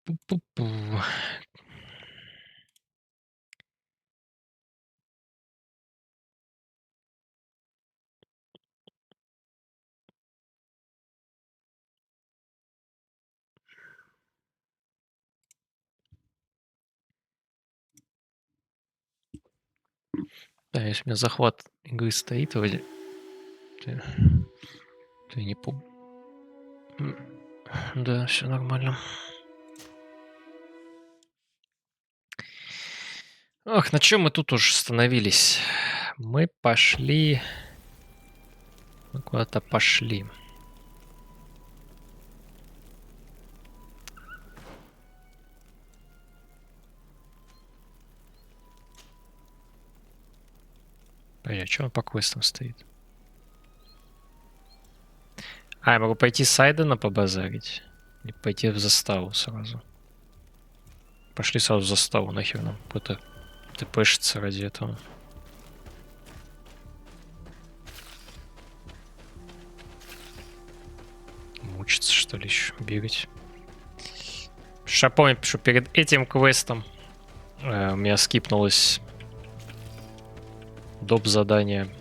Пу-пу-пу. Да, если у меня захват игры стоит вроде, то, то я не помню. Да, все нормально. Ох, на чем мы тут уже остановились? Мы пошли... Мы куда-то пошли. Подожди, а что он по квестам стоит? А, я могу пойти с Айдена побазарить? Или пойти в заставу сразу? Пошли сразу в заставу, нахер нам какой-то тпшиться ради этого. Мучиться, что ли, еще бегать. Я помню, что перед этим квестом у меня скипнулось доп. Задание.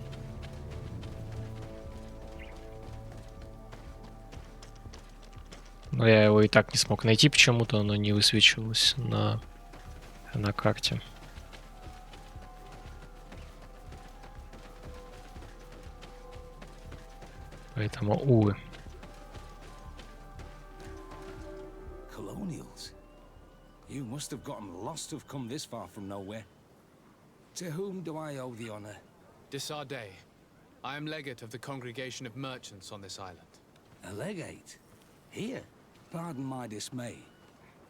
Но я его и так не смог найти почему-то, оно не высвечивалось на карте. Поэтому, увы. Colonials? You must have gotten lost to have come this far from nowhere. To whom do I owe the honor? Desardet. I am legate of the congregation of merchants on this island. A legate? Here? Pardon my dismay,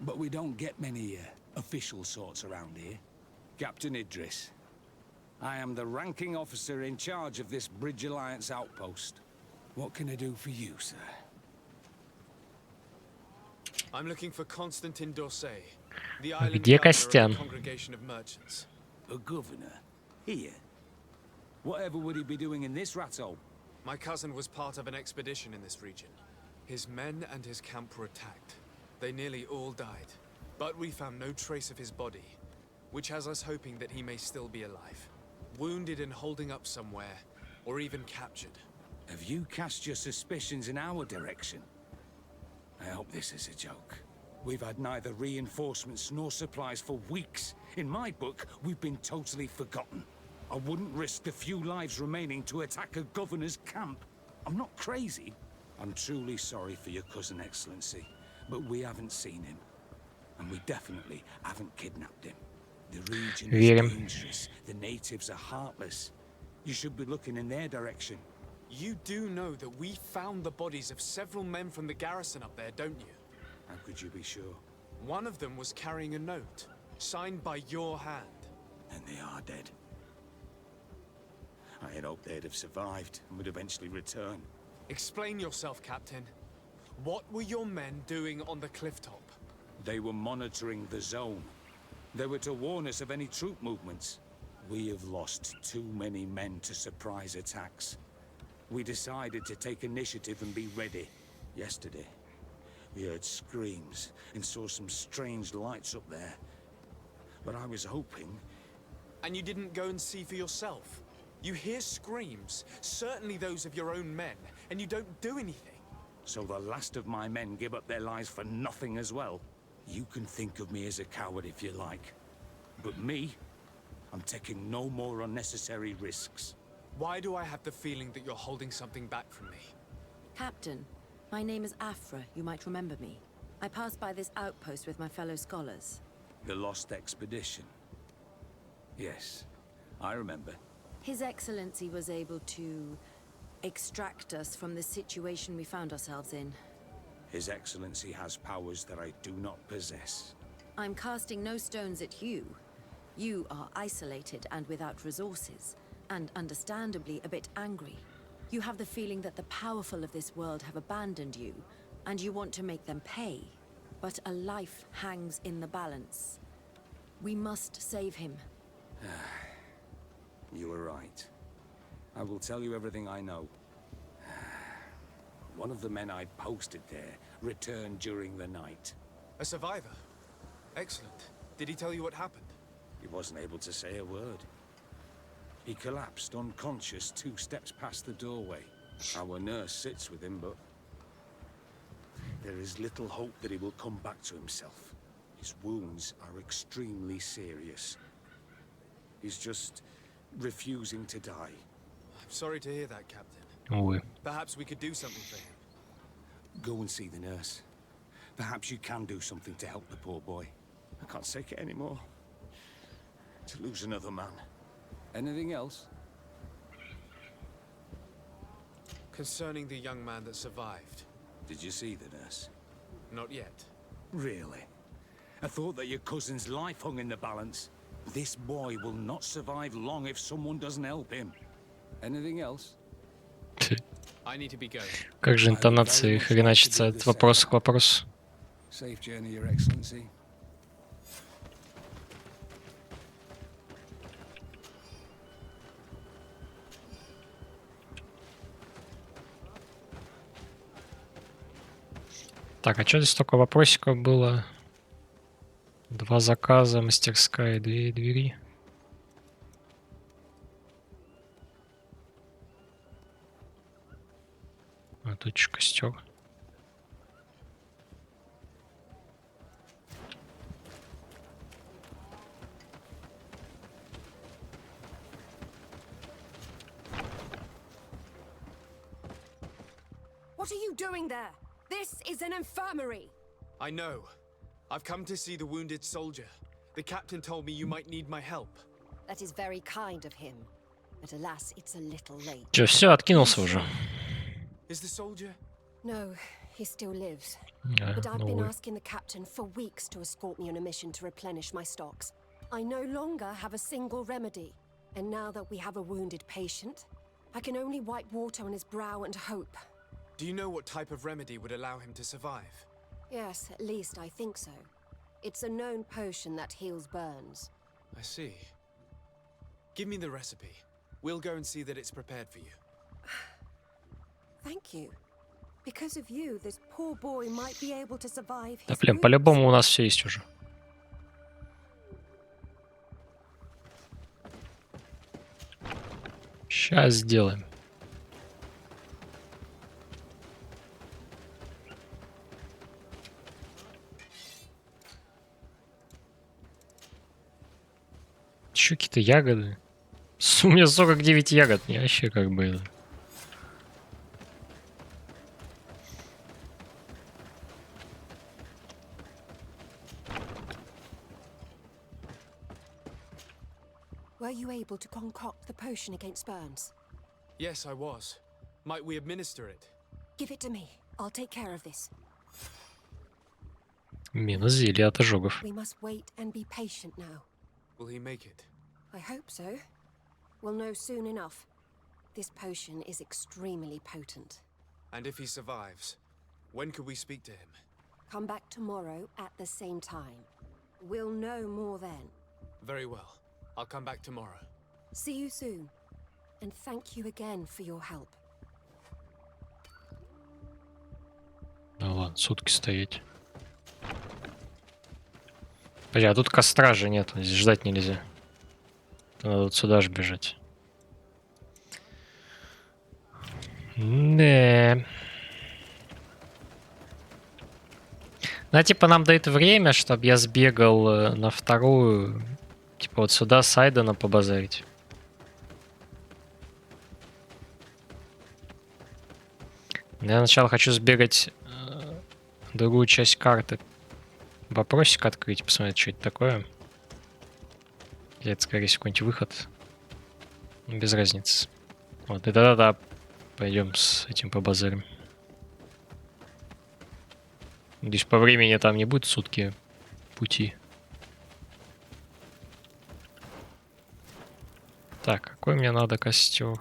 but we don't get many official sorts around here. Captain Idris. I am the ranking officer in charge of this Bridge Alliance outpost. What can I do for you, sir? I'm looking for Constantin Dorsey, the island Где governor Костян? of the congregation of merchants. A governor? Here? Whatever would he be doing in this rat hole? My cousin was part of an expedition in this region. His men and his camp were attacked. They nearly all died. But we found no trace of his body, which has us hoping that he may still be alive. Wounded and holding up somewhere, or even captured. Have you cast your suspicions in our direction? I hope this is a joke. We've had neither reinforcements nor supplies for weeks. In my book, we've been totally forgotten. I wouldn't risk the few lives remaining to attack a governor's camp. I'm not crazy. I'm truly sorry for your cousin, Excellency, but we haven't seen him. And we definitely haven't kidnapped him. The region is dangerous. The natives are heartless. You should be looking in their direction. You do know that we found the bodies of several men from the garrison up there, don't you? How could you be sure? One of them was carrying a note, signed by your hand. And they are dead. I had hoped they'd have survived and would eventually return. Explain yourself, Captain. What were your men doing on the cliff top? They were monitoring the zone. They were to warn us of any troop movements. We have lost too many men to surprise attacks. We decided to take initiative and be ready. Yesterday, we heard screams and saw some strange lights up there. But I was hoping... And you didn't go and see for yourself? You hear screams, certainly those of your own men, and you don't do anything. So the last of my men give up their lives for nothing as well? You can think of me as a coward if you like. But me, I'm taking no more unnecessary risks. Why do I have the feeling that you're holding something back from me? Captain, my name is Afra, you might remember me. I passed by this outpost with my fellow scholars. The Lost Expedition. Yes, I remember. His Excellency was able to extract us from the situation we found ourselves in. His Excellency has powers that I do not possess. I'm casting no stones at you. You are isolated and without resources, and understandably a bit angry. You have the feeling that the powerful of this world have abandoned you, and you want to make them pay. But a life hangs in the balance. We must save him. You were right. I will tell you everything I know. One of the men I'd posted there returned during the night. A survivor? Excellent. Did he tell you what happened? He wasn't able to say a word. He collapsed unconscious 2 steps past the doorway. Our nurse sits with him, but there is little hope that he will come back to himself. His wounds are extremely serious. He's just refusing to die. I'm sorry to hear that, Captain. Увы. Perhaps we could do something for him. Go and see the nurse. Perhaps you can do something to help the poor boy. I can't take it anymore. To lose another man. Anything else? Concerning the young man that survived. Did you see the nurse? Not yet. Really? I thought that your cousin's life hung in the balance. This boy will not survive long if someone doesn't help him. Anything else? I need to be going. Как же интонации хреначится от вопроса к вопросу. Safe journey, Your Excellency. Так, а что здесь только вопросиков было? 2 заказа, мастерская, 2 двери. А тут еще костер. What are you doing there? This is an infirmary. I know. I've come to see the wounded soldier. The captain told me you might need my help. That is very kind of him. But alas, it's a little late. Че, все, откинулся уже. Is the soldier? No, he still lives. А, But I've ну been увы. asking the captain for weeks to escort me on a mission to replenish my stocks. I no longer have a single remedy. And now that we have a wounded patient, I can only wipe water on his brow and hope. Do you know what type of remedy would allow him to survive? Yes, at least I think so. It's a known potion that heals burns. I see. Give me the recipe. We'll go and see that it's prepared for you. Thank you. Because of you, this poor boy might be able to survive Да his блин, wounds. по-любому у нас все есть уже. Сейчас сделаем. Еще какие-то ягоды. У меня 49 ягод, мне вообще как бы это. Were you able to concoct the potion against burns? Yes, I was. Might we administer it? Give it to me. I'll take care of this. Минус зелье от ожогов. We must wait and be patient now. Will he make it? I hope so. We'll know soon enough. This potion is extremely potent. And if he survives, when could we speak to him? Come back tomorrow at the same time. We'll know more then. Very well. I'll come back tomorrow. See you soon. And thank you again for your help. Ну ладно, сутки стоять. Подожди, а тут костра же нет, здесь ждать нельзя. Надо вот сюда же бежать. Да. Ну, типа, нам дает время, чтобы я сбегал на вторую. Типа, вот сюда Сайдена побазарить. Но я сначала хочу сбегать другую часть карты. Вопросик открыть, посмотреть, что это такое. Или это, скорее всего, какой-нибудь выход. Ну, без разницы. Вот, и тогда пойдем с этим побазарим. Надеюсь, по времени там не будет сутки пути. Так, какой мне надо костер?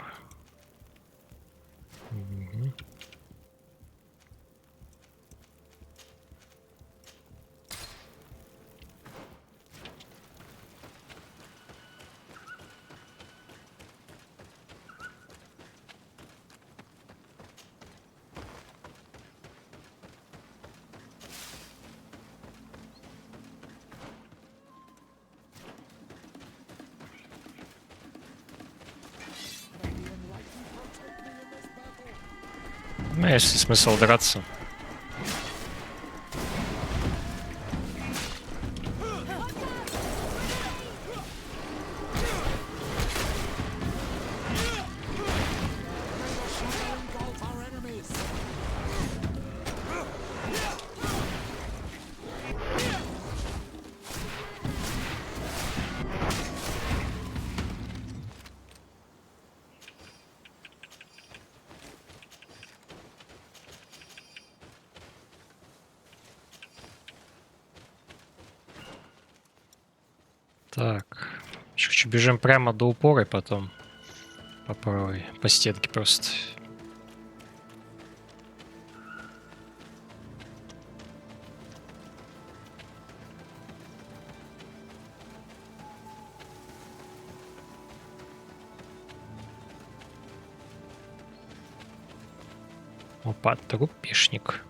Угу. Ну, если смысл драться. Так, чуть-чуть бежим прямо до упора и потом по правой, по стенке просто. Опа, трупешник.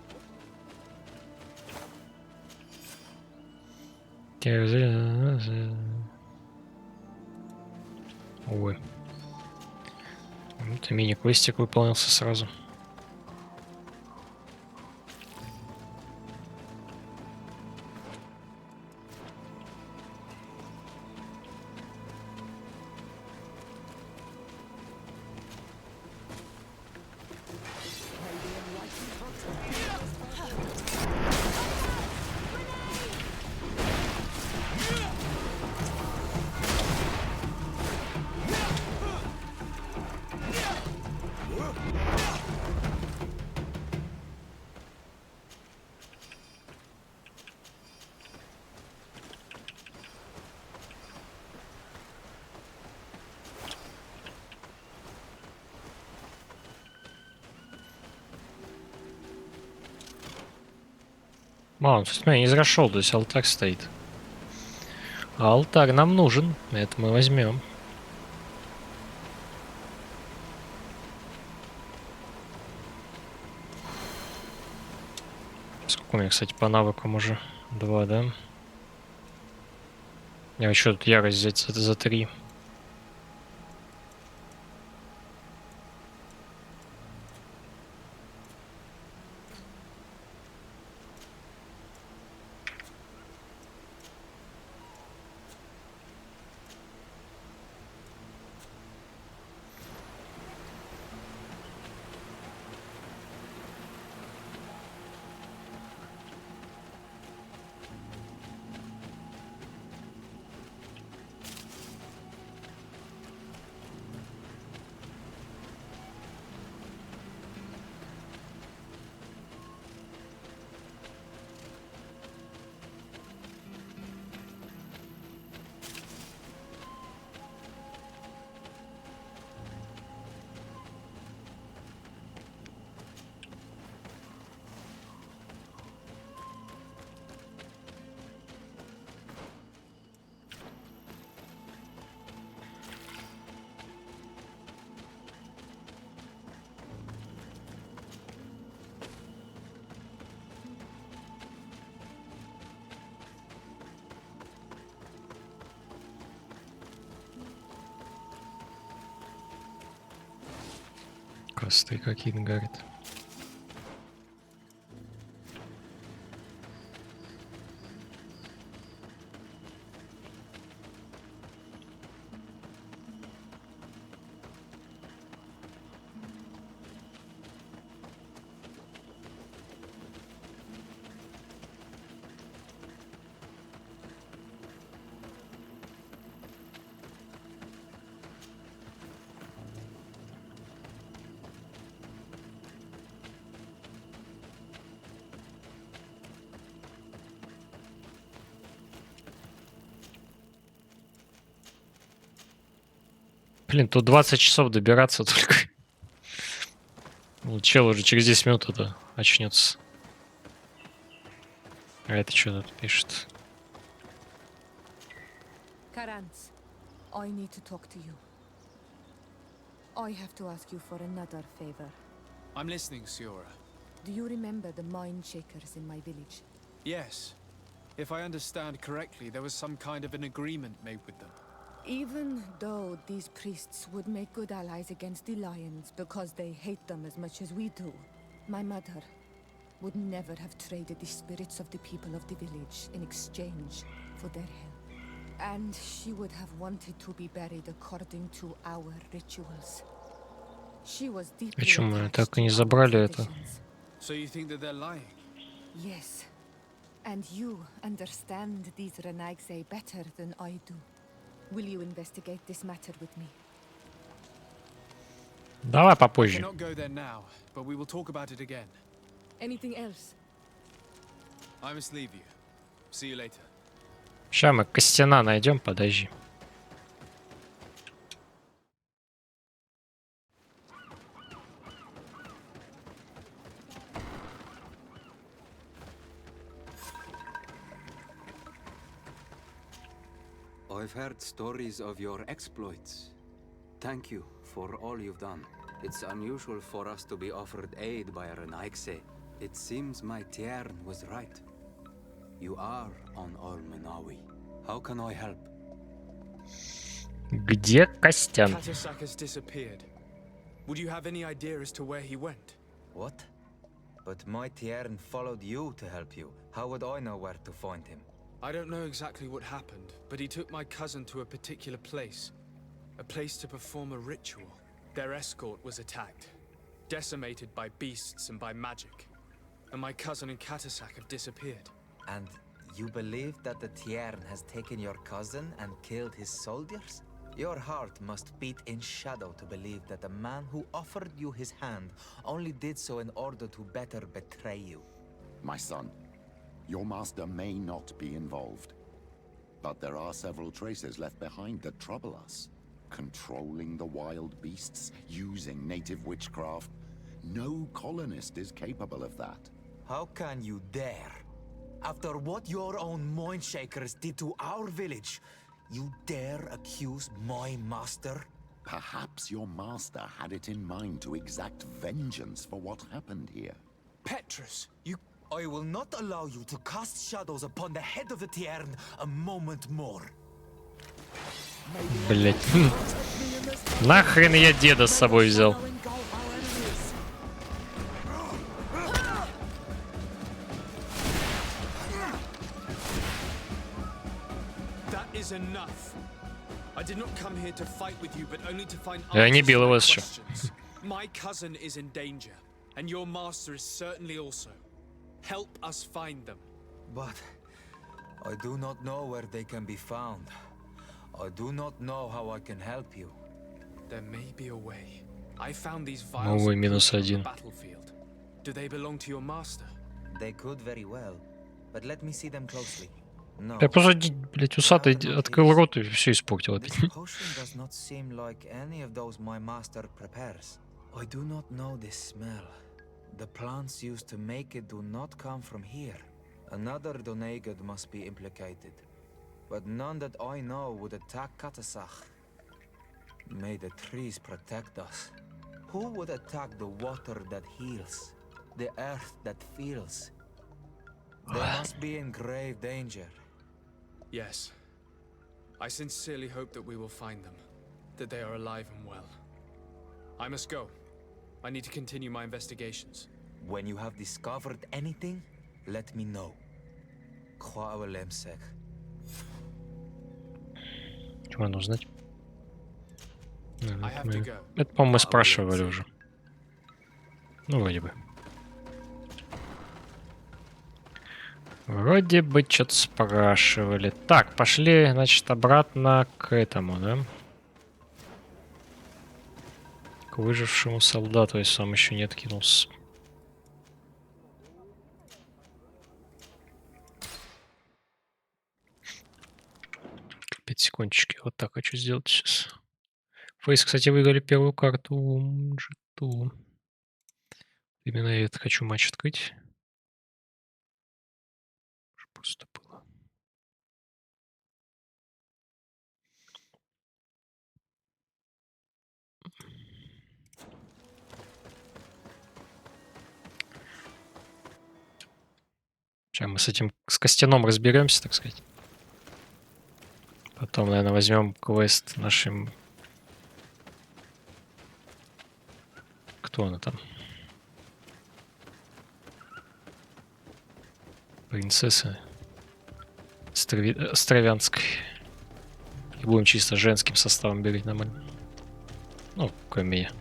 Ой. Это мини-квестик выполнился сразу. Мало, он меня не зашел, то есть алтарь стоит. А алтарь нам нужен, это мы возьмем. Сколько у меня, кстати, по навыкам уже? 2, да? Я еще тут ярость взять за 3. Косты какие-то горят. Блин, тут 20 часов добираться только. Ну, чел уже через 10 минут это очнется. А это что тут пишет? Karanz, I need to talk to you. I have to ask you for another favor. I'm listening, Siora. Do you remember the mine shakers in my village? Yes. If I understand correctly, there was some kind of an agreement made with them. Even though these priests would make good allies against the Lions because they hate them as much as we do, My mother would never have traded the spirits of the people of the village in exchange for their help. And she would have wanted to be buried according to our rituals. She was deeply Почему attached так и to не our забрали это? traditions. So you think that they're lying? Yes. And you understand these Renaigse better than I do. Will you investigate this matter with me? Давай I попозже. cannot go there now, but we will talk about it again. Anything else? I must leave you. See you later. Сейчас мы Костяна найдем, подожди. I've heard stories of your exploits. Thank you for all you've done. It's unusual for us to be offered aid by a Renaigse. It seems my Tiern was right. You are on Olmenawi. How can I help? Где Костян? Katasak has disappeared. Would you have any idea as to where he went? What? But my Tiern followed you to help you. How would I know where to find him? I don't know exactly what happened, but he took my cousin to a particular place. A place to perform a ritual. Their escort was attacked, decimated by beasts and by magic. And my cousin and Katasak have disappeared. And you believe that the Tiern has taken your cousin and killed his soldiers? Your heart must beat in shadow to believe that the man who offered you his hand only did so in order to better betray you. My son, your master may not be involved, but there are several traces left behind that trouble us. Controlling the wild beasts, using native witchcraft. No colonist is capable of that. How can you dare? After what your own Mindshakers did to our village, you dare accuse my master? Perhaps your master had it in mind to exact vengeance for what happened here. Petrus, I will not allow you to cast shadows upon the head of the Tiern a moment more. Блять. Нахрен я деда с собой взял? that is enough. I did not come here to fight with you, but only to find Я не answers бил to его my еще. questions. My cousin is in danger, and your master is certainly also. Help us find them. But I do not know where they can be found. I do not know how I can help you. There may be a way. I found these vials Новый of минус poison on the один. battlefield. Do they belong to your master? They could very well, but let me see them closely. No. Я просто, блять, усатый открыл рот и все испортил. This potion does not seem like any of those my master prepares. I do not know this smell. The plants used to make it do not come from here. Another Donegad must be implicated, but none that I know would attack Katasach. May the trees protect us. Who would attack the water that heals, the earth that feels? They must be in grave danger. Yes. I sincerely hope that we will find them, that they are alive and well. I must go. I need to continue my investigations. When you have discovered anything, let me know. Чего нужно знать? I have to go. Это, по-моему, мы спрашивали уже. Ну, вроде бы. Вроде бы что-то спрашивали. Так, пошли, значит, обратно к этому, да? К выжившему солдату, если он еще не откинулся. Пять секундочки. Вот так хочу сделать сейчас. Фейс, кстати, выиграли первую карту. G2. Именно я это хочу матч открыть. Просто было. Сейчас мы с этим, с Костяном разберемся, так сказать. Потом, наверное, возьмем квест нашим... Кто она там? принцессы Стравянской. И будем чисто женским составом бегать нормально. Ну, кроме меня.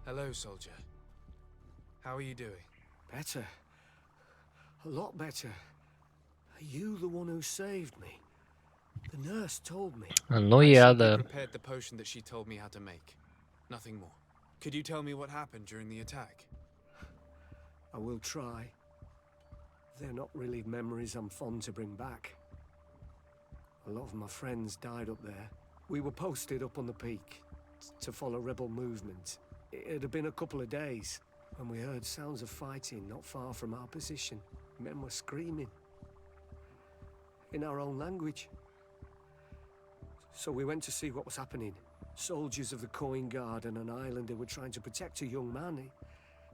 Hello, soldier. How are you doing? Better. A lot better. Are you the one who saved me? The nurse told me. Ну I я, simply да. prepared the potion that she told me how to make. Nothing more. Could you tell me what happened during the attack? I will try. They're not really memories I'm fond to bring back. A lot of my friends died up there. We were posted up on the peak to follow rebel movement. It had been a couple of days when we heard sounds of fighting not far from our position. Men were screaming in our own language. So we went to see what was happening. Soldiers of the Coin Guard and an islander were trying to protect a young man.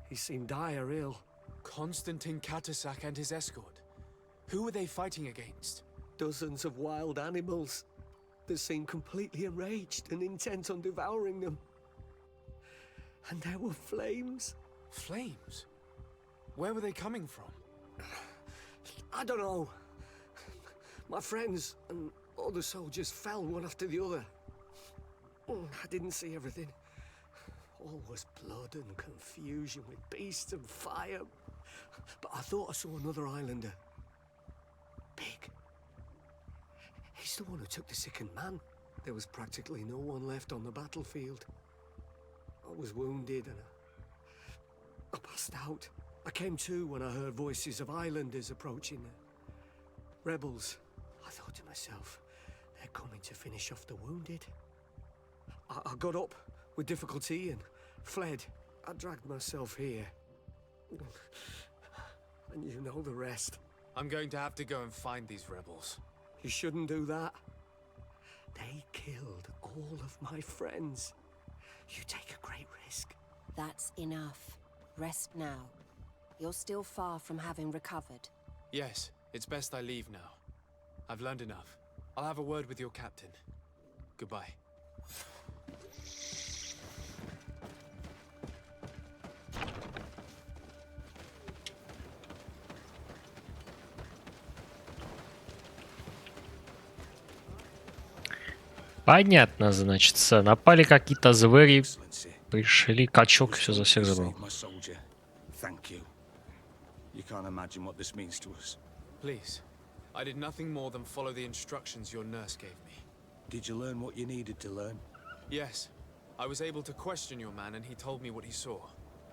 He seemed dire ill. Constantine Katasak and his escort. Who were they fighting against? Dozens of wild animals. They seemed completely enraged and intent on devouring them. And there were flames. Flames? Where were they coming from? I don't know. My friends and other soldiers fell one after the other. I didn't see everything. All was blood and confusion with beasts and fire. But I thought I saw another islander. Big. He's the one who took the sickened man. There was practically no one left on the battlefield. I was wounded and I passed out. I came to when I heard voices of islanders approaching. Rebels. I thought to myself, they're coming to finish off the wounded. I got up with difficulty and fled. I dragged myself here. And you know the rest. I'm going to have to go and find these rebels. You shouldn't do that. They killed all of my friends. You take a great risk. That's enough. Rest now. You're still far from having recovered. Yes, it's best I leave now. I've learned enough. I'll have a word with your captain. Goodbye. Понятно, значит, напали какие-то звери, пришли, качок все за всех забрал. Thank you. You can't imagine what this means to us. Please. I did nothing more than follow the instructions your nurse gave me. Did you learn what you needed to learn? Yes. I was able to question your man and he told me what he saw.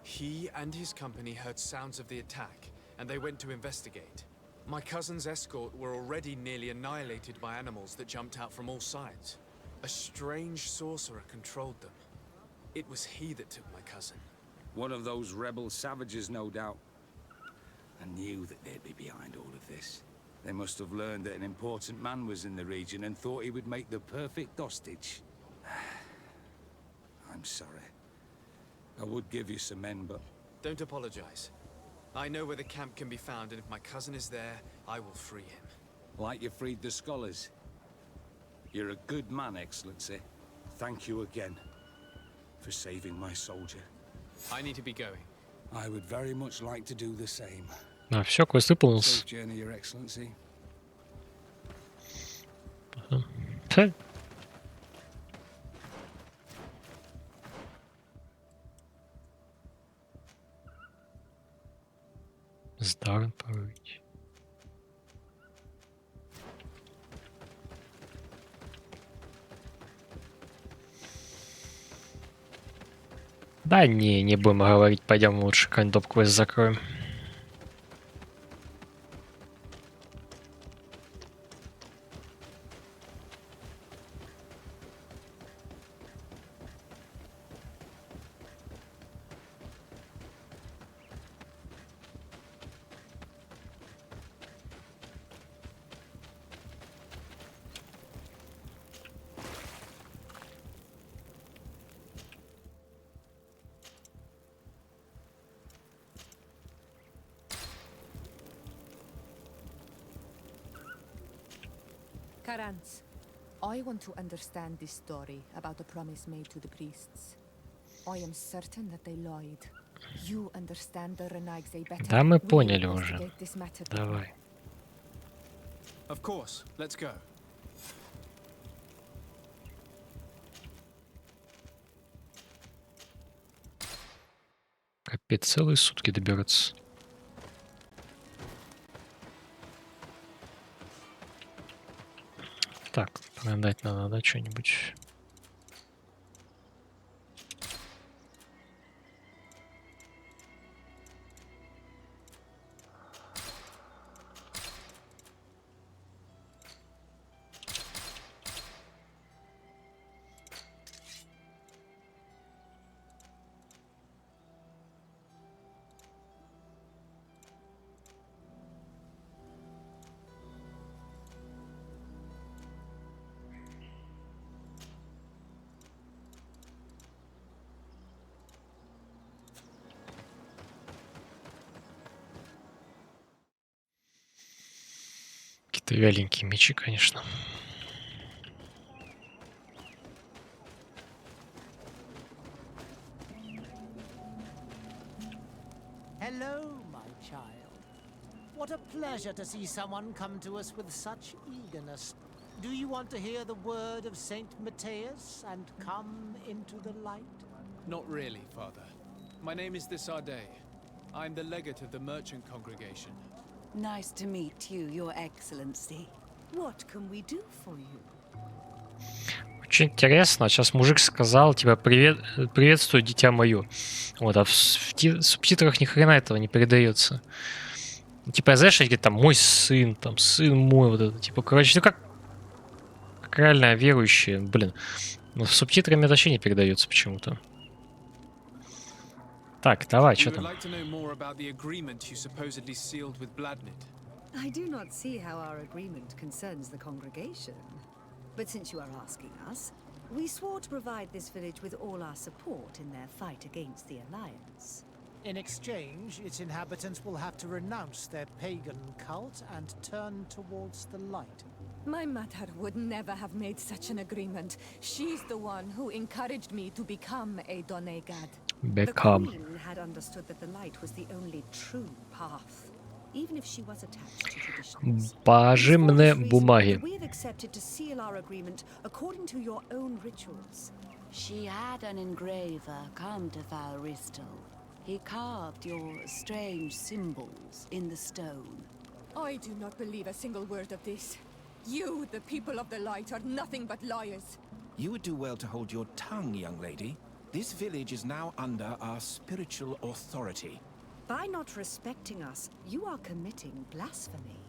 He and his company heard sounds of the attack, and they went to investigate. My cousin's escort were already nearly annihilated by animals that jumped out from all sides. A strange sorcerer controlled them. It was he that took my cousin. One of those rebel savages, no doubt. I knew that they'd be behind all of this. They must have learned that an important man was in the region and thought he would make the perfect hostage. I'm sorry. I would give you some men, but... Don't apologize. I know where the camp can be found, and if my cousin is there, I will free him. Like you freed the scholars. You're a good man, Excellency. Thank you again for saving my soldier. I need to be going. I would very much like to do the same. А, все, квест выполнился. Safe journey, Your Excellency. Ха. Здарен править. Да не будем говорить, пойдем лучше какой-нибудь квест закроем. Karans, I want to understand this story about the promise made to the priests. I am certain that they lied. You understand the Renaigse better. Да, мы Will you поняли уже. investigate this matter? Давай. Of course, let's go. Капец, целые сутки добираться. Так, продать надо, да, что-нибудь. Какие-то вяленькие мечи, конечно. Hello, my child. What a pleasure to see someone come to us with such eagerness. Do you want to hear the word of Saint Matthias and come into the light? Not really, Father. My name is Desarde. I'm the legate of the merchant congregation. Nice to meet you, Your Excellency. What can we do for you? Очень интересно. Сейчас мужик сказал, типа, привет, приветствую, дитя мое. Вот, а в субтитрах ни хрена этого не передается. Типа, знаешь, где там мой сын, там сын мой, вот это, типа, короче, ну как реально верующие, блин. Но в субтитрами это вообще не передается почему-то. Так, давай, что там? I do not see how our agreement concerns the congregation. But since you are asking us, we swore to provide this village with all our support in their fight against the Alliance. In exchange, its inhabitants will have to renounce their pagan cult and turn towards the light. My mother would never have made such an agreement. She's the one who encouraged me to become a Donegad. The Queen had understood that the light was the only true path, even if she was attached to traditions. Пожимные бумаги. We have accepted to seal our agreement according to your own rituals. She had an engraver come to Valristal. He carved your strange symbols in the stone. I do not believe a single word of this. You, the people of the light, are nothing but liars. You would do well to hold your tongue, young lady. This village is now under our spiritual authority. By not respecting us, you are committing blasphemy.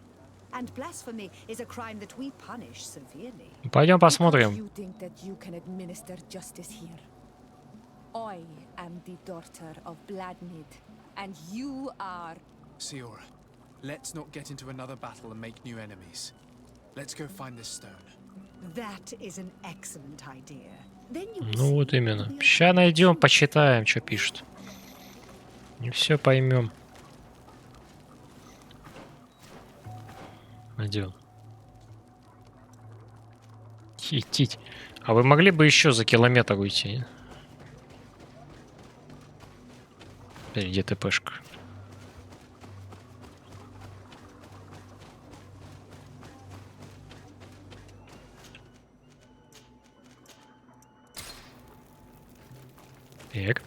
And blasphemy is a crime that we punish severely. Пойдем посмотрим. You think that you can administer justice here? I am the daughter of Bladnid, and you are... Siora, let's not get into another battle and make new enemies. Let's go find this stone. That is an excellent idea. Then you Ну вот именно. Сейчас найдем, почитаем, что пишет. И все поймем. Найдем. Хитить. А вы могли бы еще за километр уйти? Где ТПшка? Так.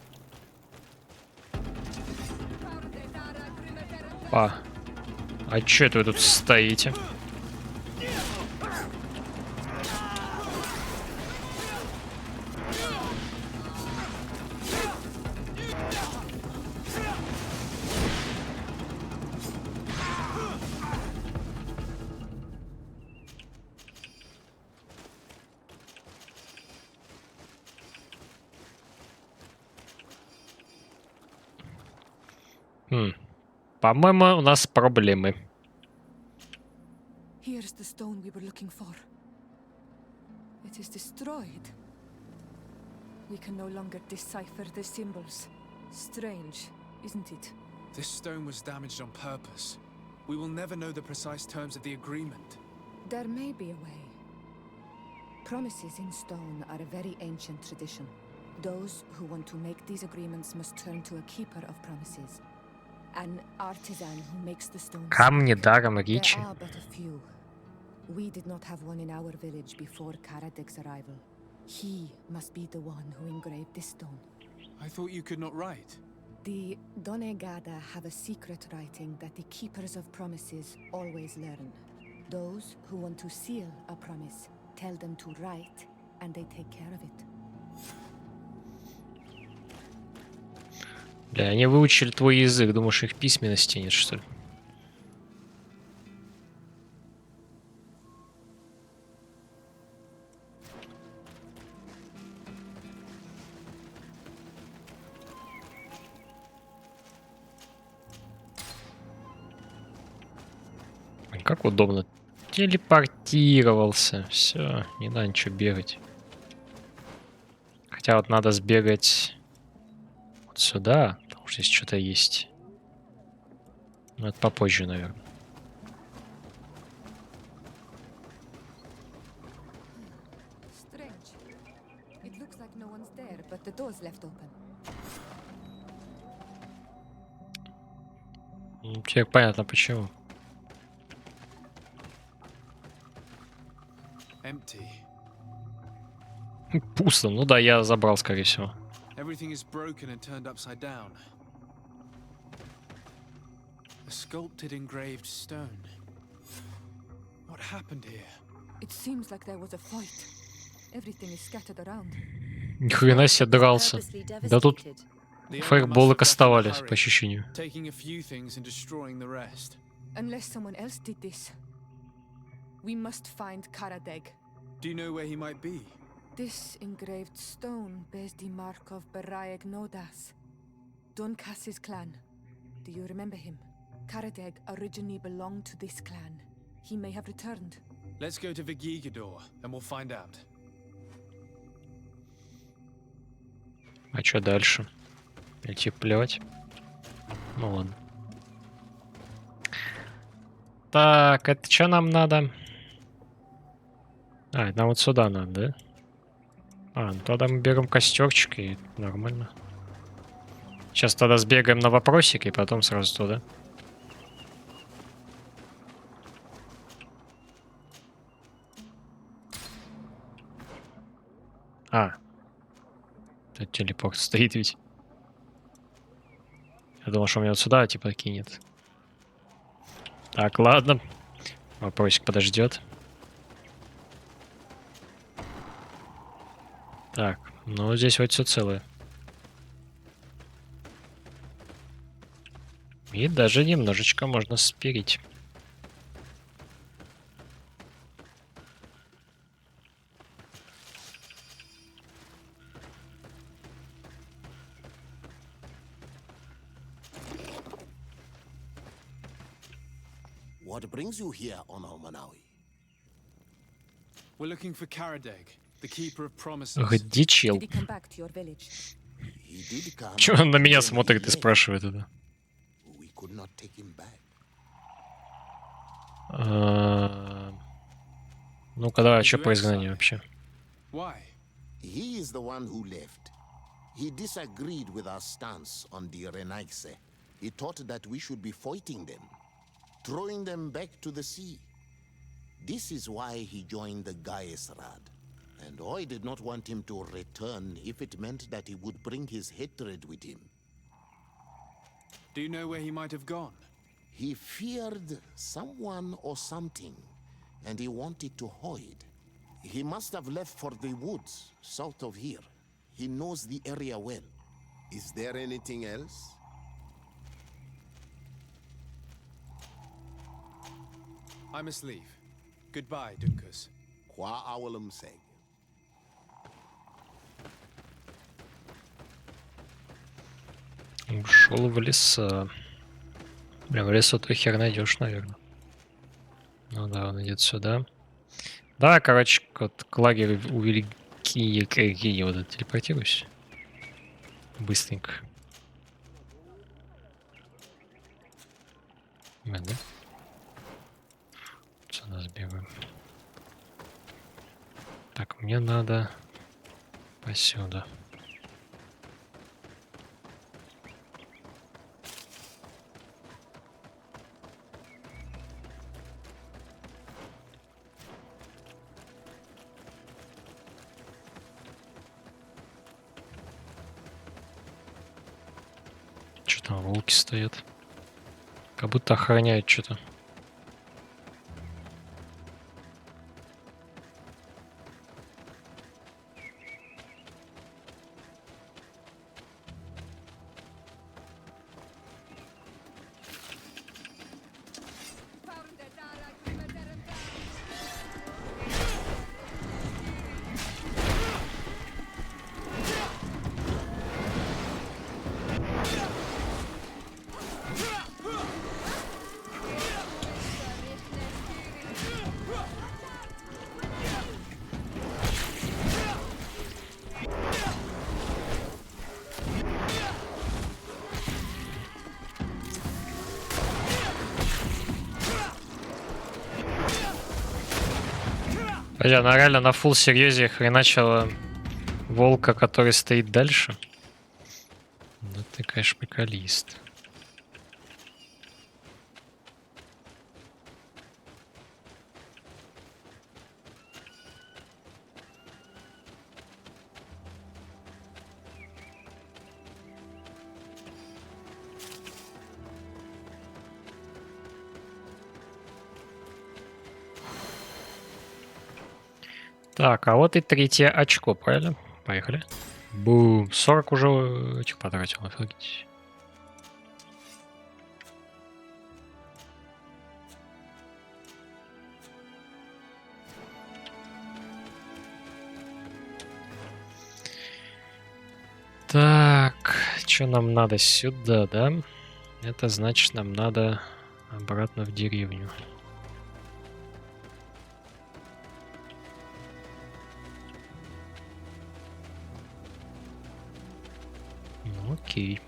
А чё это вы тут стоите? По-моему, у нас проблемы. Here's the stone we were looking for. It is destroyed. We can no longer decipher the symbols. Strange, isn't it? This stone was damaged on purpose. We will never know the precise terms of the agreement. There may be a way. Promises in stone are a very ancient tradition. Those who want to make these agreements must turn to a keeper of promises. An artisan who makes the stones. Камни даром There речи. are but a few. We did not have one in our village before Karadeg's arrival. He must be the one who engraved this stone. I thought you could not write. The Donegada have a secret writing that the keepers of promises always learn. Those who want to seal a promise tell them to write, and they take care of it. Бля, они выучили твой язык. Думаешь, их письменности нет, что ли? Как удобно. Телепортировался. Все, не надо ничего бегать. Хотя вот надо сбегать вот сюда, потому что здесь что-то есть. Но это попозже, наверное. Strange. It looks like no one's there, but the door's left open. Теперь понятно почему. Empty. Пусто. Ну да, я забрал, скорее всего. Everything is broken and turned upside down. A sculpted engraved stone. What happened here? It seems like there was a fight. Everything is scattered around. Ни хрена себе дрался. Да тут фаерболы кастовались, по ощущению. Taking a few things and destroying the rest. Unless someone else did this. We must find Karadeg. Do you know where he might be? This engraved stone bears the mark of Baraeg Nodas, Doncass's clan. Do you remember him? Karadeg originally belonged to this clan. He may have returned. Let's go to Vigigador and we'll find out. А что дальше? Идти плевать? Ну ладно. Так, это что нам надо? А, нам вот сюда надо, да? А, ну тогда мы берем костерчик и нормально. Сейчас тогда сбегаем на вопросик и потом сразу туда. А. Тут телепорт стоит ведь. Я думал, что он меня вот сюда типа кинет. Так, ладно. Вопросик подождет. Так, ну здесь вот все целое. И даже немножечко можно спирить. What brings you here, Honor Manawi? We're looking for Karadeg, the keeper of promises. Где чел? Did he come back to your village? He did come. Чего он на меня смотрит и спрашивает это? We could not take him back. Ну-ка, давай, что по изгнанию вообще? Why? He is the one who left. He disagreed with our stance on the Renaigse. He thought that we should be fighting them, throwing them back to the sea. This is why he joined the Gaesrad. And I did not want him to return if it meant that he would bring his hatred with him. Do you know where he might have gone? He feared someone or something, and he wanted to hide. He must have left for the woods south of here. He knows the area well. Is there anything else? I must leave. Goodbye, Dunkus. Qua awalum seg. Ушел в леса. Бля, в лесу ты хер найдешь, наверное. Ну да, он идет сюда. Да, короче, вот к лагерю у великие какие вот телепортируюсь. Быстренько. Да? Сюда сбегаем. Так, Мне надо посюда. Что там волки стоят? Как будто охраняют что-то. Подожди, она реально на фулл серьезе хреначила волка, который стоит дальше? Ну ты, конечно, приколист. Так, а вот и третье очко, правильно? Поехали. Бум. 40 уже этих потратил, офигеть. Так, что нам надо сюда, да? Это значит, нам надо обратно в деревню. Ну, окей.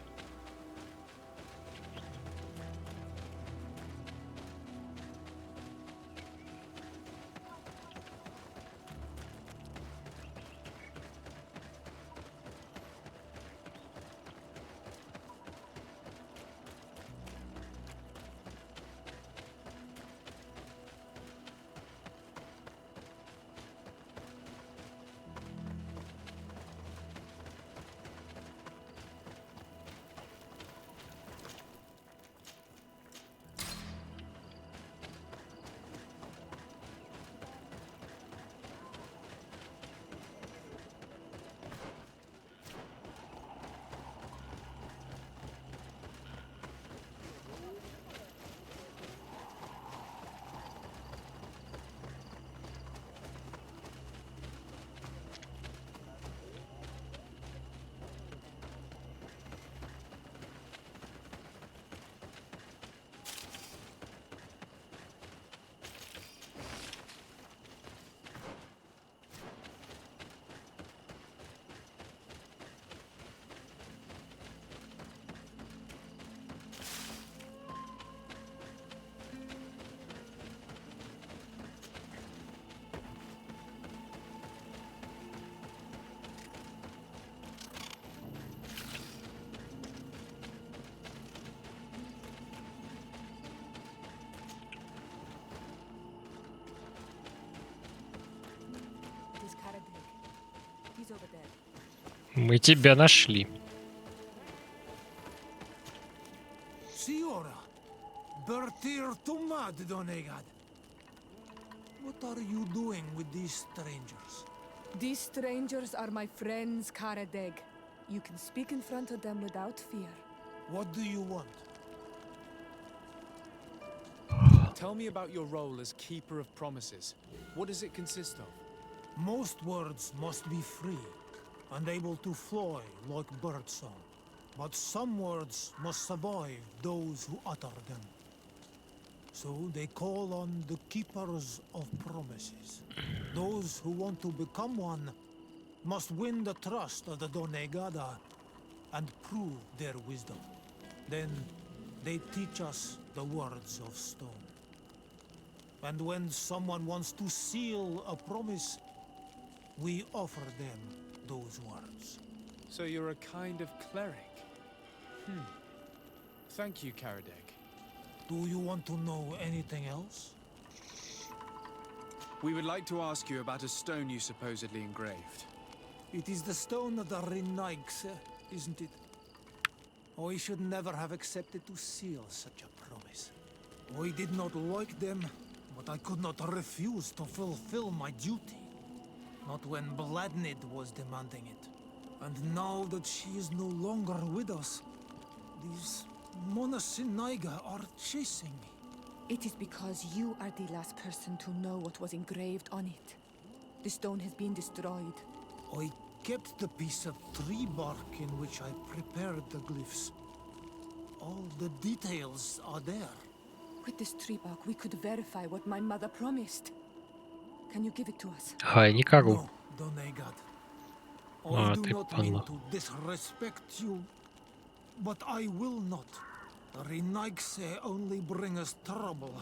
Мы тебя нашли. Signora, Bertir Tumad Donegad. What are you doing with these strangers? These strangers are my friends, Karadeg. You can speak in front of them without fear. What do you want? Tell me about your role as Keeper of Promises. What does it consist of? Most words must be free and able to fly like birdsong. But some words must survive those who utter them. So they call on the Keepers of Promises. Those who want to become one must win the trust of the Donegada and prove their wisdom. Then they teach us the words of stone. And when someone wants to seal a promise, we offer them those words. So you're a kind of cleric. Thank you, Karadeg. Do you want to know anything else? We would like to ask you about a stone you supposedly engraved. It is the stone of the Renaigse, isn't it? I should never have accepted to seal such a promise. I did not like them, but I could not refuse to fulfill my duty. Not when Bladnid was demanding it. And now that she is no longer with us, these Monasinaiga are chasing me. It is because you are the last person to know what was engraved on it. The stone has been destroyed. I kept the piece of tree bark in which I prepared the glyphs. All the details are there. With this tree bark, we could verify what my mother promised. Can you give it to us? Хай, не кору. No, Donegad. А, I do ты not mean падла. to disrespect you, but I will not. The Renaigse only bring us trouble,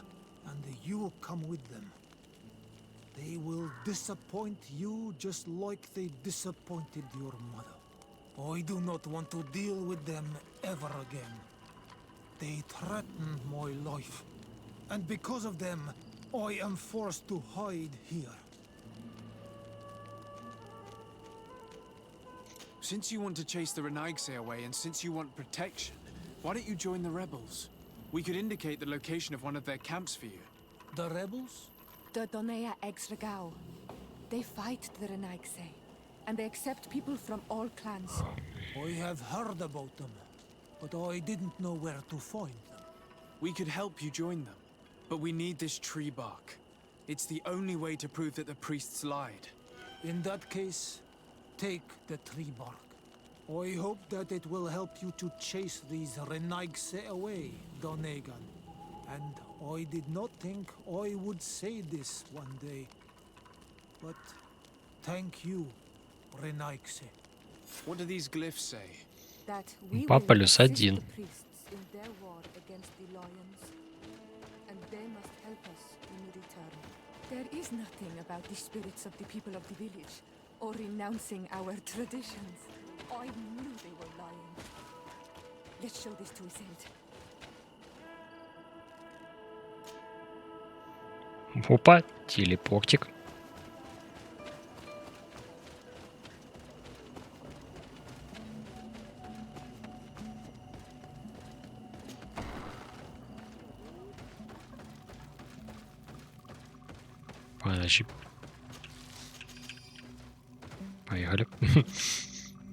and you come with them. They will disappoint you just like they disappointed your mother. I do not want to deal with them ever again. They threaten my life, and because of them, I am forced to hide here. Since you want to chase the Renaigse away, and since you want protection, why don't you join the rebels? We could indicate the location of one of their camps for you. The rebels? The Donea Exregao. They fight the Renaigse, and they accept people from all clans. I have heard about them, but I didn't know where to find them. We could help you join them, but we need this tree bark. It's the only way to prove that the priests lied. In that case, take the tree bark. I hope that it will help you to chase these Renaigse away, Donegan. And I did not think I would say this one day. But thank you, Renaigse. What do these glyphs say? That we Папа will плюс assist один. the priests in their war against the lions, and they must help us in return. There is nothing about the spirits of the people of the village, or renouncing our traditions. I knew they were lying. Let's show this to Iselt. Опа, телепортик. Подожди. Поехали.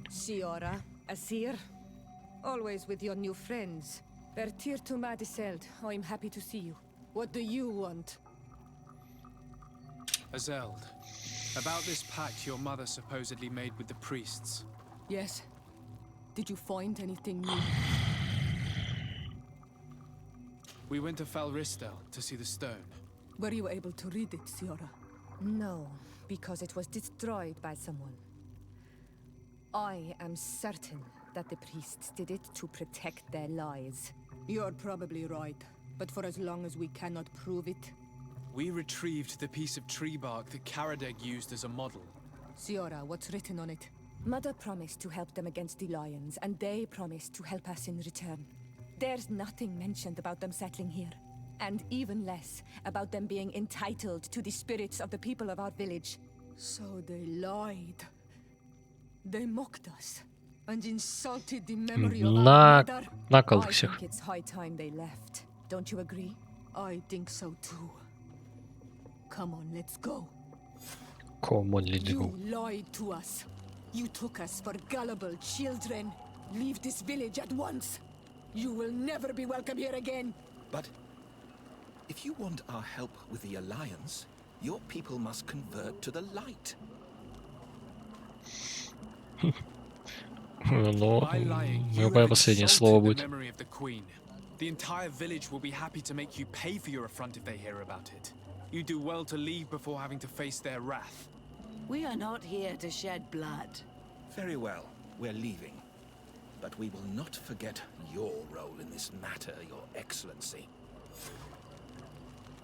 Siora, Asir, always with your new friends. Bertir to Madiseld, I'm happy to see you. What do you want? Azeld, about this pact your mother supposedly made with the priests. Yes. Did you find anything new? We went to Falristel to see the stone. Were you able to read it, Siora? No, because it was destroyed by someone. I am certain that the priests did it to protect their lies. You're probably right, but for as long as we cannot prove it... We retrieved the piece of tree bark that Karadeg used as a model. Siora, what's written on it? Mother promised to help them against the lions, and they promised to help us in return. There's nothing mentioned about them settling here. And even less about them being entitled to the spirits of the people of our village. So they lied. They mocked us and insulted the memory of our mother. I think it's high time they left. Don't you agree? I think so too. Come on, let's go. Come on, let's go. You lied to us. You took us for gullible children. Leave this village at once. You will never be welcome here again. But if you want our help with the Alliance, your people must convert to the light. Но мое последнее слово будет. The entire village will be happy to make you pay for your affront if they hear about it. You do well to leave before having to face their wrath. We are not here to shed blood. Very well, we're leaving. But we will not forget your role in this matter, Your Excellency.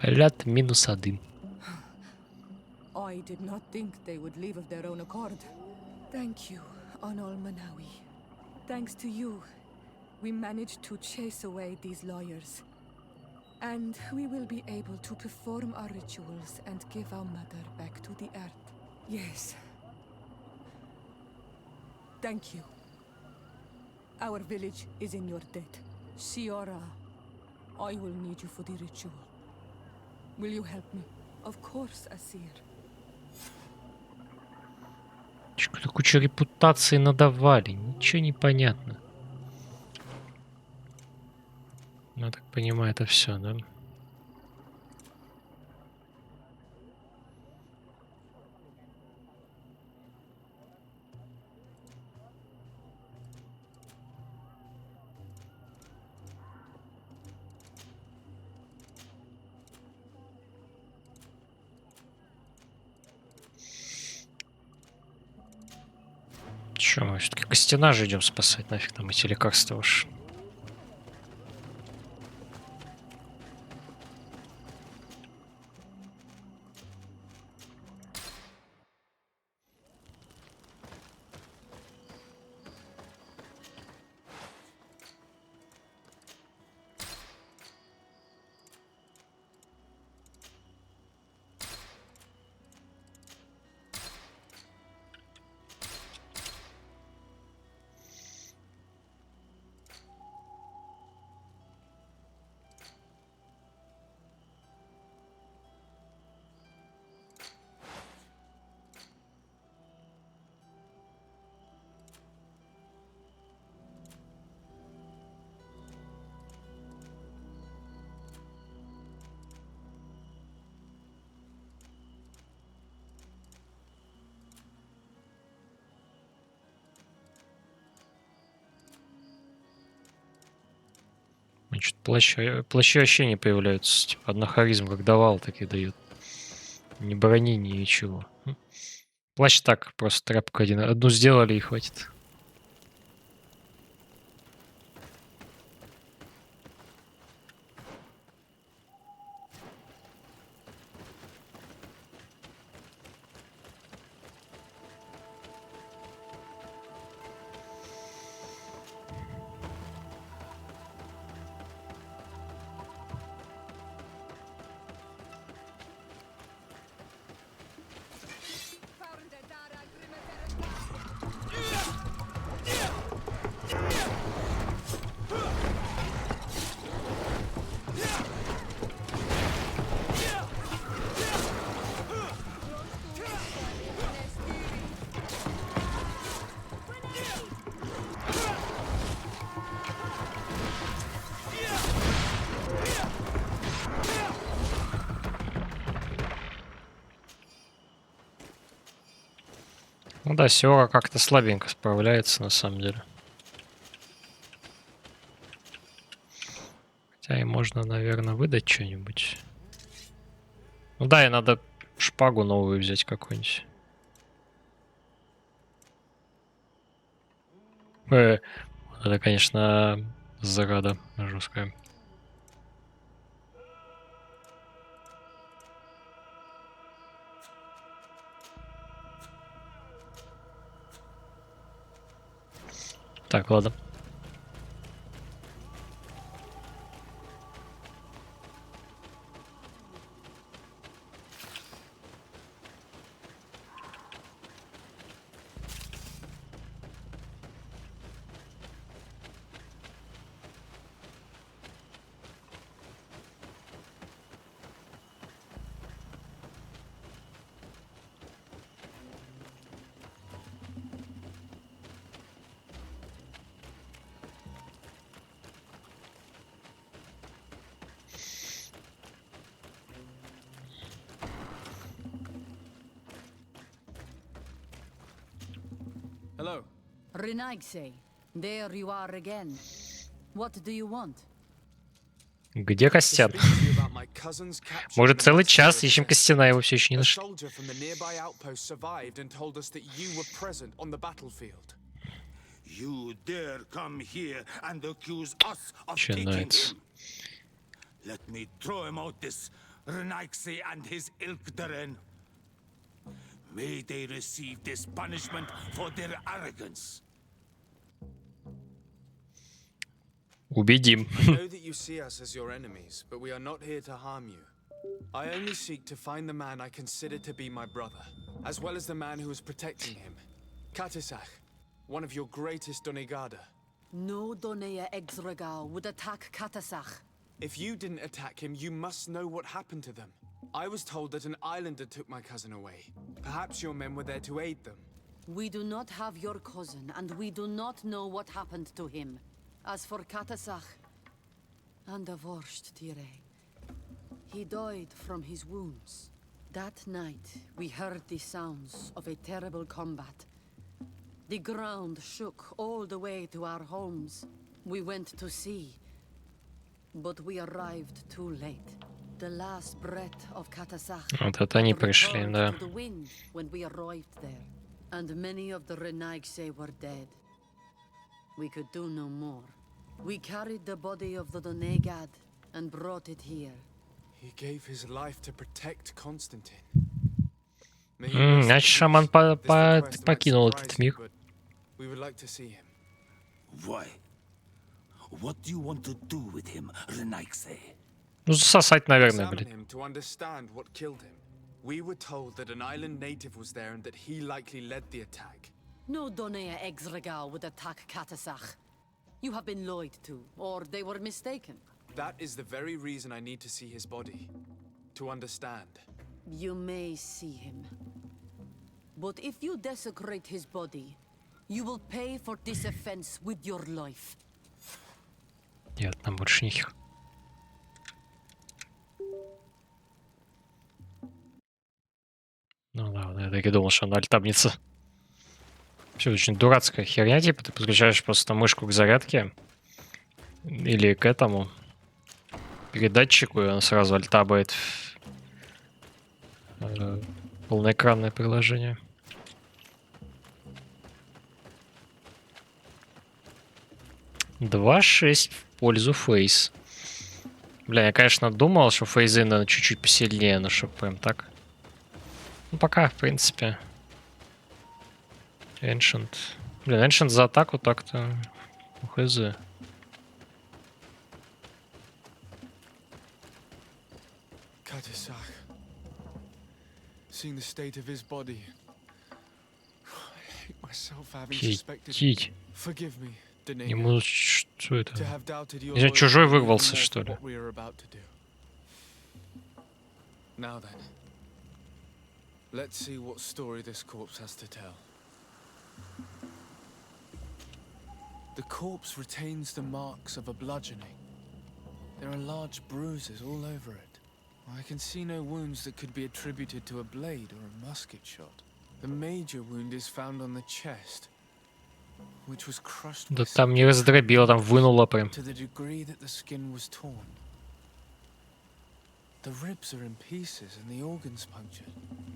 Ляд -1. I did not think they would leave of their own accord. Thank you, Anol Manawi. Thanks to you, we managed to chase away these lawyers. And we will be able to perform our rituals and give our mother back to the earth. Yes. Thank you. Our village is in your debt. Siora, I will need you for the ritual. Will you help me? Of course, Asir. Какую-то кучу репутации надавали, ничего не понятно. Ну, я так понимаю, это все, да? Че, мы все-таки Костяна же идем спасать, нафиг там эти лекарства уж. Значит, плащи вообще не появляются. Типа, одна харизма, как давал, так и дают. Ни брони, ни ничего. Плащ так, просто тряпку одну сделали и хватит. Ну да, Сиора как-то слабенько справляется на самом деле. Хотя и можно, наверное, выдать что-нибудь. Ну да, и надо шпагу новую взять какую-нибудь. Это, конечно, загада жесткая. Так, ладно. Hello. Renaigse, there you are again. What do you want? Где Костян? Может, целый час ищем Костяна, его все еще не нашли. You dare come here and accuse us of taking him? Let me throw him out this Renaigse and his ilk therein. May they receive this punishment for their arrogance. Убедим. I know that you see us as your enemies, but we are not here to harm you. I only seek to find the man I consider to be my brother, as well as the man who is protecting him. Katisach, one of your greatest Donegada. No Donea Exregal would attack Katasach. If you didn't attack him, you must know what happened to them. I was told that an islander took my cousin away. Perhaps your men were there to aid them. We do not have your cousin, and we do not know what happened to him. As for Katasach, and the worst, Tire, he died from his wounds. That night, we heard the sounds of a terrible combat. The ground shook all the way to our homes. We went to see, but we arrived too late. The last breath of Katasach Вот это они пришли, да. to the wind when we arrived there, and many of the Renaigse were dead. We could do no more. We carried the body of the Donegad and brought it here. He gave his life to protect Constantine. Значит, шаман покинул этот мир. We would like to see him. Why? What do you want to do with him, Renaigse? Ну, засосать, наверное, Examine блин. him to understand what killed him. We were told that an island native was there and that he likely led the attack. No Donea Exregal would attack Katasach. You have been lied to, or they were mistaken. That is the very reason I need to see his body. To understand. You may see him. But if you desecrate his body, you will pay for this offense with your life. Нет, нам больше них. Ну да, я так и думал, что она альтабница. Все очень дурацкая херня, типа ты подключаешь просто мышку к зарядке или к этому передатчику, и он сразу альтабает полноэкранное приложение. Два 6 в пользу фейс. Бля, я, конечно, думал, что фейзы надо чуть-чуть посильнее, но что прям так. Ну, пока, в принципе. Ancient. Блин, Ancient за атаку так-то. УХЗ. Katisach. Seeing the state of his body. I hate myself for having suspected him. Forgive me, Donega. Ему что это? To have doubted your Я чужой loyalty вырвался, even more что for ли? what we are about to do. Now then. Let's see what story this corpse has to tell. The corpse retains the marks of a bludgeoning. There are large bruises all over it. I can see no wounds that could be attributed to a blade or a musket shot. The major wound is found on the chest, which was crushed Да там не раздробило, там вынуло прям. to the degree that the skin was torn. The ribs are in pieces and the organs punctured.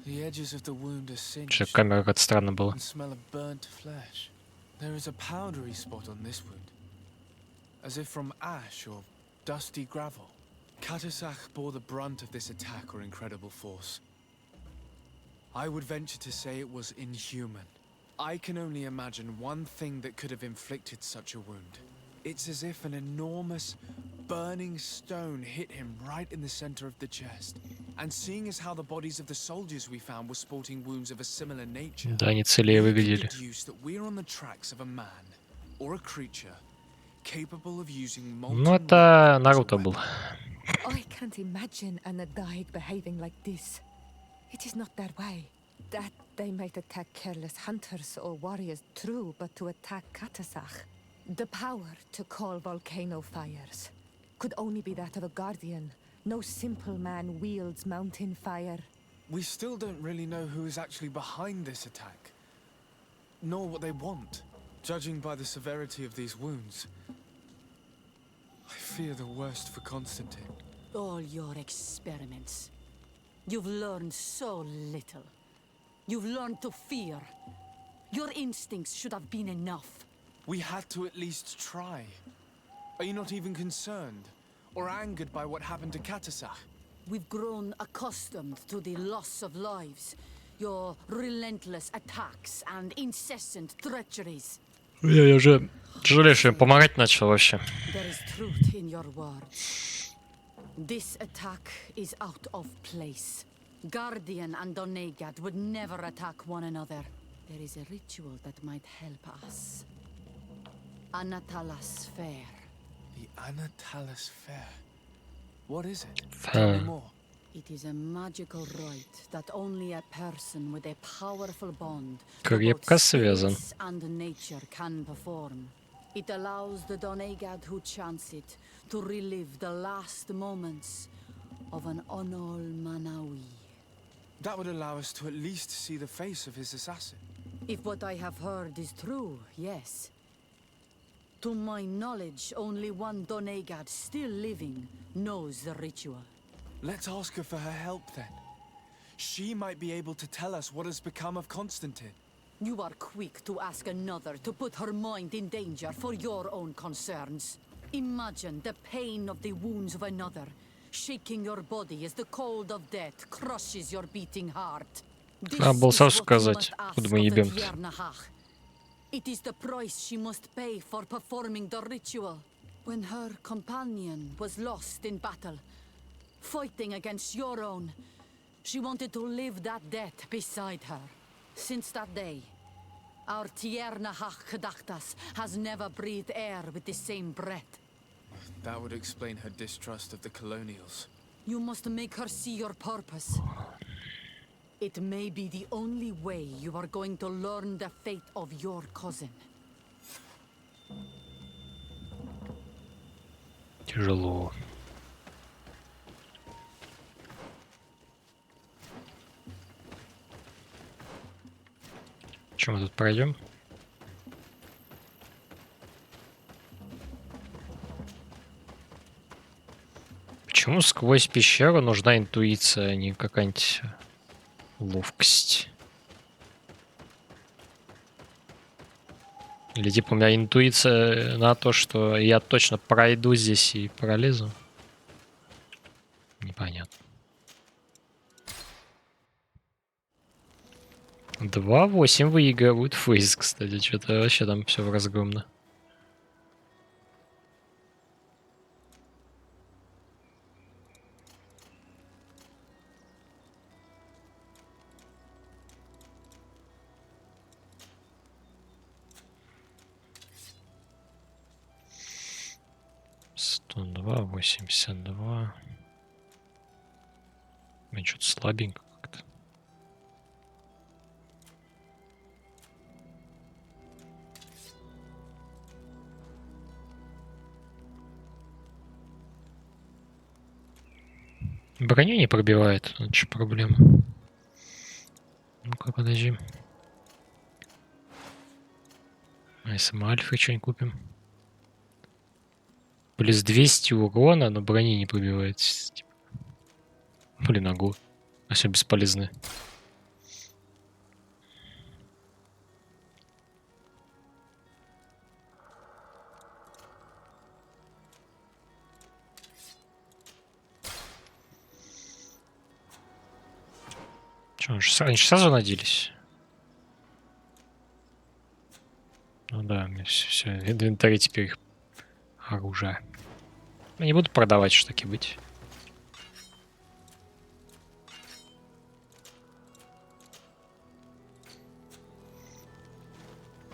The edges of the wound are singed Что камера как-то странно была. and smell of burnt flesh. There is a powdery spot on this wound, as if from ash or dusty gravel. Katasach bore the brunt of this attack or incredible force. I would venture to say it was inhuman. I can only imagine one thing that could have inflicted such a wound. It's as if an enormous, burning stone hit him right in the center of the chest. And seeing as how the bodies of the soldiers we found were sporting wounds of a similar nature, Да, они целее we can выглядели. deduce that we're on the tracks of a man or a creature capable of using Ну, это Наруто был. I can't imagine an Adaig behaving like this. It is not their way. That they might attack careless hunters or warriors, true, but to attack Katasach, the power to call volcano fires, could only be that of a guardian. No simple man wields mountain fire. We still don't really know who is actually behind this attack, nor what they want. Judging by the severity of these wounds, I fear the worst for Constantine. All your experiments. You've learned so little. You've learned to fear. Your instincts should have been enough. We had to at least try. Are you not even concerned or angered by what happened to Katasach? We've grown accustomed to the loss of lives. Your relentless attacks and incessant treacheries. Я уже жалею, что я помогать начал вообще. There is truth in your words. This attack is out of place. Guardian and Donegad would never attack one another. There is a ritual that might help us. Anatalas Fair. The Anatalas Fair. What is it? Fair. Tell me more. It is a magical rite that only a person with a powerful bond to Крепко both связан. spirits and nature can perform. It allows the Donegad who chants it to relive the last moments of an Onol Manawi. That would allow us to at least see the face of his assassin. If what I have heard is true, yes. To my knowledge, only one Donegad still living knows the ritual. Let's ask her for her help then. She might be able to tell us what has become of Constantine. You are quick to ask another to put her mind in danger for your own concerns. Imagine the pain of the wounds of another, shaking your body as the cold of death crushes your beating heart. Надо было сразу сказать, куда мы ебем. It is the price she must pay for performing the ritual. When her companion was lost in battle, fighting against your own, she wanted to live that death beside her. Since that day, our Tierna Hach Gedachtas has never breathed air with the same breath. That would explain her distrust of the colonials. You must make her see your purpose. It may be the only way you are going to learn the fate of your cousin. Тяжело. Чем мы тут пройдем? Почему сквозь пещеру нужна интуиция, а не какая-нибудь ловкость? Или типа у меня интуиция на то, что я точно пройду здесь и пролезу? Непонятно. 2-8 выигрывают фейс, кстати. Что-то вообще там все разгромно. $102, 82. Что-то слабенько как-то. Броню не пробивает, это что проблема? Ну-ка, подожди. А если мы альфа что-нибудь купим? Плюс 200 урона, но брони не пробивает. Блин, ого. А все бесполезно. Что, они сразу наделись? Ну да, все, инвентарь теперь их оружие. Я не буду продавать, что таки быть.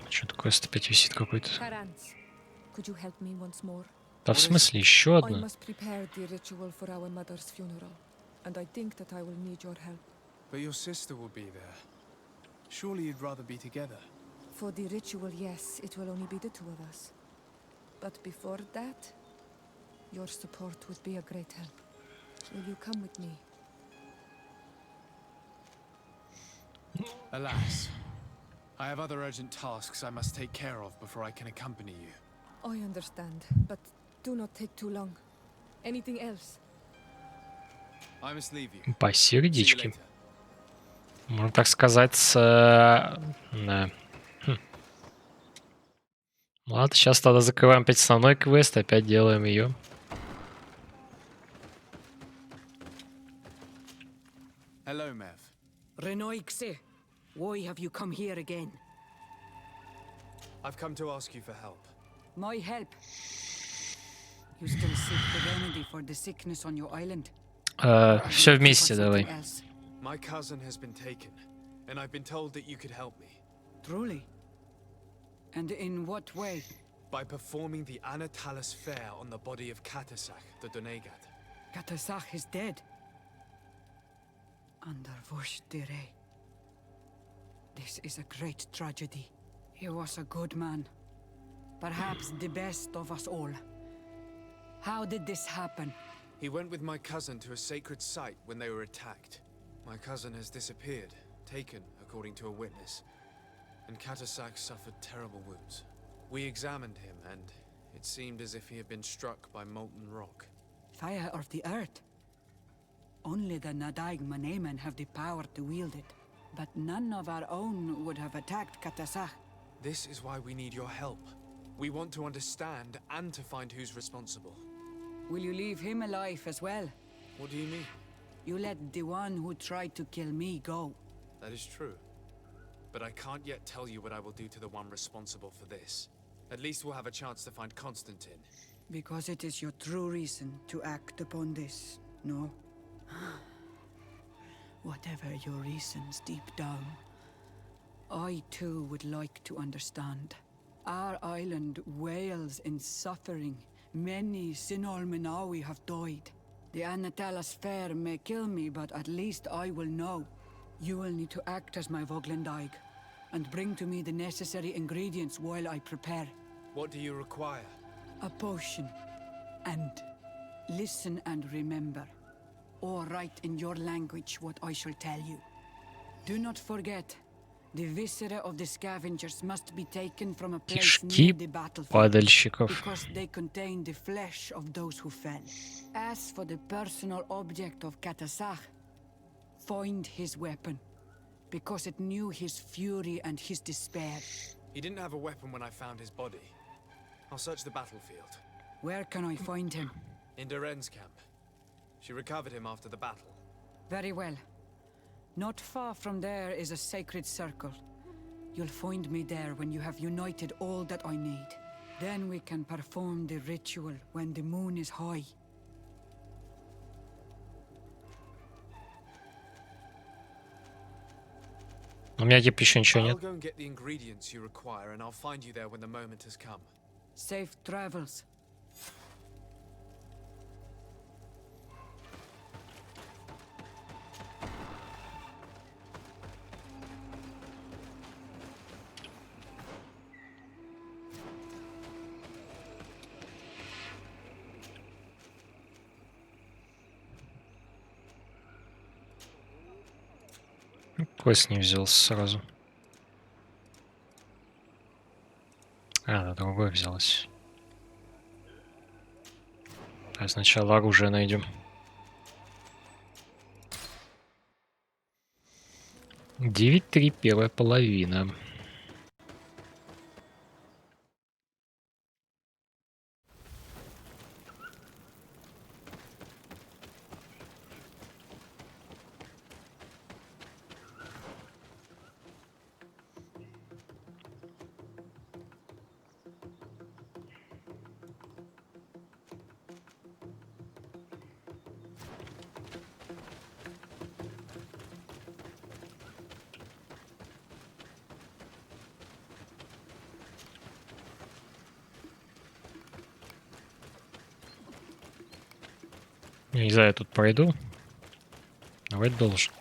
Что такое, опять висит какой-то? Да в смысле, еще одна? But your sister will be there. Surely you'd rather be together. For the ritual, yes, it will only be the two of us. But before that, your support would be a great help. Will you come with me? Alas, I have other urgent tasks I must take care of before I can accompany you. I understand, but do not take too long. Anything else? I must leave you. По сердечке. Можно так сказать, да. Ладно, сейчас тогда закрываем опять основной квест, опять делаем ее. Renoixe, why have you come here again? I've come to ask you for help. My help? You still seek the remedy for the sickness on your island? Все вместе давай. My cousin has been taken, and I've been told that you could help me. Truly? And in what way? By performing the Anatalis fair on the body of Katasach, the Donegat. Katasach is dead. Under Voshtire. This is a great tragedy. He was a good man. Perhaps the best of us all. How did this happen? He went with my cousin to a sacred site when they were attacked. My cousin has disappeared, taken according to a witness. And Katasach suffered terrible wounds. We examined him, and it seemed as if he had been struck by molten rock. Fire of the earth. Only the Nadaig Manemen have the power to wield it. But none of our own would have attacked Katasach. This is why we need your help. We want to understand and to find who's responsible. Will you leave him alive as well? What do you mean? You let the one who tried to kill me go. That is true. But I can't yet tell you what I will do to the one responsible for this. At least we'll have a chance to find Constantine. Because it is your true reason to act upon this, no? Whatever your reasons deep down, I too would like to understand. Our island wails in suffering. Many Sinol Menawi have died. The Anatalas fair may kill me, but at least I will know. You will need to act as my Voglendaig, and bring to me the necessary ingredients while I prepare. What do you require? A potion. And listen and remember, or write in your language what I shall tell you. Do not forget, the viscera of the scavengers must be taken from a place near the battlefield, because they contain the flesh of those who fell. As for the personal object of Katasach, find his weapon, because it knew his fury and his despair. He didn't have a weapon when I found his body. I'll search the battlefield. Where can I find him? In Duren's camp. She recovered him after the battle. Very well. Not far from there is a sacred circle. You'll find me there when you have united all that I need. Then we can perform the ritual when the moon is high. У меня типа еще ничего I'll нет. go and get the ingredients you require, and I'll find you there when the moment has come. Safe travels. Квест не взялся сразу. Да, другой взялось. А сначала оружие найдем. 9-3, первая половина. Я не знаю, я тут пройду. Давай должен.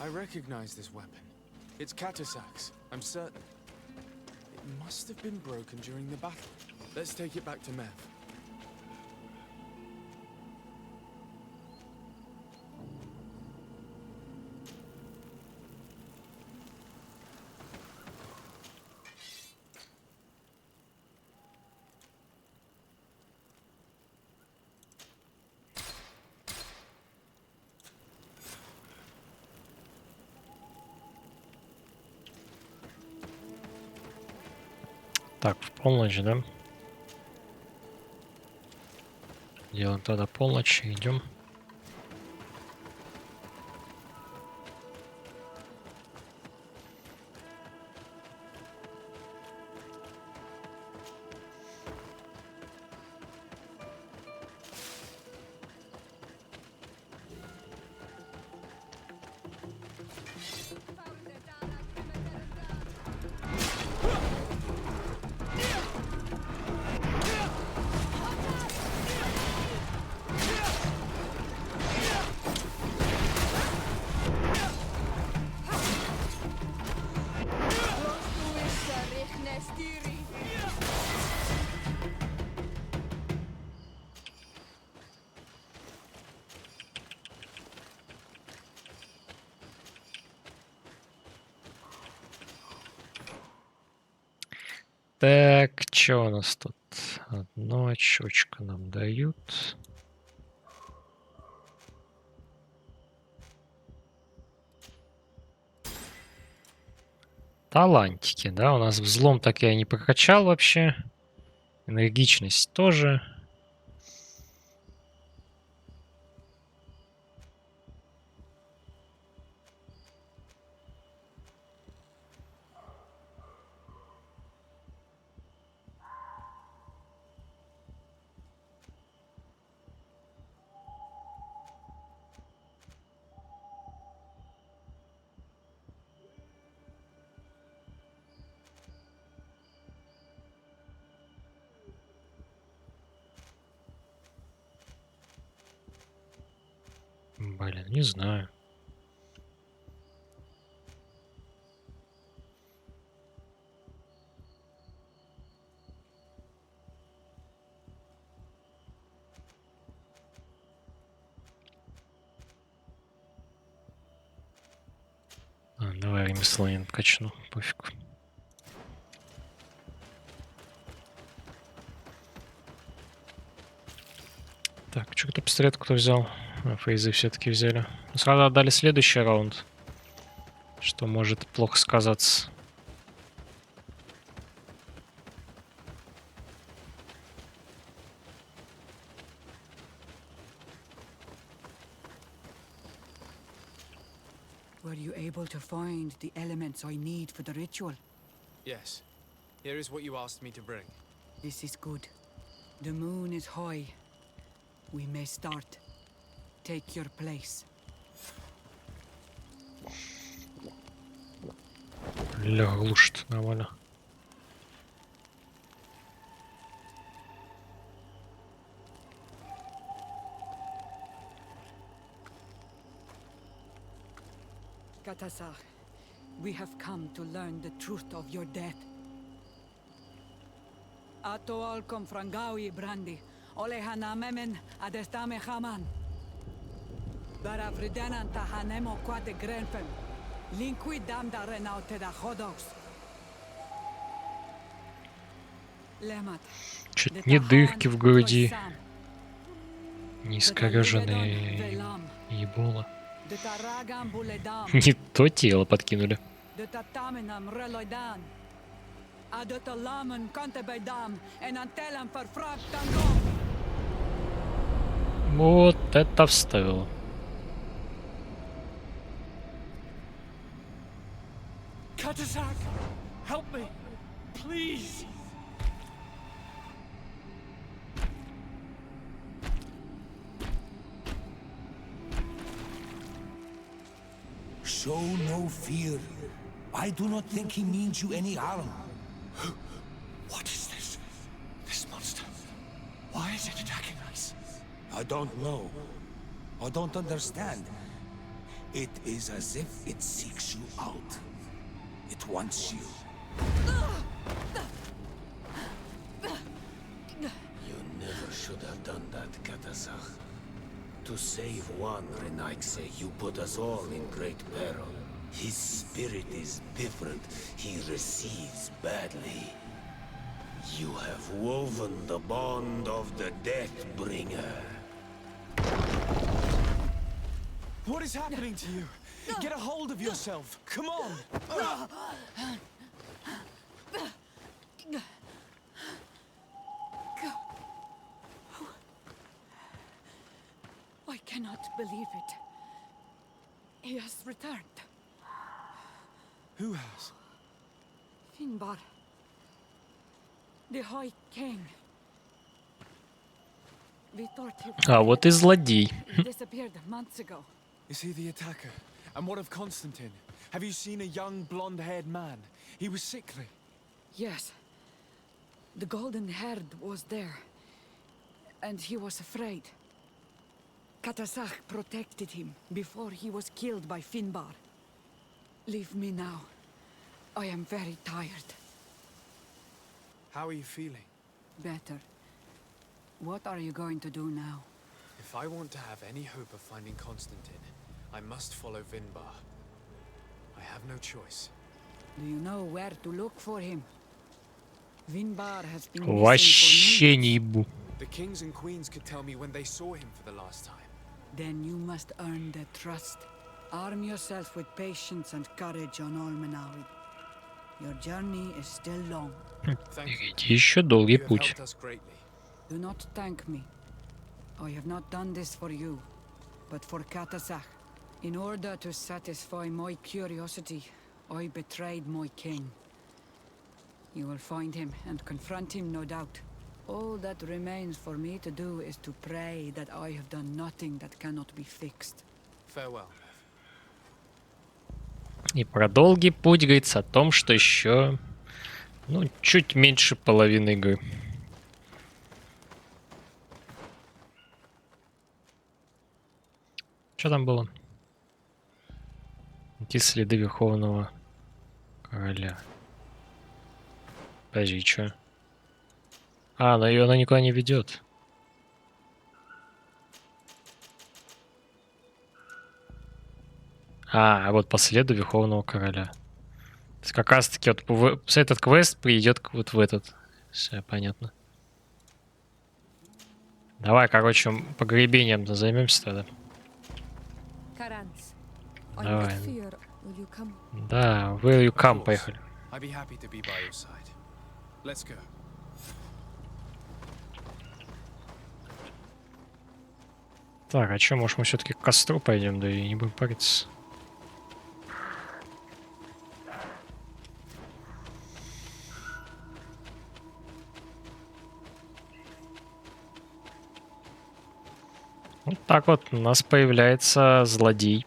I recognize this weapon. It's Katasak's, I'm certain. It must have been broken during the battle. Let's take it back to Mev. Так, в полночь, да? Делаем тогда полночь и идем. Так, что у нас тут? Одно очечко нам дают. Талантики, да? У нас взлом так я не прокачал вообще. Энергичность тоже. Блин, не знаю. Давай ремесло я качну, пофиг. Так, что кто пистолет кто взял? Фейзы все-таки взяли. Сразу отдали следующий раунд, что может плохо сказаться. Were you able to find the elements I need for the ritual? Yes. Here is what you asked me to bring. This is good. The moon is high. We may start. Take your place. Ля, глушит нормально. Katasar, we have come to learn the truth of your death. Ato al confrangawi brandi, olehana memen adestame haman. Barafridenan tahanemo quate grenfen, linkui damda renaute da hodos. Lemat. Чуть не дырки в груди, не искореженные ебола. Не то тело подкинули. Вот это вставил. Katasak, help me, please. Show no fear. I do not think he means you any harm. What is this? This monster. Why is it attacking us? I don't know. I don't understand. It is as if it seeks you out. It wants you. You never should have done that, Katazakh. To save one Renaikse, you put us all in great peril. His spirit is different. He receives badly. You have woven the bond of the Deathbringer. What is happening to you? Get a hold of yourself. Come on. I cannot believe it. He has returned. Who has? Finbar. The High King. We thought he А вот и злодей. disappeared months ago. Is he the attacker? And what of Constantine? Have you seen a young blonde-haired man? He was sickly. Yes. The golden haired was there. And he was afraid. Katazakh protected him before he was killed by Finbar. Leave me now. I am very tired. How are you feeling? Better. What are you going to do now? If I want to have any hope of finding Constantine, I must follow Vinbar. I have no choice. Do you know where to look for him? Vinbar has been Вообще не ебу. The kings and queens could tell me when they saw him for the last time. Then you must earn their trust. Arm yourself with patience and courage on Olmenauid. Your journey is still long. Еще долгий путь. Do not thank me. I have not done this for you, but for Katazakh. In order to satisfy my curiosity, I betrayed my king. You will find him and confront him, no doubt. All that remains for me to do is to pray that I have done nothing that cannot be fixed. Farewell. И про долгий путь говорится о том, что еще, ну, чуть меньше половины игры. Что там было? Найти следы Верховного Короля. Подожди, что? А, но ее она никуда не ведет. А, вот по следу Верховного Короля. То есть как раз таки вот этот квест приведет вот в этот. Все понятно. Давай, короче, погребением займемся тогда. Давай. Да, will you come, поехали. Так, а что, может мы все-таки к костру пойдем, да и не будем париться? Вот так вот у нас появляется злодей,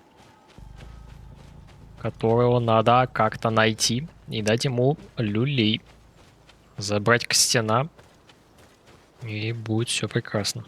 которого надо как-то найти и дать ему люлей. Забрать костяна, и будет все прекрасно.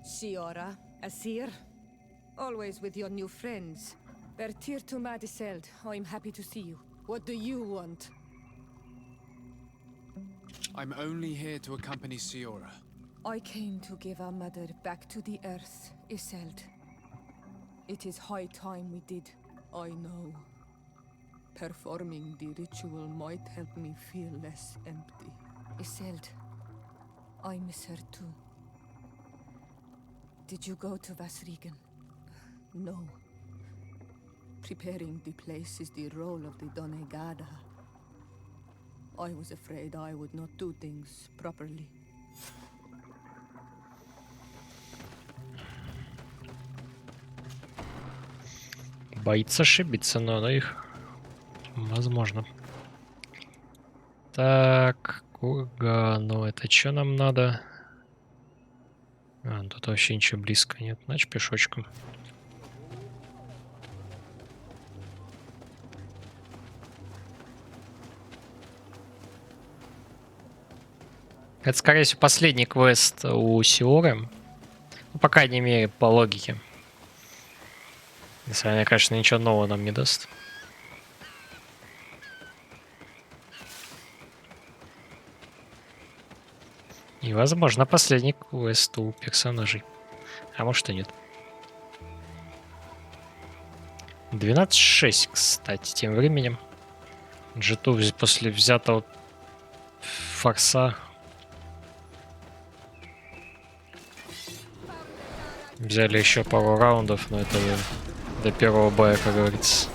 Shiora, Asir, always with your new friends. Bertir to Madiseld, I'm happy to see you. What do you want? I'm only here to accompany Siora. I came to give our mother back to the earth, Iseld. It is high time we did, I know. Performing the ritual might help me feel less empty. Iseld, I miss her too. Did you go to Vasrigan? No. Preparing the place is the role of the Donegada. I was afraid I would not do things properly. Боится ошибиться, но она их... Возможно. Так, ну это что нам надо? А, тут вообще ничего близко нет, значит пешочком. Это, скорее всего, последний квест у Сиоры. Ну, по крайней мере, по логике. Если она, конечно, ничего нового нам не даст. И, возможно, последний квест у персонажей. А может и нет. 12:06, кстати, тем временем. G2 после взятого форса взяли еще пару раундов, но это до первого боя, как говорится.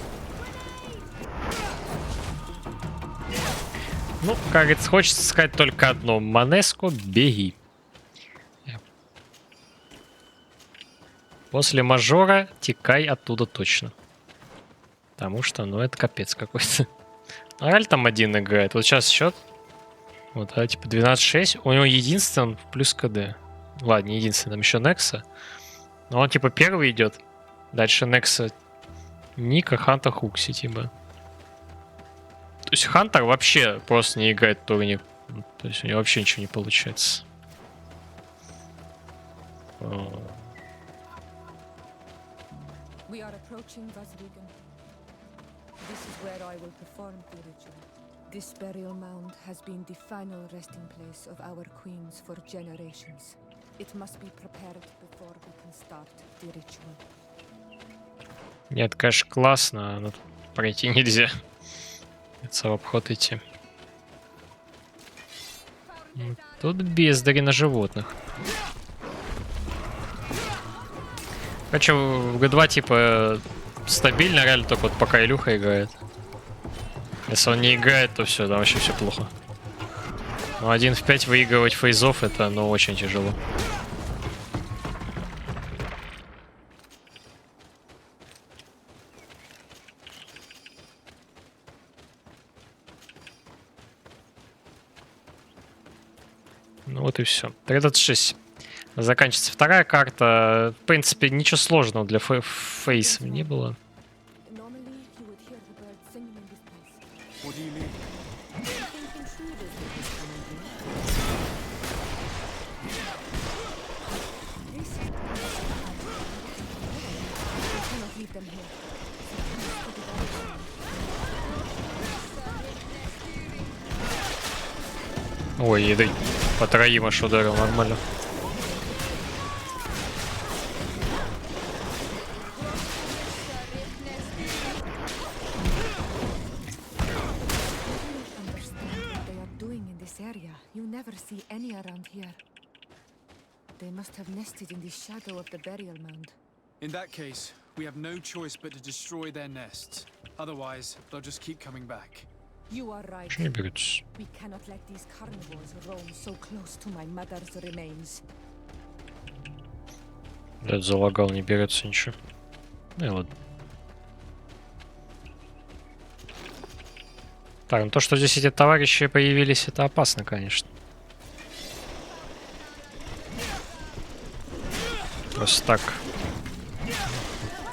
Ну, как говорится, хочется сказать только одно. Манеско, беги. После мажора текай оттуда точно. Потому что, ну, это капец какой-то. Аль там один играет. Вот сейчас счет. Вот, а типа 12:6. У него единственный плюс КД. Ладно, не единственный, там еще Некса. Но он типа первый идет. Дальше Некса, Ника, Хантер, Хукси, типа. То есть Хантер вообще просто не играет в турнир. То есть у него вообще ничего не получается. We are approaching Vasrigan. This is where I will perform the ritual. This burial mound has been the final resting place of our queens for generations. It must be prepared before we can start the ritual. Нет, конечно, классно, но пройти нельзя. Это в обход идти. Тут бездари на животных. Короче, в G2 типа стабильно, реально только вот пока Илюха играет. Если он не играет, то все, там вообще все плохо. Но 1 в 5 выигрывать фейзов это, ну, очень тяжело. Ну вот и все. 36. Заканчивается вторая карта. В принципе, ничего сложного для фейса не было. Ой, еды. По троим аж ударил, нормально. They must have nested in the shadow of the burial mound. In that case, we have no choice but to destroy their nests. Otherwise, they'll just keep coming back. You are right. Что не берется? We cannot let these carnivores roam so close to my mother's remains. Да, залагал, не берется ничего. Ну и ладно. Так, ну то, что здесь эти товарищи появились, это опасно, конечно. Просто так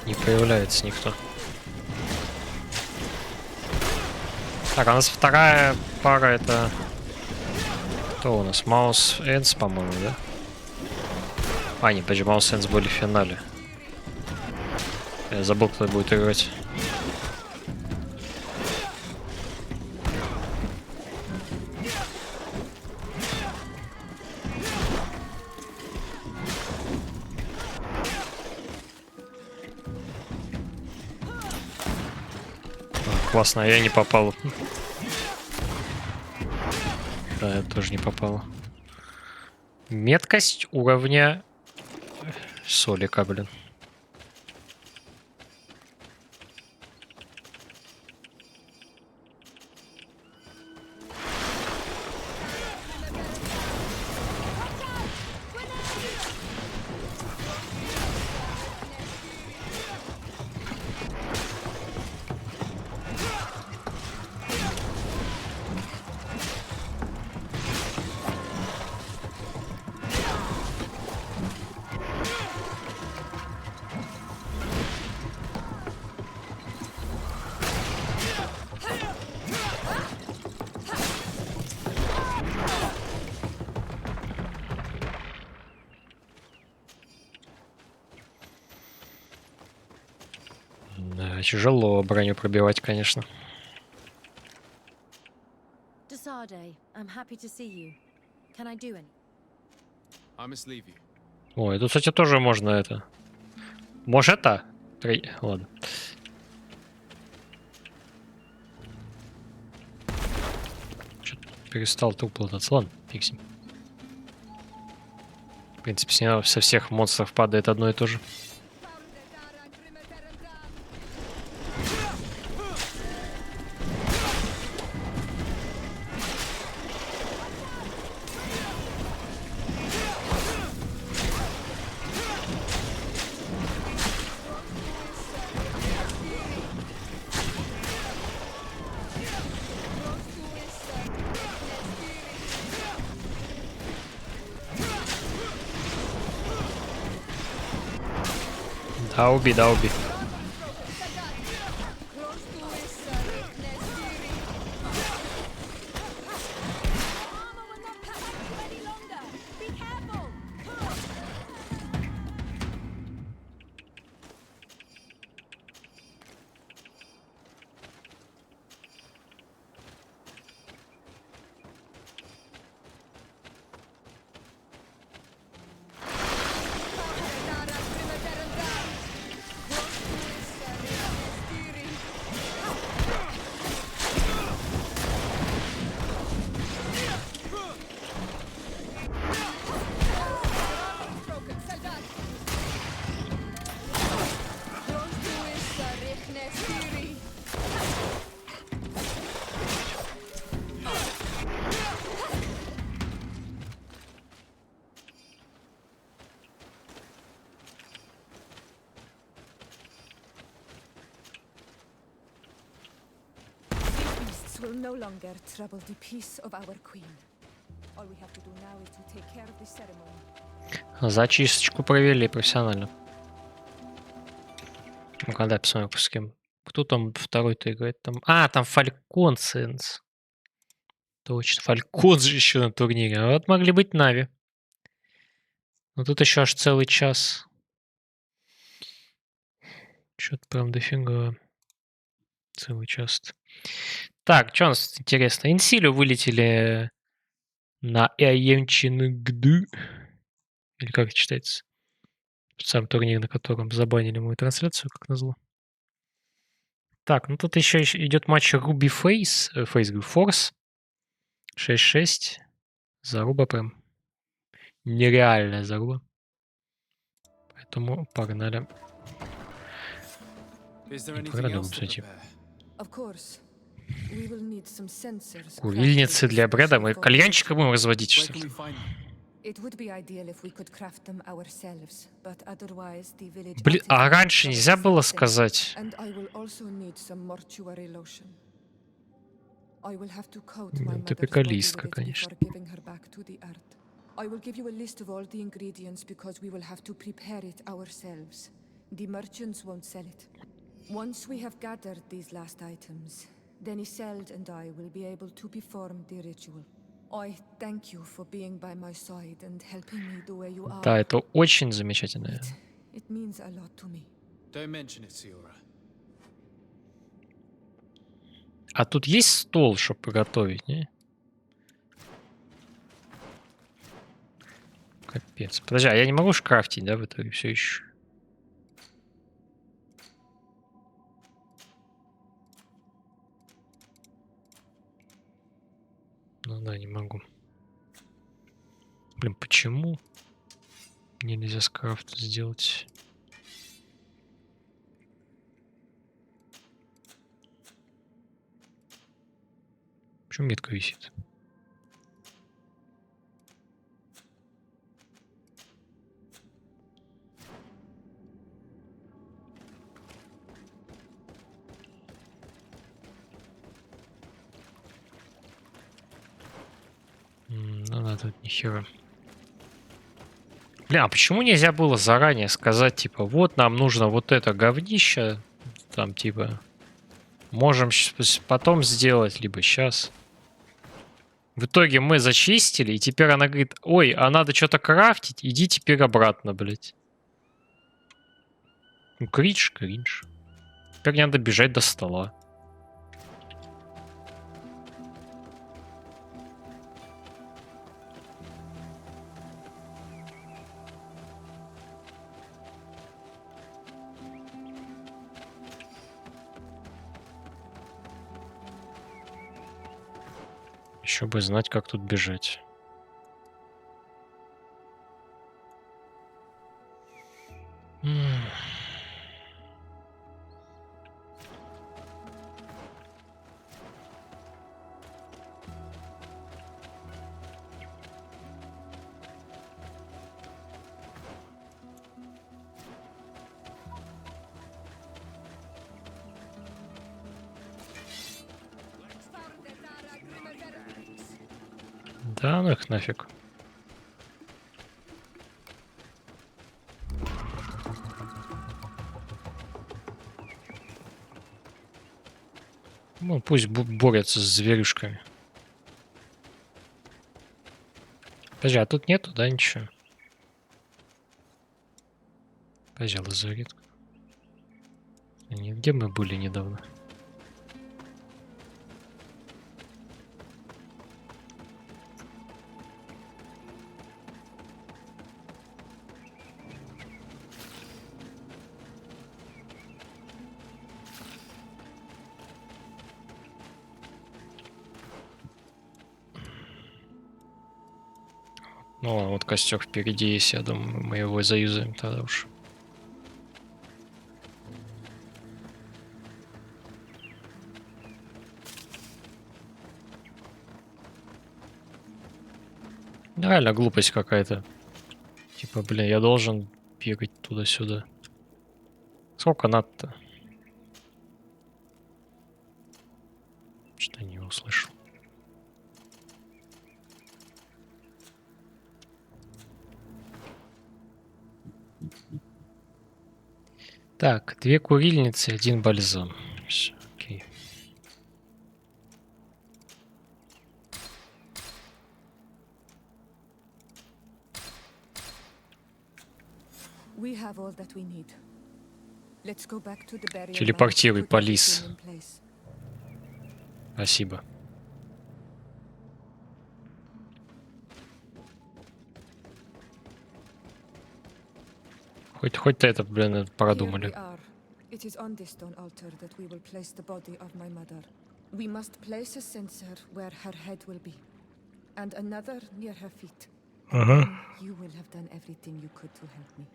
не появляется никто. Так, у нас вторая пара, это... Кто у нас? Маус Энс, по-моему, да? А, нет, подожди, Маус Энс были в финале. Я забыл, кто будет играть. Классно, а я не попал. Да, я тоже не попал. Меткость уровня солика, блин. Тяжело броню пробивать, конечно. I'm happy to see you. Can I do any? I must leave you. Ой, тут, кстати, тоже можно это. Может это? Ладно. Что-то перестал труп лататься. Ладно, фиксим. В принципе, с него со всех монстров падает одно и то же. Дауби, дауби. Will no longer trouble the peace of our queen. All we have to do now is to take care of the ceremony. Зачисточку провели профессионально. Ну-ка, дай посмотрим, с кем. Кто там второй-то играет? Там... А, там Фалькон Сенс. Точно, Фалькон же еще на турнире. А вот могли быть Нави. Но тут еще аж целый час. Что-то прям дофига. Целый час. Так, что у нас интересно? Инсилю вылетели на Аемчингду. Или как это читается? Сам турнир, на котором забанили мою трансляцию, как назло. Так, ну тут еще идет матч Руби Фейс. Форс. 6-6. Заруба прям. Нереальная заруба. Поэтому погнали. Погнали, кстати. Курильницы для бреда. Мы кальянчика будем разводить, что ли? Блин, а раньше нельзя было сказать? Ты приколистка, конечно. I will give you a list of all the ingredients because we will have to prepare it ourselves. The merchants won't sell it. Once we have gathered these last items, then Isolde and I will be able to perform the ritual. I thank you for being by my side and helping me the way you are. Да, это очень замечательно. It means a lot to me. Don't mention it, Siora. А тут есть стол, чтобы приготовить, не? Капец. Подожди, а я не могу ж крафтить, да, в итоге все еще? Ну да, не могу. Блин, почему нельзя скрафт сделать? Почему метка висит? Ну да, тут нихера. Бля, а почему нельзя было заранее сказать, типа, вот нам нужно вот это говнище, там, типа, можем потом сделать, либо сейчас. В итоге мы зачистили, и теперь она говорит, ой, а надо что-то крафтить, иди теперь обратно, блядь. Ну, кринж, кринж. теперь не надо бежать до стола. Еще бы знать, как тут бежать. Да, ну их нафиг. Ну, пусть борются с зверюшками. Подожди, а тут нету, да, ничего? Подожди, лазарет. Где мы были недавно? Ну ладно, вот костер впереди есть, я думаю, мы его заюзаем тогда уж. Реально глупость какая-то. Типа, блин, я должен бегать туда-сюда. Сколько надо-то? Что-то не услышал. Так, 2 курильницы, 1 бальзам. Всё, окей. We have all that we need. Let's go back to the burial Телепортируй, mound, put полис. everything in place. Спасибо. Хоть-то это, блин, продумали. Here we are. It is on this stone altar that we will place the body of my mother. We must place a censer where her head will be, and another near her feet. Ага. You will have done everything you could to help me.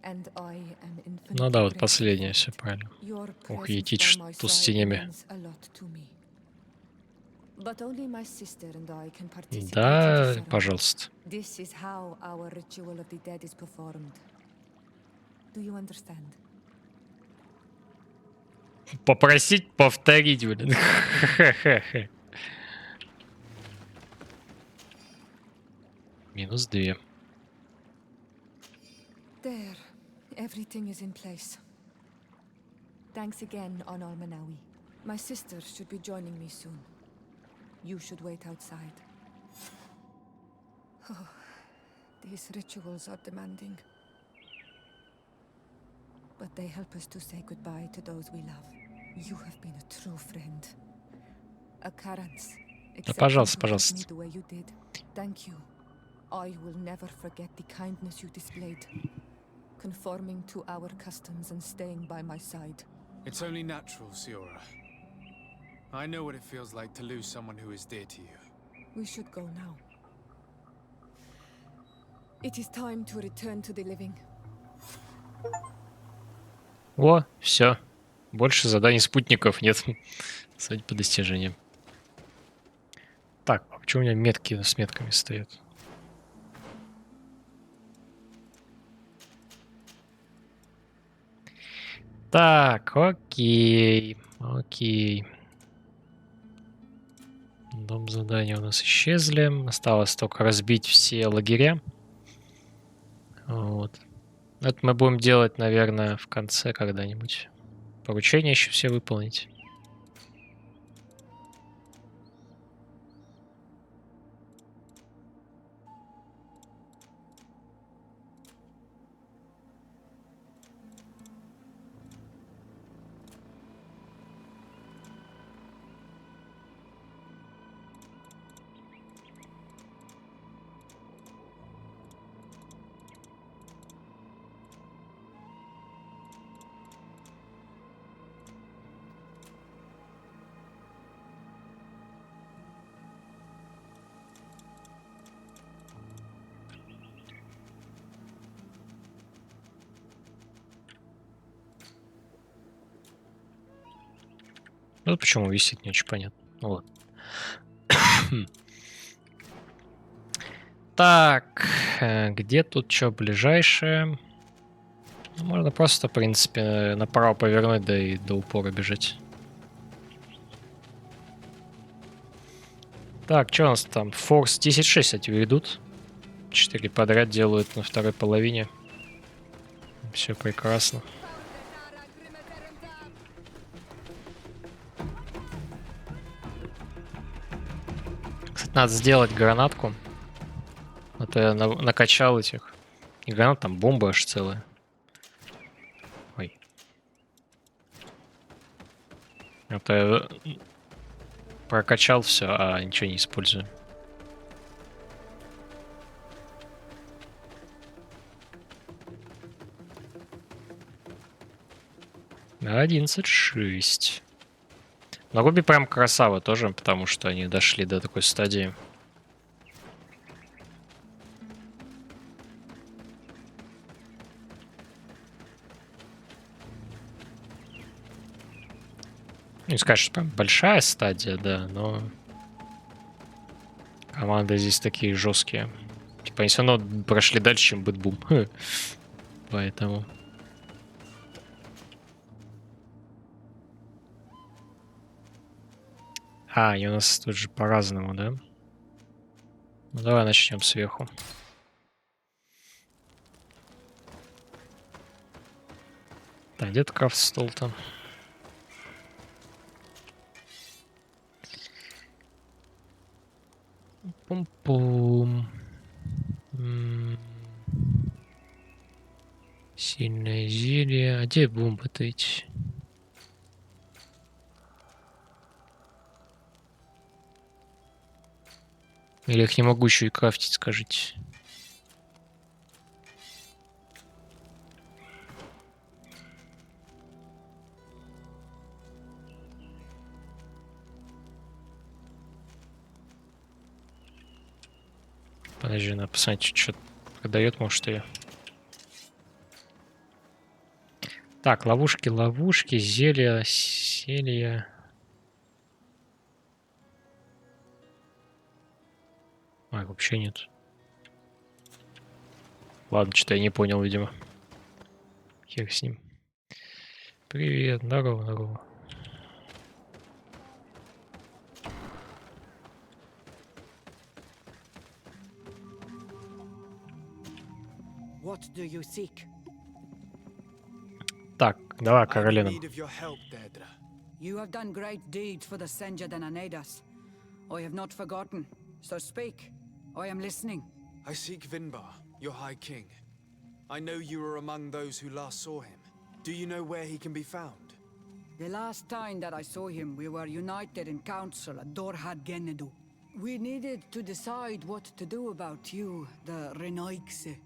And I am infinitely Ну да, вот grateful последнее, for все it. правильно. Your Ох, presence етич by my тут с side тенями. means a lot to me. But only my sister and I can participate in the Да, ceremony. пожалуйста. This is how our ritual of the dead is performed. Do you understand? Попросить повторить, блин. -2. There, everything is in place. Thanks again, Honor Manawi. My sister should be joining me soon. You should wait outside. Oh, these rituals are demanding. But they help us to say goodbye to those we love. You have been a true friend. A Karans. Да, пожалуйста, Me пожалуйста. the way you did. Thank you. I will never forget the kindness you displayed. Conforming to our customs and staying by my side. It's only natural, Siora. I know what it feels like to lose someone who is dear to you. We should go now. It is time to return to the living. О, все. Больше заданий спутников нет. Судя по достижениям. Так, а почему у меня метки с метками стоят? Так, окей. Окей. Дом задания у нас исчезли. Осталось только разбить все лагеря. Вот. Это мы будем делать, наверное, в конце когда-нибудь. Поручения еще все выполнить. Ну, почему висит, не очень понятно. Ну, ладно. Так, где тут что ближайшее? Ну, можно просто, в принципе, направо повернуть, да и до упора бежать. Так, что у нас там? Форс 10-6, кстати, ведут. 4 подряд делают на второй половине. Все прекрасно. Кстати, надо сделать гранатку. А то я накачал этих. И гранат, там бомба аж целая. Ой. А то я прокачал все, а ничего не использую. На 11-6. На Руби прям красава тоже, потому что они дошли до такой стадии. Не скажешь, что прям большая стадия, да, но команды здесь такие жесткие. Типа они все равно прошли дальше, чем Бэтбум. Поэтому... А, и у нас тут же по-разному, да? Ну, давай начнем сверху. Так, где-то крафт стол там. Пум-пум. Сильное зелье. А где бомбы-то эти? Или их не могу еще и крафтить, скажите. Подожди, надо посмотреть, что продает, может, ее. Так, ловушки, ловушки, зелья, зелья. А, вообще нет. Ладно, что-то я не понял, видимо. Хер с ним. Привет, здорово, здорово. What do you seek? Так, давай, I'm in Каролина. need of your help, Daedra. You have done great deeds for the Senja and Anedas. I have not forgotten, so speak. I am listening. I seek Vinbar, your High King. I know you were among those who last saw him. Do you know where he can be found? The last time that I saw him, we were united in council at Dorhad Genedu. We needed to decide what to do about you, the Renaikse,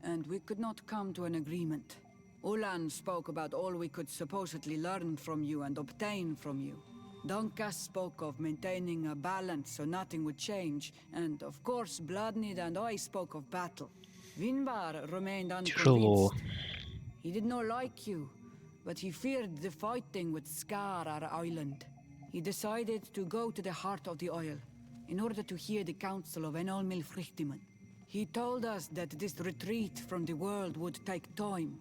and we could not come to an agreement. Ulan spoke about all we could supposedly learn from you and obtain from you. Donkas spoke of maintaining a balance so nothing would change, and of course Bloodnid and I spoke of battle. Vinbar remained Тяжело. unconvinced. He did not like you, but he feared the fighting would scar our island. He decided to go to the heart of the Isle, in order to hear the counsel of Enolmil Frichtiman. He told us that this retreat from the world would take time,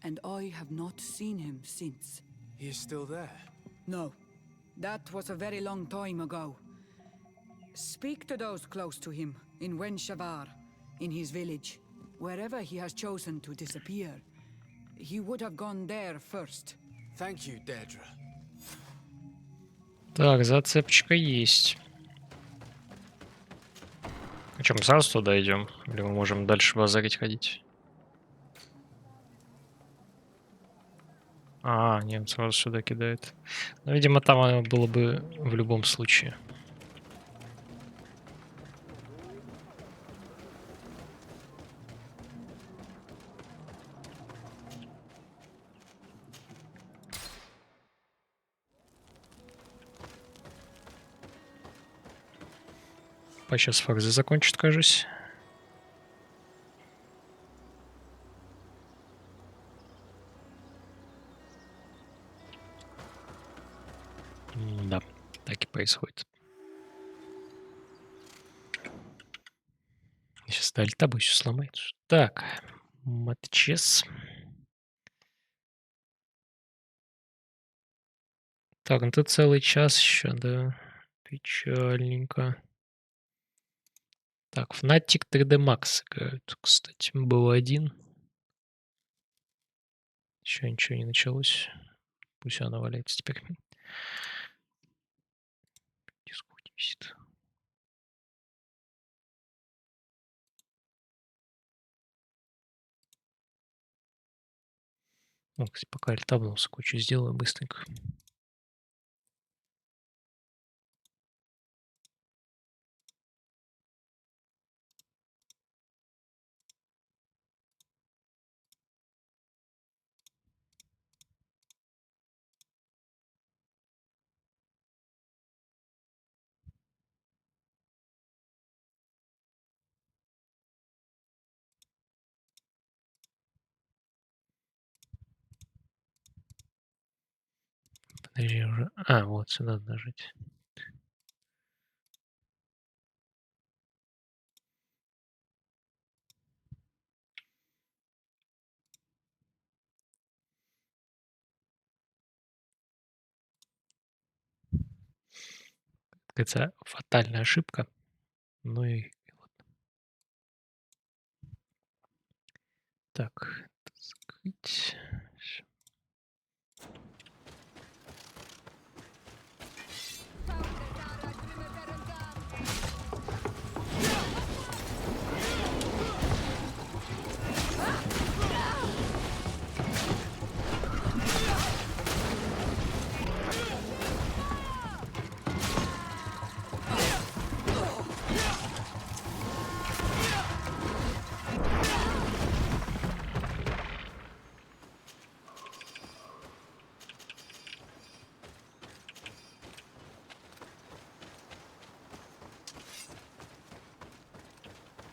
and I have not seen him since. He is still there? No. That was a very long time ago. Speak to those close to him, in Wenshavar, in his village. Wherever he has chosen to disappear, he would have gone there first. Thank you, Daedra. Так, зацепочка есть. А что, мы сразу туда идем? Или мы можем дальше базарить ходить? А, нет, сразу сюда кидает. Ну, видимо, там оно было бы в любом случае. Сейчас фарзы закончат, кажется. Да, так и происходит. Сейчас альтабу еще сломает. Так, матчес. Так, ну тут целый час еще, да. Печальненько. Так, Fnatic 3D Max играют, кстати. Был один. Еще ничего не началось. Пусть она валяется теперь. Дискорд висит. Ну, кстати, пока альтабнулся, кучу сделаю быстренько. Подожди уже. А, вот сюда надо нажать. Это фатальная ошибка. Ну и ладно. Так, это закрыть. Всё.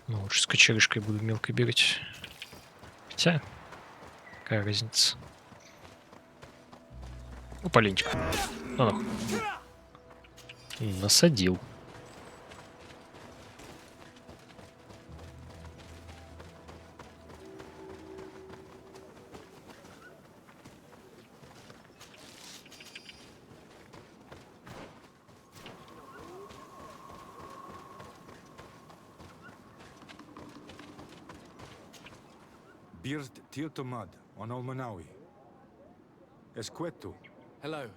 Ну, лучше с кочерышкой буду мелко бегать. Хотя, какая разница. Ну, поленчик. Ну, нахуй. Насадил. Bird Tiotomad on Olmanawi. Esqueto. Hello.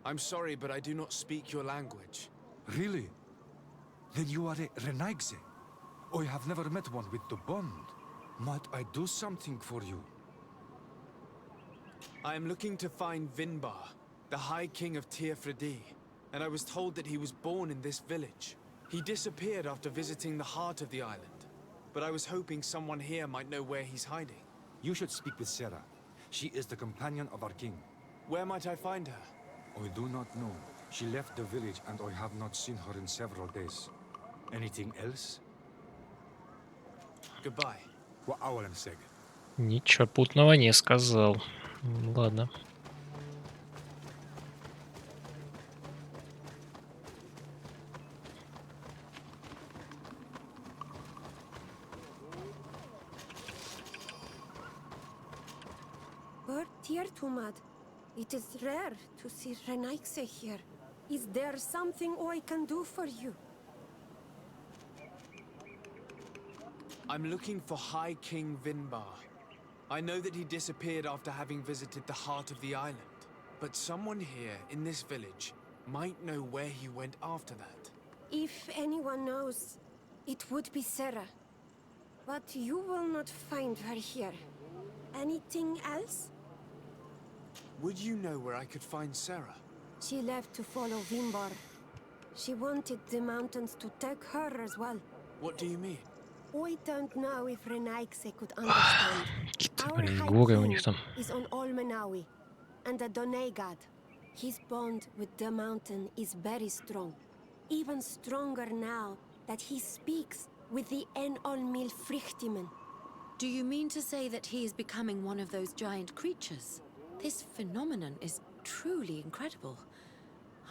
I'm sorry, but I do not speak your language. Really? Then you are a Renaigse? I have never met one with the bond. Might I do something for you? I am looking to find Vinbar, the High King of Tearfredi, and I was told that he was born in this village. He disappeared after visiting the heart of the island, but I was hoping someone here might know where he's hiding. You should speak with Sarah. She is the companion of our king. Where might I find her? I do not know. She left the village and I have not seen her in several days. Anything else? Goodbye. Ничего путного не сказал. Ладно. But, dear Tumad, it is rare to see Renaigse here. Is there something I can do for you? I'm looking for High King Vinbar. I know that he disappeared after having visited the heart of the island, but someone here in this village might know where he went after that. If anyone knows, it would be Sarah. But you will not find her here. Anything else? Would you know where I could find Sarah? She left to follow Vinbar. She wanted the mountains to take her as well. What do you mean? I don't know if Renaigse could understand. Our High горы у King них там. is on Olmanawi, and the Doneigad. His bond with the mountain is very strong. Even stronger now that he speaks with the En-Olmil Frichtimen. Do you mean to say that he is becoming one of those giant creatures? This phenomenon is truly incredible.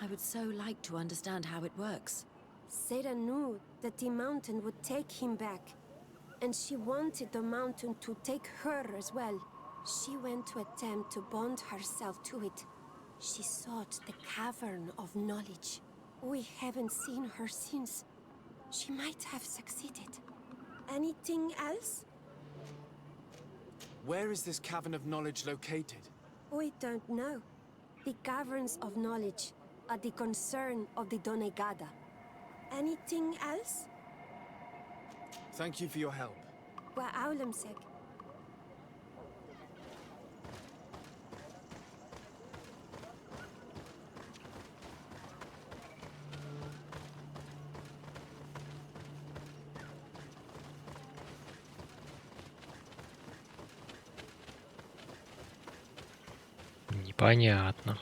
I would so like to understand how it works. Sarah knew that the mountain would take him back, and she wanted the mountain to take her as well. She went to attempt to bond herself to it. She sought the cavern of knowledge. We haven't seen her since. She might have succeeded. Anything else? Where is this cavern of knowledge located? We don't know. The caverns of knowledge are the concern of the Donegada. Anything else? Thank you for your help. Wa Aulemseg. Непонятно.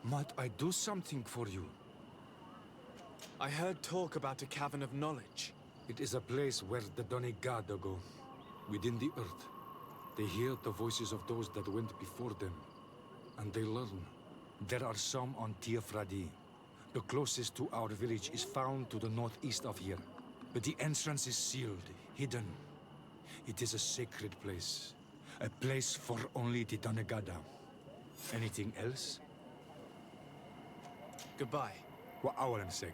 Might I do something for you? I heard talk about a cavern of knowledge. It is a place where the Donegada go, within the earth. They hear the voices of those that went before them, and they learn. There are some on Tiafradi. The closest to our village is found to the northeast of here, but the entrance is sealed, hidden. It is a sacred place, a place for only the Donegada. Anything else? Goodbye. Wa Aulemseg.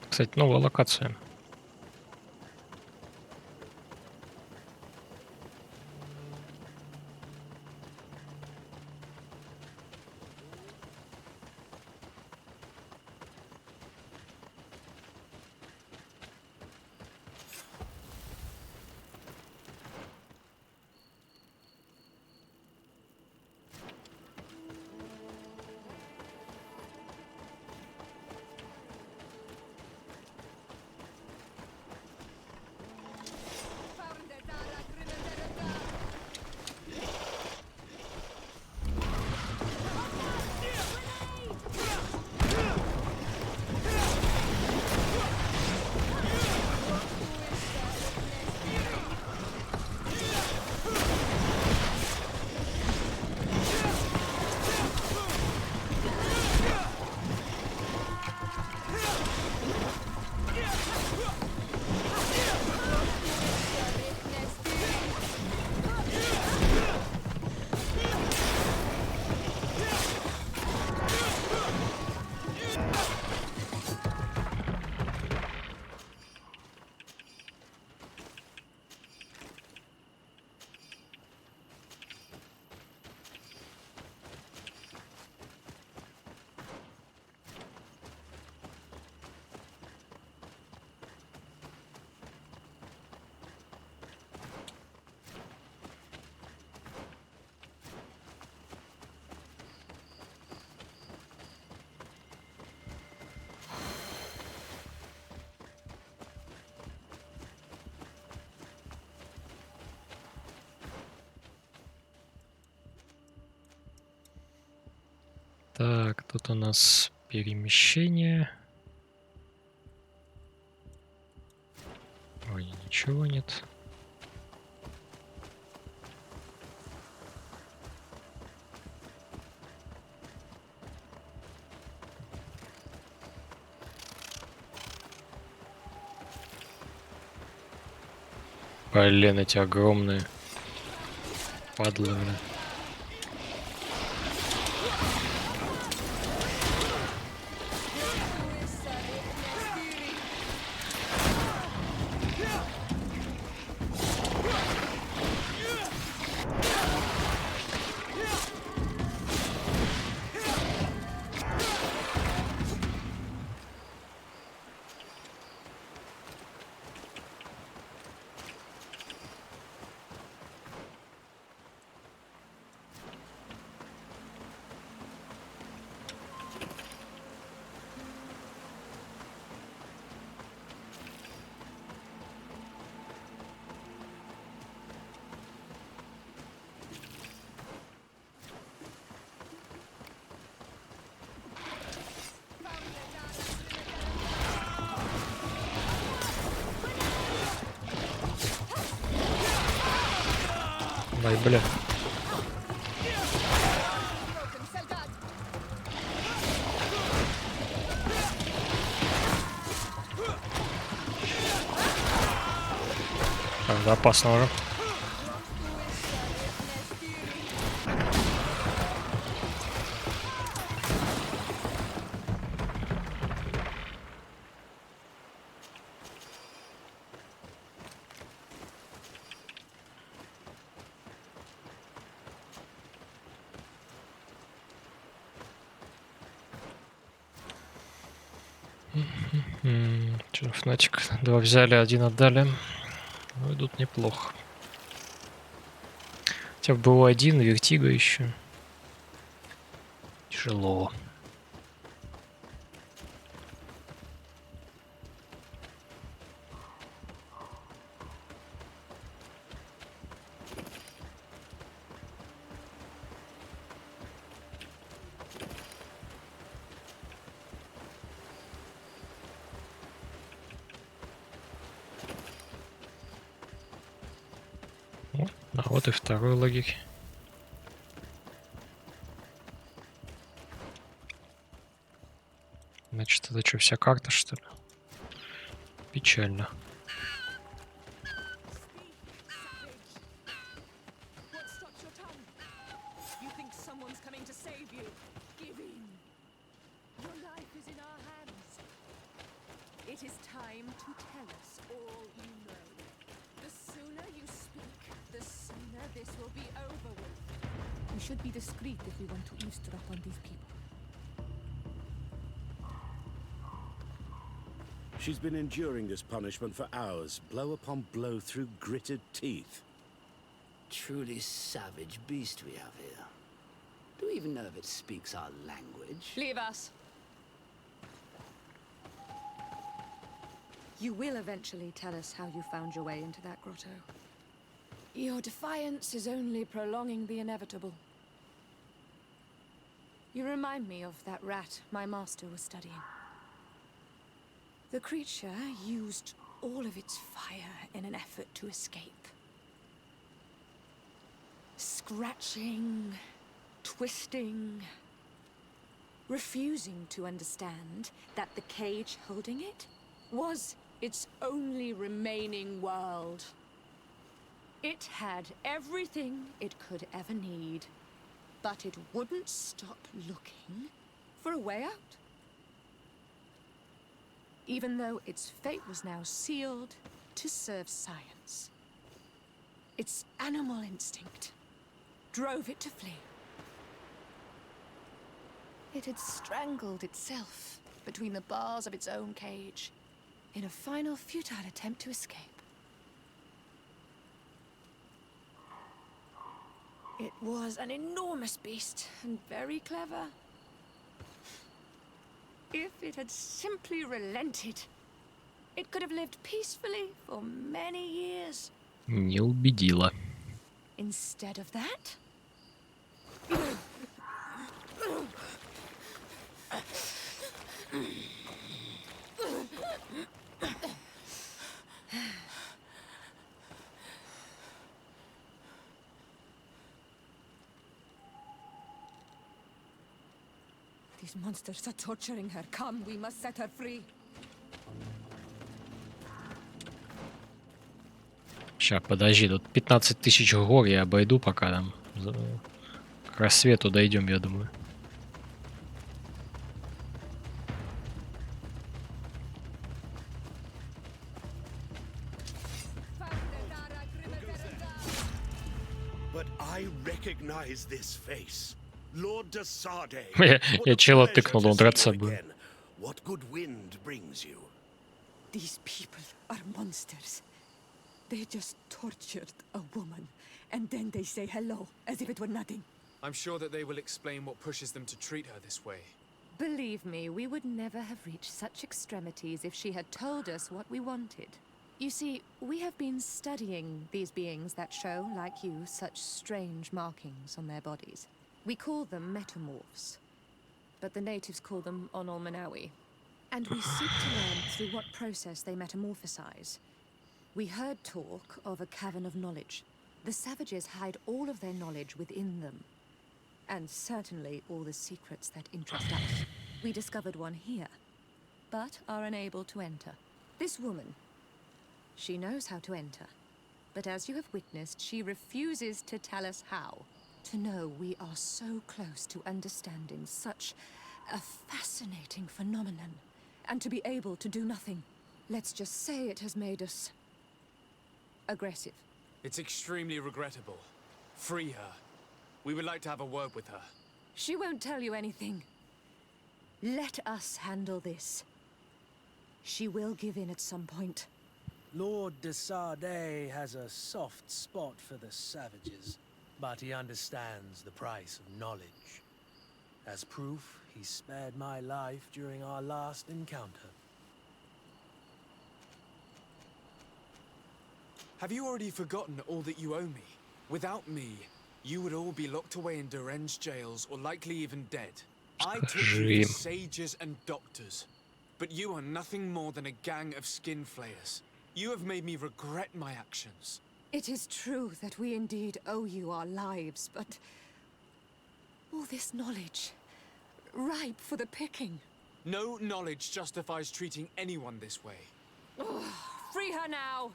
Кстати, новая локация. Так, тут у нас перемещение. Ой, ничего нет. Блин, эти огромные падлы, блин. Ой, бля. Правда, опасно уже. Че, Фнатик 2 взяли, 1 отдали. Ну, идут неплохо. Хотя бы был 1, Вертига еще. Тяжело. А вот и второй логик. Значит, это что, вся карта, что ли? Печально. We should be discreet if we want to eavesdrop on these people. She's been enduring this punishment for hours, blow upon blow through gritted teeth. Truly savage beast we have here. Do we even know if it speaks our language? Leave us. You will eventually tell us how you found your way into that grotto. Your defiance is only prolonging the inevitable. You remind me of that rat my master was studying. The creature used all of its fire in an effort to escape. Scratching, twisting, refusing to understand that the cage holding it was its only remaining world. It had everything it could ever need, but it wouldn't stop looking for a way out. Even though its fate was now sealed to serve science. Its animal instinct drove it to flee. It had strangled itself between the bars of its own cage in a final futile attempt to escape. It was an enormous beast and very clever. If it had simply relented, it could have lived peacefully for many years. Не убедила. Instead of that, These monsters are torturing her. Come, we must set her free. Сейчас, подожди, тут 15 тысяч гор я обойду, пока там к рассвету дойдем, я думаю. But I recognize this face. Lord de Sarde. Я чела тыкнул, он драться будет. What good wind brings you? These people are monsters. They just tortured a woman, and then they say hello, as if it were nothing. I'm sure that they will explain what pushes them to treat her this way. believe me, we would never have reached such extremities if she had told us what we wanted. You see, we have been studying these beings that show, like you, such strange markings on their bodies. We call them metamorphs, but the natives call them Onol Manawi. And we seek to learn through what process they metamorphosize. We heard talk of a cavern of knowledge. The savages hide all of their knowledge within them. And certainly all the secrets that interest us. We discovered one here, but are unable to enter. This woman, she knows how to enter. But as you have witnessed, she refuses to tell us how. To know we are so close to understanding such a fascinating phenomenon, and to be able to do nothing. Let's just say it has made us aggressive. It's extremely regrettable. Free her. We would like to have a word with her. She won't tell you anything. Let us handle this. She will give in at some point. Lord de Sardet has a soft spot for the savages, but he understands the price of knowledge. As proof, he spared my life during our last encounter. Have you already forgotten all that you owe me? Without me, you would all be locked away in Duren's jails or likely even dead. I took you to sages and doctors, but you are nothing more than a gang of skin flayers. You have made me regret my actions. It is true that we indeed owe you our lives, but all this knowledge, ripe for the picking. No knowledge justifies treating anyone this way. Oh, free her now!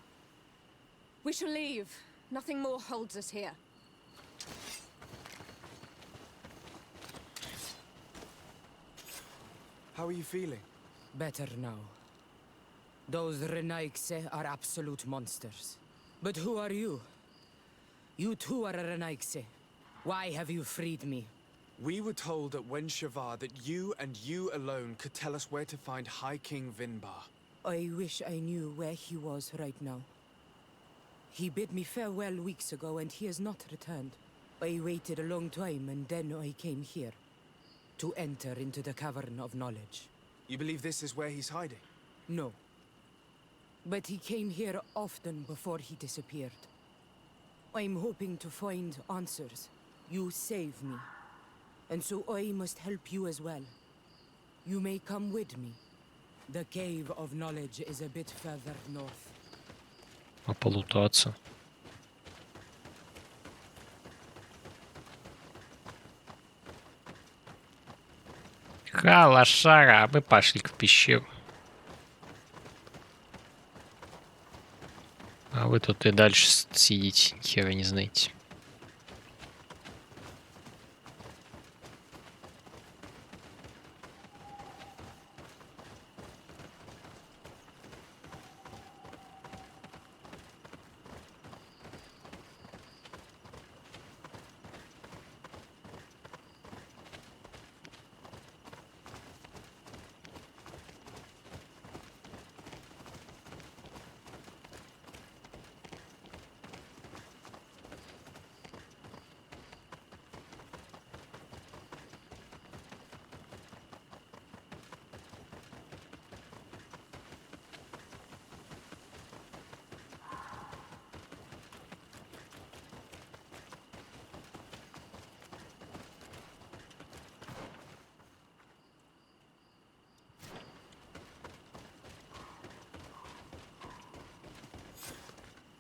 We shall leave. Nothing more holds us here. How are you feeling? Better now. Those Renaigse are absolute monsters. But who are you? You too are a Renaigse. Why have you freed me? We were told at Wen Shavar that you and you alone could tell us where to find High King Vinbar. I wish I knew where he was right now. He bid me farewell weeks ago and he has not returned. I waited a long time and then I came here. To enter into the Cavern of Knowledge. You believe this is where he's hiding? No. But he came here often before he disappeared. I'm hoping to find answers. You saved me. And so I must help you as well. You may come with me. The Cave of Knowledge is a bit further north. Ополутаться. Ха, лошара, а мы пошли в пещеру. А вы тут и дальше сидите, хера не знаете.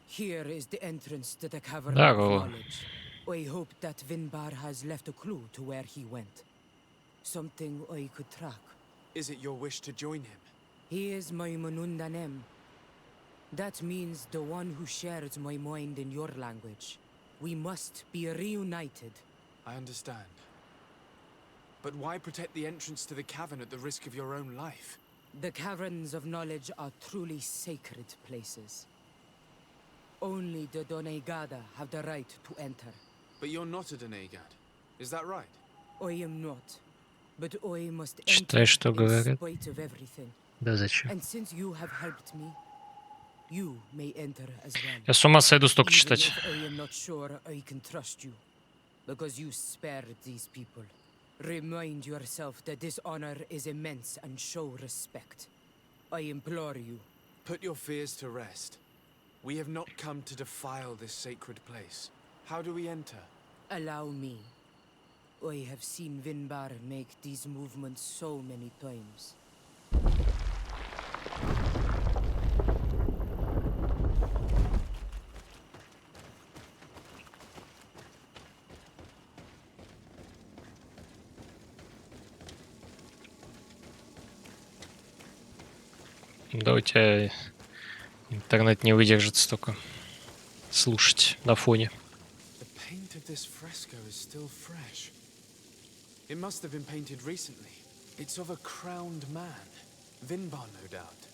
Here is the entrance to the Cavern Да, of Вова. Knowledge. I hope that Vinbar has left a clue to where he went. Something I could track. Is it your wish to join him? He is my Manundanem. That means the one who shares my mind in your language. We must be reunited. I understand. But why protect the entrance to the cavern at the risk of your own life? The Caverns of Knowledge are truly sacred places. Only the Doneigada have the right to enter. But you're not a Doneigad. Is that right? I am not. But I must Читай, enter что in говорят. spite of everything. Да зачем? And since you have helped me, you may enter as well. Я с ума сойду столько Even читать. if I am not sure I can trust you, because you spared these people. Remind yourself that this honor is immense and show respect. I implore you. Put your fears to rest. We have not come to defile this sacred place. How do we enter? Allow me. I have seen Vinbar make these movements so many times. Да, у тебя интернет не выдержит столько слушать на фоне. The paint of this fresco is still fresh. It must have been painted recently. It's of a crowned man. Vinbar, no doubt.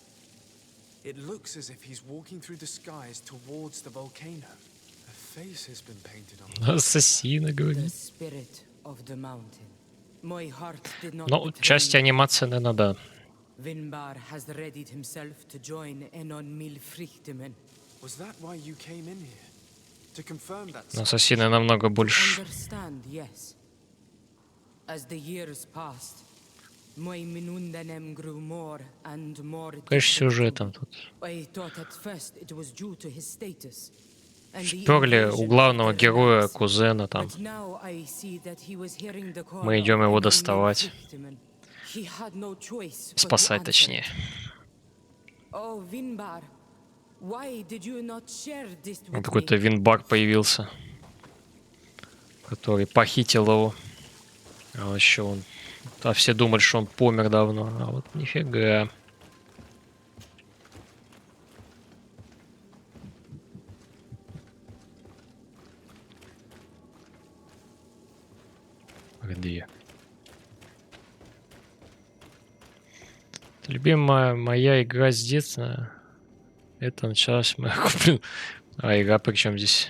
It looks as if he's walking through the skies towards the volcano. A face has been painted on the Ассасина, говорит. The spirit of the mountain. My heart did not Ну, betray часть me. анимации, наверное, да. Vinbar has readied himself to join Enon Milfrichtemen. Was that why you came in here? To confirm that? Но ассасины намного больше. Understand, yes. As the years passed, my Minundanem grew more and more. Конечно, сюжетом тут. I thought at first it was due to his status. And the Сперли у invasion главного of the героя, Renax. кузена там. But now I see that he was hearing the call Мы идем of его Enon доставать. Milfrichtemen. He had no choice but to Спасать, answer точнее. it. Oh, Vinbar, why did you not share this with Какой-то me? Винбар появился, который похитил его. А еще он... А все думали, что он помер давно. А вот нифига. Где? Любимая моя игра с детства. Это началось... Мы купили... А игра при чем здесь?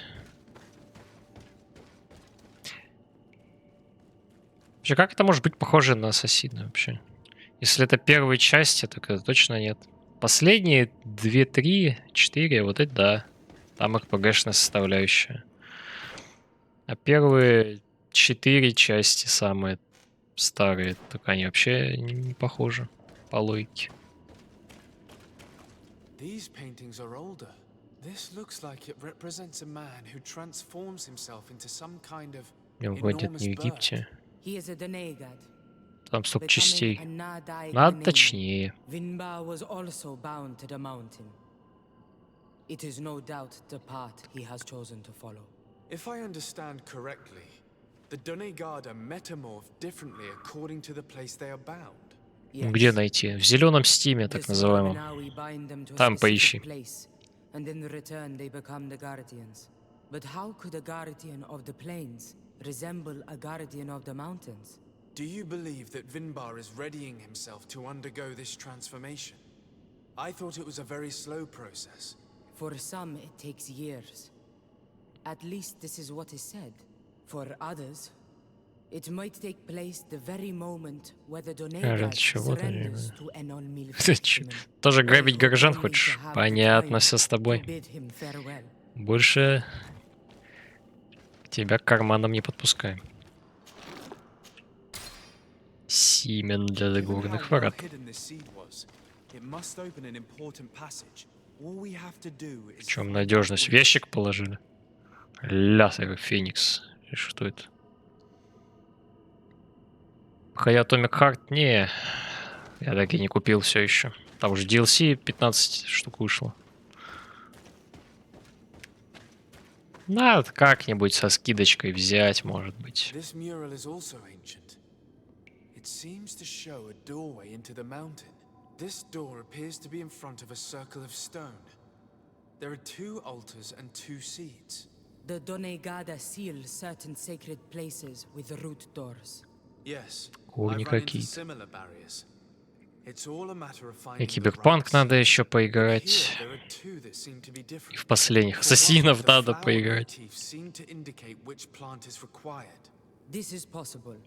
Вообще, как это может быть похоже на Ассасина вообще? Если это первые части, так это точно нет. Последние 2, 3, 4, вот это да. Там РПГшная составляющая. А первые 4 части, самые старые, так они вообще не похожи по логике. These paintings are older. This looks like it represents a man who transforms himself into some kind of Вроде enormous не в bird. Египте. He is a Denegad. Там столько Becoming частей. a Nadai Надо Ghanaian, точнее. Vinbar was also bound to the mountain. It is no doubt the path he has chosen to follow. If I understand correctly, the Donegada metamorph differently according to the place they are bound. Где найти? В зеленом стиме, так называемом. Там поищи. And in return they become the guardians. But how could a guardian of the plains resemble a guardian of the mountains? Do you believe that Vinbar is readying himself to undergo this transformation? I thought it was a very slow process. For some it takes years. At least this is what is said. For others, it might take place the very moment where the Donegad surrenders to Enon Milfrichtemen. Тоже грабить горожан хочешь? Понятно, все с тобой. Больше тебя к карманам не подпускаем. Семен для догорных ворот. В чем надежность? В ящик положили? Лясер Феникс. И что это? Хотя Atomic Heart, не. Я так и не купил все еще. Там уже DLC 15 штук вышло. Надо как-нибудь со скидочкой взять, может быть. It seems to show a doorway into the mountain. This door appears to be in front of a circle of stone. There are 2 altars and 2 seats. The Donegada seal certain sacred places with root doors. Yes, Корни I've run into какие-то. similar barriers. It's all a matter of И finding the Киберпанк right надо seat. еще Here, поиграть. there are 2 that seem to be different. И в последних For one, Ассасинов the надо flower поиграть. motifs seem to indicate which plant is required. This is possible.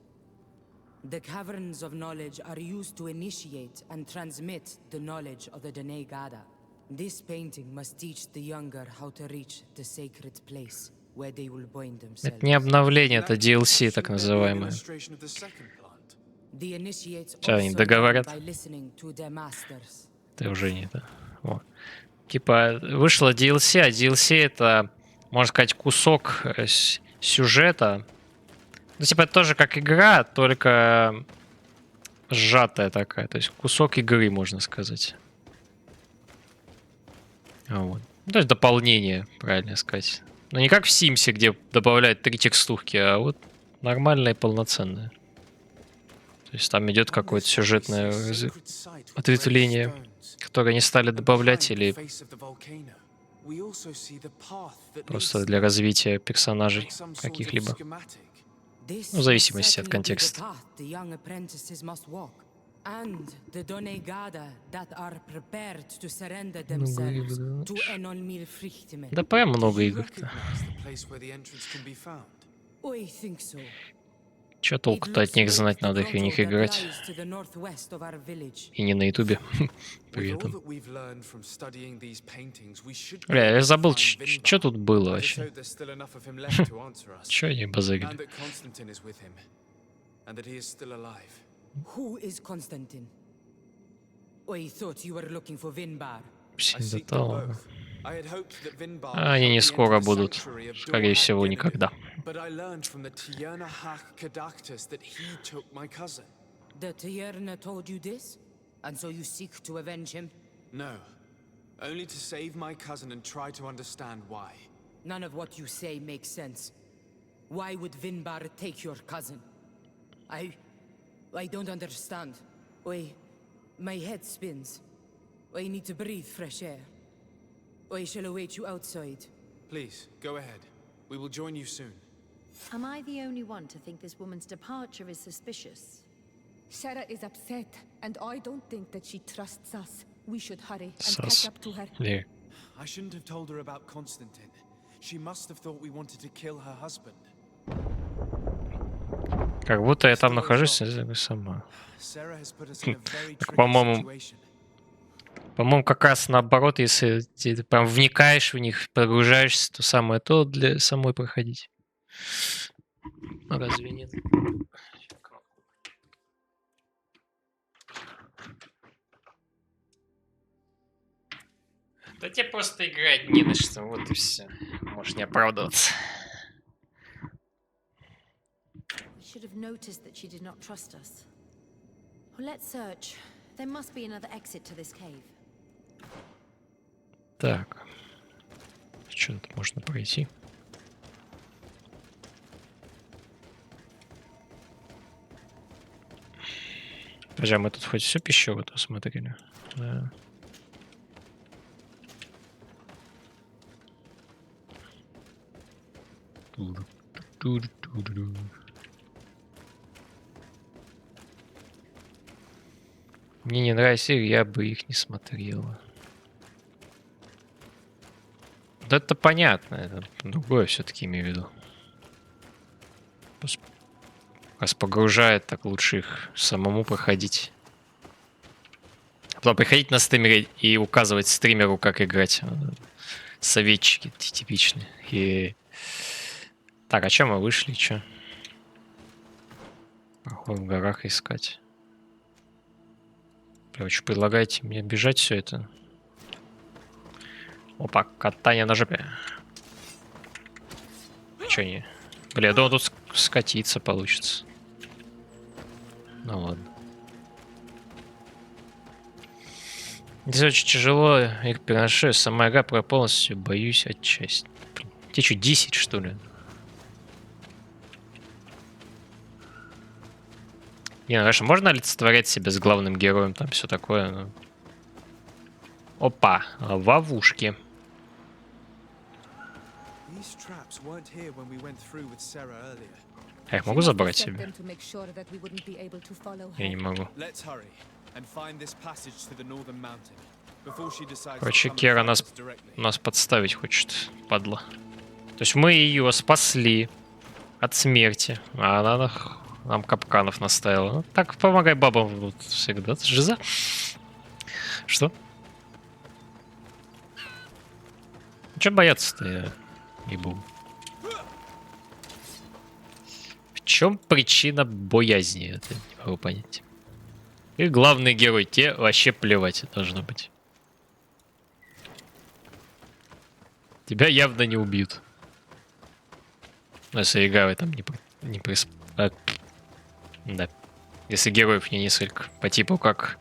The caverns of knowledge are used to initiate and transmit the knowledge of the Donegada. This painting must teach the younger how to reach the sacred place, where they will bind themselves. Это не обновление, это DLC, так называемое. Illustration of the second plant. The initiates Сейчас они also learn договорят. by listening to their masters. Ты уже не это. Вот. Типа, вышло DLC, а DLC это, можно сказать, кусок сюжета. Ну, типа, это тоже как игра, только сжатая такая. То есть кусок игры, можно сказать. Вот. Ну, то есть дополнение, правильно сказать. Но не как в Симсе, где добавляют 3 текстурки, а вот нормальное и полноценное. То есть там идет какое-то сюжетное ответвление. которые не стали добавлять, или просто для развития персонажей каких-либо. Ну, в зависимости от контекста. Много игр, да? Да прям много игр-то. Чё толку-то от них знать, надо их в них играть. И не на ютубе при этом. Бля, я забыл, что тут было вообще. Чё они базарили? Who is Constantine? I thought you were looking for Vinbar. А они не скоро будут. Скорее всего, никогда. The Tierna told you this? And so you seek to avenge him? No. Only to save my cousin and try to understand why. None of what you say makes sense. Why would Vinbar take your cousin? I don't understand. My head spins. I need to breathe fresh air. I shall await you outside. Please, go ahead. We will join you soon. Am I the only one to think this woman's departure is suspicious? Sarah is upset, and I don't think that she trusts us. We should hurry and catch up to her. Yeah. I shouldn't have told her about Constantine. She must have thought we wanted to kill her husband. Как будто я там нахожусь сама. Так, по-моему, как раз наоборот, если ты прям вникаешь в них, погружаешься, то самое то для самой проходить. Разве нет? Да тебе просто играть не на что, вот и все. Можешь не оправдываться. Should have noticed that she did not trust us. Well, let's search. There must be another exit to this cave. Так. Что тут можно пройти? Подожди, мы тут хоть всю пещеру-то осмотрели? Да. Мне не нравится, я бы их не смотрел. Да это понятно, это другое все-таки имею в виду. Раз погружает, так лучше их самому проходить. А потом приходить на стримере и указывать стримеру, как играть. Советчики типичные. И... Так, а чем мы вышли? Че? Проход в горах искать. Короче, предлагаете мне бежать все это? Опа, катание на жопе. Че не? Бля, я думал, тут скатиться получится. Ну ладно. Здесь очень тяжело их переношу. Сама игра полностью боюсь отчасти. Тебе что, 10 что ли? Не, ну, конечно, можно олицетворять себя с главным героем, там все такое. Но... Опа, ловушки. Я их могу забрать себе? Я не могу. Короче, Кера нас подставить хочет, падла. То есть мы ее спасли от смерти, а она нам капканов наставила. Ну, так помогай бабам вот всегда. Это жиза. Что? Че бояться-то я не буду. В чем причина боязни? Это не могу понять. И главный герой, те вообще плевать должно быть. Тебя явно не убьют. Если игра там да. Если героев не несколько. По типу как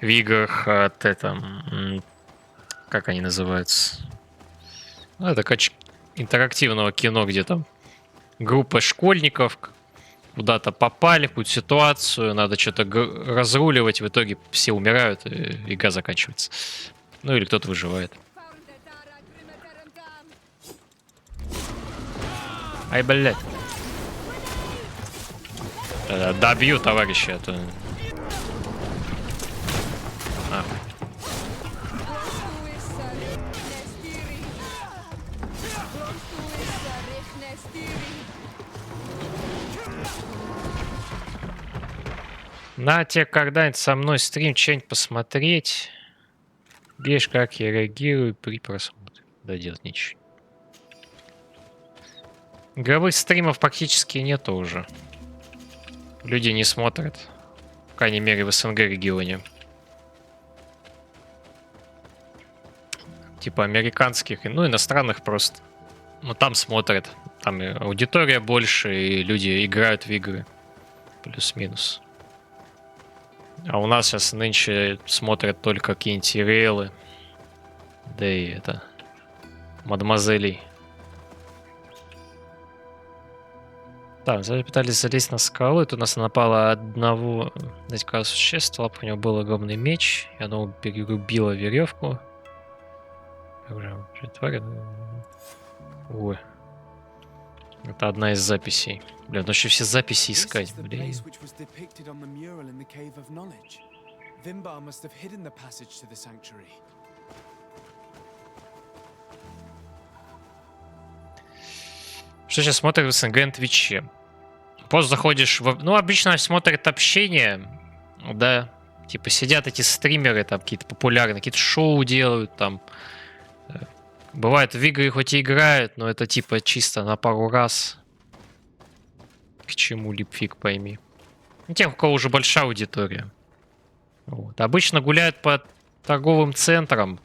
в играх от как они называются? Ну, это как интерактивного кино, где там группа школьников куда-то попали, в какую-то ситуацию, надо что-то разруливать, в итоге все умирают, и игра заканчивается. Ну или кто-то выживает. Ай, блядь. Добью, товарищи, это... Нахуй. На тебе когда-нибудь со мной стрим что-нибудь посмотреть. Видишь, как я реагирую при просмотре. Да делать ничего. Игровых стримов практически нету уже. Люди не смотрят. По крайней мере в СНГ регионе. Типа американских, ну иностранных просто. Ну там смотрят. Там и аудитория больше, и люди играют в игры. Плюс-минус. А у нас сейчас нынче смотрят только какие-нибудь рейлы. Да и это... мадемуазелей. Так, пытались залезть на скалу, и тут нас напало одного дядька существа, у него был огромный меч, и оно перерубило веревку. Ой. Это одна из записей. Бля, ну еще все записи искать, блин. Что сейчас смотрят в СНГ на Твиче? Просто заходишь в... Ну, обычно смотрят общение, да. Типа сидят эти стримеры, там какие-то популярные, какие-то шоу делают, там. Бывает, в игры хоть и играют, но это типа чисто на пару раз. К чему липфиг пойми. Ну, тех, у кого уже большая аудитория. Вот. Обычно гуляют по торговым центрам,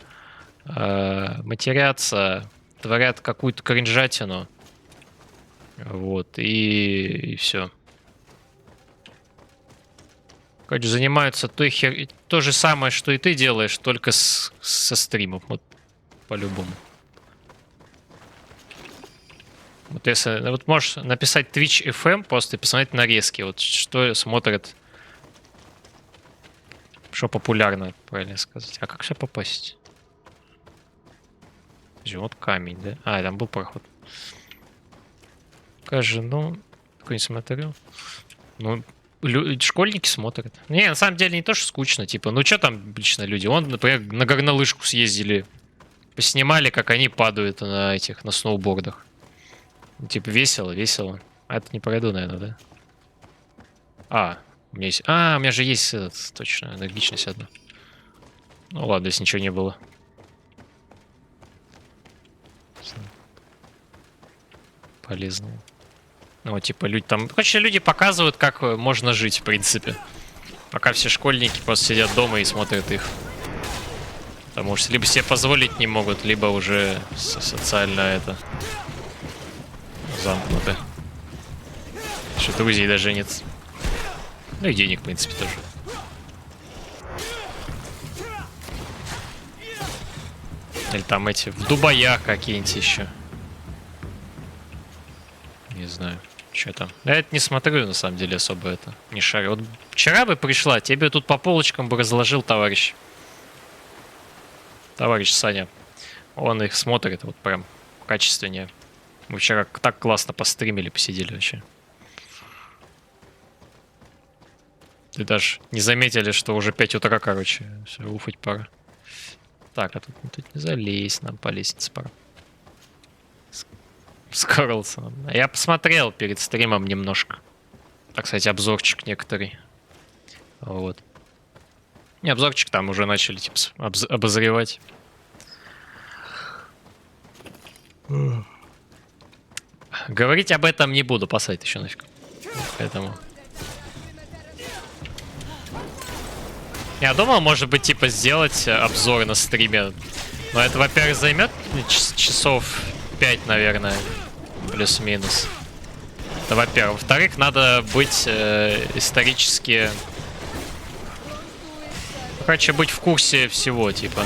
матерятся, творят какую-то кринжатину. Вот, и все. Короче, занимаются то же самое, что и ты делаешь, только со стримом. Вот, по-любому. Вот если... Вот можешь написать Twitch FM просто и посмотреть нарезки. Вот что смотрят. Что популярно, правильно сказать. А как все попасть? Вот камень, да? А, там был проход. Скажи, ну, такой не смотрел. Ну, школьники смотрят. Не, на самом деле не то, что скучно. Типа, ну что там обычно люди? Вон, например, на горнолыжку съездили. Поснимали, как они падают на этих, на сноубордах. Типа, весело, весело. А это не пройду, наверное, да? А, у меня есть... А, у меня же есть этот, точно, энергичность одна. Ну ладно, если ничего не было. Полезно. Ну, типа, люди там... Короче, люди показывают, как можно жить, в принципе. Пока все школьники просто сидят дома и смотрят их. Потому что либо себе позволить не могут, либо уже социально это... замкнуты. Что друзей даже нет. Ну и денег, в принципе, тоже. Или там эти в Дубаях какие-нибудь еще. Не знаю, что там. Я это не смотрю, на самом деле, особо это. Не шарю. Вот вчера бы пришла, тебе тут по полочкам бы разложил товарищ. Товарищ Саня. Он их смотрит вот прям качественнее. Мы вчера так классно постримили, посидели вообще. Ты даже не заметили, что уже 5 утра, короче. Все, уфать пора. Так, а тут не залезть, нам по лестнице пора. С Карлсоном. Я посмотрел перед стримом немножко. Так, кстати, обзорчик некоторый. Вот. Не, обзорчик там уже начали, типа, обозревать. Говорить об этом не буду, по сайту еще нафиг. Поэтому... Я думал, может быть, типа, сделать обзор на стриме. Но это, во-первых, займет часов 5, наверное. Плюс-минус. Это, во-первых. Во-вторых, надо быть исторически... Короче, быть в курсе всего, типа.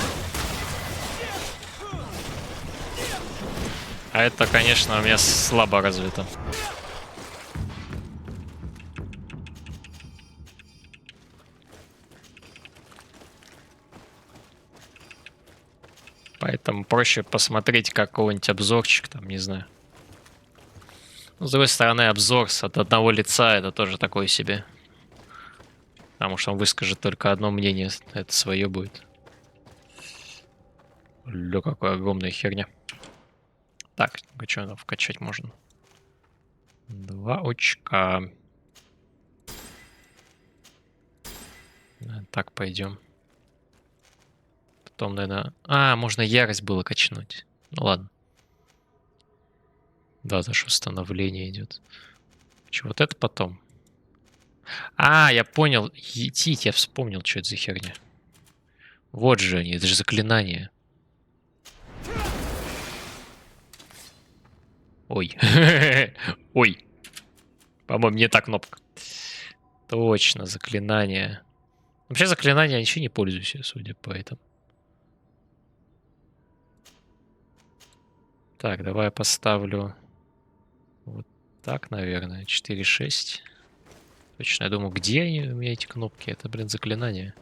А это, конечно, у меня слабо развито. Поэтому проще посмотреть какой-нибудь обзорчик, там, не знаю. Ну, с другой стороны, обзор от одного лица это тоже такое себе. Потому что он выскажет только одно мнение, это свое будет. Ля, какая огромная херня. Так, что там вкачать можно? 2 очка. Так, пойдем. Потом, наверное... можно ярость было качнуть. Ну ладно. Да, за что становление идет. Че, вот это потом? Я понял. Етить, я вспомнил, что это за херня. Вот же они, это же заклинание. Ой. Ой. По-моему, не та кнопка. Точно, заклинание. Вообще заклинания я ничего не пользуюсь, судя по этому. Так, давай я поставлю вот так, наверное. 4-6. Точно, я думаю, где они у меня эти кнопки? Это, блин, заклинание.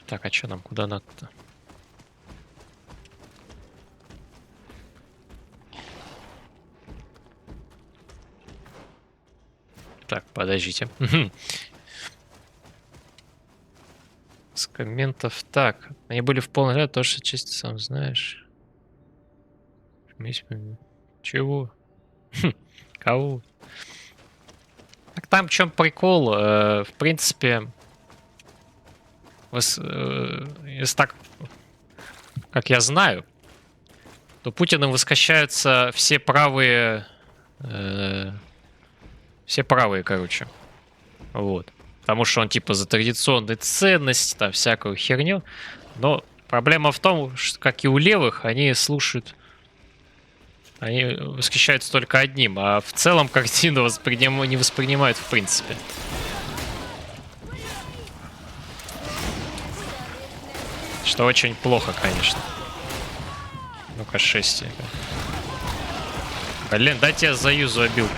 Так, а что нам? Куда надо-то? Так, подождите. С комментов. Так, они были в полный ряд, то, что чисто сам знаешь. Чего? Кого? Так там в чем прикол? В принципе, если так, как я знаю, то Путиным восхищаются все правые, короче. Вот. Потому что он типа за традиционные ценности, там всякую херню. Но проблема в том, что, как и у левых, они слушают... Они восхищаются только одним, а в целом картину не воспринимают в принципе. Что очень плохо, конечно. Ну-ка, 6. Блин, дайте я заюзу обилку.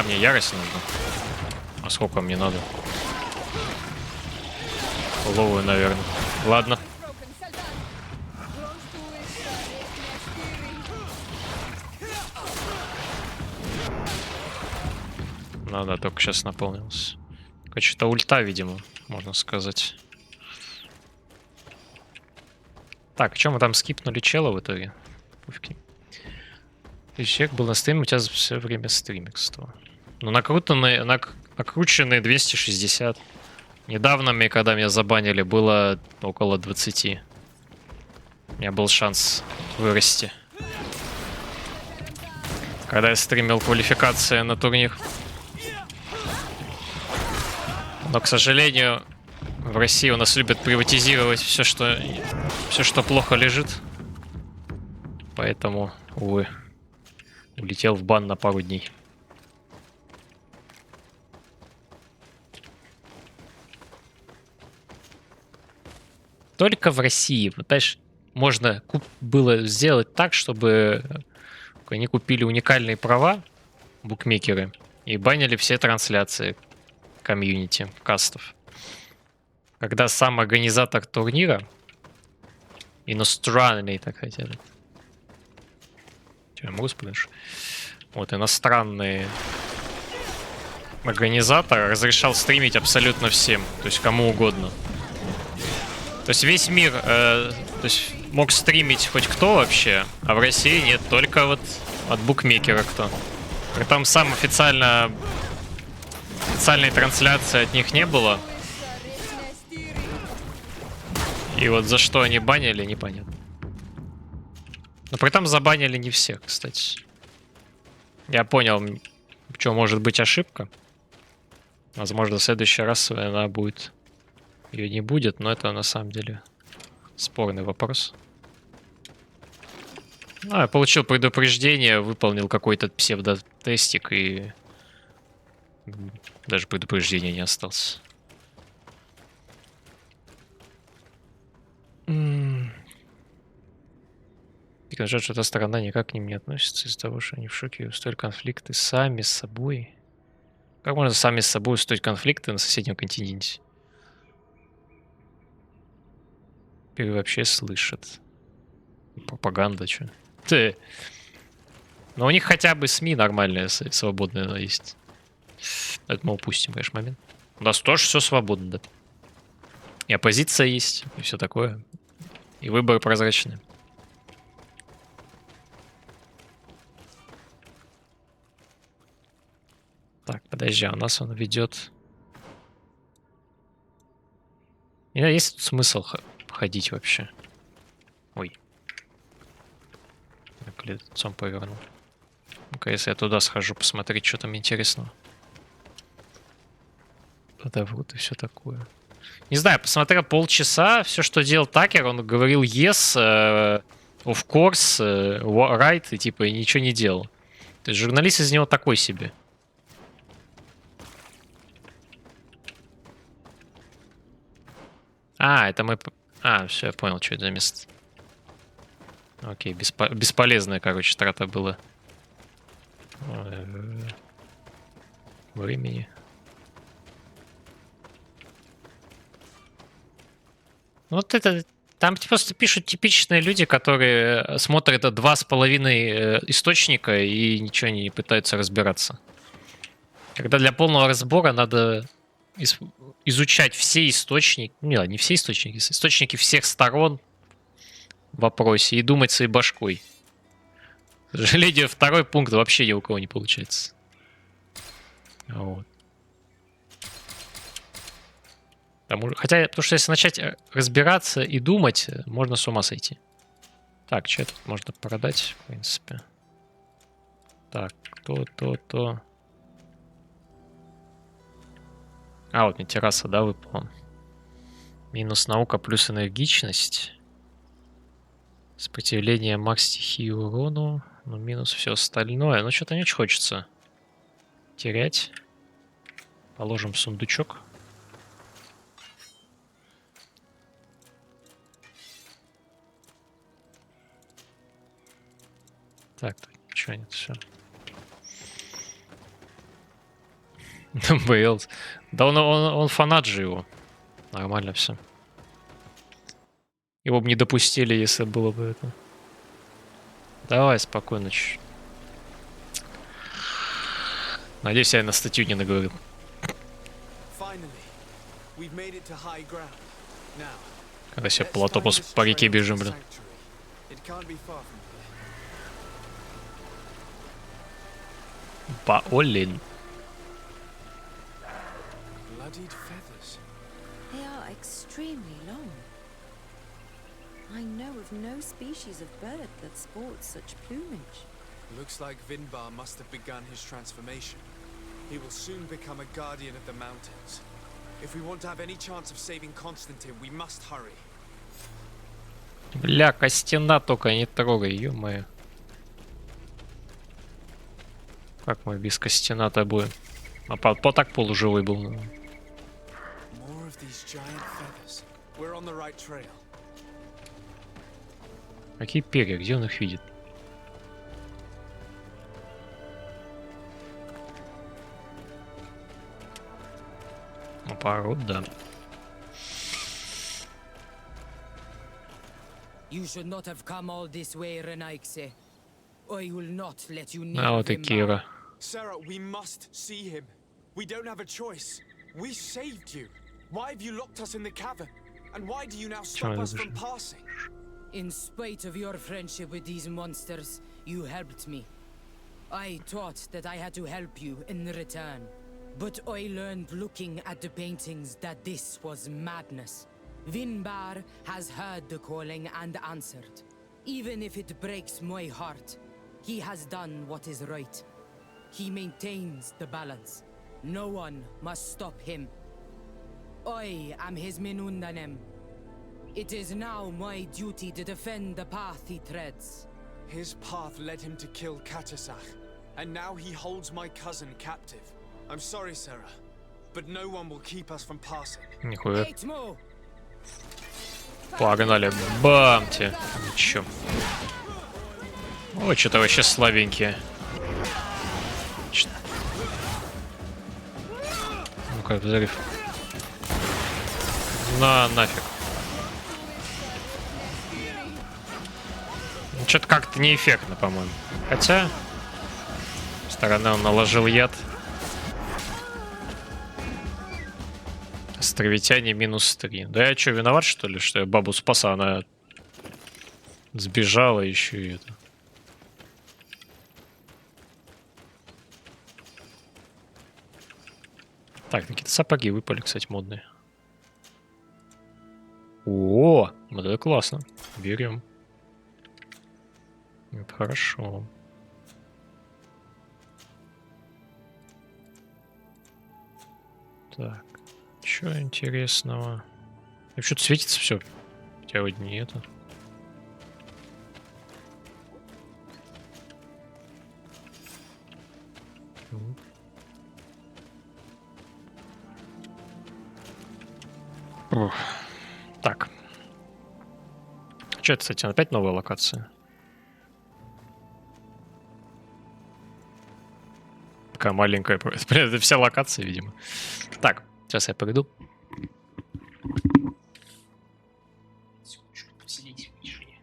Мне ярость нужна. А сколько мне надо? Ловую, наверное. Ладно. Да, только сейчас наполнился. Что-то ульта, видимо, можно сказать. Так, что мы там скипнули чела в итоге? Пуфки. Человек был на стриме, у тебя все время стримикство. Ну, накрученные 260. Недавно, когда меня забанили, было около 20. У меня был шанс вырасти. Когда я стримил квалификации на турнир. Но, к сожалению, в России у нас любят приватизировать все, что плохо лежит. Поэтому, увы, улетел в бан на пару дней. Только в России, знаешь, можно было сделать так, чтобы они купили уникальные права, букмекеры, и банили все трансляции комьюнити, кастов. Когда сам организатор турнира, иностранный, так хотели. Че, я могу спрашивать? Вот, иностранный организатор разрешал стримить абсолютно всем, то есть кому угодно. То есть весь мир то есть мог стримить хоть кто вообще, а в России нет, только вот от букмекера кто. Притом сам официальной трансляции от них не было. И вот за что они банили, непонятно. Но при этом забанили не всех, кстати. Я понял, что может быть ошибка. Возможно, в следующий раз она будет... Ее не будет, но это на самом деле спорный вопрос. Я получил предупреждение, выполнил какой-то псевдотестик и... Даже предупреждения не осталось. Жаль, что эта сторона никак к ним не относится из-за того, что они в шоке и устроили конфликты сами с собой. Как можно сами с собой устроить конфликты на соседнем континенте? вообще слышит. Пропаганда, что? Ты. Но у них хотя бы СМИ нормальные, свободные есть. Это мы упустим, конечно, момент. У нас тоже все свободно, да. И оппозиция есть, и все такое. И выборы прозрачные. Так, подожди, а у нас он ведет. Есть тут смысл ходить вообще? Ой. Так, лицом повернул. Ну-ка, если я туда схожу, посмотреть, что там интересного. Подаврут и все такое. Не знаю, посмотрел полчаса, все, что делал Такер, он говорил yes, of course, right, и типа и ничего не делал. То есть журналист из него такой себе. А, это мы... А, все, я понял, что это за место. Окей, бесполезная, короче, трата была. Времени. Вот это... Там просто пишут типичные люди, которые смотрят 2,5 источника и ничего не пытаются разбираться. Когда для полного разбора надо изучать все источники, не все источники, источники всех сторон в вопросе и думать своей башкой. К сожалению, второй пункт вообще ни у кого не получается. Вот. Потому что если начать разбираться и думать, можно с ума сойти. Так, что тут можно продать, в принципе. Так, то. А, вот мне терраса, да, выпала. Минус наука плюс энергичность. Сопротивление макс стихии урону. Ну, минус все остальное. Ну, что-то не очень хочется терять. Положим в сундучок. Так, ничего нет, все. БЛ. Да он фанат же его. Нормально все. Его бы не допустили, если было бы это. Давай, спокойно. Надеюсь, я на статью не наговорил. Когда все плато по реке бежим, блин. Баолин. They are extremely long. I know of no species of bird that sports such plumage. Looks like Vinbar must have begun his transformation. He will soon become a guardian of the mountains. If we want to have any chance of saving Constantine, we must hurry. Бля, костяна только не трогай, ё-моё. Как мы без костяна-то будем? А по так полуживой был. Какие перья? Где он их видит? Ну, пород, да. You should not have come all this way, Renaikse. I will not let you А вот и Кира. Sarah, we must see him. We don't have a choice. We saved you. Why have you locked us in the cavern? And why do you now stop us from passing? In spite of your friendship with these monsters, you helped me. I thought that I had to help you in return. But I learned looking at the paintings that this was madness. Vinbar has heard the calling and answered. Even if it breaks my heart, he has done what is right. He maintains the balance. No one must stop him. I am his Minundanem. It is now my duty to defend the path he treads. His path led him to kill Katasach, and now he holds my cousin captive. I'm sorry, Sarah, but no one will keep us from passing. Нихуя. Погнали. Бамте. Ничего. Ой, что-то вообще слабенькие. Ну-ка, взрыв. Нафиг. что-то как-то неэффектно, по-моему. Хотя, с стороны он наложил яд. Островитяне -3. Да я что, виноват, что ли, что я бабу спас, а она сбежала еще и это. Так, какие-то сапоги выпали, кстати, модные. О, вот это классно. Берем. Это хорошо. Так, что интересного? Что-то светится все. Хотя вот не это. Ух. Так. Что это, кстати, опять новая локация? Такая маленькая. Это вся локация, видимо. Так, сейчас я пойду. Посидите в тишине.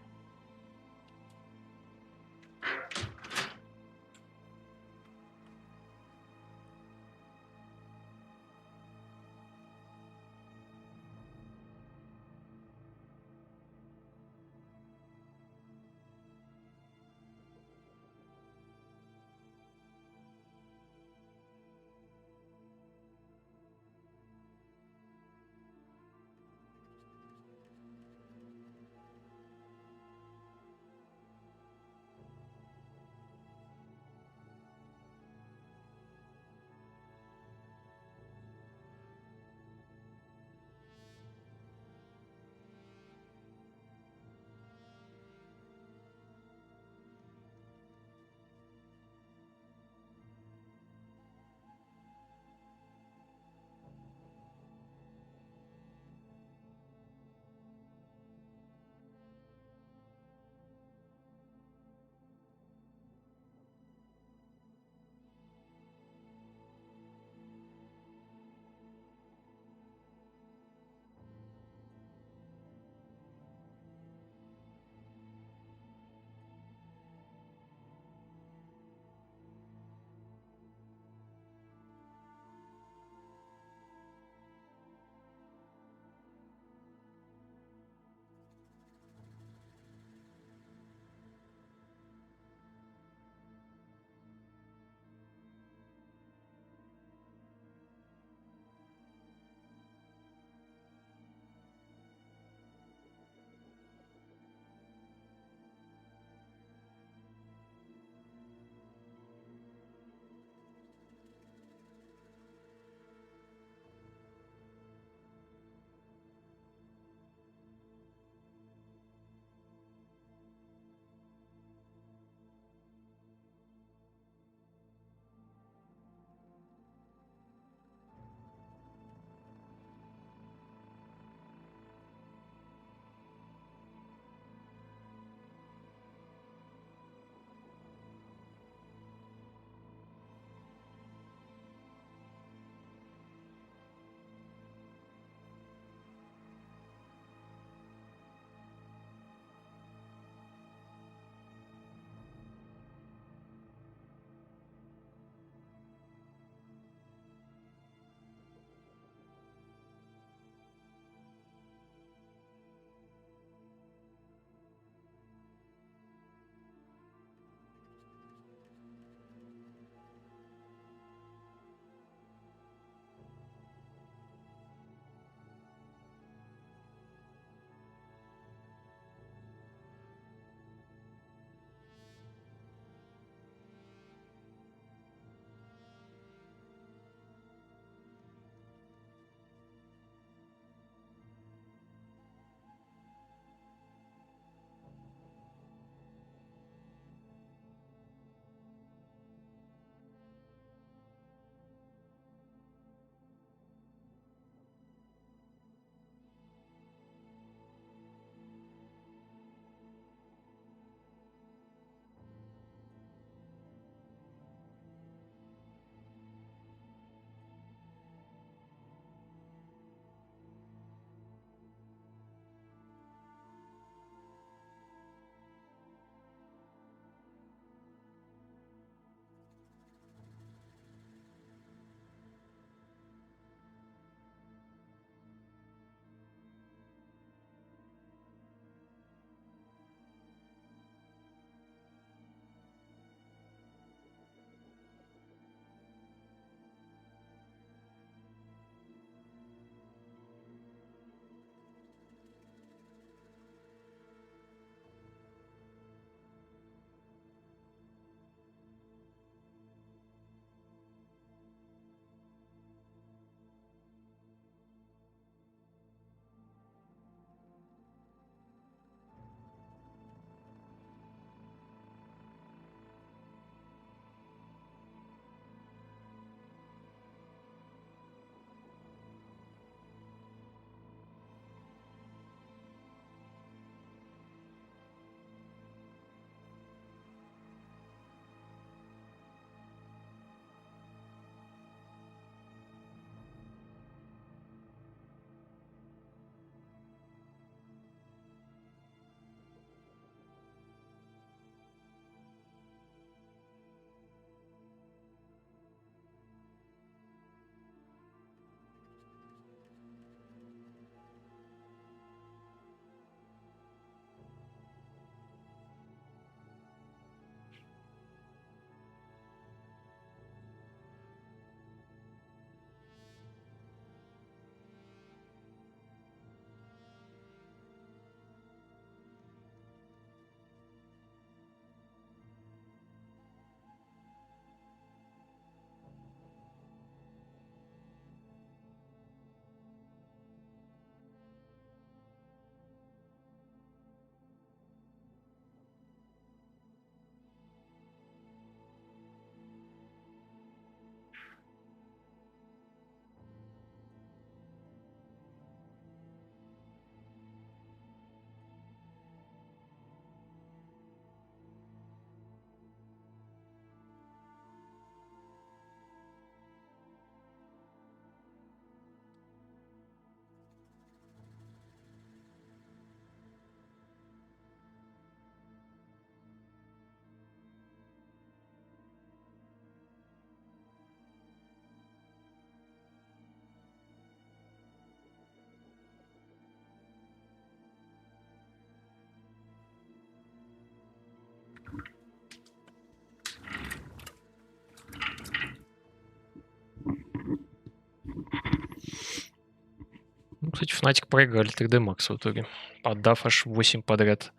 Fnatic проиграли 3D Max в итоге, отдав аж 8 подряд,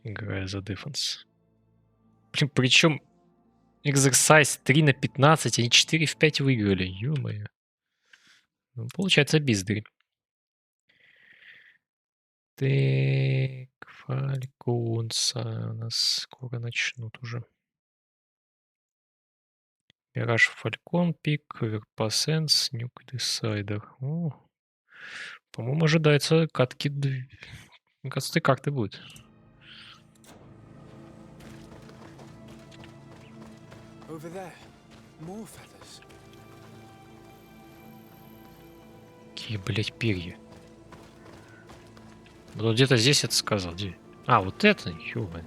играя за дефенс. Блин, причем Exercise 3 на 15, они 4 в 5 выиграли, ё-моё. Ну, получается, бездарь. Так, Фальконса у нас скоро начнут уже. Мираж, Фалькон, Пик, Верпасенс, Нюк, Десайдер. О, по-моему, ожидается катки. Мне кажется, карты будет. Over there, more feathers. Какие, блять, перья. Вот где-то здесь это сказал. Где? А, вот это? Ёбан.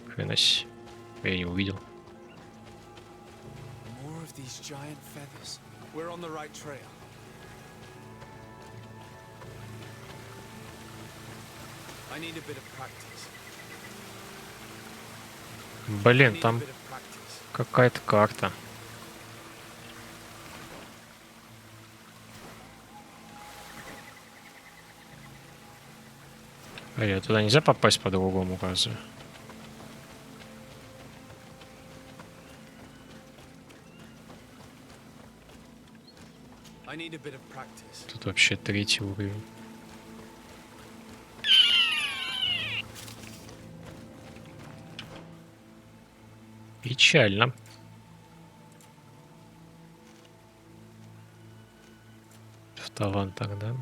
Хрена себе. Я не увидел. More of these giant feathers. We're on the right trail. I need a bit of practice. Блин, там какая-то карта. А я туда нельзя попасть по-другому, разве? Тут вообще 3-й уровень. Печально. В талантах, да?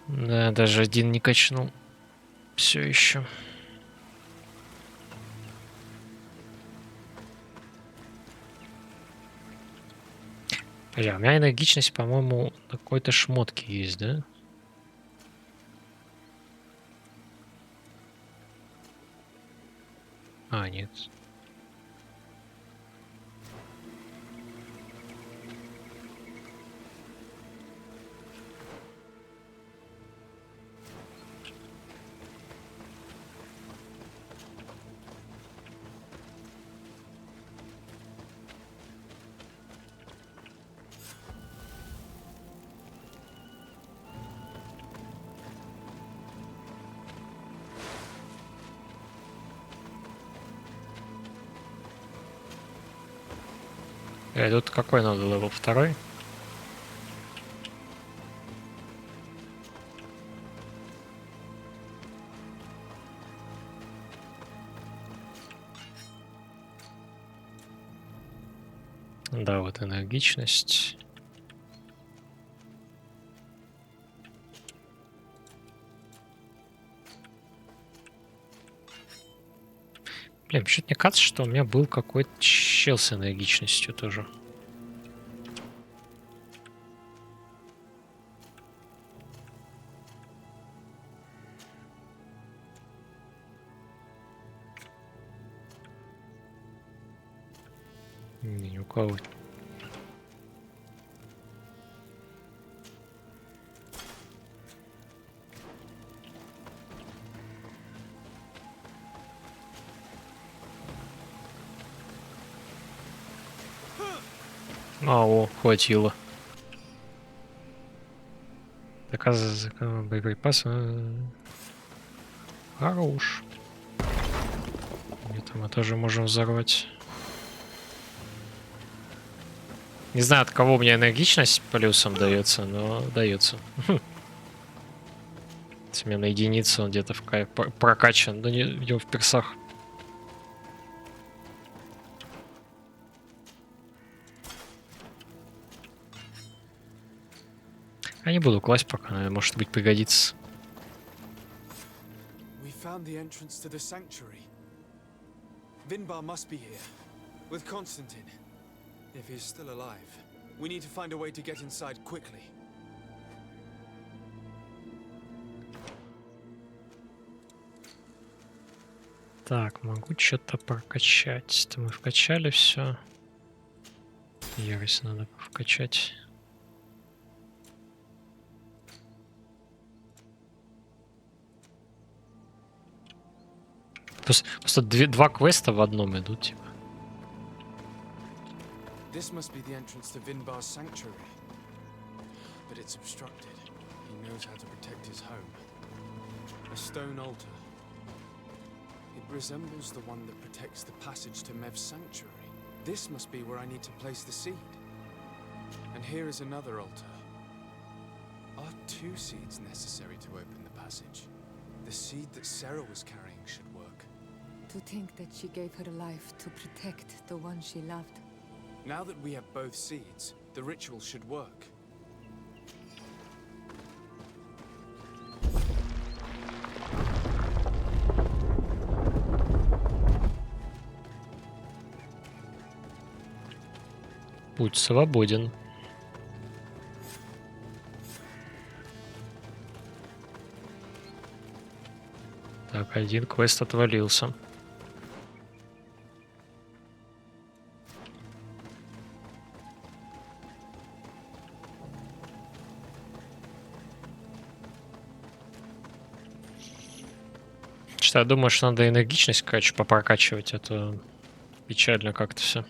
Да, даже один не качнул. Все еще. У меня энергичность, по-моему, на какой-то шмотке есть, да? А, нет. Тут какой надо левел? 2? Да, вот энергичность. Блин, почему-то мне кажется, что у меня был какой-то чел с энергичностью тоже. Ни у кого. О, хватило. Доказывается, боеприпас. Хорош. Это мы тоже можем взорвать. Не знаю, от кого у меня энергичность плюсом дается, но дается. У меня на единицу он где-то прокачан, но не видел в персах. Я не буду класть пока, может быть пригодится. We found the entrance to the sanctuary. Vinbar must be here, with Constantine. If he's still alive, we need to find a way to get inside quickly. Так, могу что-то прокачать. Это мы вкачали все. Ярость надо вкачать. Просто два квеста в одном идут, типа. This must be the entrance to Vinbar's sanctuary, but it's obstructed. knows how to protect his home. A stone altar. It resembles the one that protects the passage to Mev's sanctuary. This must be where I need to place the seed. And here is another altar. Are 2 seeds necessary to open the passage? The seed that Sarah was carrying should work. To think that she gave her life to protect the one she loved. Now that we have both seeds, the ritual should work. Путь свободен. Так, один квест отвалился. Что я думаю, что надо энергичность, короче, попрокачивать. Это печально как-то все.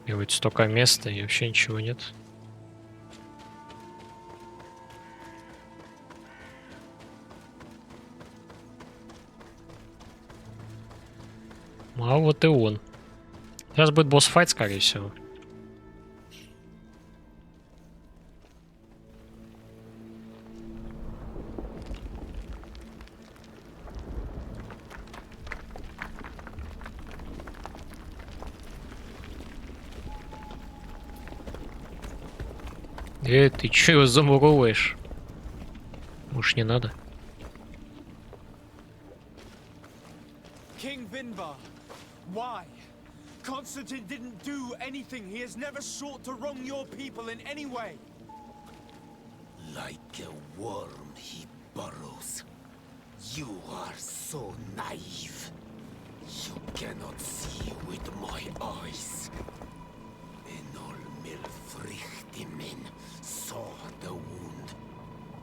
И вот столько места, и вообще ничего нет. А вот и он. Сейчас будет босс-файт, скорее всего. Ты чё его замуровываешь? Уж не надо. King Vinbar, why? Constantine didn't do anything. He has never sought to wrong your people in any way. Like a worm he burrows. You are so naive. You cannot see with my eyes. Enol Milfrichtimin saw the wound.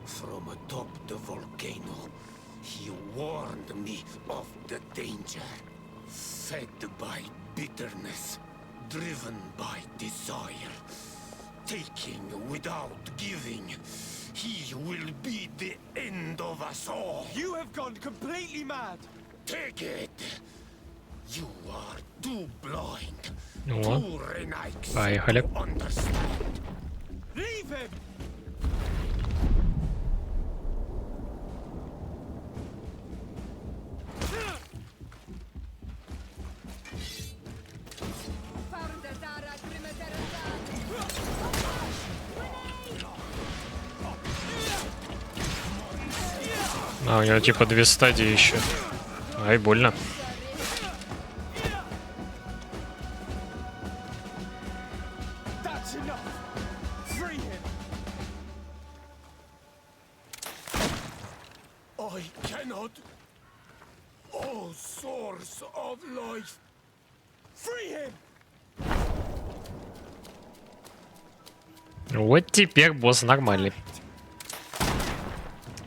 From atop the volcano, he warned me of the danger. Fed by bitterness, driven by desire, taking without giving, he will be the end of us all. You have gone completely mad. Take it. You are too blind. Ну, Too renegade поехали. to understand. Leave him. А, у него типа 2 стадии еще. Ай, больно. That's enough. Free him. I cannot. Oh, source of life. Free him. Вот теперь босс нормальный.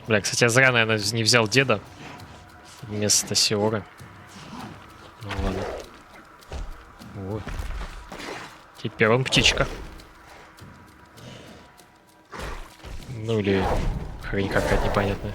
Бля, кстати, я зря, наверное, не взял деда вместо Сиоры. Ну ладно. Вот. Теперь он птичка. Ну или хрень какая-то непонятная.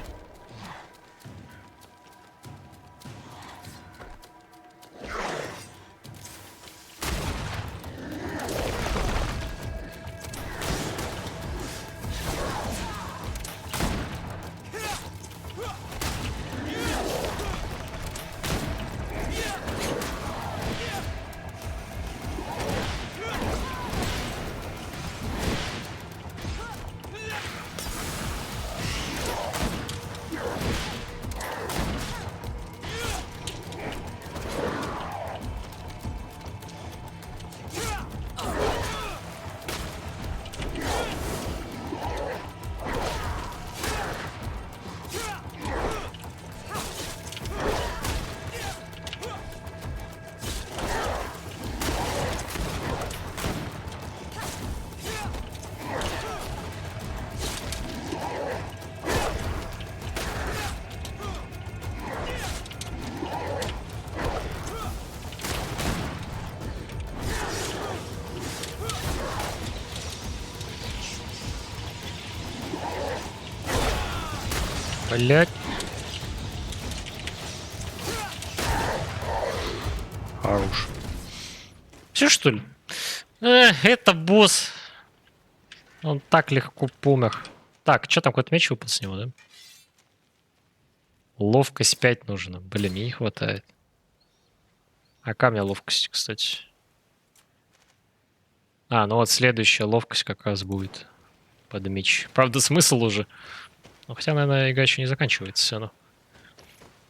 Блять. Хорош. Все что ли? Это босс. Он так легко помер. Так, что там, какой-то меч выпал с него, да? Ловкость 5 нужно. Блин, мне не хватает. А камня ловкости, кстати. А, ну вот следующая ловкость как раз будет под меч. Правда, смысл уже. Ну, хотя, наверное, игра еще не заканчивается все равно.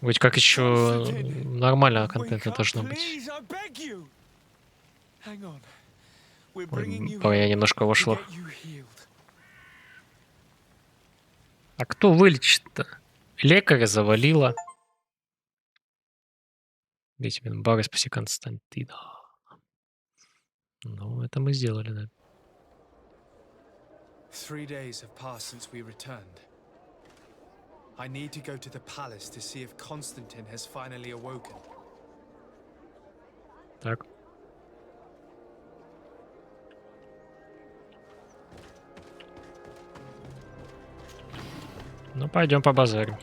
Вроде как еще нормально контента должно быть. Ой, я немножко вошло. А кто вылечит-то? Лекаря завалило. Витамин бар, спаси Константина. Ну, это мы сделали, да. 3 days have passed since we returned. I need to go to the palace to see if Constantine has finally awoken. Так. Ну, пойдем по базару.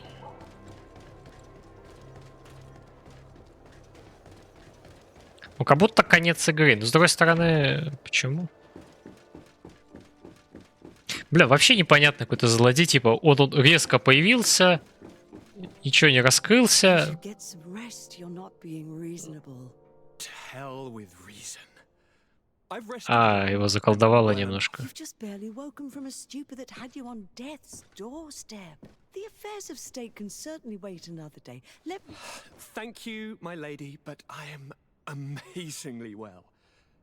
Ну, как будто конец игры. Но, с другой стороны, почему? Бля, вообще непонятно какой-то злодей. Типа, он резко появился, ничего не раскрылся. А, его заколдовало немножко. The affairs of state can certainly wait another day. Let me... Thank you, my lady, but I am amazingly well.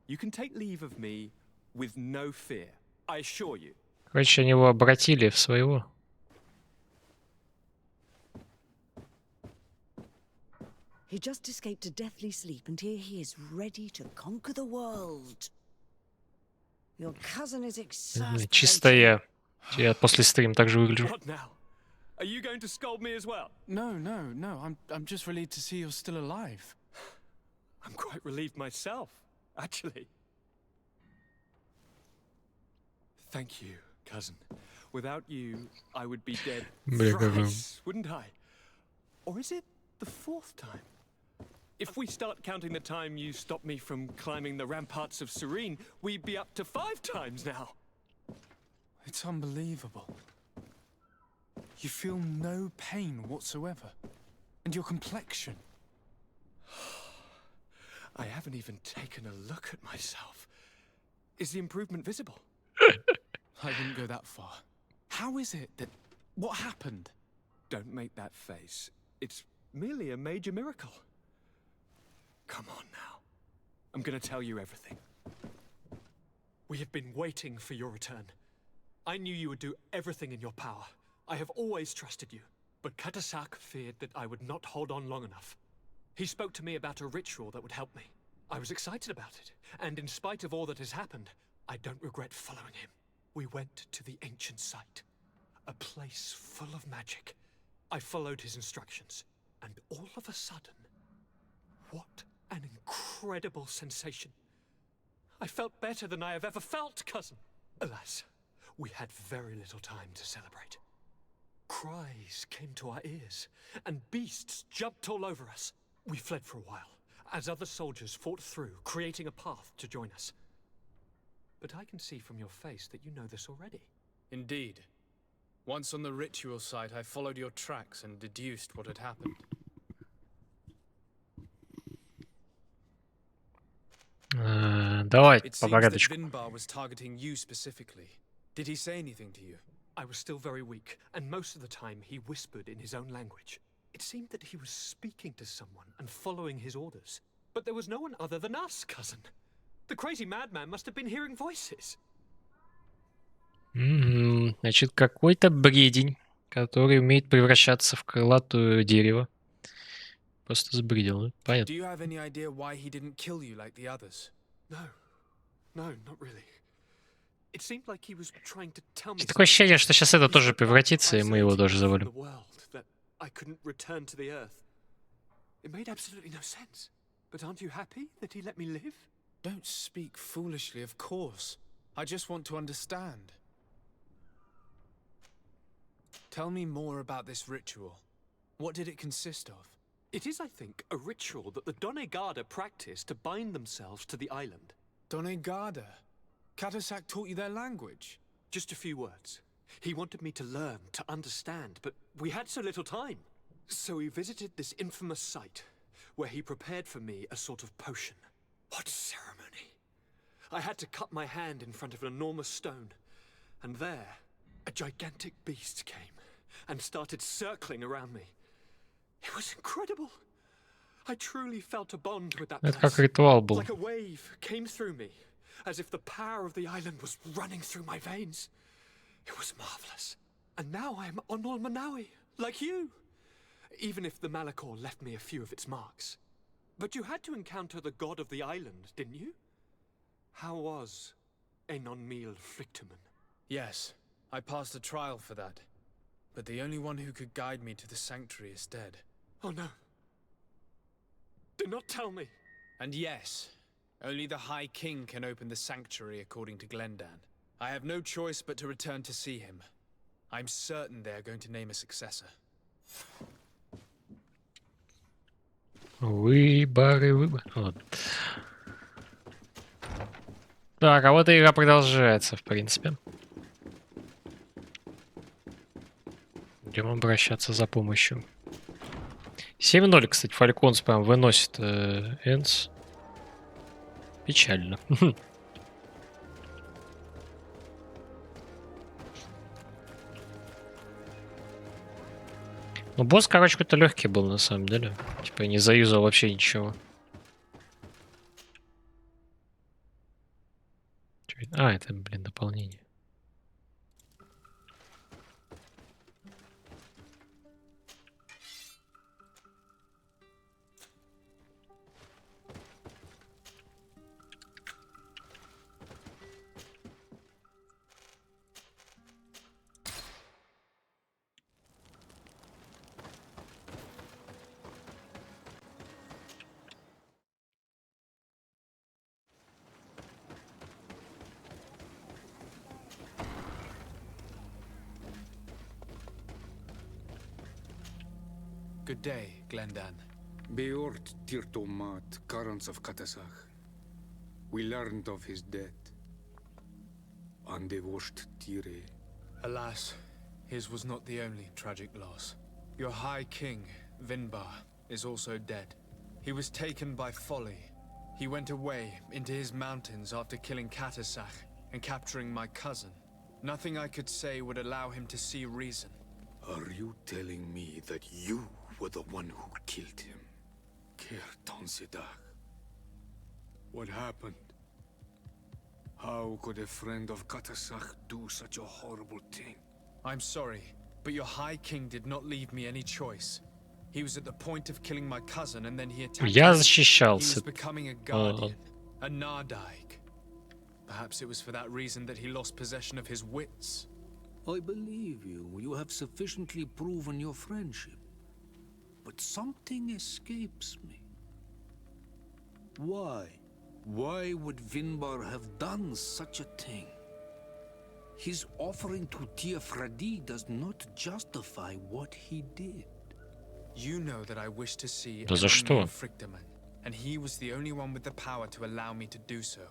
You can take leave of me with no fear, I assure you. Короче, они его обратили в своего. He just escaped a deathly sleep, and here he is, ready to conquer the world. Your cousin is exasperated. Чисто я после стрима также выгляжу. What now? Are you going to scold me as well? No. I'm just relieved to see you're still alive. I'm quite relieved myself, actually. Thank you, cousin. Without you, I would be dead thrice, wouldn't I? Or is it the 4th time? If we start counting the time you stopped me from climbing the ramparts of Serene, we'd be up to 5 times now. It's unbelievable. You feel no pain whatsoever. And your complexion. I haven't even taken a look at myself. Is the improvement visible? I wouldn't go that far. How is it that... What happened? Don't make that face. It's merely a major miracle. Come on now. I'm gonna tell you everything. We have been waiting for your return. I knew you would do everything in your power. I have always trusted you. But Katasak feared that I would not hold on long enough. He spoke to me about a ritual that would help me. I was excited about it, and in spite of all that has happened, I don't regret following him. We went to the ancient site, a place full of magic. I followed his instructions, and all of a sudden, what an incredible sensation. I felt better than I have ever felt, cousin. Alas, we had very little time to celebrate. Cries came to our ears, and beasts jumped all over us. We fled for a while, as other soldiers fought through, creating a path to join us. But I can see from your face that you know this already. Indeed. Once on the ritual site, I followed your tracks and deduced what had happened. Давай, It по seems that порядочку. Vinbar was targeting you specifically. Did he say anything to you? I was still very weak, and most of the time he whispered in his own language. It seemed that he was speaking to someone and following his orders. But there was no one other than us, cousin. The crazy madman must have been hearing voices. Значит, какой-то бредень, который умеет превращаться в крылатое дерево. Просто сбридил, да? Понятно. Do you have any idea why he didn't kill you like the others? No, not really. It seemed like he was trying to tell me. Такое ощущение, что сейчас это тоже превратится, и мы его тоже завалим. I couldn't return to the earth. It made absolutely no sense. But aren't you happy that he let me live? Don't speak foolishly, of course. I just want to understand. Tell me more about this ritual. What did it consist of? It is, I think, a ritual that the Donegada practice to bind themselves to the island. Donegada? Katasak taught you their language? Just a few words. He wanted me to learn, to understand, but we had so little time. So we visited this infamous site, where he prepared for me a sort of potion. What ceremony! I had to cut my hand in front of an enormous stone, and there, a gigantic beast came and started circling around me. It was incredible. I truly felt a bond with that Это как place. ритуал был. Like a wave came through me, as if the power of the island was running through my veins. It was marvelous. And now I am Onol Manawi, like you. Even if the Malachor left me a few of its marks. But you had to encounter the god of the island, didn't you? How was Enonmil Frictamen? Yes, I passed a trial for that. But the only one who could guide me to the sanctuary is dead. Oh no. Do not tell me. And yes, only the High King can open the sanctuary according to Glendan. I have no choice but to return to see him. I'm certain they are going to name a successor. Выборы. Вот. Так, а вот и игра продолжается, в принципе. Будем обращаться за помощью. 7-0, кстати, Фальконс прям выносит Энс. Печально. Ну, босс, короче, какой-то легкий был, на самом деле. Типа, не заюзал вообще ничего. А, это, блин, дополнение. Good day, Glendan. Beort Tirtomat, currents of Katasach. We learned of his death. Andevosht Tire. Alas, his was not the only tragic loss. Your High King, Vinbar, is also dead. He was taken by folly. He went away into his mountains after killing Katasach and capturing my cousin. Nothing I could say would allow him to see reason. Are you telling me that you were the one who killed him? Kertonsidach. What happened? How could a friend of Katasach do such a horrible thing? I'm sorry, but your High King did not leave me any choice. He was at the point of killing my cousin, and then he attacked Я me. He защищался. was becoming a guardian, a Nardaik. Perhaps it was for that reason that he lost possession of his wits. I believe you. You have sufficiently proven your friendship. But something escapes me. Why? Why would Vinbar have done such a thing? His offering to Tiafradi does not justify what he did. You know that I wish to see Да за что? Frictamen, and he was the only one with the power to allow me to do so.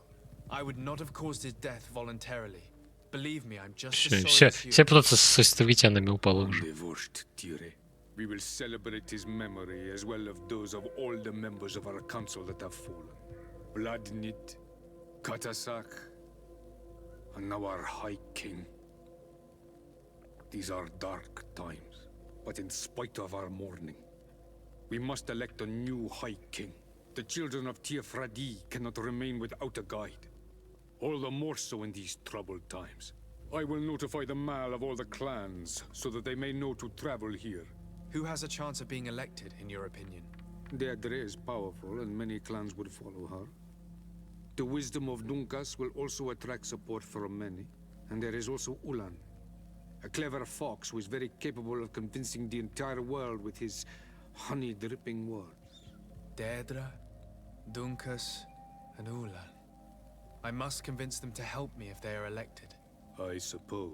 I would not have caused his death voluntarily. Believe me, I'm just as sorry as you. Все придется с историтянами упало уже. We will celebrate his memory as well as those of all the members of our council that have fallen. Vladnit, Katasak, and now our High King. These are dark times, but in spite of our mourning, we must elect a new High King. The children of Tiafradi cannot remain without a guide. All the more so in these troubled times. I will notify the Mal of all the clans, so that they may know to travel here. Who has a chance of being elected, in your opinion? Deirdre is powerful, and many clans would follow her. The wisdom of Dunkas will also attract support from many. And there is also Ulan, a clever fox who is very capable of convincing the entire world with his honey-dripping words. Deirdre, Dunkas, and Ulan. I must convince them to help me if they are elected. I suppose.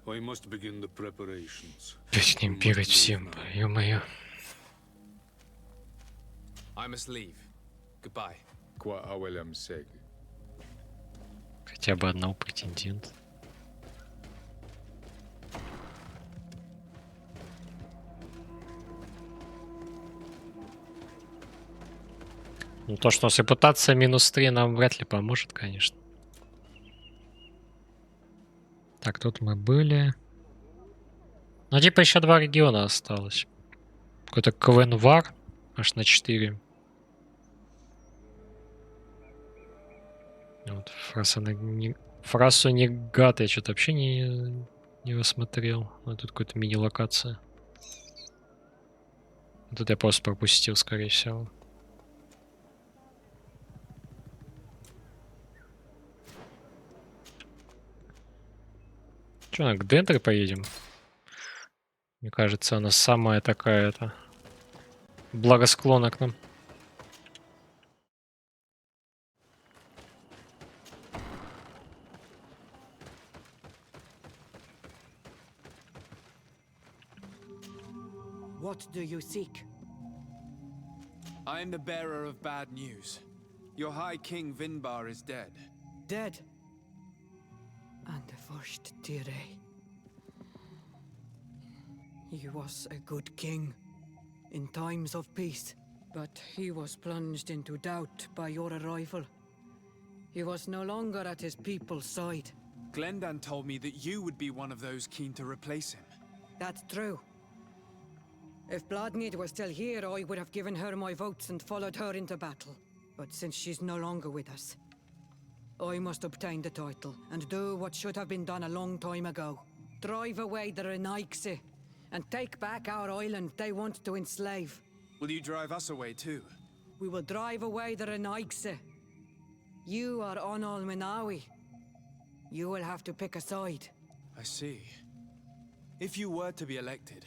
I must begin the preparations. С ним бегать всем, ё-моё. I must leave. Goodbye. Хотя бы одного претендента. Ну, то, что у нас репутация -3 нам вряд ли поможет, конечно. Так, тут мы были. Ну, типа еще 2 региона осталось. Какой-то КВН-вар аж на 4. Вот, фрасу негат я что-то вообще не рассмотрел. А тут какая-то мини-локация. Тут я просто пропустил, скорее всего. Че, к Дентре поедем? Мне кажется, она самая такая-то благосклонна к нам. What do you seek? I am the bearer of bad news. Your High King Vinbar is dead. Dead? And the first Tire. He was a good king in times of peace, but he was plunged into doubt by your arrival. He was no longer at his people's side. Glendan told me that you would be one of those keen to replace him. That's true. If Bloodmead was still here, I would have given her my votes and followed her into battle. But since she's no longer with us, I must obtain the title and do what should have been done a long time ago. Drive away the Renaigse and take back our island they want to enslave. Will you drive us away too? We will drive away the Renaigse. You are Onol Minawi. You will have to pick a side. I see. If you were to be elected,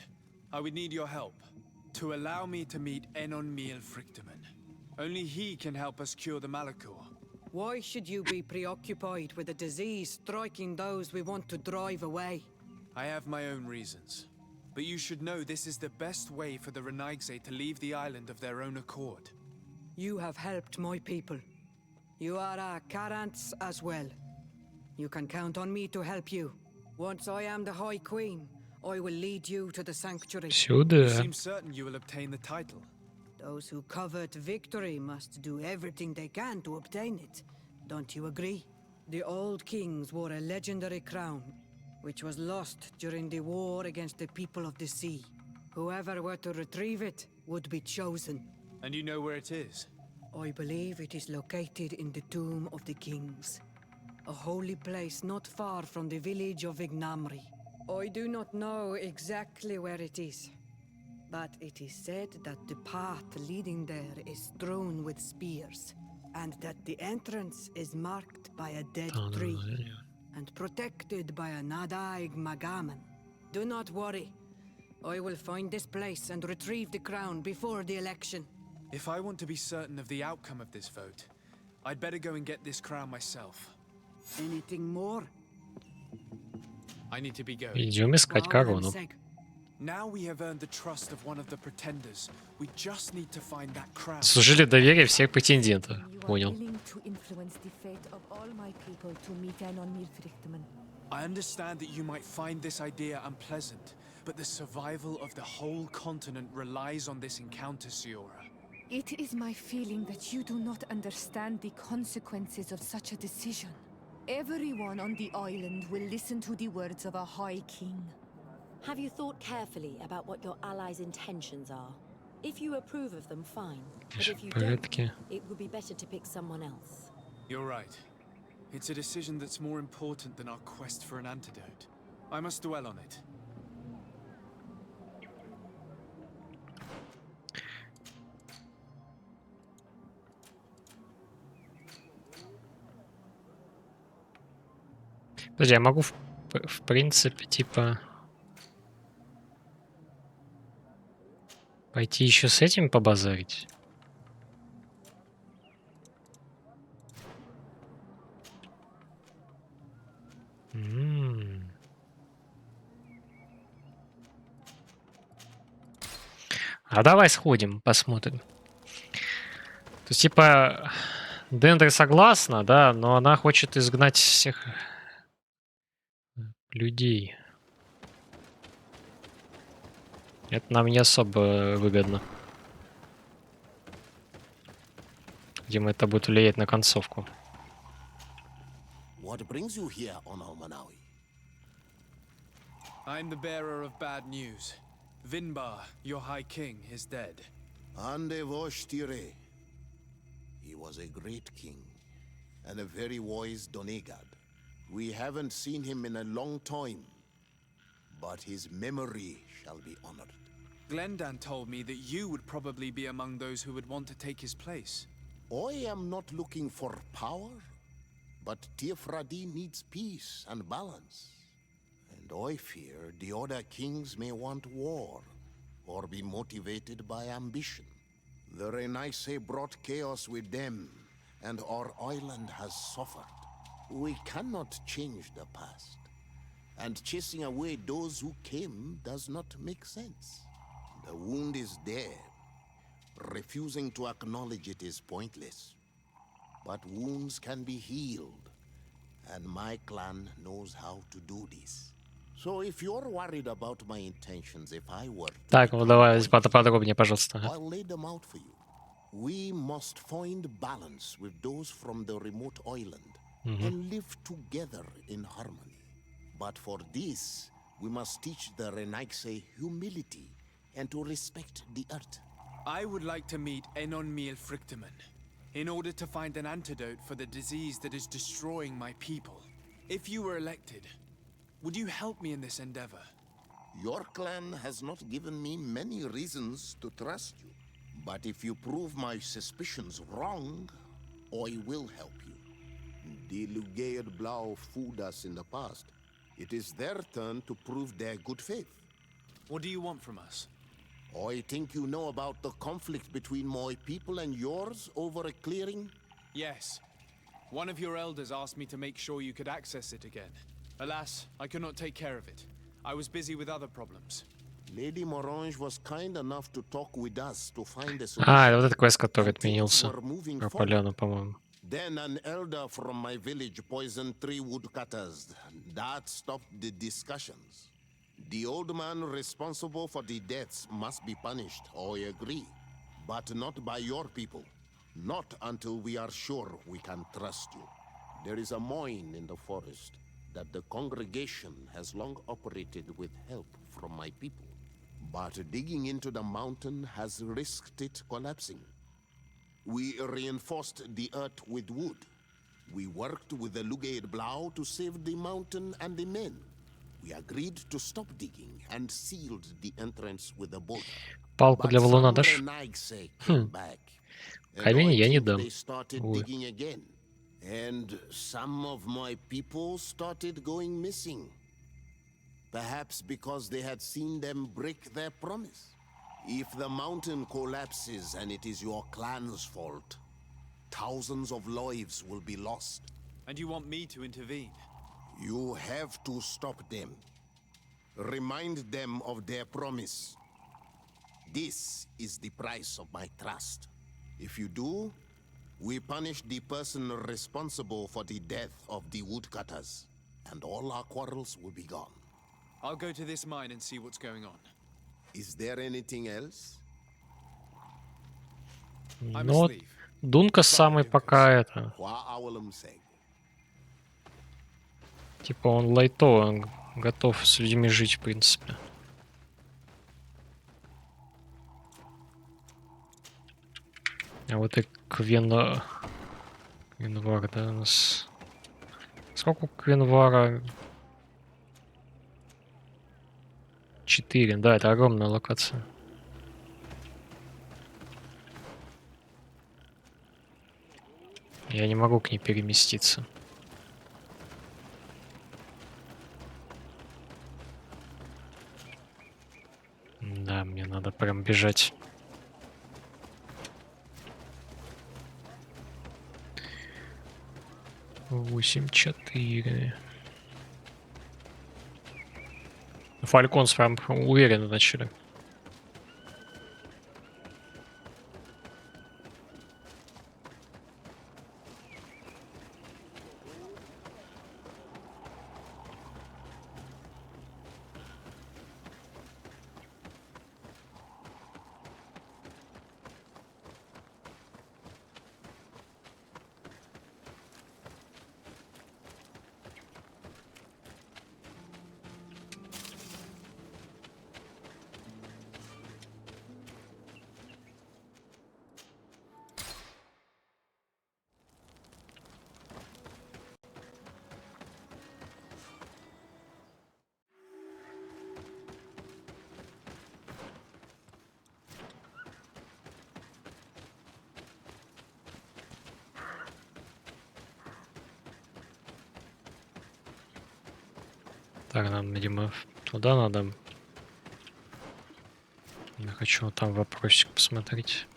I would need your help to allow me to meet Enon Miel Frichteman. Only he can help us cure the Malachor. Why should you be preoccupied with a disease striking those we want to drive away? I have my own reasons. But you should know this is the best way for the Renaigse to leave the island of their own accord. You have helped my people. You are our Karants as well. You can count on me to help you. Once I am the High Queen, I will lead you to the sanctuary. You seem certain you will obtain the title. Those who covet victory must do everything they can to obtain it. Don't you agree? The old kings wore a legendary crown, which was lost during the war against the people of the sea. Whoever were to retrieve it would be chosen. And you know where it is? I believe it is located in the Tomb of the Kings, a holy place not far from the village of Ignamri. I do not know exactly where it is, but it is said that the path leading there is strewn with spears, and that the entrance is marked by a dead tree and protected by a Nadaig Magaman. Do not worry. I will find this place and retrieve the crown before the election. If I want to be certain of the outcome of this vote, I'd better go and get this crown myself. Anything more? I need to be going. Идем искать корону. Now we have earned the trust of one of the pretenders. We just need to find that crown. Служили доверие всех претендентов. Понял. I understand that you might find this idea unpleasant, but the survival of the whole continent relies on this encounter, Siora. It is my feeling that you do not understand the consequences of such a decision. Everyone on the island will listen to the words of a High King. Have you thought carefully about what your allies' intentions are? If you approve of them, fine. But if you don't, it would be better to pick someone else. You're right. It's a decision that's more important than our quest for an antidote. I must dwell on it. Подожди, я могу в принципе, типа... Пойти еще с этим побазарить? А давай сходим, посмотрим. То есть, типа, Дендри согласна, да, но она хочет изгнать всех людей. Это нам не особо выгодно. Видимо, это будет влиять на концовку. What brings you here, Honor Manawi? I'm the bearer of bad news. Vinbar, your High King, is dead. Ande Voshtire. He was a great king, and a very wise Donegad. We haven't seen him in a long time, but his memory shall be honored. Glendan told me that you would probably be among those who would want to take his place. I am not looking for power, but Tiefradi needs peace and balance. And I fear the other kings may want war, or be motivated by ambition. The Renaise brought chaos with them, and our island has suffered. We cannot change the past, and chasing away those who came does not make sense. The wound is there. Refusing to acknowledge it is pointless. But wounds can be healed, and my clan knows how to do this. So if you're worried about my intentions, if I were... Так, ну давай поподробнее, пожалуйста. I'll lay them out for you. We must find balance with those from the remote island and live together in harmony. But for this, we must teach the Renaigse humility and to respect the earth. I would like to meet Enonmil Frictamen in order to find an antidote for the disease that is destroying my people. If you were elected, would you help me in this endeavor? Your clan has not given me many reasons to trust you. But if you prove my suspicions wrong, I will help you. The Lugaid Blau fooled us in the past. It is their turn to prove their good faith. What do you want from us? I think you know about the conflict between my people and yours over a clearing? Yes. One of your elders asked me to make sure you could access it again. Alas, I could not take care of it. I was busy with other problems. Lady Morange was kind enough to talk with us to find a solution. А, это вот этот квест, который отменился. Про поляну, по-моему. Then an elder from my village poisoned 3 woodcutters. That stopped the discussions. The old man responsible for the deaths must be punished, I agree. But not by your people. Not until we are sure we can trust you. There is a mine in the forest that the congregation has long operated with help from my people. But digging into the mountain has risked it collapsing. We reinforced the earth with wood. We worked with the Lugaid Blau to save the mountain and the men. We agreed to stop digging and sealed the entrance with a border. Палку для валуна дашь? Камень я не дам. They started digging again. And some of my people started going missing. Perhaps because they had seen them break their promise. If the mountain collapses and it is your clan's fault, thousands of lives will be lost. And you want me to intervene? You have to stop them. Remind them of their promise. This is the price of my trust. If you do, we punish the person responsible for the death of the woodcutters, and all our quarrels will be gone. I'll go to this mine and see what's going on. Is there anything else? Ну вот, Дункас самый пока это... Типа он лайтовый, он готов с людьми жить, в принципе. А вот и Квенвар, да, у нас... Сколько у Квенвара? 4, да, это огромная локация. Я не могу к ней переместиться. Да, мне надо прям бежать. Восемь, 4. Фальконс прям уверенно начали. Так, нам, видимо, туда надо. Я хочу там вопросик посмотреть.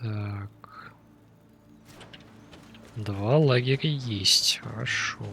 Так. 2 лагеря есть. Хорошо.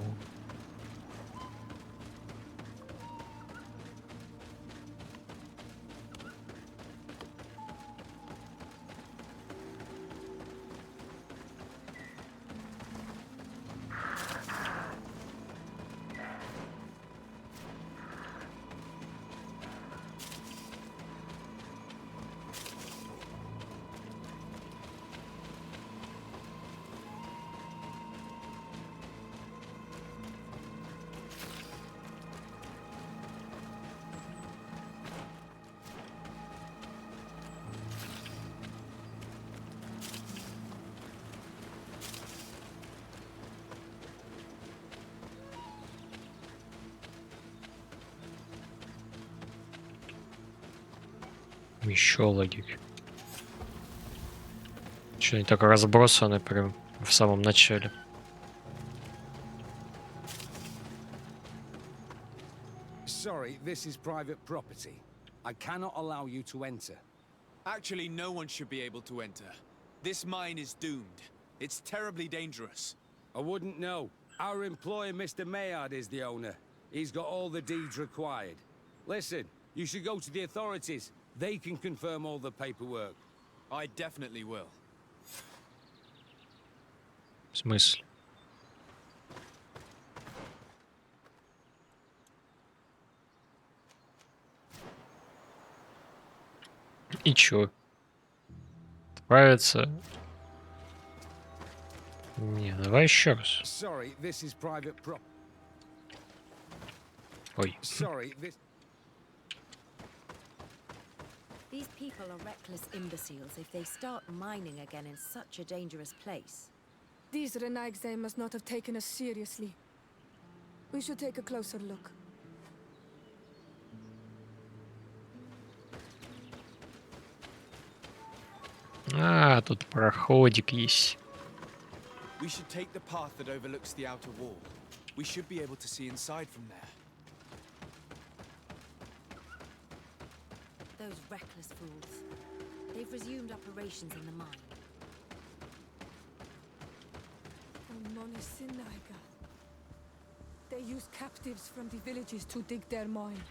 Еще лагерь. Что они так разбросаны прям в самом начале? Sorry, this is private property. I cannot allow you to enter. Actually, no one should be able to enter. This mine is doomed. It's terribly dangerous. I wouldn't know. Our employer, Mr. Maillard, is the owner. He's got all the deeds required. Listen, you should go to the authorities. They can confirm all the paperwork. I definitely will. В смысле? И чё? Справиться? Не, давай еще раз. Sorry, this is private prop. Ой. Sorry, this... These people are reckless imbeciles if they start mining again in such a dangerous place. These Renaig's they must not have taken us seriously. We should take a closer look. А, тут проходик есть. We should take the path that overlooks the outer wall. We should be able to see inside from there. Those reckless fools. They've resumed operations in the mine. They use captives from the villages to dig their mine.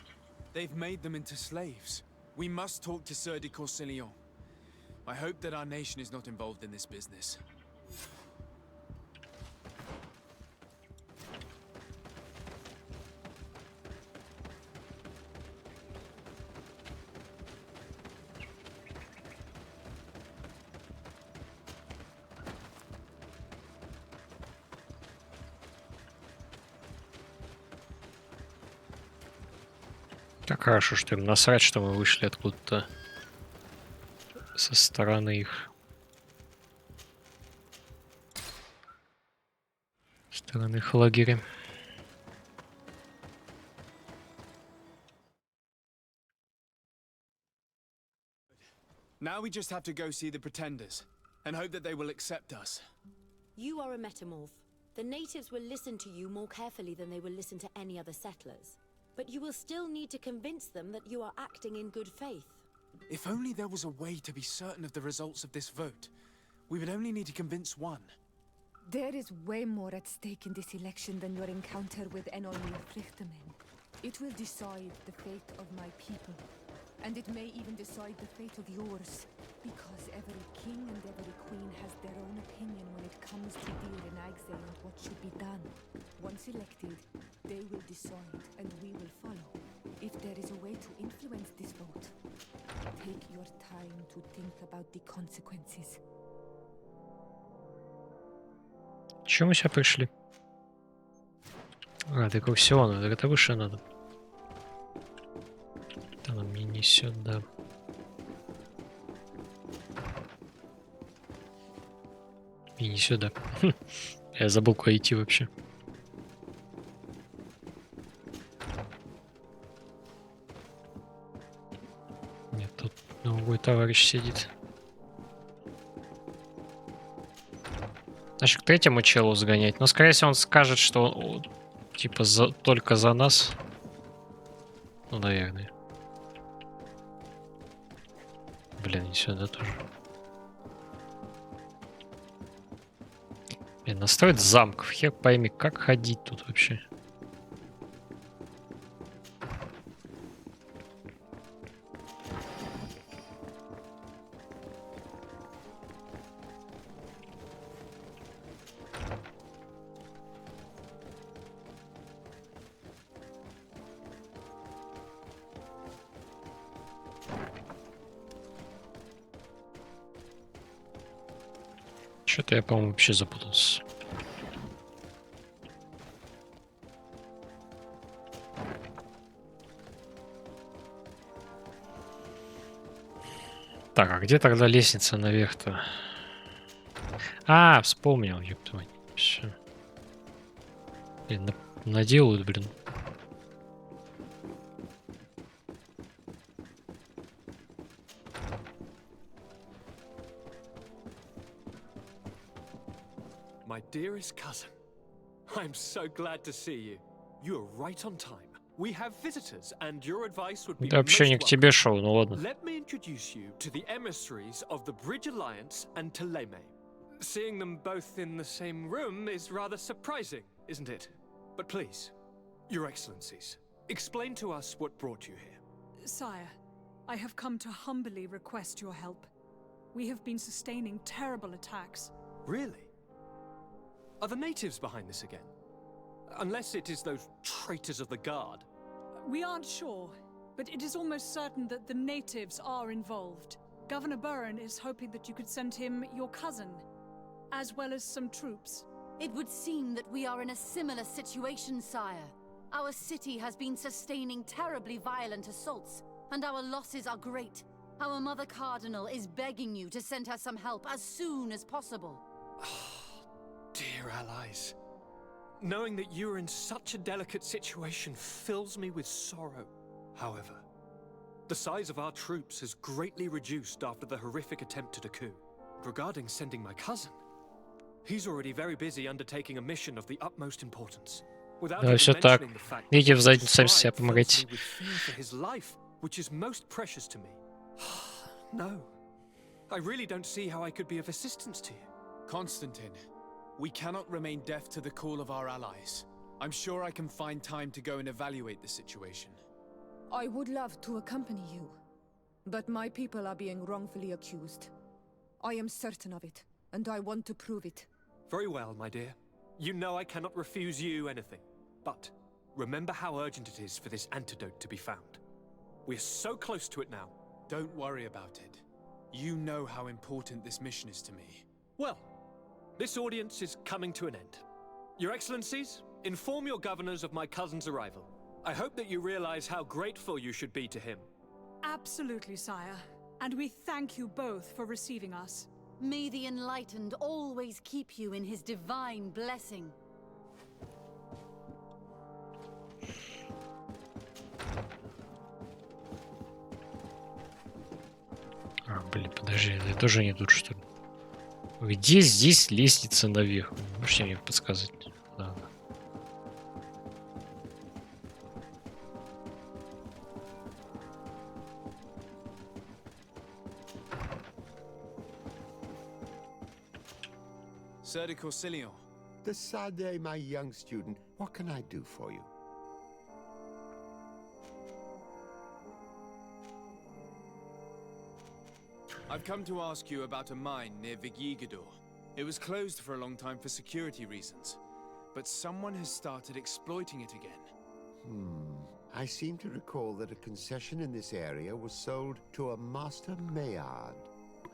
They've made them into slaves. We must talk to Sieur de Courcillon. I hope that our nation is not involved in this business. Так хорошо, что им насрать, что мы вышли откуда-то со стороны их. Со стороны их лагеря. Now we just have to go see the pretenders and hope that they will accept us. You are a metamorph. The natives will listen to you more carefully than they will listen to any other settlers. But you will still need to convince them that you are acting in good faith. If only there was a way to be certain of the results of this vote. We would only need to convince one. There is way more at stake in this election than your encounter with Enolmi Frichterman. It will decide the fate of my people. And it may even decide the fate of yours. Because every king and every queen has their own opinion when it comes to Dir and Agze and what should be done. Once elected, they will decide and we will follow. If there is a way to influence this vote, take your time to think about the consequences. Чего мы сейчас пришли? А, это к аукциону, это выше надо. Это она мне несет, да. И не сюда. Я забыл, куда идти вообще. Нет, тут другой товарищ сидит. Значит, к третьему челу сгонять. Но, скорее всего, он скажет, что типа только за нас. Ну, наверное. Блин, не сюда тоже. Блин, настроить замков. Хер пойми, как ходить тут вообще. Что-то я, по-моему, вообще запутался. Так, а где тогда лестница наверх-то? А, вспомнил, ёпта мать. Всё. Блин, наделают, блин. My dearest cousin, I'm so glad to see you. You are right on time. We have visitors, and your advice would be Да вообще не к тебе шоу, ну ладно. Let me introduce you to the emissaries of the Bridge Alliance and Teleme. Seeing them both in the same room is rather surprising, isn't it? But please, Your Excellencies, explain to us what brought you here. Sire, I have come to humbly request your help. We have been sustaining terrible attacks. Really? Are the natives behind this again? Unless it is those traitors of the Guard. We aren't sure, but it is almost certain that the natives are involved. Governor Burren is hoping that you could send him your cousin, as well as some troops. It would seem that we are in a similar situation, sire. Our city has been sustaining terribly violent assaults, and our losses are great. Our Mother Cardinal is begging you to send her some help as soon as possible. Dear allies, knowing that you are in such a delicate situation fills me with sorrow. However, the size of our troops has greatly reduced after the horrific attempt at a coup. Regarding sending my cousin, he's already very busy undertaking a mission of the utmost importance. Without Да, все так. Идите в задницу, сами себе помогайте. with fear for his life, which is most precious to me. No, I really don't see how I could be of assistance to you. Constantine, we cannot remain deaf to the call of our allies. I'm sure I can find time to go and evaluate the situation. I would love to accompany you, but my people are being wrongfully accused. I am certain of it, and I want to prove it. Very well, my dear. You know I cannot refuse you anything. But remember how urgent it is for this antidote to be found. We are so close to it now. Don't worry about it. You know how important this mission is to me. Well, this audience is coming to an end. Your Excellencies, inform your governors of my cousin's arrival. I hope that you realize how grateful you should be to him. Absolutely, sire. And we thank you both for receiving us. May the Enlightened always keep you in his divine blessing. А, блин, подожди, это тоже не тут, что ли? Где здесь лестница наверх? Можете мне подсказать? Да. Sir, The Sade, my young student. What can I do for you? I've come to ask you about a mine near Vigyigador. It was closed for a long time for security reasons, but someone has started exploiting it again. I seem to recall that a concession in this area was sold to a Master Maillard.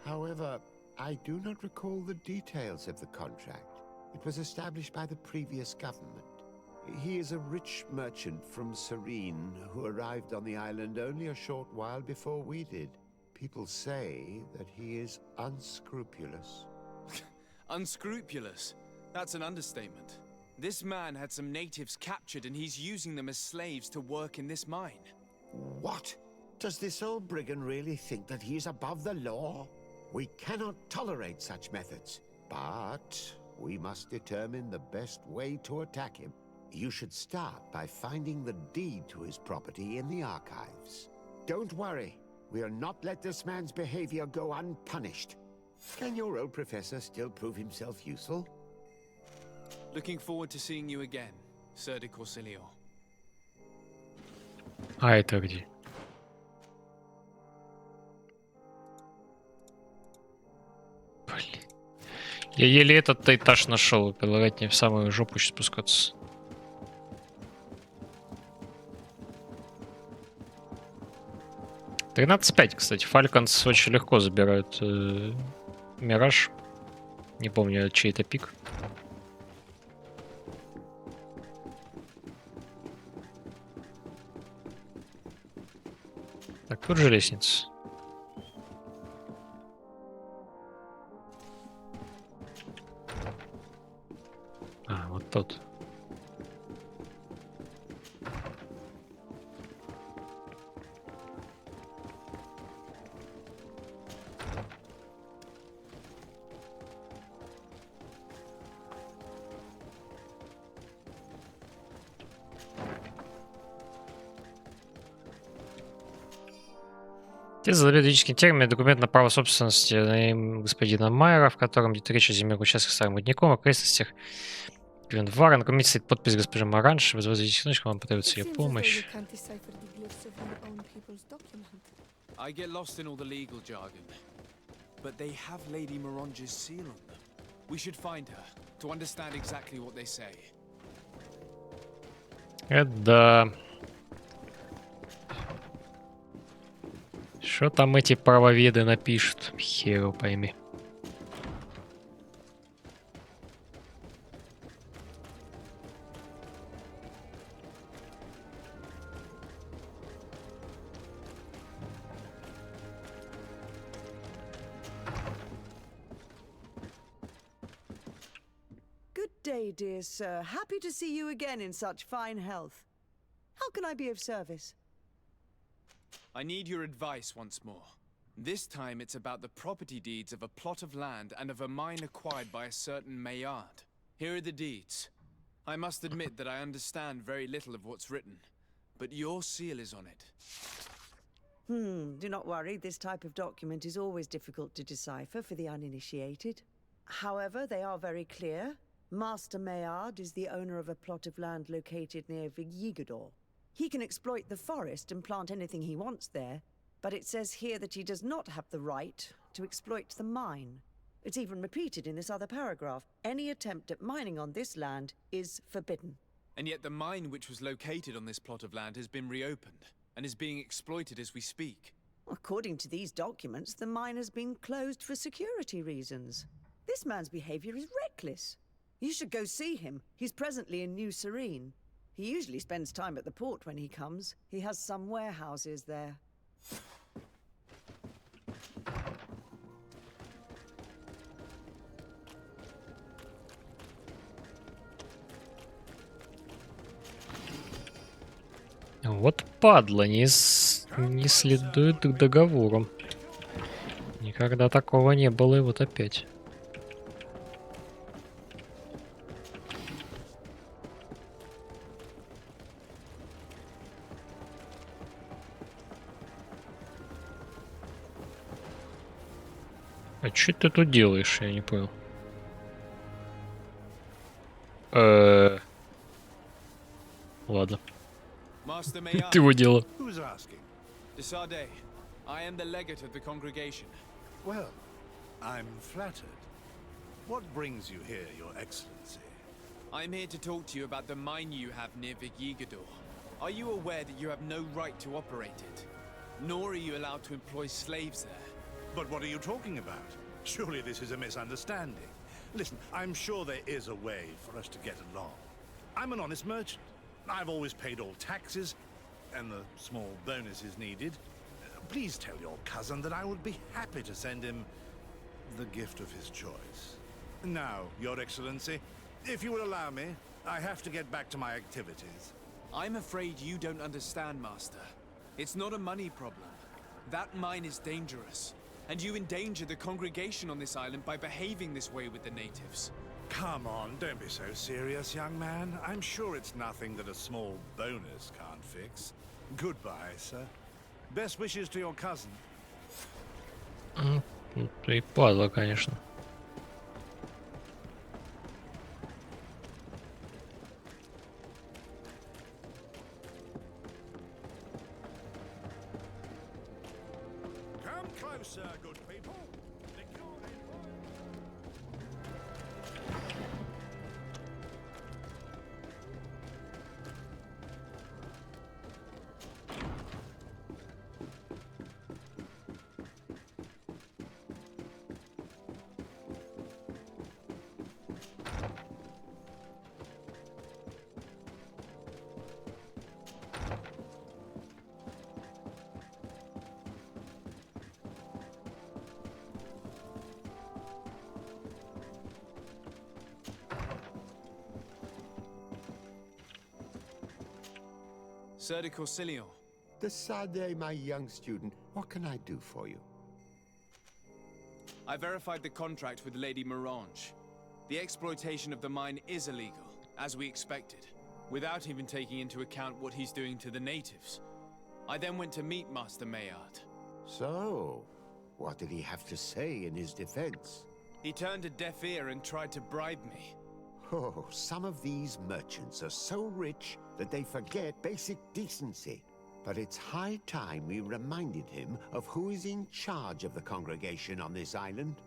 However, I do not recall the details of the contract. It was established by the previous government. He is a rich merchant from Serene who arrived on the island only a short while before we did. People say that he is unscrupulous. Unscrupulous? That's an understatement. This man had some natives captured and he's using them as slaves to work in this mine. What? Does this old brigand really think that he is above the law? We cannot tolerate such methods, but we must determine the best way to attack him. You should start by finding the deed to his property in the archives. Don't worry. We'll not let this man's behavior go unpunished. Can your old professor still prove himself useful? Looking forward to seeing you again, Sir de Corsilio. А это где? Блин. Я еле этот этаж нашел. Предлагать мне в самую жопу сейчас спускаться. $13.5, кстати. Фальконс очень легко забирают Мираж. Не помню, чей это пик. Так, тут же лестница. А, вот тут. Те заведующие термины документ на право собственности господина Майера, в котором идет речь о земельных участках старым рудником, окрестностях Гринвара. На документе стоит подпись госпожи Маранш. Возводите секундочку, вам потребуется ее помощь. I get lost in all the legal jargon, but they have Lady Morange's seal on them. We should find her to understand exactly what they say. Да. Что там эти правоведы напишут? Хер его пойми. Good day, dear sir. Happy to see you again in such fine health. How can I be of service? I need your advice once more. This time it's about the property deeds of a plot of land and of a mine acquired by a certain Maillard. Here are the deeds. I must admit that I understand very little of what's written, but your seal is on it. Do not worry, this type of document is always difficult to decipher for the uninitiated. However, they are very clear. Master Maillard is the owner of a plot of land located near Vigyigador. He can exploit the forest and plant anything he wants there, but it says here that he does not have the right to exploit the mine. It's even repeated in this other paragraph. Any attempt at mining on this land is forbidden. And yet the mine which was located on this plot of land has been reopened and is being exploited as we speak. According to these documents, the mine has been closed for security reasons. This man's behavior is reckless. You should go see him. He's presently in New Serene. He usually spends time at the port when he comes. He has some warehouses there. Вот падла, не следует к договору. Никогда такого не было, и вот опять. А что ты тут делаешь? Я не понял. Ладно. Master Ты его Maillard. дело. Who's asking? De Sardet. I am the legate of the congregation. Well, I'm flattered. What brings you here, Your Excellency? I'm here to talk to you about the mine you have near Vigigador. Are you aware that you have no right to operate it? Nor are you allowed to employ slaves there. But what are you talking about? Surely this is a misunderstanding. Listen, I'm sure there is a way for us to get along. I'm an honest merchant. I've always paid all taxes, and the small bonuses needed. Please tell your cousin that I would be happy to send him the gift of his choice. Now, Your Excellency, if you will allow me, I have to get back to my activities. I'm afraid you don't understand, Master. It's not a money problem. That mine is dangerous, and you endanger the congregation on this island by behaving this way with the natives. Come on, don't be so serious, young man. I'm sure it's nothing that a small bonus can't fix. Goodbye, sir. Best wishes to your cousin. Ты падла, конечно. Come closer, good people. Sir de Corsilion. De Sardet, my young student, what can I do for you? I verified the contract with Lady Morange. The exploitation of the mine is illegal, as we expected, without even taking into account what he's doing to the natives. I then went to meet Master Maillard. So, what did he have to say in his defense? He turned a deaf ear and tried to bribe me. Oh, some of these merchants are so rich that they forget basic decency. But it's high time we reminded him of who is in charge of the congregation on this island.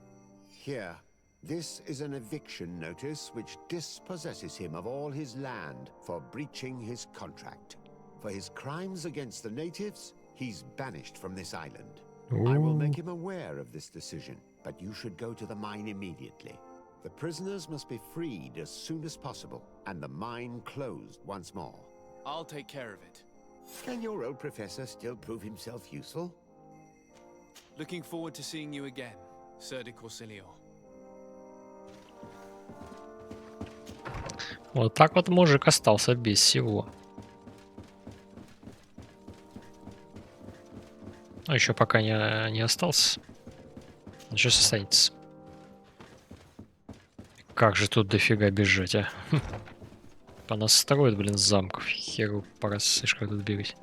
Here, this is an eviction notice which dispossesses him of all his land for breaching his contract. For his crimes against the natives, he's banished from this island. I will make him aware of this decision, but you should go to the mine immediately. The prisoners must be freed as soon as possible, and the mine closed once more. I'll take care of it. Can your old professor still prove himself useful? Looking forward to seeing you again, Sir de Corsilion. Вот так вот мужик остался без всего. А еще пока не остался. Сейчас останется. Как же тут дофига бежать, а? Понастроят, блин, замков. Херу пора слишком тут бегать.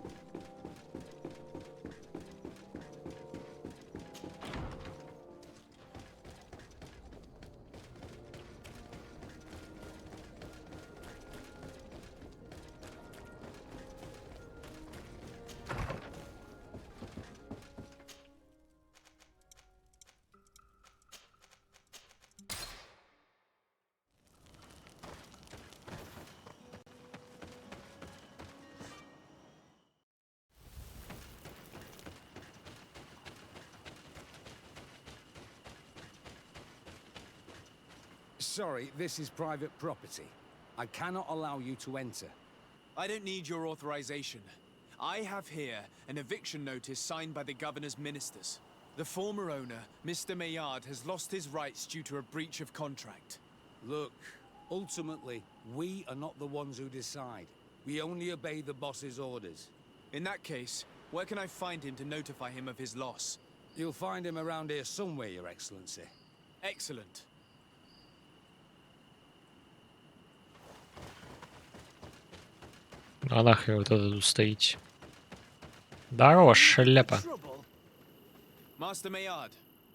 Sorry, this is private property. I cannot allow you to enter. I don't need your authorization. I have here an eviction notice signed by the governor's ministers. The former owner, Mr. Maillard, has lost his rights due to a breach of contract. Look, ultimately, we are not the ones who decide. We only obey the boss's orders. In that case, where can I find him to notify him of his loss? You'll find him around here somewhere, Your Excellency. Excellent. А нахер вот это тут стоите? Здорово, шляпа. Master Maillard,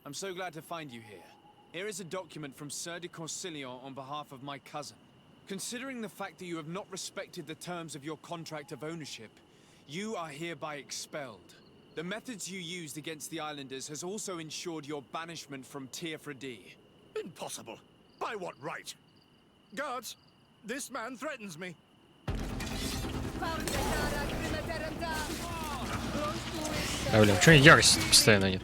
I'm so glad to find you here. Here is a document from Sir de Corsilion on behalf of my cousin. Considering the fact that you have not respected the terms of your contract of ownership, you are hereby expelled. The methods you used against the islanders has also ensured your banishment from Teofradi. Impossible. By what right? Guards, this man threatens me. А, блин, почему ярость постоянно нет?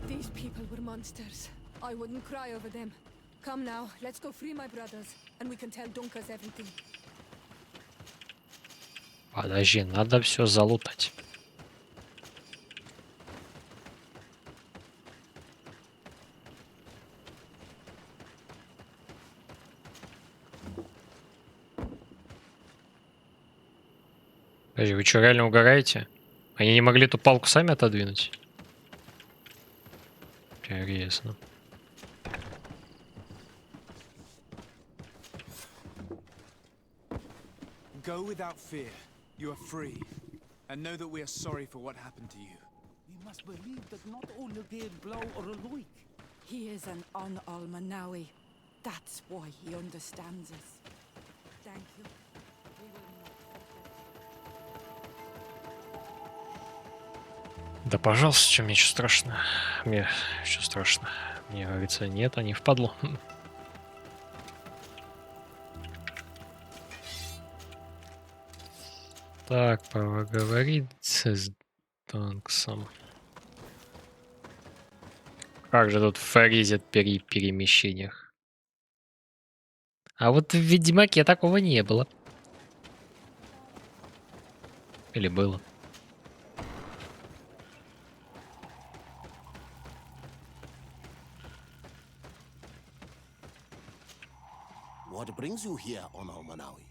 These people were monsters. I wouldn't cry over them. Come now, let's go free my brothers, and we can tell Dunkas everything. Подожди, надо все залутать. Подожди, вы что, реально угораете? Они не могли эту палку сами отодвинуть? Интересно. Go without fear. You are free. And know that we are sorry for what happened to you. We must believe that not only they blow or loik. He is an Almanawi. That's why he understands us. Thank you. Да пожалуйста, что мне что страшно? Мне что страшно? Мне говорится, нет, они впадло. Так, поговорить с Донксом. Как же тут фризят при перемещениях? А вот в Ведьмаке такого не было. Или было? What brings you here on Almanawi?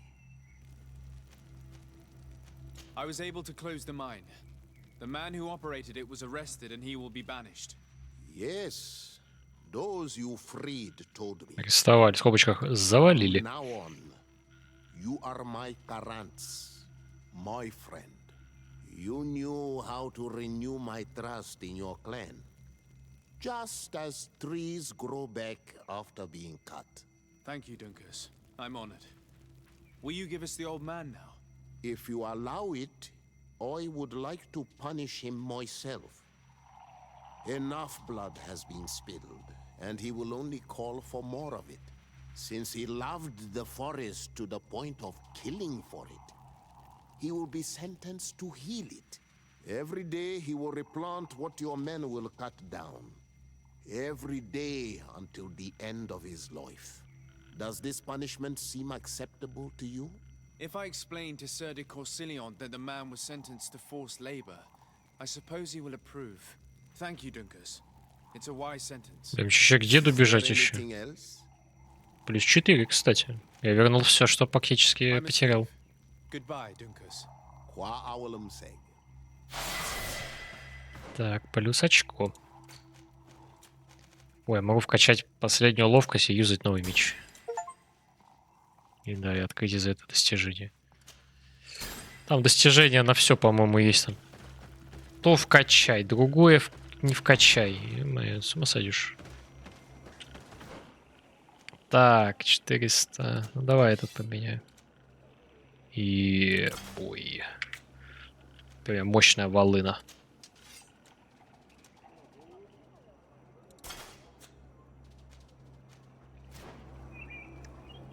I was able to close the mine. The man who operated it was arrested and he will be banished. Yes, those you freed told me. Арестовали, в скобочках завалили. Now on, you are my Karants, my friend. You knew how to renew my trust in your clan, just as trees grow back after being cut. Thank you, Dunkus. I'm honored. Will you give us the old man now? If you allow it, I would like to punish him myself. Enough blood has been spilled, and he will only call for more of it, since he loved the forest to the point of killing for it. He will be sentenced to heal it. Every day he will replant what your men will cut down. Every day until the end of his life. Does this punishment seem acceptable to you? If I explain to Sir de Corsilion that the man was sentenced to forced labor, I suppose he will approve. Thank you, Dunkus. It's a wise sentence. Блин, еще к деду бежать еще. Плюс 4, кстати. Я вернул все, что практически потерял. Goodbye, Dunkus. Так, плюс очко. Ой, я могу вкачать последнюю ловкость и юзать новый меч. И да, и открыть за это достижение. Там достижения на все, по-моему, есть там. То вкачай, другое не вкачай. Ё-моё, с ума сойдешь. Так, 400. Ну, давай этот поменяю. И... Ой. Прям мощная волына.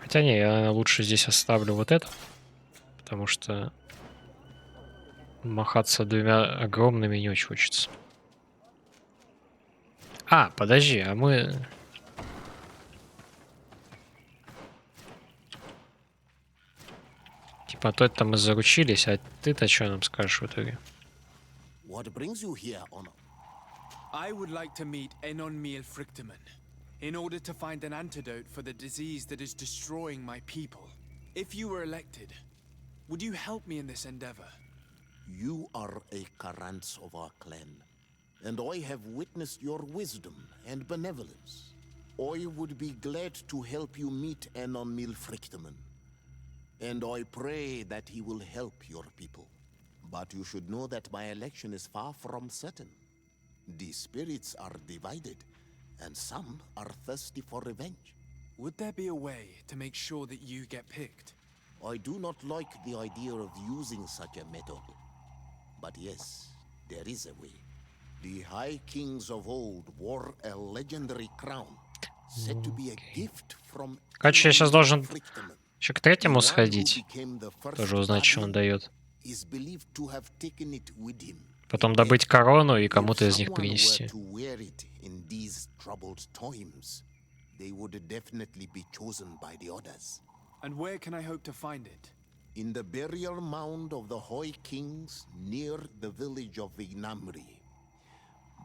Хотя не, я лучше здесь оставлю вот это. Потому что махаться двумя огромными не очень хочется. А, подожди, а мы... Типа, то это мы заручились, а ты-то что нам скажешь в итоге? What brings you here, Honor? I would like to meet Enonmiel Frichteman in order to find an antidote for the disease that is destroying my people. If you were elected, would you help me in this endeavor? You are a Karants of our clan, and I have witnessed your wisdom and benevolence. I would be glad to help you meet Anon Milfrichteman, and I pray that he will help your people. But you should know that my election is far from certain. The spirits are divided, and some are thirsty for revenge. Would there be a way to make sure that you get picked? I do not like the idea of using such a method. But yes, there is a way. The High Kings of old wore a legendary crown, said to be a gift from Короче, я сейчас должен Frichteman. еще к третьему The one who сходить. became the first Тоже узнать, что он guardian дает. is believed to have taken it with him. Потом добыть корону и If кому-то из них someone were принести. to wear it in these troubled times, they would definitely be chosen by the others. And where can I hope to find it? In the burial mound of the High Kings near the village of Vignamri.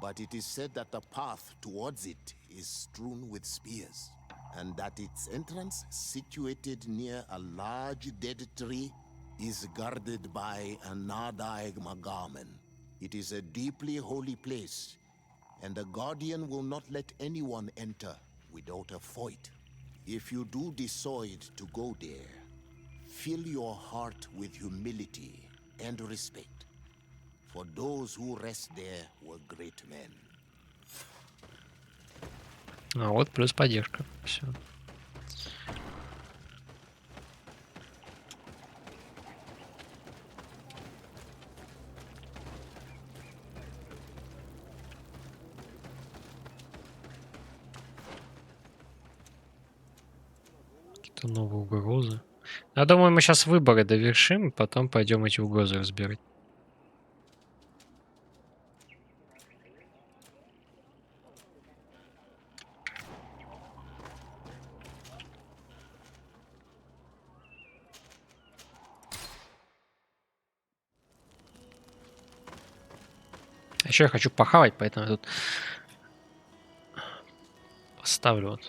But it is said that the path towards it is strewn with spears, and that its entrance, situated near a large dead tree, is guarded by a Nadaig Magaman. It is a deeply holy place, and the Guardian will not let anyone enter without a fight. If you do decide to go there, fill your heart with humility and respect. For those who rest there were great men. А вот плюс поддержка. Все. Какие-то новые угрозы. Я думаю, мы сейчас выборы довершим, потом пойдем эти угрозы разбирать. А еще я хочу похавать, поэтому я тут поставлю вот.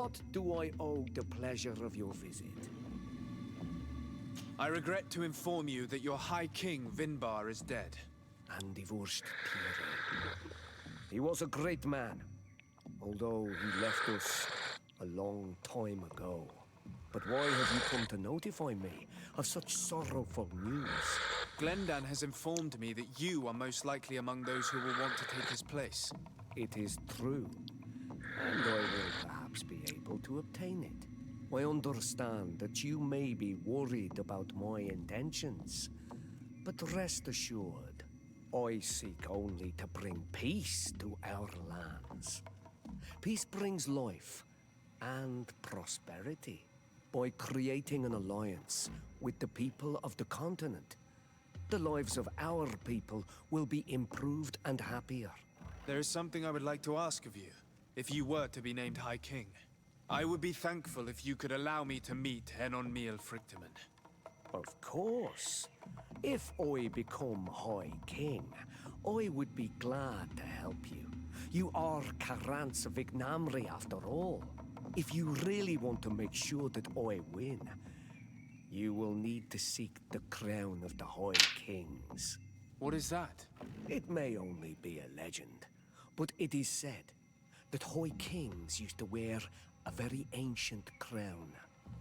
what do I owe the pleasure of your visit? I regret to inform you that your High King, Vinbar, is dead. And divorced Tyre. He was a great man, although he left us a long time ago. But why have you come to notify me of such sorrowful news? Glendan has informed me that you are most likely among those who will want to take his place. It is true, and I will perhaps be able to obtain it. I understand that you may be worried about my intentions, but rest assured, I seek only to bring peace to our lands. Peace brings life and prosperity by creating an alliance with the people of the continent. The lives of our people will be improved and happier. There is something I would like to ask of you, if you were to be named High King. I would be thankful if you could allow me to meet Enon Miel Frichtemann. Of course. If I become High King, I would be glad to help you. You are Karant's Vignamri after all. If you really want to make sure that I win, you will need to seek the crown of the High Kings. What is that? It may only be a legend, but it is said that High Kings used to wear a very ancient crown.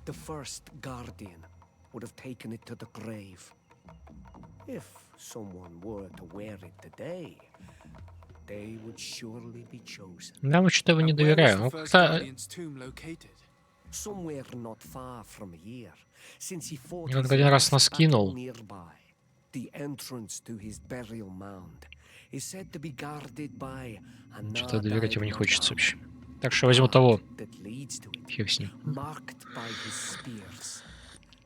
The first guardian would have taken it to the grave. If someone were to wear it today, they would surely be chosen. Да, вот что-то его не доверяю. Ну, как-то... Somewhere not far from here, since he fought Вот his один раз last нас battle кинул. nearby. The entrance to his burial mound is said to be guarded by Что-то доверять ему не хочется another вообще. Так что возьму того. that leads to it, Фиг с ним. marked by his spears,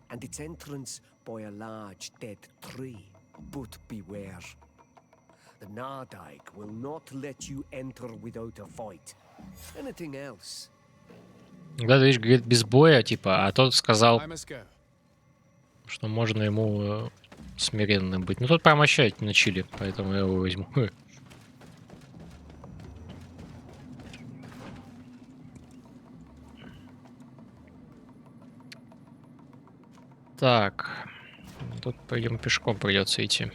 and its entrance by a large dead tree. But beware. The Nardaig will not let you enter without a fight. Anything else? Да, видишь, говорит без боя, типа, а тот сказал, что можно ему смиренным быть. Ну, тот промощает на чили, поэтому я его возьму. Так, тут пойдем пешком, придется идти.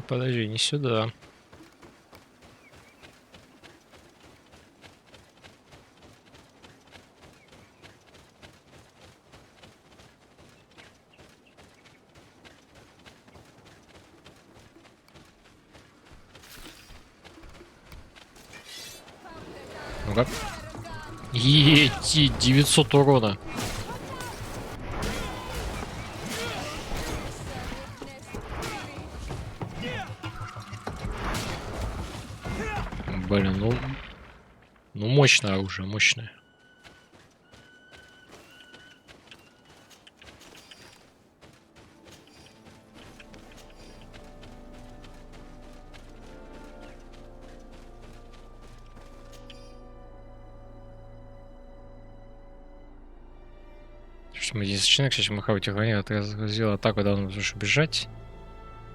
Подожди, не сюда. Ну-ка. Ети, 900 урона. Блин, ну мощное оружие, мощное. Что мы здесь начинаем, кстати, маховой технологии отразил атаку, когда он может бежать.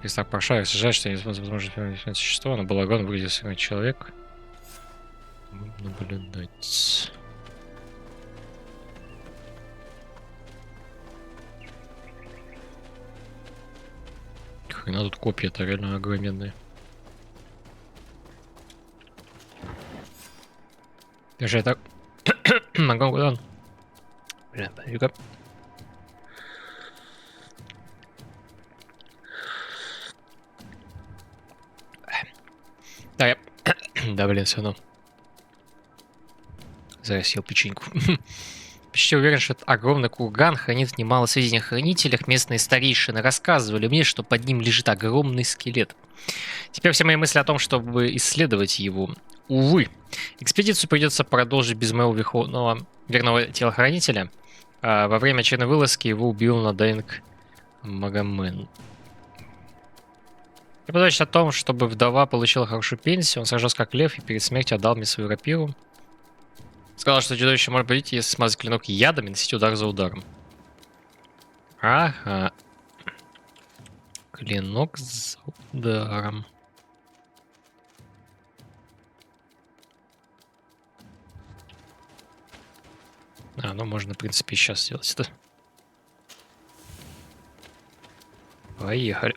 Если так прошарив, сажать, что невозможно существо, но балагон выглядит как человек. Наблюдать. Хрена тут копья-то реально огроменные. Даже я так... Ногу куда он? Бля, подожди-ка. Да, я... Да, блин, все равно. Зараз съел печеньку. Почти уверен, что этот огромный курган хранит немало сведений о хранителях. Местные старейшины рассказывали мне, что под ним лежит огромный скелет. Теперь все мои мысли о том, чтобы исследовать его. Увы, экспедицию придется продолжить без моего верного телохранителя. Во время очередной вылазки его убил Наденг Магамен. Я позабочусь о том, чтобы вдова получила хорошую пенсию. Он сражался как лев и перед смертью отдал мне свою рапиру. Сказал, что чудовище может победить, если смазать клинок ядом и носить удар за ударом. Ага. Клинок за ударом. Ну можно, в принципе, сейчас сделать это. Поехали.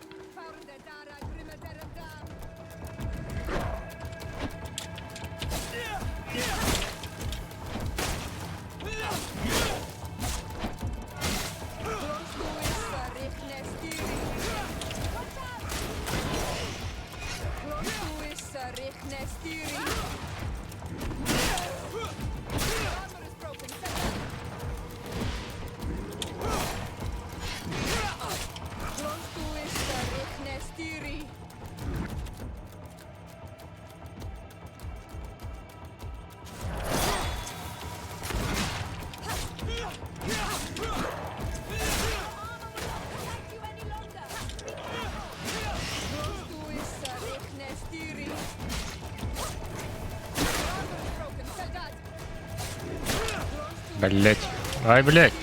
Блять. Ай, блять.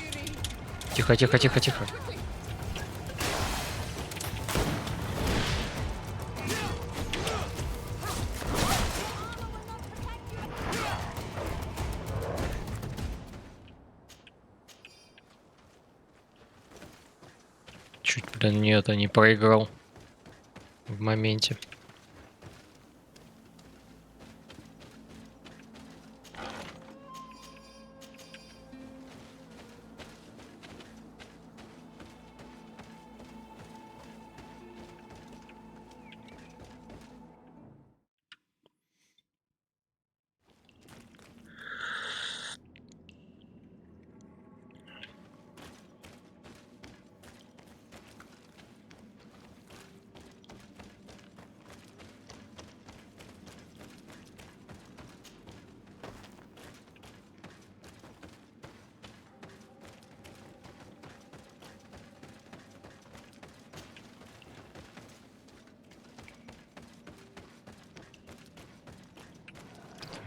Тихо, тихо, тихо, тихо. Чуть, блин, нет, не проиграл в моменте.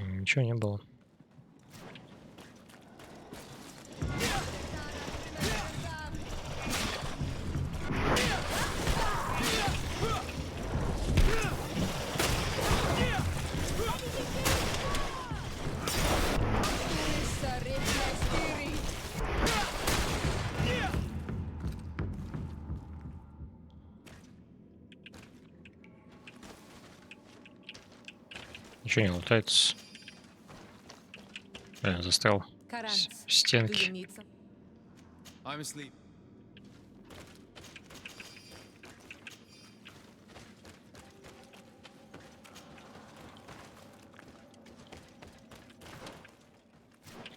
Ничего не было. Ничего не лутается. Блин, застрял в стенке.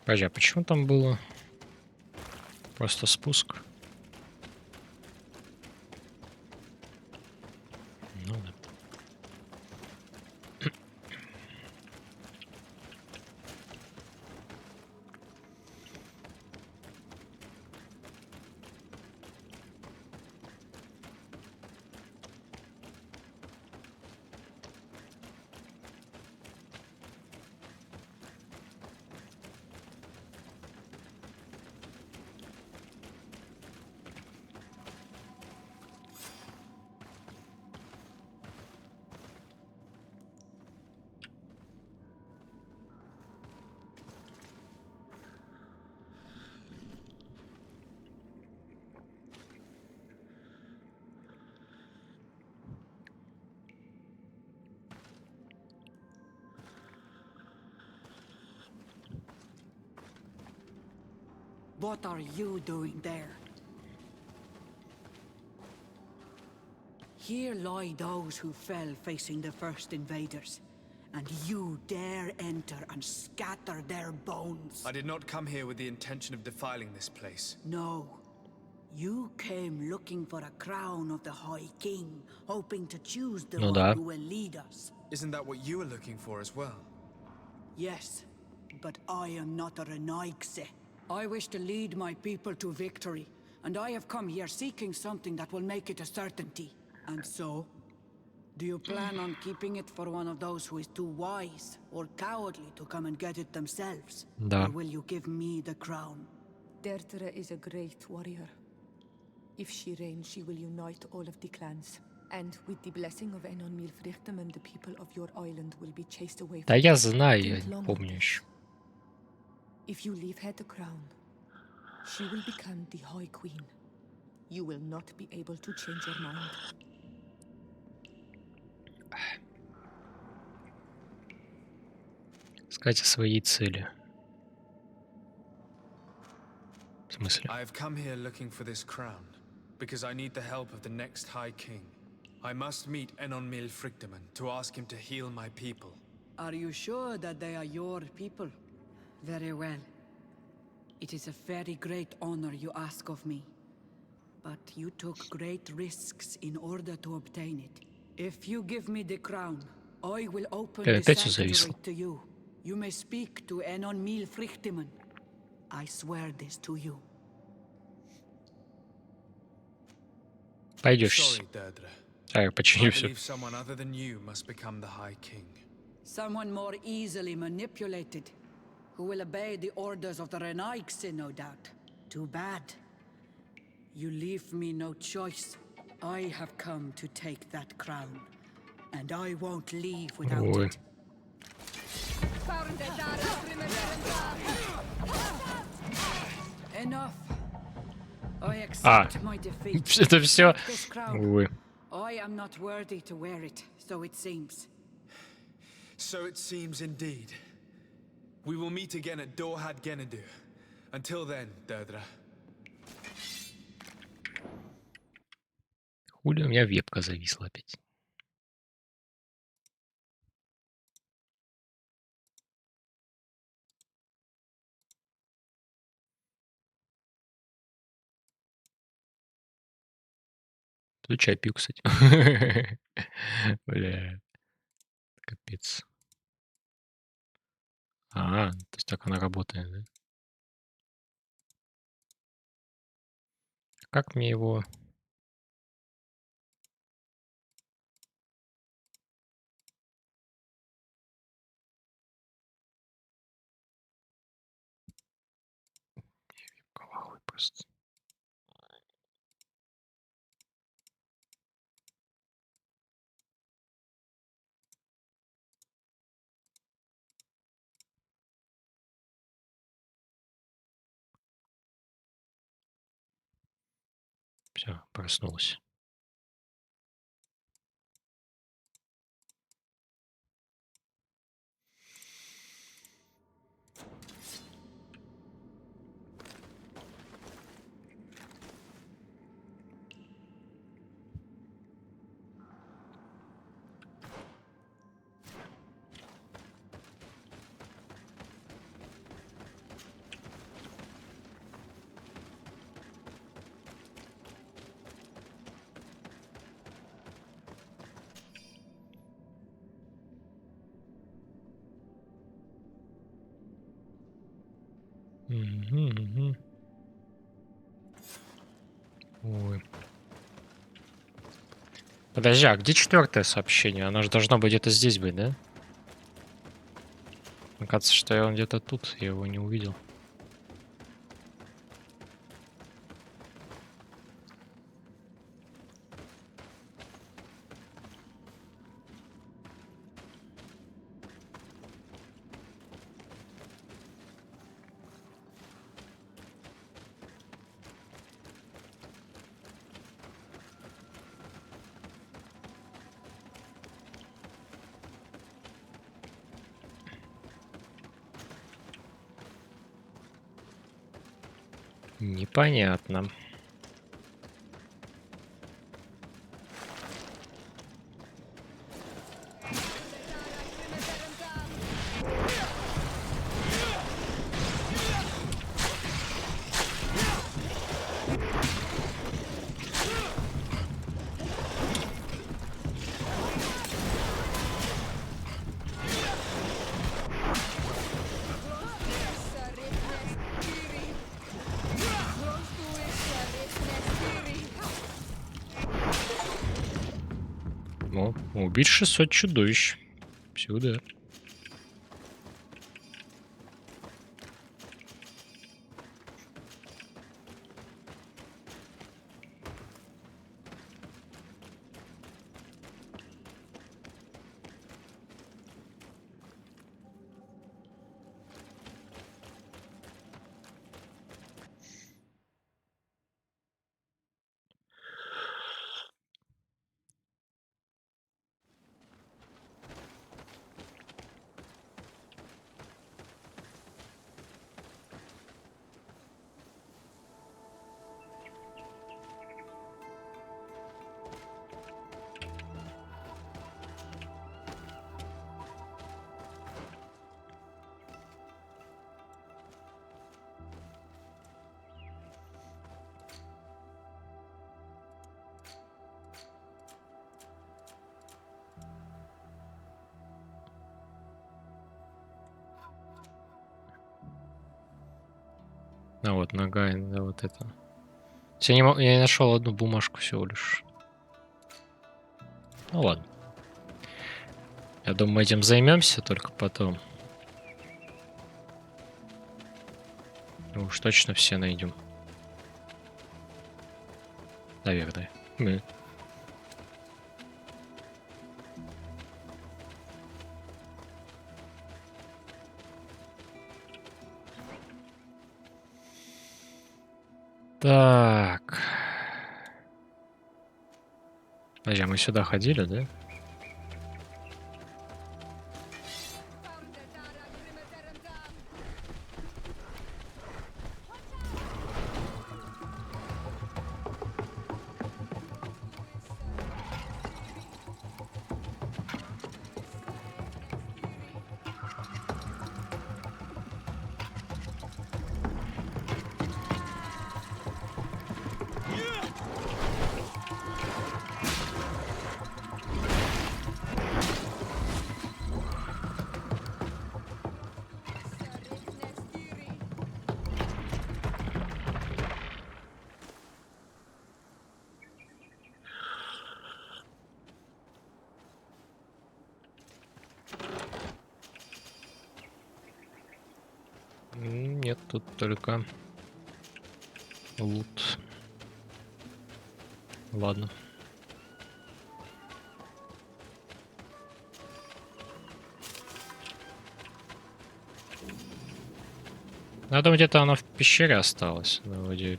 Подожди, а почему там было просто спуск? Ну да. What are you doing there? Here lie those who fell facing the first invaders, and you dare enter and scatter their bones. I did not come here with the intention of defiling this place. No. You came looking for a crown of the High King, hoping to choose the Ну one да. who will lead us. Isn't that what you were looking for as well? Yes, but I am not a Renaigse. I wish to lead my people to victory, and I have come here seeking something that will make it a certainty. And so, do you plan on keeping it for one of those who is too wise or cowardly to come and get it themselves? Да. Or will you give me the crown? Deirdre is a great warrior. If she reigns, she will unite all of the clans. And with the blessing of Enon Milfrichtem, the people of your island will be chased away Да from я you. знаю, я Think не long on помню this. еще. If you leave her the crown, she will become the High Queen. You will not be able to change your mind. Сказать о своей цели. В смысле? I have come here looking for this crown, because I need the help of the next High King. I must meet Enon Milfrichtem to ask him to heal my people. Are you sure that they are your people? Very well. It is a very great honor you ask of me. But you took great risks in order to obtain it. If you give me the crown, I will open the Опять всё sanctuary зависло. to you. You may speak to Enon Milfrichtem. I swear this to you. Пойдешь. Sorry, Deirdre. Так, I почини все. believe someone other than you must become the High King. Someone more easily manipulated, who will obey the orders of the Renaigse, no doubt. Too bad. You leave me no choice. I have come to take that crown, and I won't leave without Ой. it. Enough. I accept my defeat. Это все. Take this crown. Увы. I am not worthy to wear it, so it seems. So it seems indeed. We will meet again at Dorhad Genadu. Until then, Deirdre. Хули у меня вебка зависла опять. Тут чай пью, кстати. Бля. Капец. То есть так она работает, да? Как мне его... Головой просто. Все, проснулась. Мгм. Ой. Подожди, а где 4-е сообщение? Оно же должно быть где-то здесь быть, да? Мне кажется, что он где-то тут, я его не увидел. Непонятно. О, убить 600 чудовищ. Сюда. А вот нога, да, вот это. Я не нашел одну бумажку всего лишь. Ну ладно. Я думаю, мы этим займемся только потом. Ну уж точно все найдем. Наверное. Так. Подожди, а мы сюда ходили, да? Нет, тут только лут. Ладно. Я думаю, где-то она в пещере осталась. Ну, вроде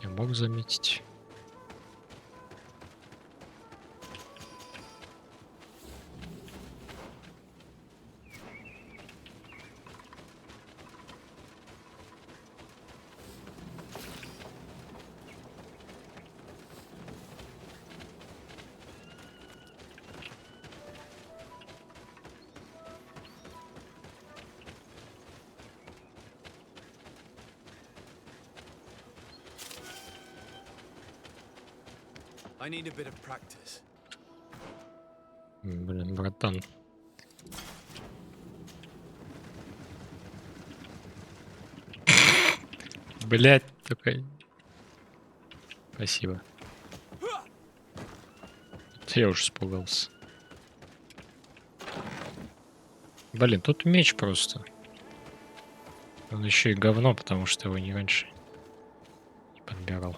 я мог заметить. I need a bit of practice. Блин, братан. Блять, только... Спасибо. Я уже испугался. Блин, тут меч просто. Он еще и говно, потому что его не раньше не подбирал.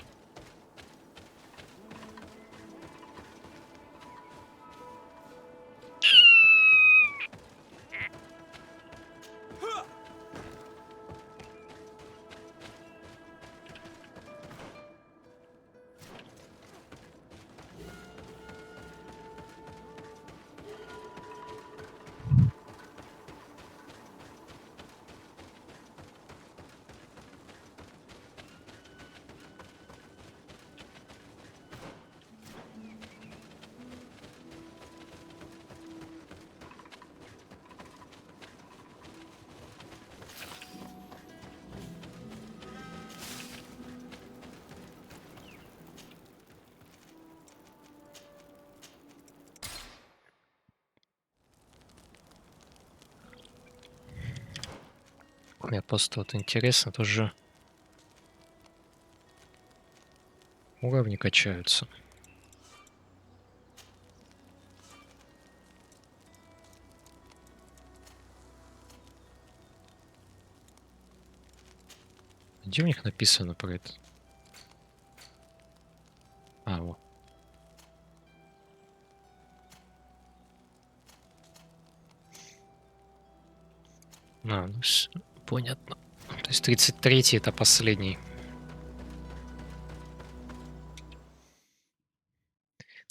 Мне просто вот интересно, тоже уровни качаются. Где у них написано про это? А, вот. А, ну, понятно. То есть 33-й это последний.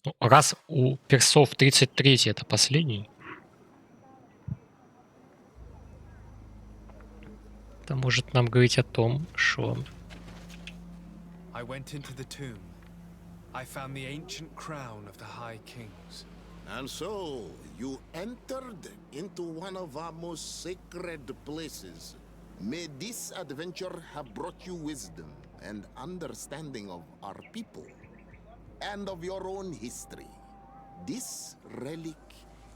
Ну, раз у персов 33-й это последний, это может нам говорить о том, что... I went into the tomb. I found the ancient crown of the High Kings. And so, you entered into one of our most sacred places. May this adventure have brought you wisdom and understanding of our people and of your own history. This relic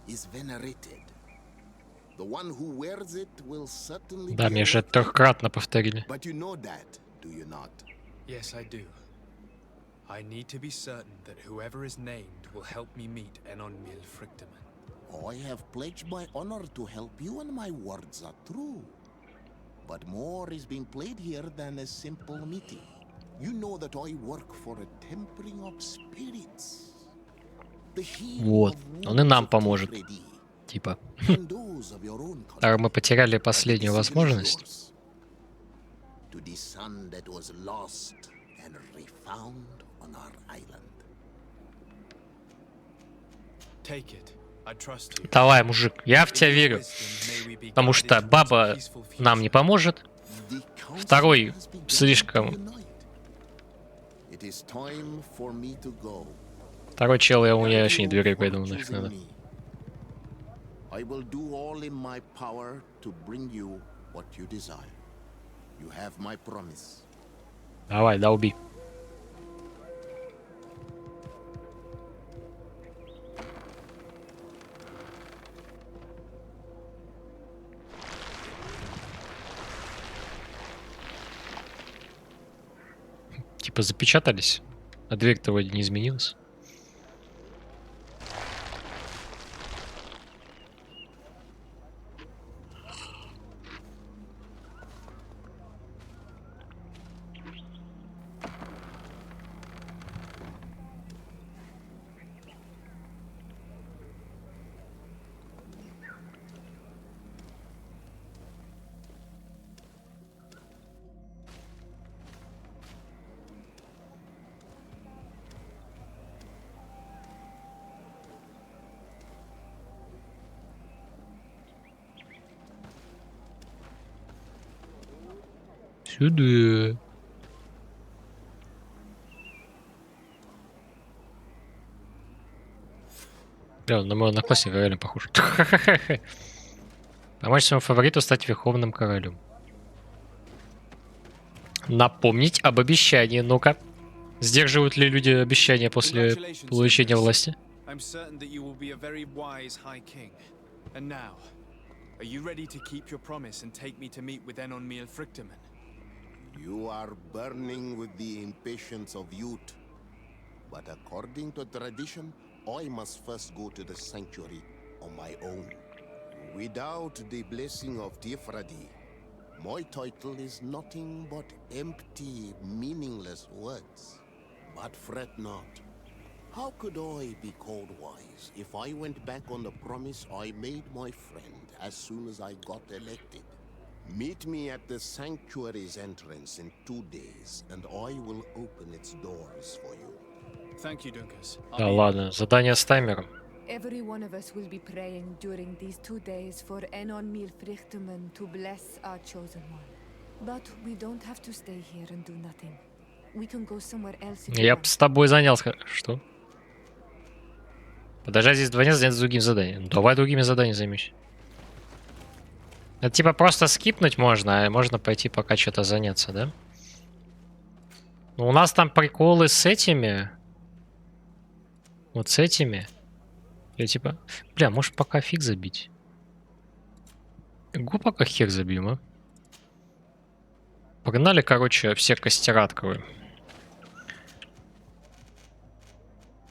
is venerated. The one who wears it will certainly Да, be мне a же worthy- трехкратно повторили. But you know that, do you not? Yes, I do. I need to be certain that whoever is named will help me meet Enonmil Frichtemann. I have pledged my honor to help you, and my words are true. But more is being played here than a simple meeting. You know that I work for a tempering of spirits. The healing Вот. of Он и wounds нам of поможет. Tifredi, Типа. and those of your own А мы country. потеряли But the последнюю decision is возможность. yours. To the son that was lost and refound on our island. Take it. I trust you. Давай, мужик, я в тебя верю. Потому что баба нам не поможет. Второй слишком... It is time for me to go. Второй чел, я вообще не доверяю, поэтому нафиг надо. I will do all in my power to bring you what you desire. You have my promise. Давай, долби. Типа запечатались, а дверь-то вроде не изменилась. Сюда. Да, на моего одноклассника реально похож. Помочь своему фавориту стать верховным королем. Напомнить об обещании. Ну-ка. Сдерживают ли люди обещания после получения власти? I'm certain that you will be a very wise High King. And now, are you ready to keep your promise and take me to meet with Enonmil Frichtemann? You are burning with the impatience of youth. But according to tradition, I must first go to the sanctuary on my own. Without the blessing of Tifredi, my title is nothing but empty, meaningless words. But fret not. How could I be called wise if I went back on the promise I made my friend as soon as I got elected? Meet me at the sanctuary's entrance in 2 days, and I will open its doors for you. Thank you, Dunkas. Да ладно, задание с таймером. Every one of us will be praying during these 2 days for Enonmil Frichtemann to bless our chosen one. But we don't have to stay here and do nothing. We can go somewhere else if Я you бы want. с тобой занялся. Что? Подожди, здесь 2 дня заняться другим заданием. Ну, давай другими заданиями займись. Это типа просто скипнуть можно, а можно пойти пока что-то заняться, да? Ну, у нас там приколы с этими. Вот с этими. Я типа... Бля, может пока фиг забить? Го пока хер забьем, а? Погнали, короче, все костера откроем.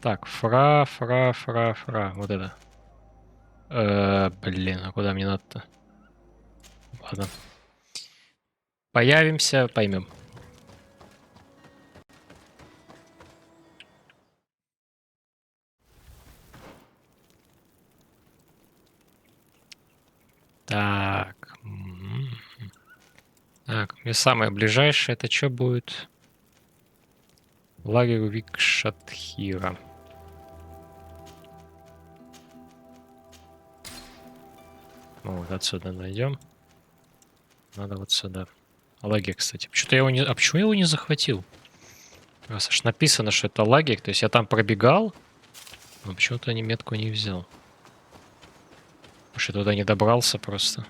Так, фра. Вот это. Блин, а куда мне надо-то? Ладно. Появимся, поймем. Так, мне самое ближайшее, это что будет? Лагерь Викшатхира. Вот отсюда найдем. Надо вот сюда. Лагерь, кстати. Почему-то я его не... А почему я его не захватил? Раз аж написано, что это лагерь. То есть я там пробегал, но почему-то я метку не взял. Потому что я туда не добрался просто.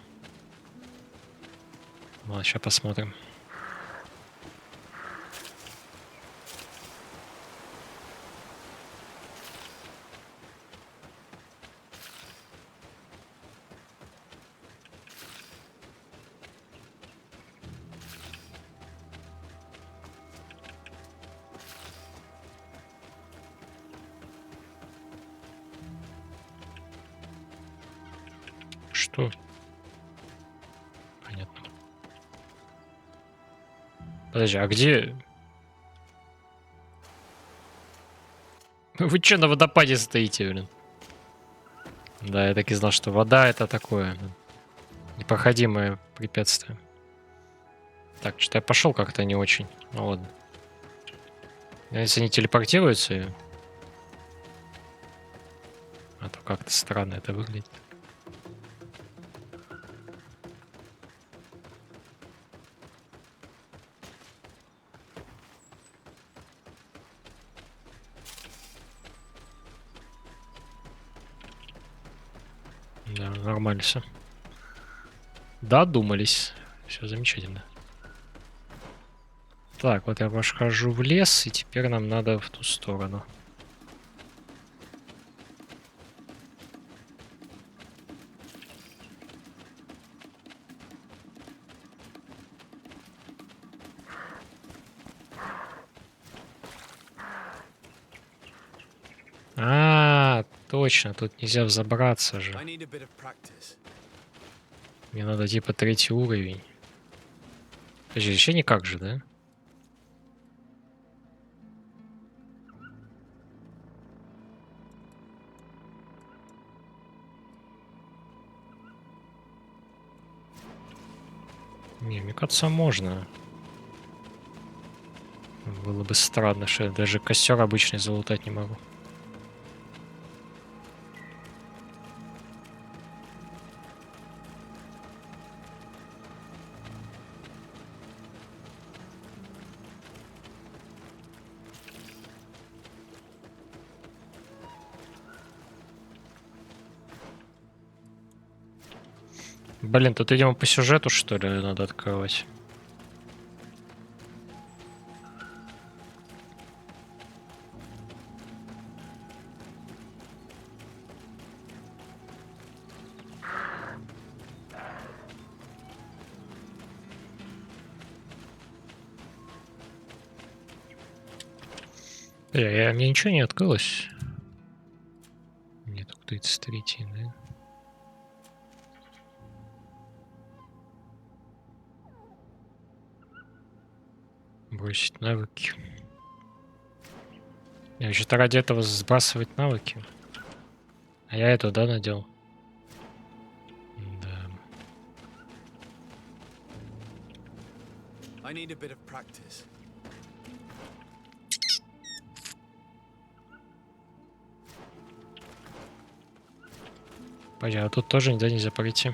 Ладно, сейчас посмотрим. Что? Понятно. Подожди, а где... Вы что на водопаде стоите, блин? Да, я так и знал, что вода это такое. Непроходимое препятствие. Так, что-то я пошел как-то не очень. Ну ладно. Если они телепортируются... А то как-то странно это выглядит. Да, нормально все. Додумались. Все замечательно. Так, вот я хожу в лес, и теперь нам надо в ту сторону. А, точно, тут нельзя взобраться же. Мне надо типа 3-й уровень. Подожди, еще никак же, да? Не, мне кажется, можно. Было бы странно, что я даже костер обычный залутать не могу. Блин, тут, видимо, по сюжету, что ли, надо открывать. Мне ничего не открылось. Нет, 33, да? Бросить навыки. Я что-то ради этого сбрасывать навыки. А я это, да, надел? Да. I need a bit of practice. Пойдем, а тут тоже нельзя пройти.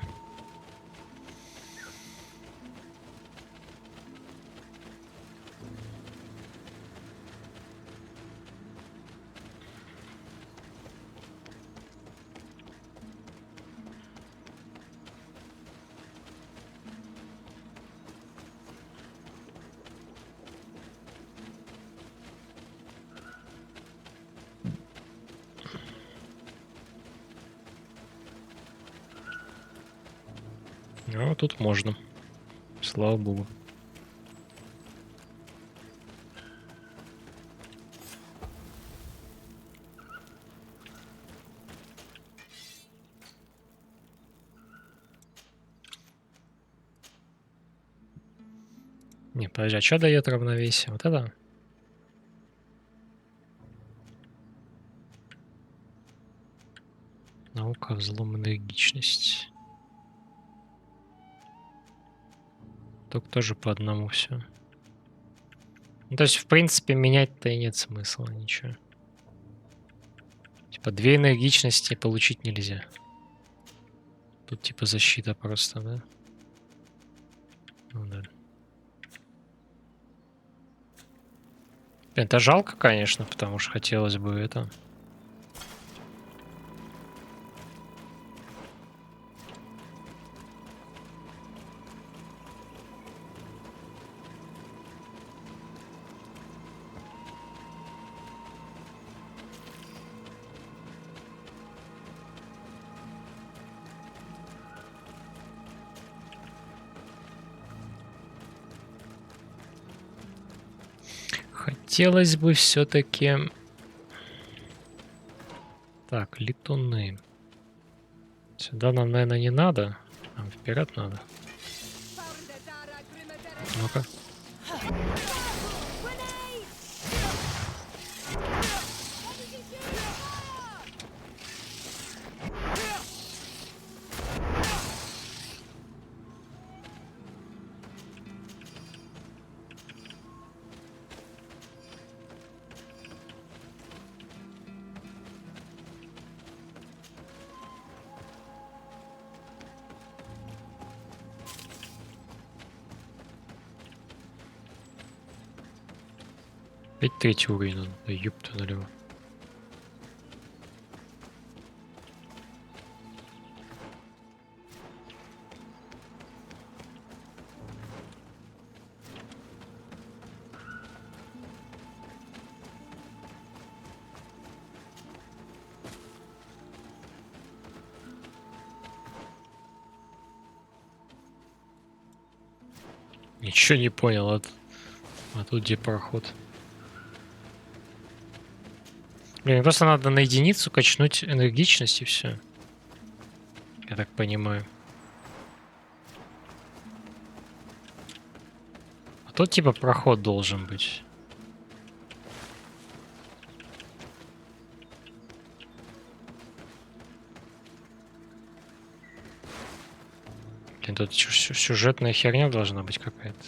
А тут можно. Слава богу. Не, подожди, а что дает равновесие? Вот это? Наука, взлом, энергичность. Только тоже по одному все. Ну, то есть, в принципе, менять-то и нет смысла, ничего. Типа, 2 энергичности получить нельзя. Тут типа защита просто, да? Ну да. Это жалко, конечно, потому что хотелось бы это... Хотелось бы все-таки... Так, летуны. Сюда нам, наверное, не надо. Нам вперед надо. Ну-ка. Опять 3-й уровень надо. Да ёпта налево. Ничего не понял. А тут где проход? Блин, просто надо на единицу качнуть энергичность и все. Я так понимаю. А тут типа проход должен быть. Блин, тут сюжетная херня должна быть какая-то.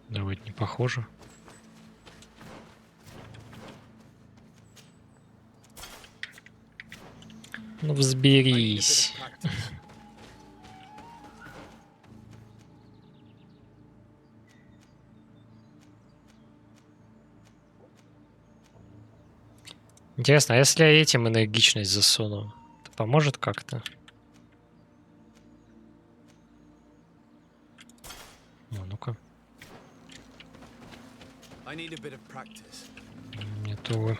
Да, вот не похоже. Ну, взберись. Интересно, а если я этим энергичность засуну, то поможет как-то? Ну-ка. Нету.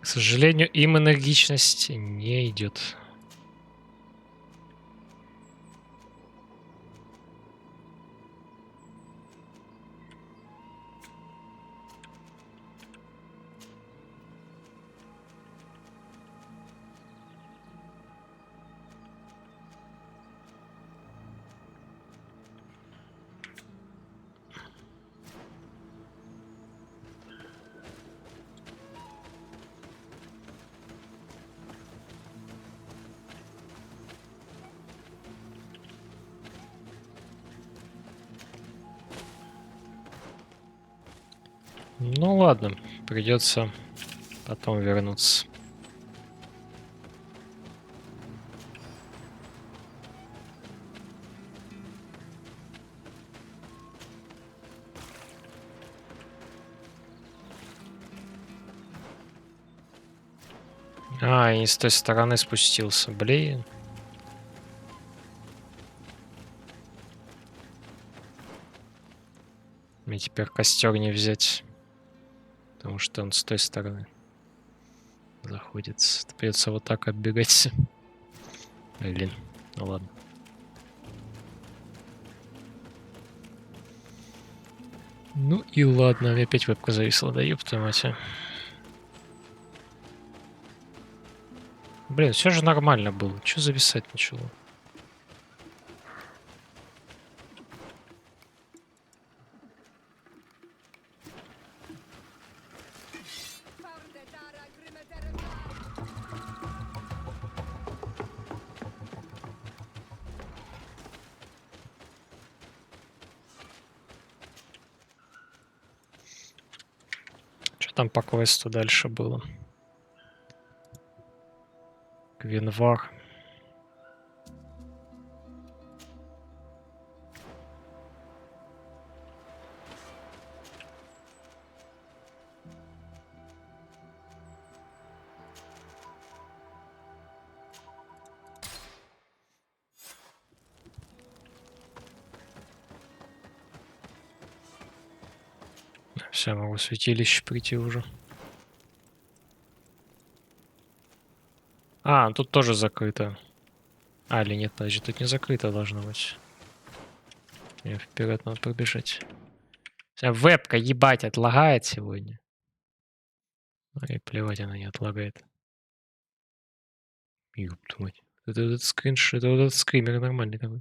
К сожалению, им энергичность не идет. Ну ладно, придется потом вернуться. А, и с той стороны спустился. Блин. Мне теперь костер не взять. Потому что он с той стороны заходит. Придется вот так оббегать. Блин, ну ладно. Ну и ладно, мне опять вебка зависла, да ёпта мать. Блин, все же нормально было. Чё зависать начало? там по квесту дальше было? Гвинвар. Все, могу в святилище прийти уже. А, тут тоже закрыто. А, или нет, подожди, тут не закрыто должно быть. Мне вперед надо пробежать. Вебка, ебать, отлагает сегодня. И плевать, она не отлагает. Ёб твою мать. Это вот этот скриншот, это вот этот скример нормальный такой.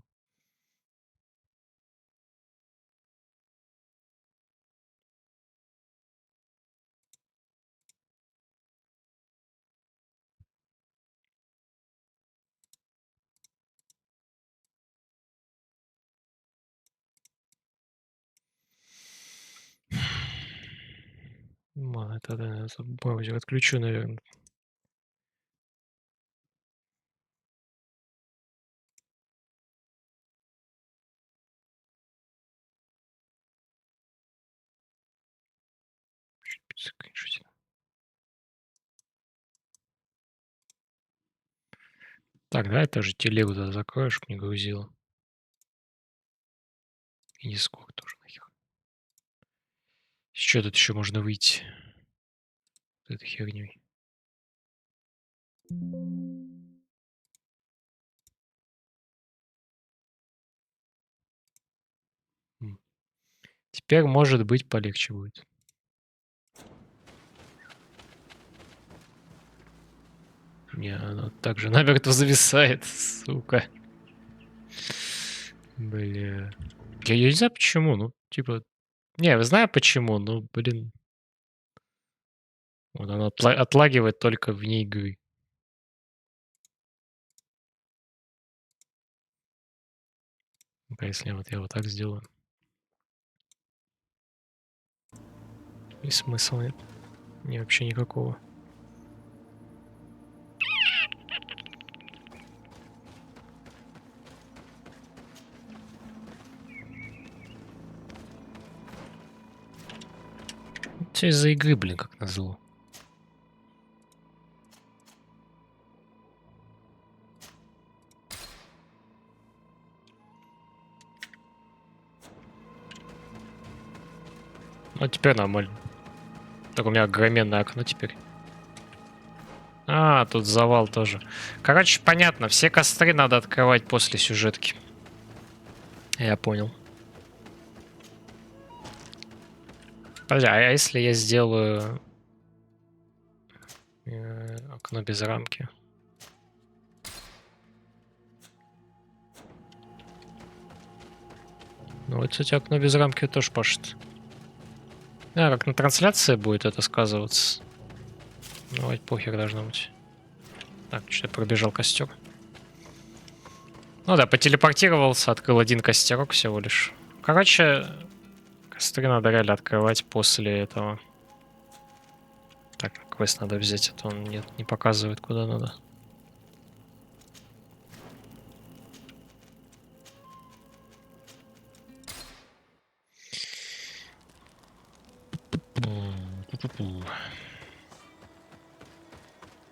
Ладно, это да, браузер отключу, наверное. Скриншотить. Так, давай тоже телегу туда закроешь, чтоб не грузило. И Discord тоже нахер. Что тут еще можно выйти? Вот этой херней. Теперь, может быть, полегче будет. Не, оно также намертво зависает, сука. Бля. Я не знаю почему, ну, типа... Не, я знаю почему, но, блин... Вот оно отлагивает только вне игры. А если вот я вот так сделаю? И смысла нет. Не, вообще никакого. Все из-за игры, блин, как назло. Ну, теперь нормально. Так у меня огроменное окно теперь. А, тут завал тоже. Короче, понятно. Все костры надо открывать после сюжетки. Я понял. Подожди, а если я сделаю окно без рамки? Ну вот, кстати, окно без рамки тоже пашет. А, как на трансляции будет это сказываться. Ну, вот похер должно быть. Так, что-то пробежал костер. Ну да, потелепортировался, открыл один костерок всего лишь. Короче, костры надо реально открывать после этого. Так, квест надо взять, а то он не показывает, куда надо.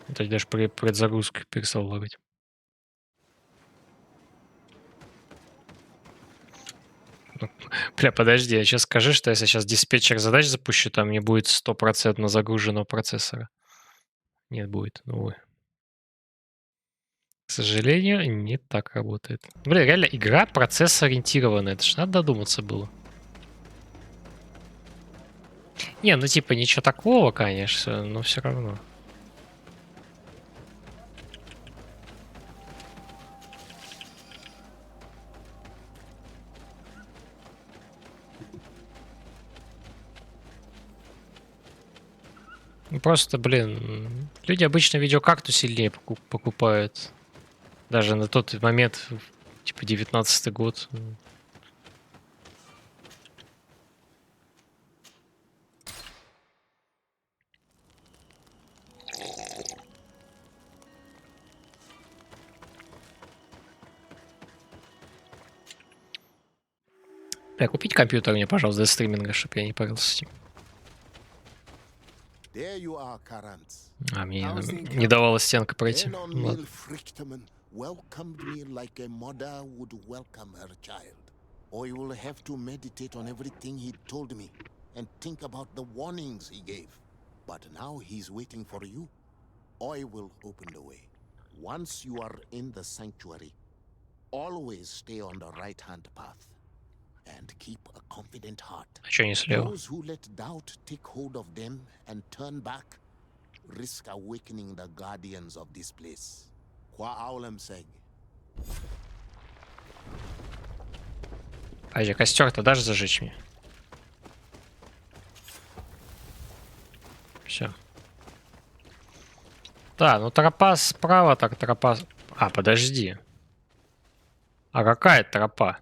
Это даже при предзагрузке перестал лагать. Бля, подожди, я сейчас скажи, что если сейчас диспетчер задач запущу, там не будет 100% загруженного процессора. Нет, будет, увы. К сожалению, не так работает. Бля, реально, игра процесс-ориентированная. Это ж надо додуматься было. Не, ну типа ничего такого, конечно, но все равно. Ну, просто, блин, люди обычно видеокарту сильнее покупают. Даже на тот момент, типа 19-й год. Да, купить компьютер мне, пожалуйста, для стриминга, чтобы я не парился с ним. There you are, Karants. А мне не давала стенка пройти. Ладно. Welcomed me like a mother would welcome her child. I will have to meditate on everything he told me and think about the warnings he gave. But now he's waiting for you. I will open the way. Once you are in the sanctuary, always stay on the right-hand path and keep a confident heart. А что не слева? Those who let doubt take hold of them and turn back risk awakening the guardians of this place. Qua aulem seg. Подожди, костер-то дашь зажечь мне? Все. Да, ну тропа справа, так тропа... А, подожди. А какая тропа?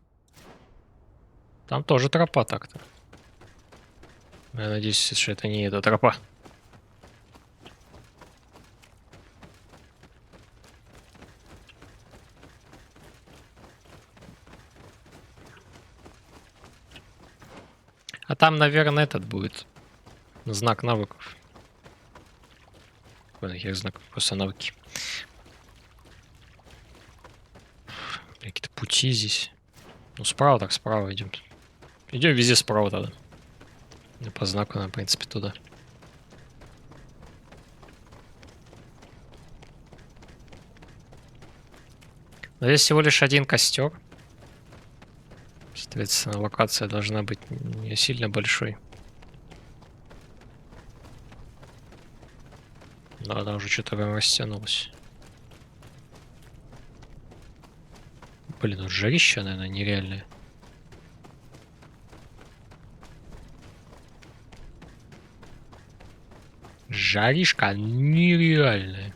Там тоже тропа так-то. Я надеюсь, что это не эта тропа. А там, наверное, этот будет. Знак навыков. Какой нахер знак? Просто навыки. Какие-то пути здесь. Ну, справа так справа идем. Идем везде справа тогда. И по знаку нам, в принципе, туда. Но здесь всего лишь один костер. Соответственно, локация должна быть не сильно большой. Но она уже что-то прям растянулась. Блин, ну жарища, наверное, нереальное. Жаришка нереальная.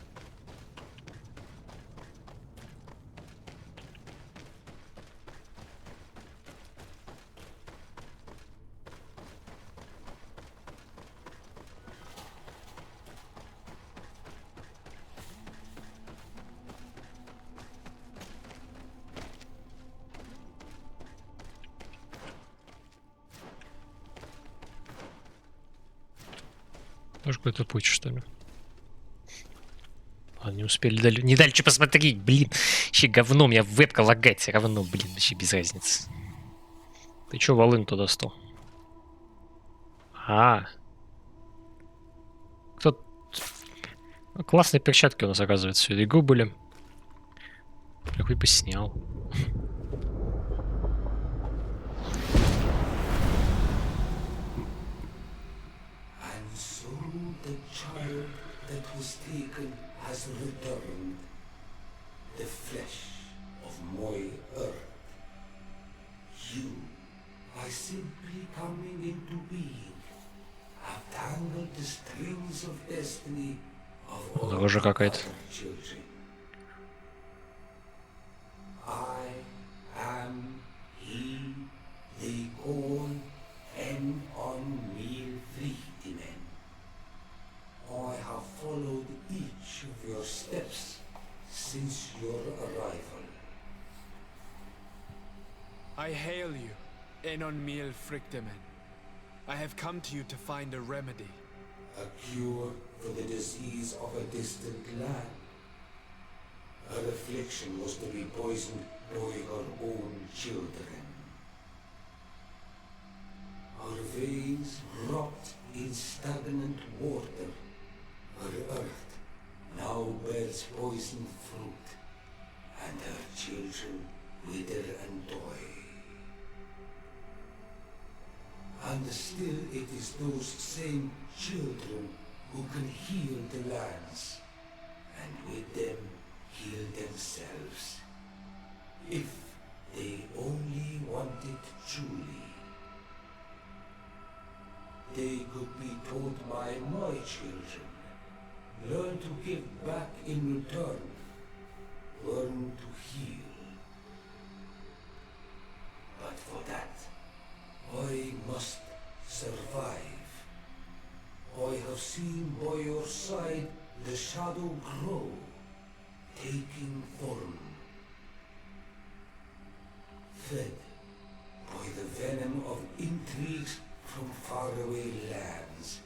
Может, какой-то путь, что ли? А, не успели, не дали что посмотреть, блин. Вообще говно, у меня вебка лагает все равно, блин, вообще без разницы. Ты чё волын туда стал? А. Кто... Классные перчатки у нас, оказывается, всю игру были. Какой бы снял. Was taken has returned, the flesh of my earth. You are simply coming into being, have tangled the strings of destiny of all Рожа какая-то. children. I am he they call en on me Frichtimen. I have followed each of your steps since your arrival. I hail you, Enon Miel Frichtemen. I have come to you to find a remedy. A cure for the disease of a distant land. Her affliction was to be poisoned by her own children. Her veins rocked in stagnant water. Her earth now bears poisoned fruit, and her children wither and die. And still it is those same children who can heal the lands, and with them heal themselves, if they only want it truly. They could be taught by my children. Learn to give back in return. Learn to heal. But for that, I must survive. I have seen by your side the shadow grow, taking form. Fed by the venom intrigues from faraway lands.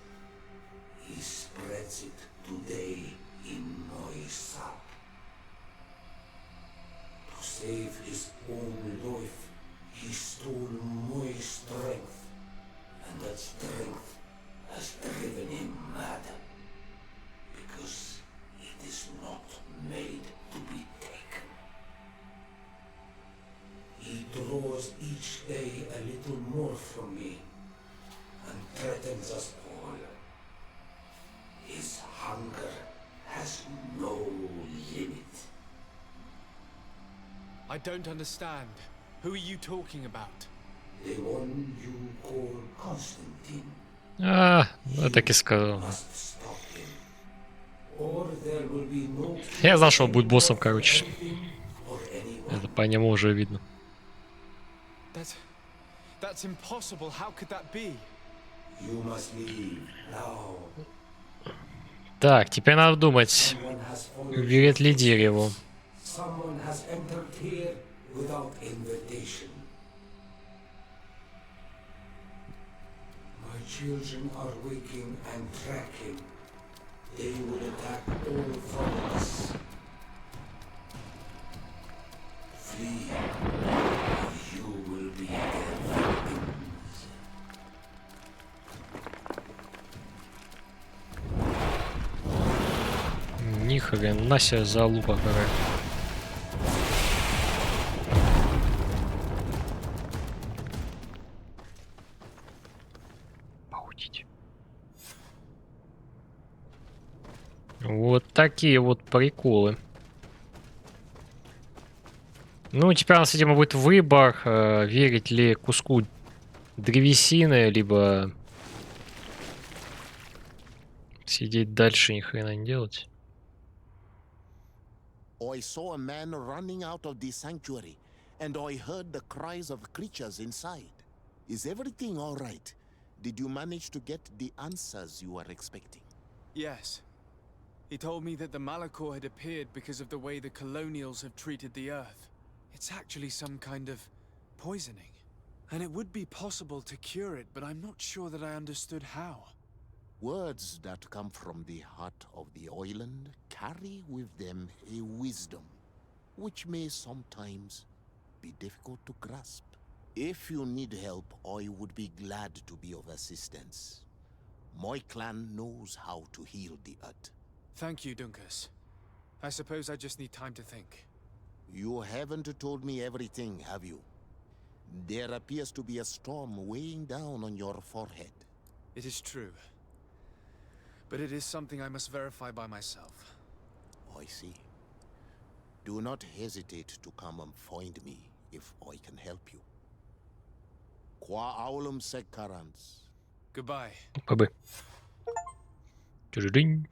He spreads it today in Moisap. To save his own life, he stole my strength, and that strength has driven him mad. Because it is not made to be taken. He draws each day a little more from me, and threatens us all. His hunger has no limit. I don't understand. Who are you talking about? The one you call Constantine. А, ну так и сказал. Must stop him. Or there will be no Я знал, что он будет боссом, короче. or anyone. Это по нему уже видно. That's impossible. How could that be? You must leave now. Так, теперь надо думать, уберет ли дерево. Someone has entered here without invitation. My children are waking and tracking. They will attack all from us. Flee, or you will be their victims. Ни хрена себе залупа какая. Поудить. Вот такие вот приколы. Ну, теперь у нас, видимо, будет выбор, верить ли куску древесины, либо сидеть дальше, ни хрена не делать. I saw a man running out of the sanctuary, and I heard the cries of creatures inside. Is everything all right? Did you manage to get the answers you were expecting? Yes. He told me that the Malachor had appeared because of the way the colonials have treated the Earth. It's actually some kind of poisoning. And it would be possible to cure it, but I'm not sure that I understood how. Words that come from the heart of the island carry with them a wisdom, which may sometimes be difficult to grasp. If you need help, I would be glad to be of assistance. My clan knows how to heal the Earth. Thank you, Dunkus. I suppose I just need time to think. You haven't told me everything, have you? There appears to be a storm weighing down on your forehead. It is true. But it is something I must verify by myself. I see. Do not hesitate to come and find me if I can help you. Qua aulum secarans. Goodbye. ПБ. Тюрюдынь.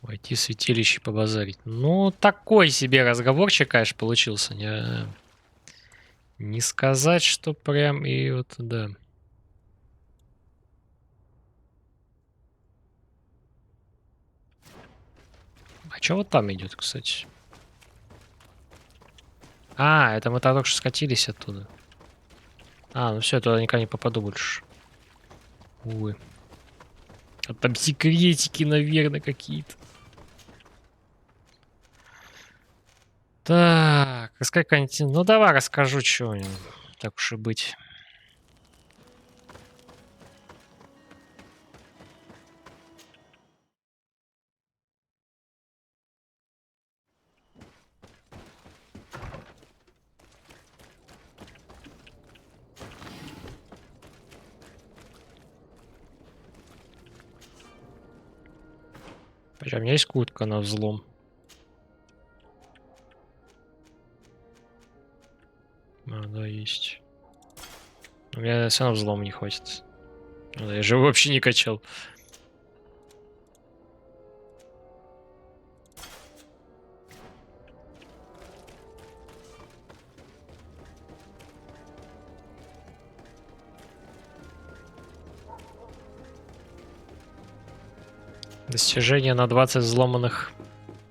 Войти в святилище, побазарить. Ну, такой себе разговорчик, конечно, получился. Не сказать, что прям и вот, да. А что вот там идет, кстати? А, это мы только что скатились оттуда. А, ну все, я туда никогда не попаду больше. Увы. А там секретики, наверное, какие-то. Так, рассказать какая-нибудь... Ну, давай расскажу, что так уж и быть. Причем у меня есть куртка на взлом. А, да, есть. У меня все равно взлома не хватит. Ну, да, я же его вообще не качал. Достижение на 20 взломанных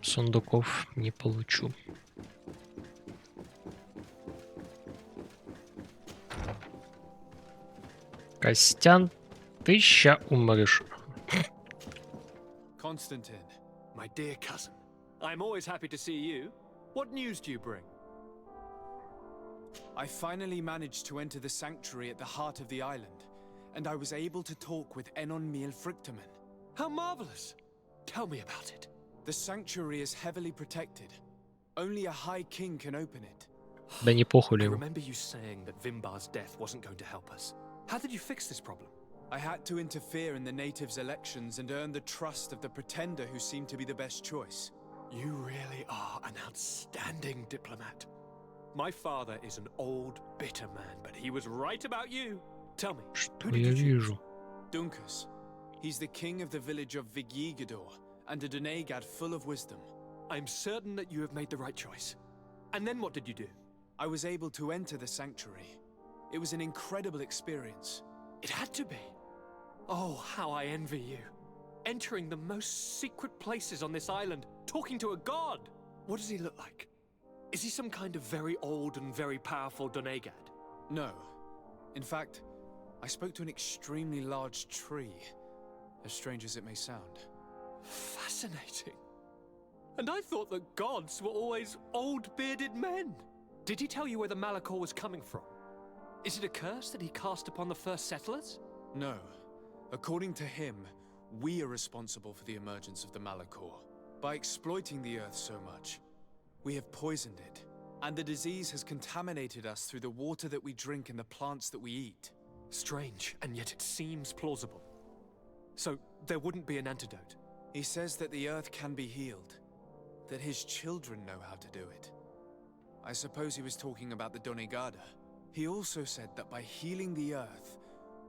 сундуков не получу. Костян, ты ща умрешь. Constantine, my dear cousin, I'm always happy to see you. What news do you bring? I finally managed to enter the sanctuary at the heart of the island, and I was able to talk with Enon Miel Frictamen. How marvelous! Tell me about it. The sanctuary is heavily protected. Only a High King can open it. Да не похуй I ему. remember you saying that Vimbar's death wasn't going to help us. How did you fix this problem? I had to interfere in the natives' elections and earn the trust of the pretender who seemed to be the best choice. You really are an outstanding diplomat. My father is an old, bitter man, but he was right about you. Tell me, who did you choose? Dunkus. He's the king of the village of Vigyigador, and a Donegad full of wisdom. I'm certain that you have made the right choice. And then what did you do? I was able to enter the sanctuary. It was an incredible experience. It had to be. Oh, how I envy you. Entering the most secret places on this island, talking to a god. What does he look like? Is he some kind of very old and very powerful Donegad? No. In fact, I spoke to an extremely large tree, as strange as it may sound. Fascinating. And I thought that gods were always old, bearded men. Did he tell you where the Malachor was coming from? Is it a curse that he cast upon the first settlers? No. According to him, we are responsible for the emergence of the Malachor. By exploiting the earth so much, we have poisoned it, and the disease has contaminated us through the water that we drink and the plants that we eat. Strange, and yet it seems plausible. So, there wouldn't be an antidote? He says that the earth can be healed, that his children know how to do it. I suppose he was talking about the Donegada. He also said that by healing the earth,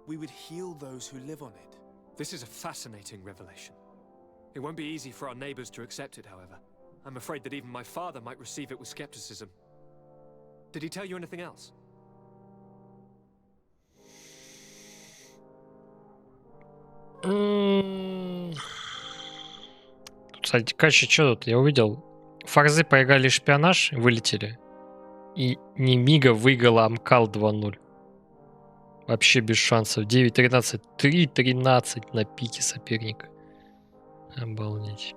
we would heal those who live on it. This is a fascinating revelation. It won't be easy for our neighbors to accept it, however. I'm afraid that even my father might receive it with skepticism. Did he tell you anything else? Кстати, Кача, что тут? Я увидел. Фарзы проиграли шпионаж, вылетели. И Немига выиграла Амкал 2-0. Вообще без шансов. 9-13. 3-13 на пике соперника. Обалдеть.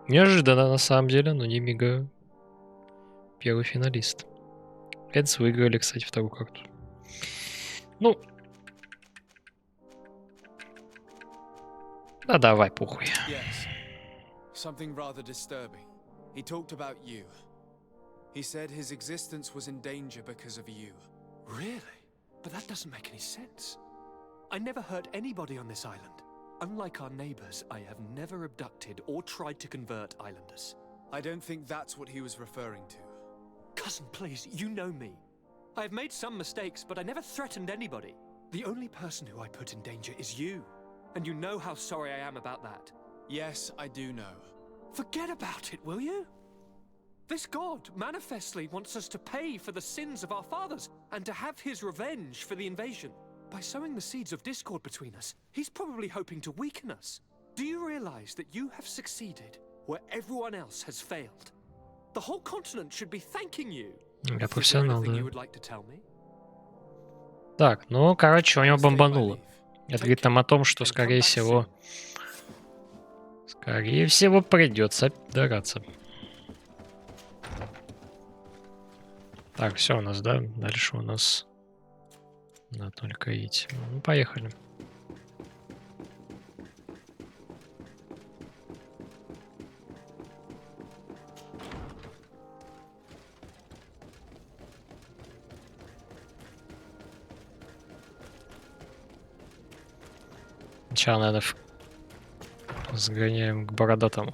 Неожиданно на самом деле, но Немига первый финалист. Эдс выиграли, кстати, вторую карту. Ну. Да давай, похуй. Yes. Something rather disturbing. He talked about you. He said his existence was in danger because of you. Really? But that doesn't make any sense. I never hurt anybody on this island. Unlike our neighbors, I have never abducted or tried to convert islanders. I don't think that's what he was referring to. Cousin, please, you know me. I have made some mistakes, but I never threatened anybody. The only person who I put in danger is you. And you know how sorry I am about that. Yes, I do know. Forget about it, will you? This god manifestly wants us to pay for the sins of our fathers and to have his revenge for the invasion. By sowing the seeds of discord between us, he's probably hoping to weaken us. Do you realize that you have succeeded where everyone else has failed? The whole continent should be thanking you. Я профессионал, да. You would like to tell me? Так, ну, короче, у него бомбануло. Это говорит нам о том, что, скорее всего, придется драться. Так, все у нас, да? Дальше у нас надо только идти. Ну, поехали. Сначала, наверное, сгоняем к бородатому.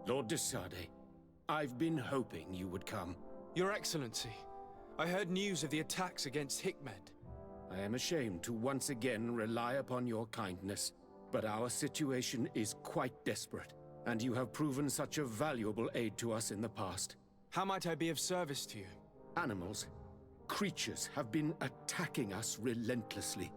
Lord de Sade, I've been hoping you would come. Your Excellency, I heard news of the attacks against Hikmet. I am ashamed to once again rely upon your kindness, but our situation is quite desperate, and you have proven such a valuable aid to us in the past. How might I be of service to you? Animals, creatures have been attacking us relentlessly.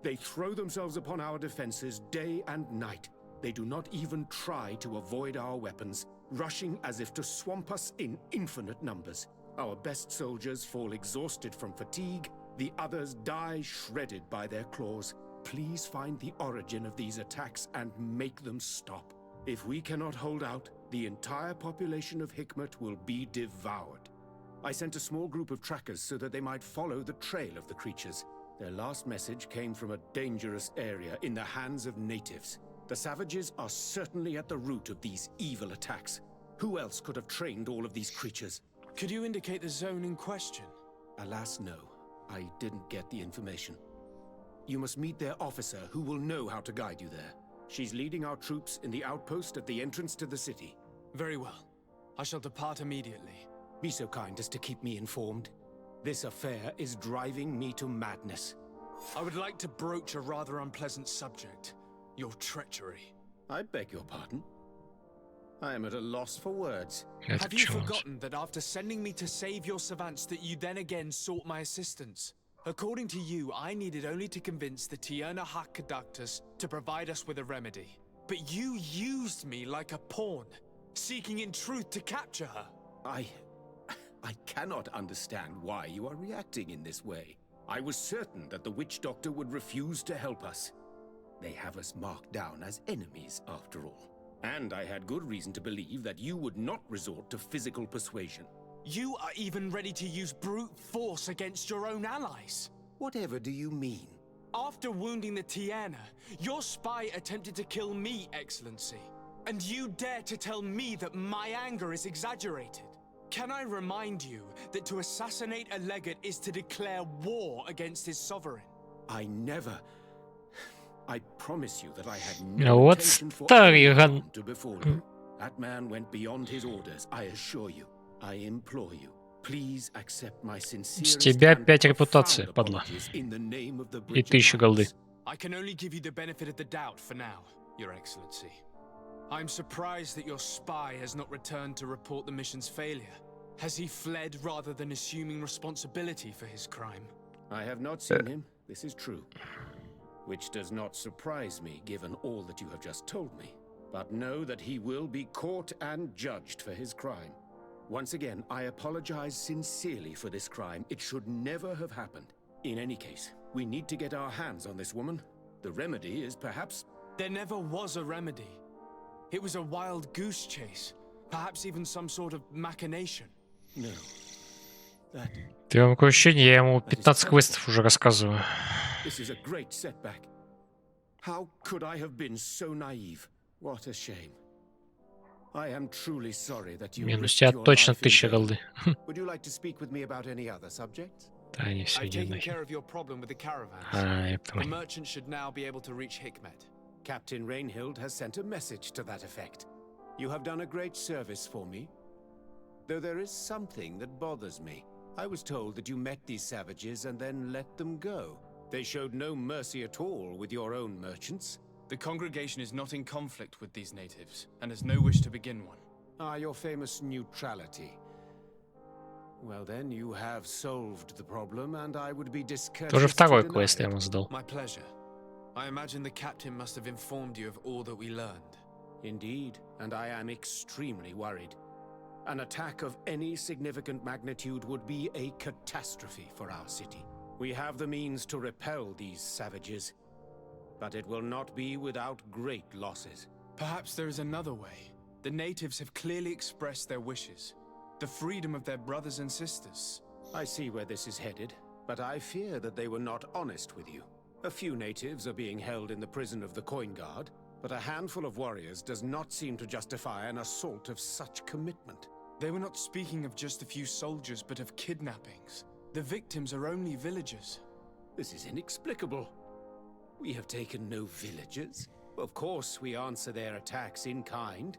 They throw themselves upon our defenses day and night. They do not even try to avoid our weapons, rushing as if to swamp us in infinite numbers. Our best soldiers fall exhausted from fatigue, the others die shredded by their claws. Please find the origin of these attacks and make them stop. If we cannot hold out, the entire population of Hikmet will be devoured. I sent a small group of trackers so that they might follow the trail of the creatures. Their last message came from a dangerous area in the hands of natives. The savages are certainly at the root of these evil attacks. Who else could have trained all of these creatures? Could you indicate the zone in question? Alas, no. I didn't get the information. You must meet their officer, who will know how to guide you there. She's leading our troops in the outpost at the entrance to the city. Very well. I shall depart immediately. Be so kind as to keep me informed. This affair is driving me to madness. I would like to broach a rather unpleasant subject. Your treachery. I beg your pardon? I am at a loss for words. Have you forgotten that after sending me to save your savants that you then again sought my assistance? According to you, I needed only to convince the Tierna Conductors to provide us with a remedy. But you used me like a pawn, seeking in truth to capture her. I cannot understand why you are reacting in this way. I was certain that the witch doctor would refuse to help us. They have us marked down as enemies, after all. And I had good reason to believe that you would not resort to physical persuasion. You are even ready to use brute force against your own allies. Whatever do you mean? After wounding the Tierna, your spy attempted to kill me, Excellency. And you dare to tell me that my anger is exaggerated. Can I remind you that to assassinate a legate is to declare war against his sovereign? I promise you that I had no What's intention for that? any harm to befall you. That man went beyond his orders, I assure you. I implore you, please accept my С sincerest тебя and 5 репутации, profound падла. apologies in the name of the И 1000 голды. I can only give you the benefit of the doubt for now, Your Excellency. I'm surprised that your spy has not returned to report the mission's failure. Has he fled rather than assuming responsibility for his crime? I have not seen him, this is true. Which does not surprise me, given all that you have just told me. But know that he will be caught and judged for his crime. Once again, I apologize sincerely for this crime. It should never have happened. In any case, we need to get our hands on this woman. The remedy is perhaps... There never was a remedy. It was a wild goose chase. Perhaps even some sort of machination. No. That... Ты вам такое ощущение, я ему 15 квестов уже рассказываю. This is a great setback. How could I have been so naive? What a shame. I am truly sorry that you Минус тебя точно 1000 голды. Would you like to speak with me about any other subjects? Да, не все I've иди taken нахер. care of your problem with the caravans. Я The понял. merchant should now be able to reach Hikmet. Captain Rainhild has sent a message to that effect. You have done a great service for me. Though there is something that bothers me. I was told that you met these savages and then let them go. They showed no mercy at all with your own merchants. The congregation is not in conflict with these natives, and has no wish to begin one. Your famous neutrality. Well then, you have solved the problem, and I would be discourteous Тоже to второй deny квест я it. ему задал. My pleasure. I imagine the captain must have informed you of all that we learned. Indeed, and I am extremely worried. An attack of any significant magnitude would be a catastrophe for our city. We have the means to repel these savages, but it will not be without great losses. Perhaps there is another way. The natives have clearly expressed their wishes. The freedom of their brothers and sisters. I see where this is headed, but I fear that they were not honest with you. A few natives are being held in the prison of the Coin Guard, but a handful of warriors does not seem to justify an assault of such commitment. They were not speaking of just a few soldiers, but of kidnappings. The victims are only villagers. This is inexplicable. We have taken no villagers. Of course, we answer their attacks in kind.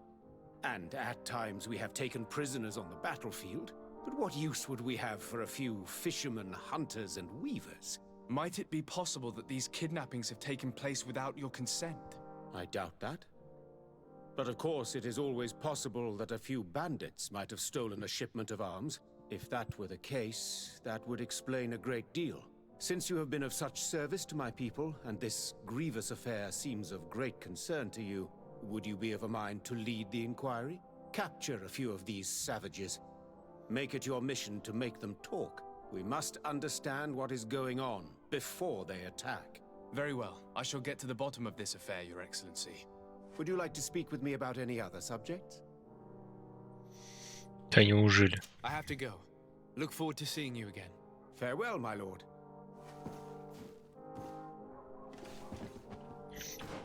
And at times we have taken prisoners on the battlefield. But what use would we have for a few fishermen, hunters, and weavers? Might it be possible that these kidnappings have taken place without your consent? I doubt that. But of course, it is always possible that a few bandits might have stolen a shipment of arms. If that were the case, that would explain a great deal. Since you have been of such service to my people, and this grievous affair seems of great concern to you, would you be of a mind to lead the inquiry? Capture a few of these savages. Make it your mission to make them talk. We must understand what is going on before they attack. Very well. I shall get to the bottom of this affair, Your Excellency. Would you like to speak with me about any other subjects? Да неужели? I have to go. Look forward to seeing you again. Farewell, my lord.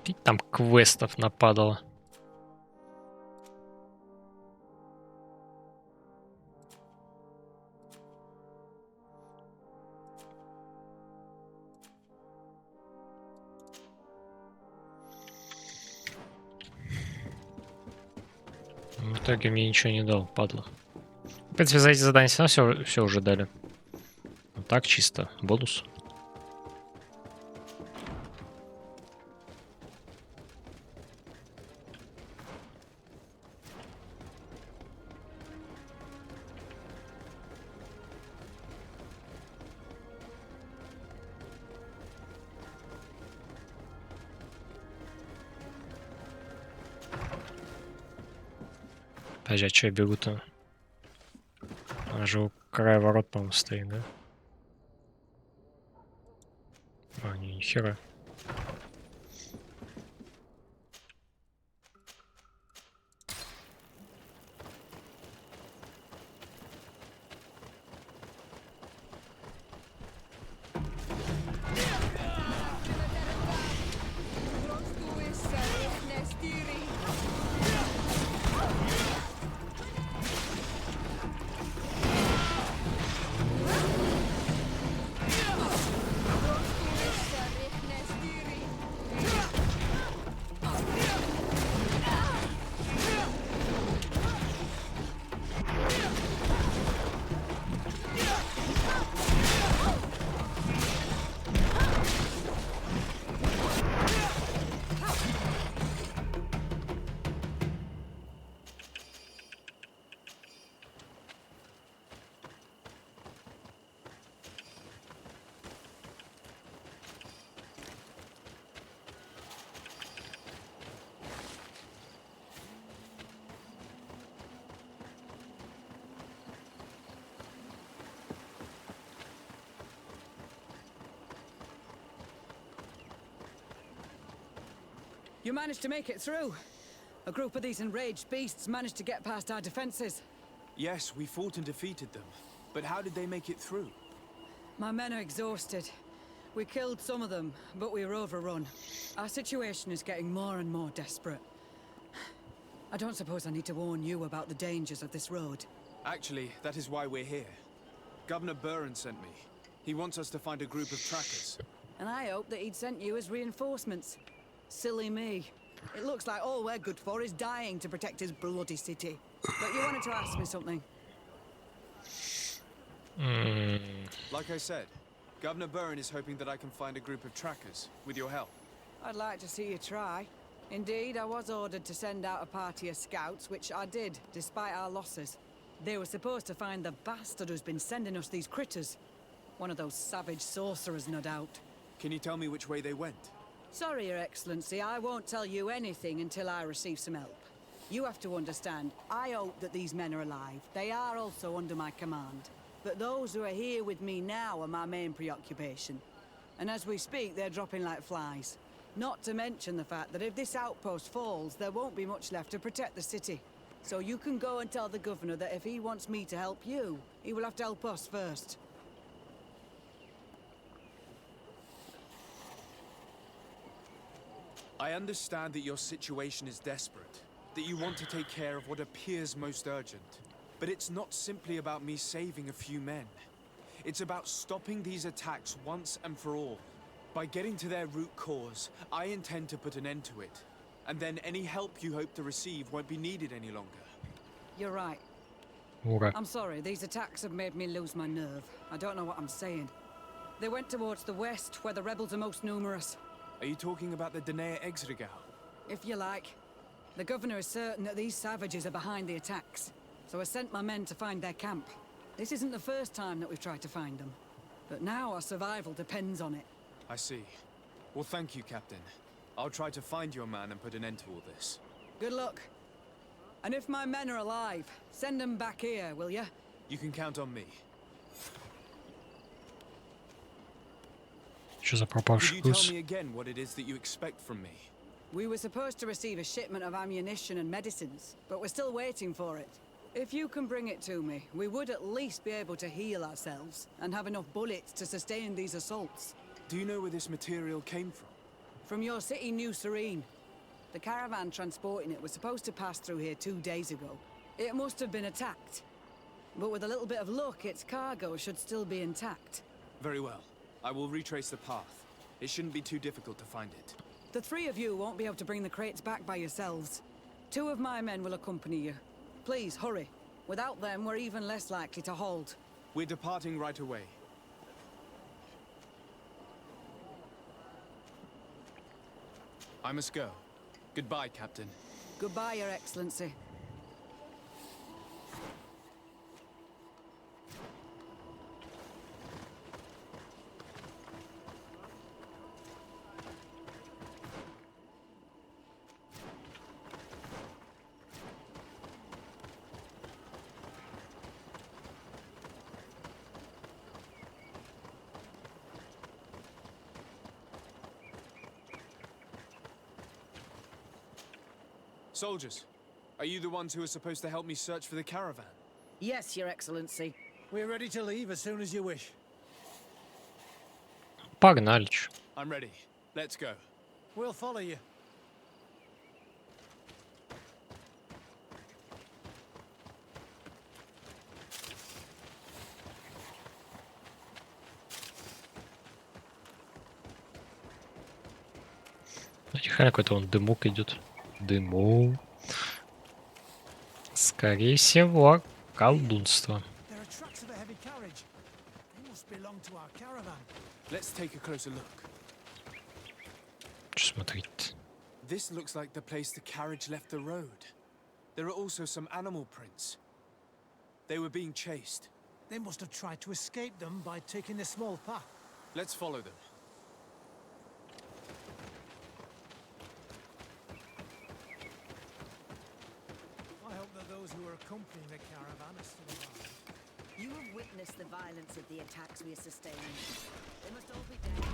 И там квестов нападало. В итоге мне ничего не дал, падла. В принципе, за эти задания все уже дали. Вот так чисто, бонус. Подожди, а что я бегу-то? Она же у края ворот, по-моему, стоит, да? А, не, нихера. You managed to make it through. A group of these enraged beasts managed to get past our defenses. Yes, we fought and defeated them. But how did they make it through? My men are exhausted. We killed some of them, but we were overrun. Our situation is getting more and more desperate. I don't suppose I need to warn you about the dangers of this road. Actually, that is why we're here. Governor Buren sent me. He wants us to find a group of trackers. And I hope that he'd sent you as reinforcements. Silly me. It looks like all we're good for is dying to protect his bloody city. But you wanted to ask me something. Like I said, Governor Buren is hoping that I can find a group of trackers, with your help. I'd like to see you try. Indeed, I was ordered to send out a party of scouts, which I did, despite our losses. They were supposed to find the bastard who's been sending us these critters. One of those savage sorcerers, no doubt. Can you tell me which way they went? Sorry, Your Excellency, I won't tell you anything until I receive some help. You have to understand, I hope that these men are alive. They are also under my command. But those who are here with me now are my main preoccupation. And as we speak, they're dropping like flies. Not to mention the fact that if this outpost falls, there won't be much left to protect the city. So you can go and tell the governor that if he wants me to help you, he will have to help us first. I understand that your situation is desperate, that you want to take care of what appears most urgent. But it's not simply about me saving a few men. It's about stopping these attacks once and for all. By getting to their root cause, I intend to put an end to it. And then any help you hope to receive won't be needed any longer. You're right. Ура. I'm sorry, these attacks have made me lose my nerve. I don't know what I'm saying. They went towards the west, where the rebels are most numerous. Are you talking about the Danae Exregao? If you like. The governor is certain that these savages are behind the attacks, so I sent my men to find their camp. This isn't the first time that we've tried to find them, but now our survival depends on it. I see. Well, thank you, Captain. I'll try to find your man and put an end to all this. Good luck. And if my men are alive, send them back here, will you? You can count on me. Что за Could пропавший you tell груз? me again what it is that you expect from me? We were supposed to receive a shipment of ammunition and medicines, but we're still waiting for it. If you can bring it to me, we would at least be able to heal ourselves and have enough bullets to sustain these assaults. Do you know where this material came from? From your city, New Serene. The caravan transporting it was supposed to pass through here 2 days ago. It must have been attacked. But with a little bit of luck, its cargo should still be intact. Very well. I will retrace the path. It shouldn't be too difficult to find it. The three of you won't be able to bring the crates back by yourselves. 2 of my men will accompany you. Please, hurry. Without them, we're even less likely to hold. We're departing right away. I must go. Goodbye, Captain. Goodbye, Your Excellency. Soldiers, are you the ones who are supposed to help me search for the caravan? Yes, Your Excellency. We're ready to leave as soon as you wish. Погнали. Чё. I'm ready. Let's go. We'll follow you. Тихо, какой-то он дымок идет. Дымок. Скорее всего, колдунство. There are tracks of a heavy carriage. They must belong to our caravan. Let's take a closer look. Что смотреть? This looks like the place the carriage left the road. There are also some animal prints. They were being chased. They must have tried to escape them by taking the small path. Let's follow them. I hope that those who are accompanying the caravan are still alive. You have witnessed the violence of the attacks we are sustaining. They must all be dead.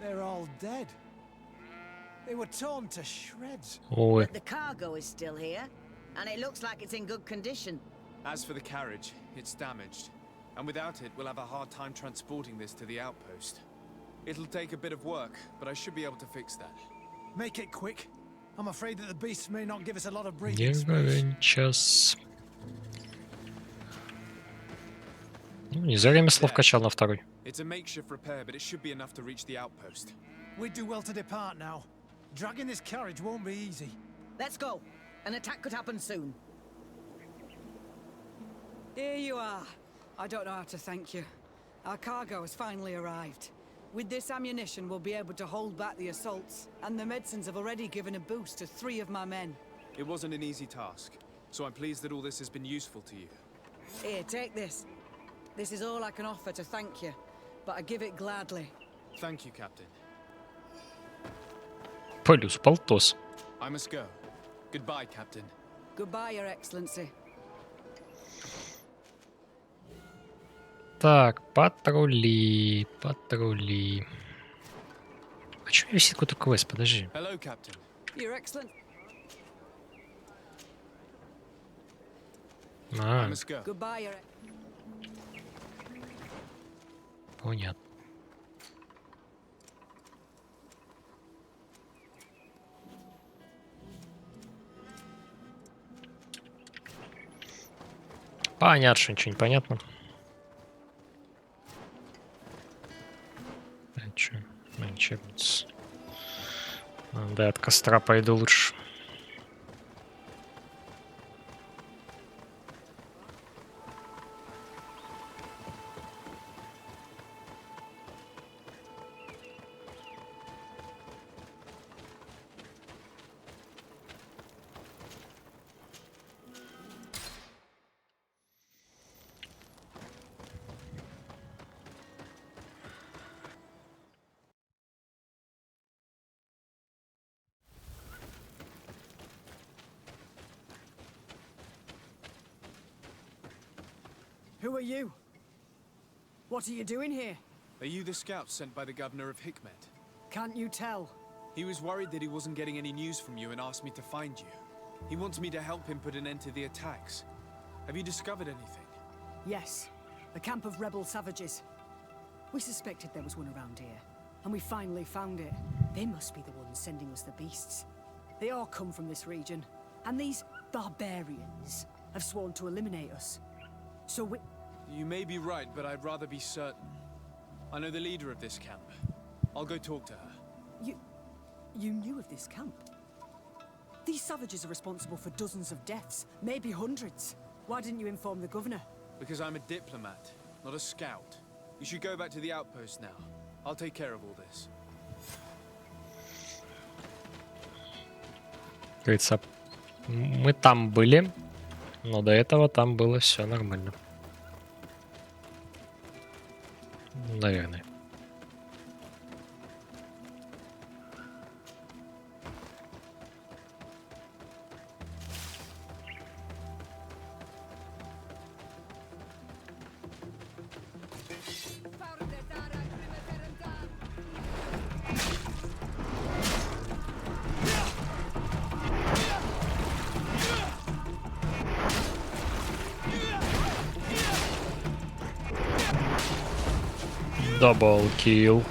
They're all dead. They were torn to shreds. Ой. But the cargo is still here, and it looks like it's in good condition. As for the carriage, it's damaged. And without it, we'll have a hard time transporting this to the outpost. It'll take a bit of work, but I should be able to fix that. Make it quick. I'm afraid that the beasts may not give us a lot of breathing space. Час. Ну, не зря ремесло вкачал на второй. It's a makeshift repair, but it should be enough to reach the outpost. We'd do well to depart now. Dragging this carriage won't be easy. Let's go. An attack could happen soon. Here you are. I don't know how to thank you. Our cargo has finally arrived. With this ammunition, we'll be able to hold back the assaults, and the medicines have already given a boost to 3 of my men. It wasn't an easy task, so I'm pleased that all this has been useful to you. Here, take this. This is all I can offer to thank you, but I give it gladly. Thank you, Captain. Плюс полтос. I must go. Goodbye, Captain. Goodbye, Your Excellency. Так, патрули, патрули. А чё висит какой-то квест? Подожди. Hello, Captain. You're excellent. А, I must go. Goodbye, Your понятно. Понятно, что ничего не понятно. А чё? Чекнуться. Да, от костра пойду лучше. Who are you? What are you doing here? Are you the scouts sent by the governor of Hikmet? Can't you tell? He was worried that he wasn't getting any news from you and asked me to find you. He wants me to help him put an end to the attacks. Have you discovered anything? Yes. A camp of rebel savages. We suspected there was one around here, and we finally found it. They must be the ones sending us the beasts. They all come from this region, and these barbarians have sworn to eliminate us. So we... You may be right, but I'd rather be certain. I know the leader of this camp. I'll go talk to her. You knew of this camp? These savages are responsible for dozens of deaths, maybe hundreds. Why didn't you inform the governor? Because I'm a diplomat, not a scout. You should go back to the outpost now. I'll take care of all this. Говорится, мы там были, но до этого там было все нормально. Наверное. Double kill.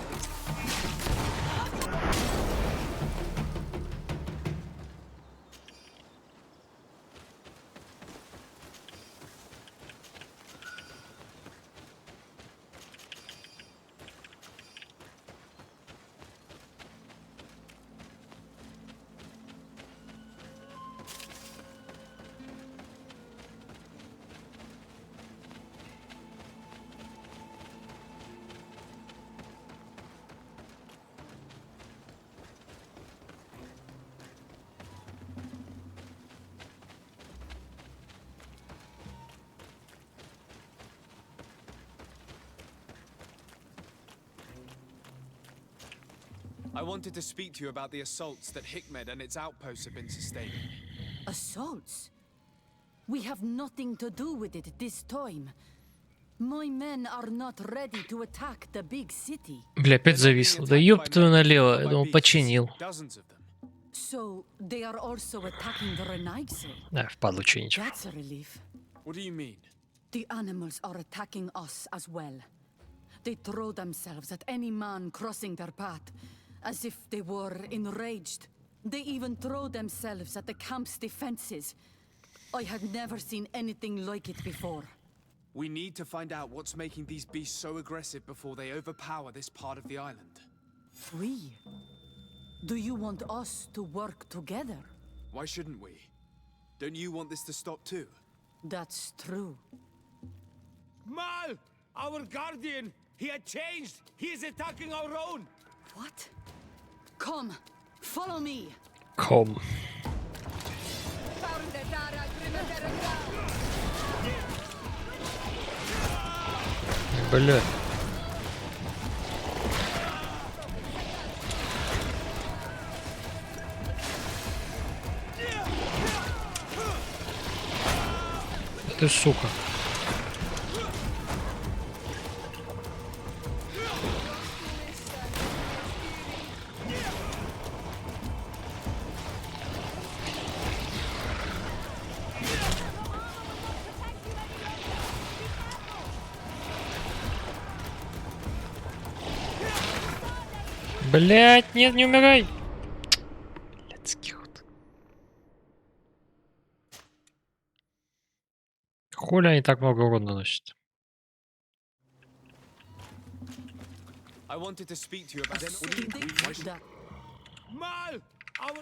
I wanted to speak to you about the assaults that Hikmet and its outposts have been sustaining. Assaults? We have nothing to do with it this time. My men are not ready to attack the big city. Бля, опять зависло. Да ёб твою налево. Я думал, починил. So they are also attacking the Renaigse. Да, впадло чинить. That's a relief. What do you mean? The animals are attacking us as well. They throw themselves at any man crossing their path, as if they were enraged. They even throw themselves at the camp's defenses. I had never seen anything like it before. We need to find out what's making these beasts so aggressive before they overpower this part of the island. We? Do you want us to work together? Why shouldn't we? Don't you want this to stop too? That's true. Mal! Our guardian! He had changed! He is attacking our own! What? Come, follow me. Come. Бля. Ты сука. Блять, нет, не умирай! Блядский рот. Хули они так много урона наносят? I wanted to speak to you about then. Mal! Our...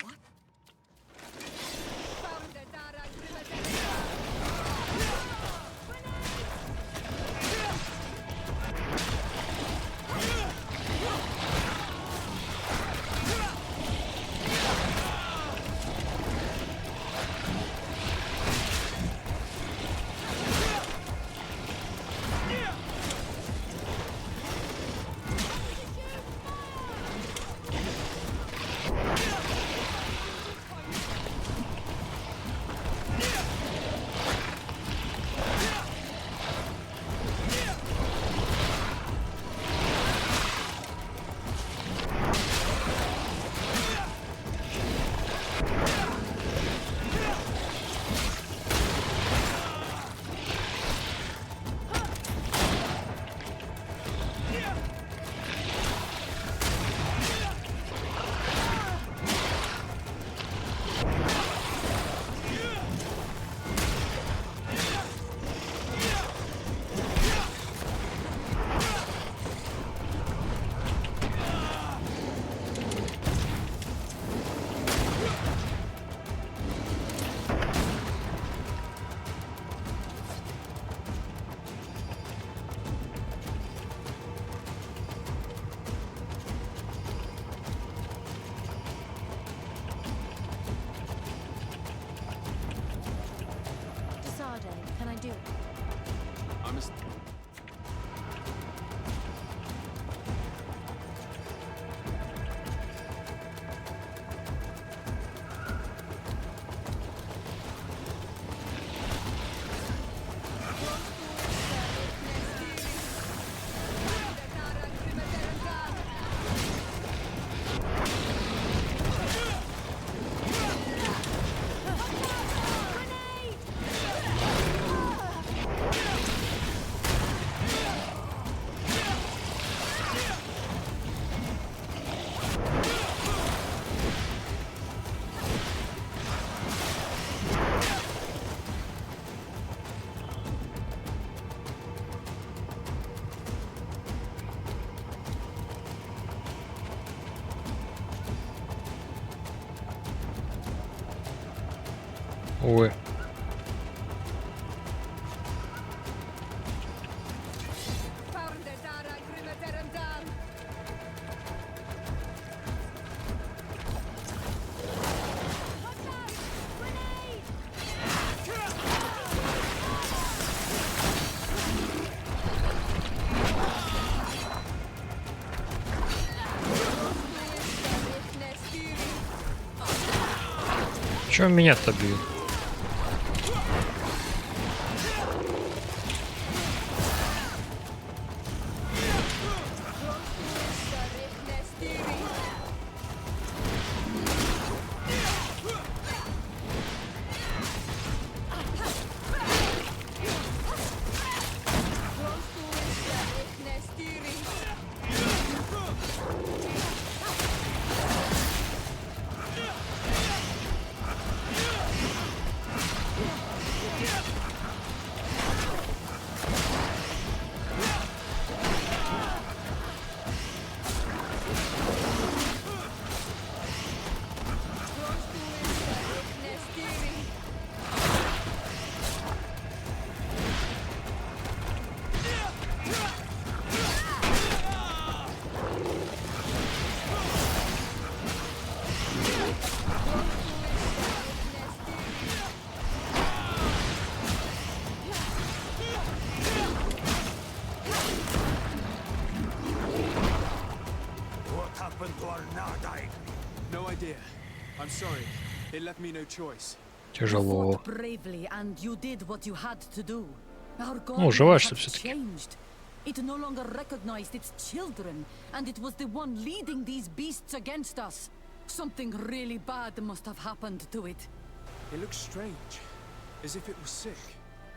Can I do it? I'm a... Ой. Чё меня-то бьют? No idea. I'm sorry. It left me no choice. Тяжело. Bravely, and you did what you had to do. Our Ну, живашься все-таки. changed. It no longer recognized its children, and it was the one leading these beasts against us. Something really bad must have happened to it. It looks strange, as if it was sick.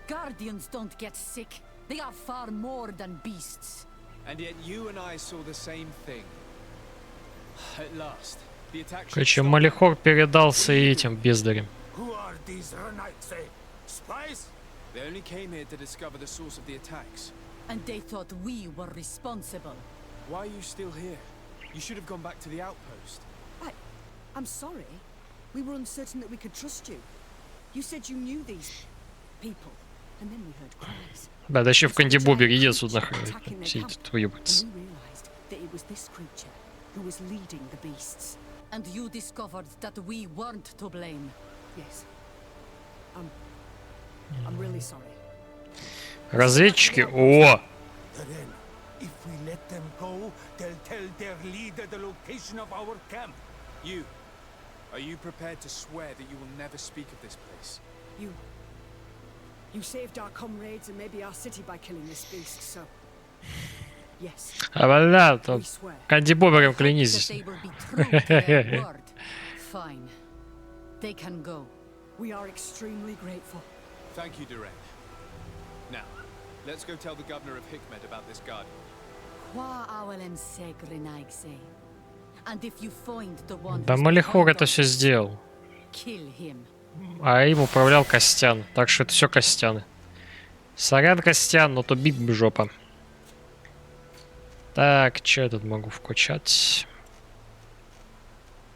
Guardians don't get sick. They are far more than beasts. And yet you and I saw the same thing. At last, the attack should Короче, stop. Малихор передался и этим бездарем. Who are these Renaitse? Spies? They only came here to discover the source of the attacks. And they thought we were responsible. Why are you still here? You should have gone back to the outpost. I'm sorry. We were uncertain that we could trust you. You said you knew these people, and then we heard cries. Да, да еще в Кандибобере едут нахрен. Все эти твои And we realized that it was this creature who was leading the beasts. And you discovered that we weren't to blame. Yes. I'm really sorry. Разведчики? О! Then, if we let them go, they'll tell their leader the location of our camp. Are you prepared to swear that you will never speak of this place? You saved our comrades and maybe our city by killing this beast, so... Yes. А бля, то Кандибобером клянись. They will be true to their word. Fine. They can go. We are extremely grateful. Thank you, Duran. Now, let's go tell the governor of Hikmet about this guardian. Qua awelem segrenaigse. And if you find the one Да Малихор это все сделал. kill him. А им управлял Костян. Так что это все Костяны. Сорян, Костян, но то биг жопа. Так, что я тут могу вкачать?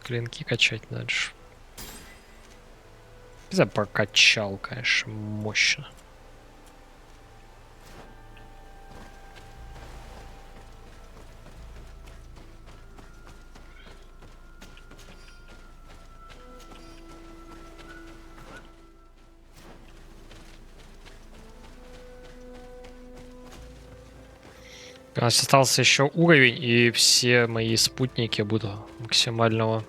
Клинки качать дальше. Я прокачал, конечно, мощно. У нас остался еще уровень, и все мои спутники будут максимального.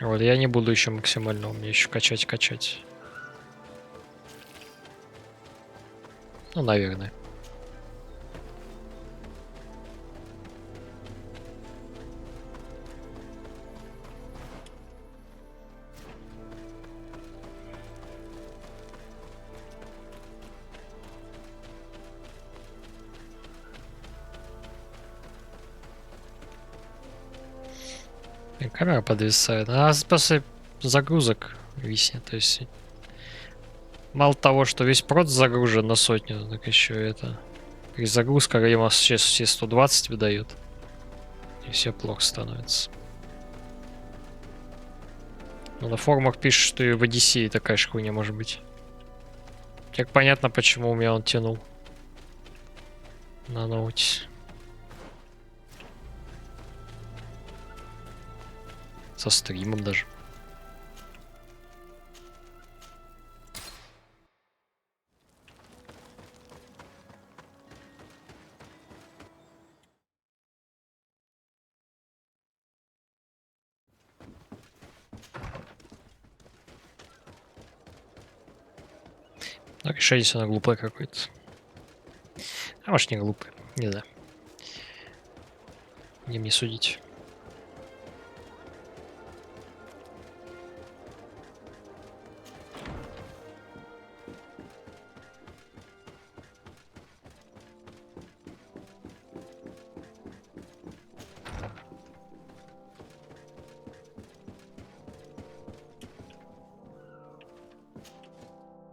Вот, я не буду еще максимального, мне еще качать. Ну, наверное. Камера подвисает. А после загрузок виснет. То есть мало того, что весь прод загружен на 100, так еще это перезагрузка ему сейчас все 120 выдает. И все плохо становится. Но на форумах пишут, что и в Одиссее такая же хуйня может быть. Как понятно, почему у меня он тянул на ноуте. Со стримом даже. Но решение все равно глупое какое-то. А может не глупое, не знаю. Не мне судить.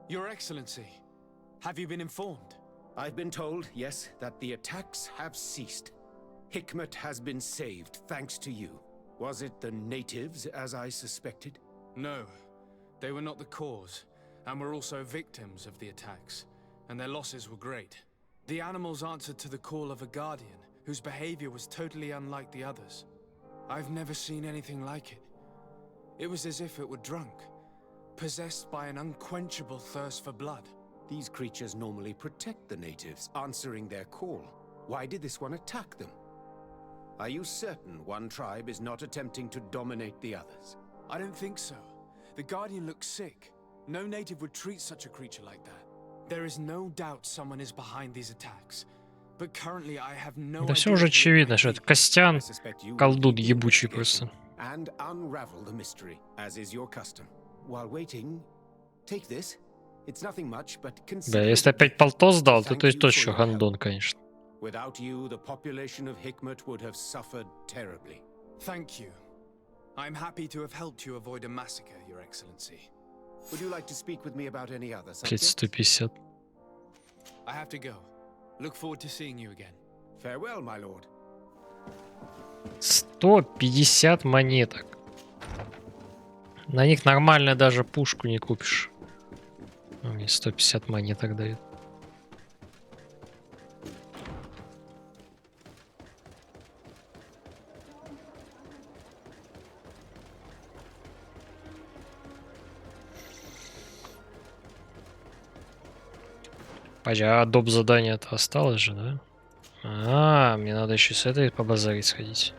Your Excellency, have you been informed? I've been told, yes, that the attacks have ceased. Hikmet has been saved, thanks to you. Was it the natives, as I suspected? No, they were not the cause, and were also victims of the attacks, and their losses were great. The animals answered to the call of a guardian, whose behavior was totally unlike the others. I've never seen anything like it. It was as if it were drunk, possessed by an unquenchable thirst for blood. These creatures normally protect the natives, answering their call. Why did this one attack them? Are you certain one tribe is not attempting to dominate the others? I don't think so. The Guardian looks sick. No native would treat such a creature like that. There is no doubt someone is behind these attacks. But currently I have no Да все уже очевидно, что это Костян, колдун ебучий просто. And unravel the mystery, as is your custom. While waiting, take this. It's nothing much, but Да, если опять полтос дал, то есть тот еще гандон, конечно. Without you, the population of Hikmet would have suffered terribly. Thank you. I'm happy to have helped you avoid a massacre, Your Excellency. Would you like to speak with me about any other Блять, subjects? 150. I have to go. Look forward to seeing you again. Farewell, my lord. 150 монеток. На них нормально даже пушку не купишь. Ну, мне 150 монеток дают. А доп задание-то осталось же, да? А, мне надо еще с этой побазарить сходить.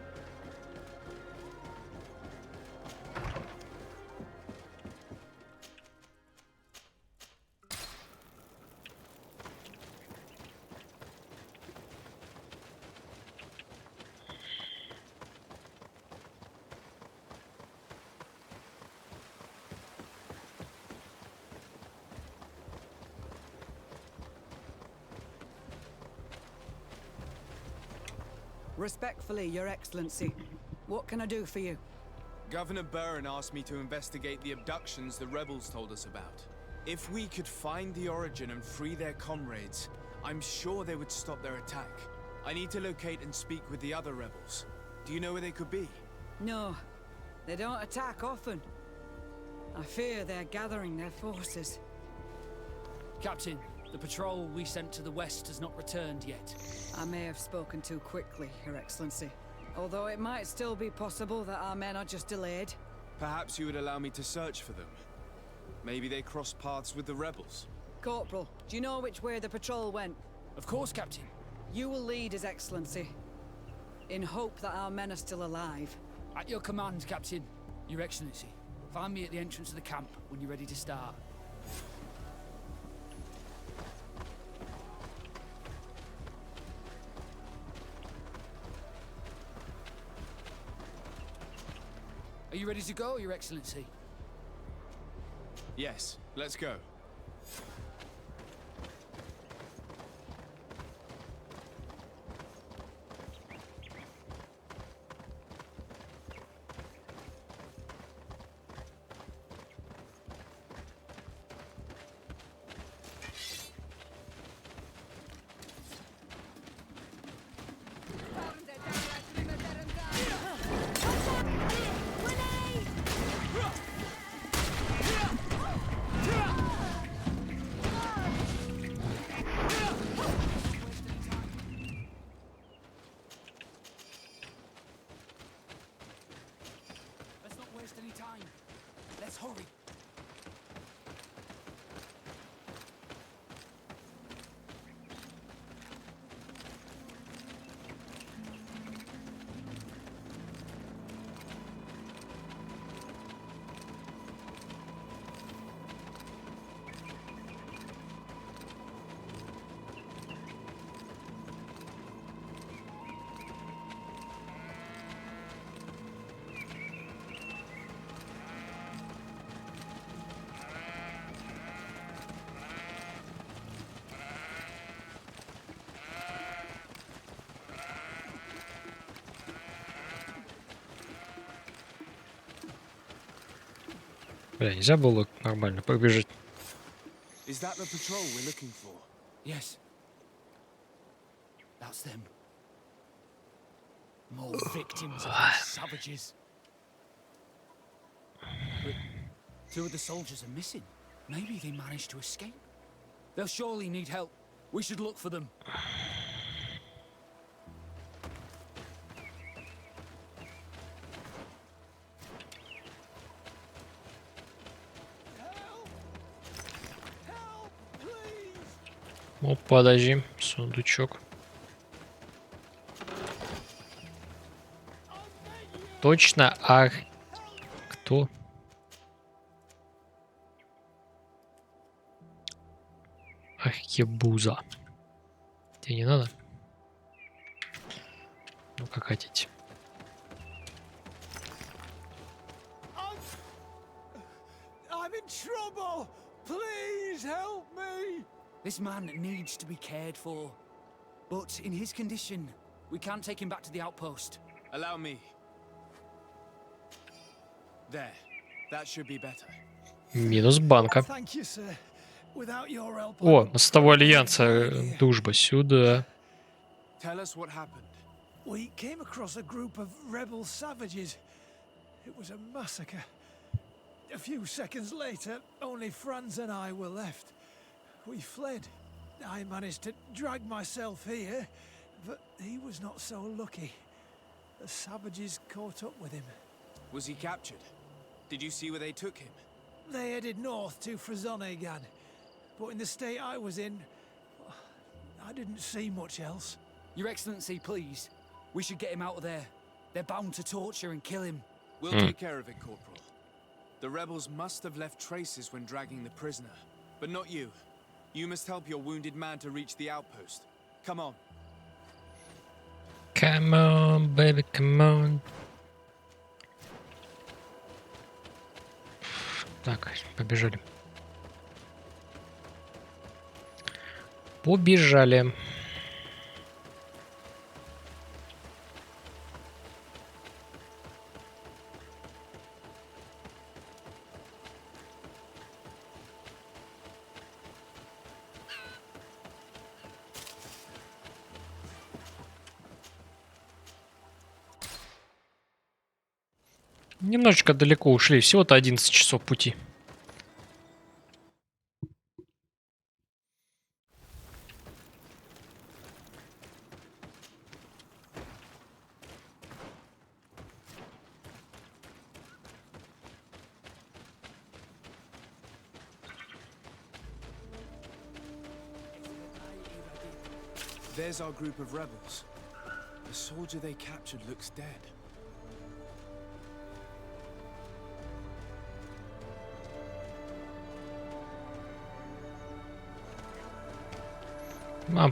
Respectfully, Your Excellency. What can I do for you? Governor Burren asked me to investigate the abductions the rebels told us about. If we could find the origin and free their comrades, I'm sure they would stop their attack. I need to locate and speak with the other rebels. Do you know where they could be? No, they don't attack often. I fear they're gathering their forces. Captain, the patrol we sent to the west has not returned yet. I may have spoken too quickly, Your Excellency. Although it might still be possible that our men are just delayed. Perhaps you would allow me to search for them. Maybe they crossed paths with the rebels. Corporal, do you know which way the patrol went? Of course, Captain. You will lead, His Excellency, in hope that our men are still alive. At your command, Captain. Your Excellency, find me at the entrance of the camp when you're ready to start. Are you ready to go, Your Excellency? Yes, let's go. Let's not waste any time. Let's hurry. Бля, нельзя было нормально пробежать. Is that the patrol we're looking for? Yes. That's them. More victims of these savages. But 2 of the soldiers are missing. Maybe they managed to escape. They'll surely need help. We should look for them. Ну, подожди, сундучок. Точно, кто? Архебуза. Тебе не надо? Ну, как хотите. I'm in trouble! Please help me! This man needs to be cared for. But in his condition, we can't take him back to the outpost. Allow me. There. That should be better. Минус банка. Thank you, sir. Without your help, О, на того альянса дружба сюда. Tell us what happened. we came across a group of rebel savages. It was a massacre. A few seconds later, only Franz and I were left. We fled. I managed to drag myself here, but he was not so lucky. The savages caught up with him. Was he captured? Did you see where they took him? They headed north to Frazonegan, but in the state I was in, I didn't see much else. Your Excellency, please. We should get him out of there. They're bound to torture and kill him. We'll take care of it, Corporal. The rebels must have left traces when dragging the prisoner. But not you. You must help your wounded man to reach the outpost. Come on. Come on, baby, come on. Так, побежали. Побежали. Немножечко далеко ушли, всего-то 11 часов пути. There's our group of rebels. The soldier they captured looks dead.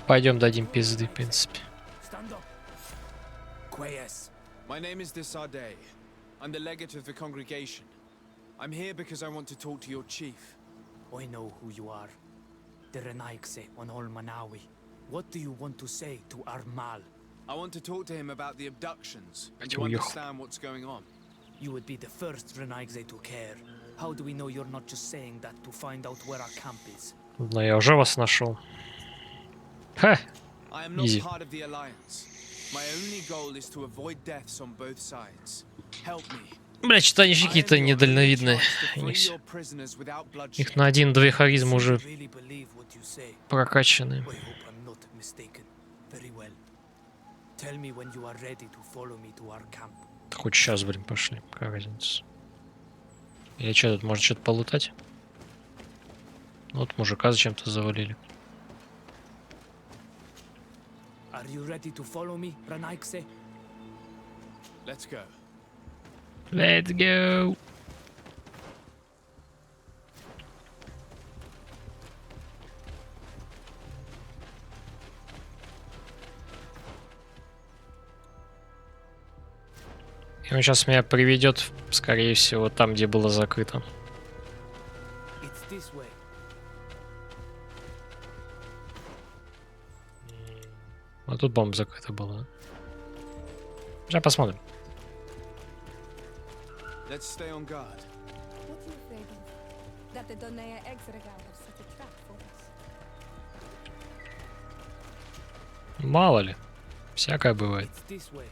Пойдем дадим пизды, в принципе. My name is Desade. I'm the legate of the congregation. I'm here because I want to talk to your chief. I know who you are. The Renaigse on Ol Manawi. What do you want to say to Armal? I want to talk to him about the abductions and to understand what's going on. You would be the first Renaigse to care. How do we know you're not just saying that to find out where our camp is? Но я уже вас нашел. Ха! I am not Easy. part of the alliance. My only goal is to avoid deaths on both sides. Help me. Бля, что-то они какие-то недальновидные. Их на 1-2 харизма уже прокачаны. Хоть сейчас, блин, пошли. Какая разница? Или что тут, может что-то полутать? Вот мужика зачем-то завалили. Are you ready to follow me, Renaigse? Let's go. Let's go. И он сейчас меня приведет, скорее всего, там, где было закрыто. It's this way. А тут, по-моему, закрыто было. Сейчас посмотрим. Let's stay on guard. What are you afraid of? That the Donea Exregal have set a trap for us? Мало ли. Всякое бывает. This way.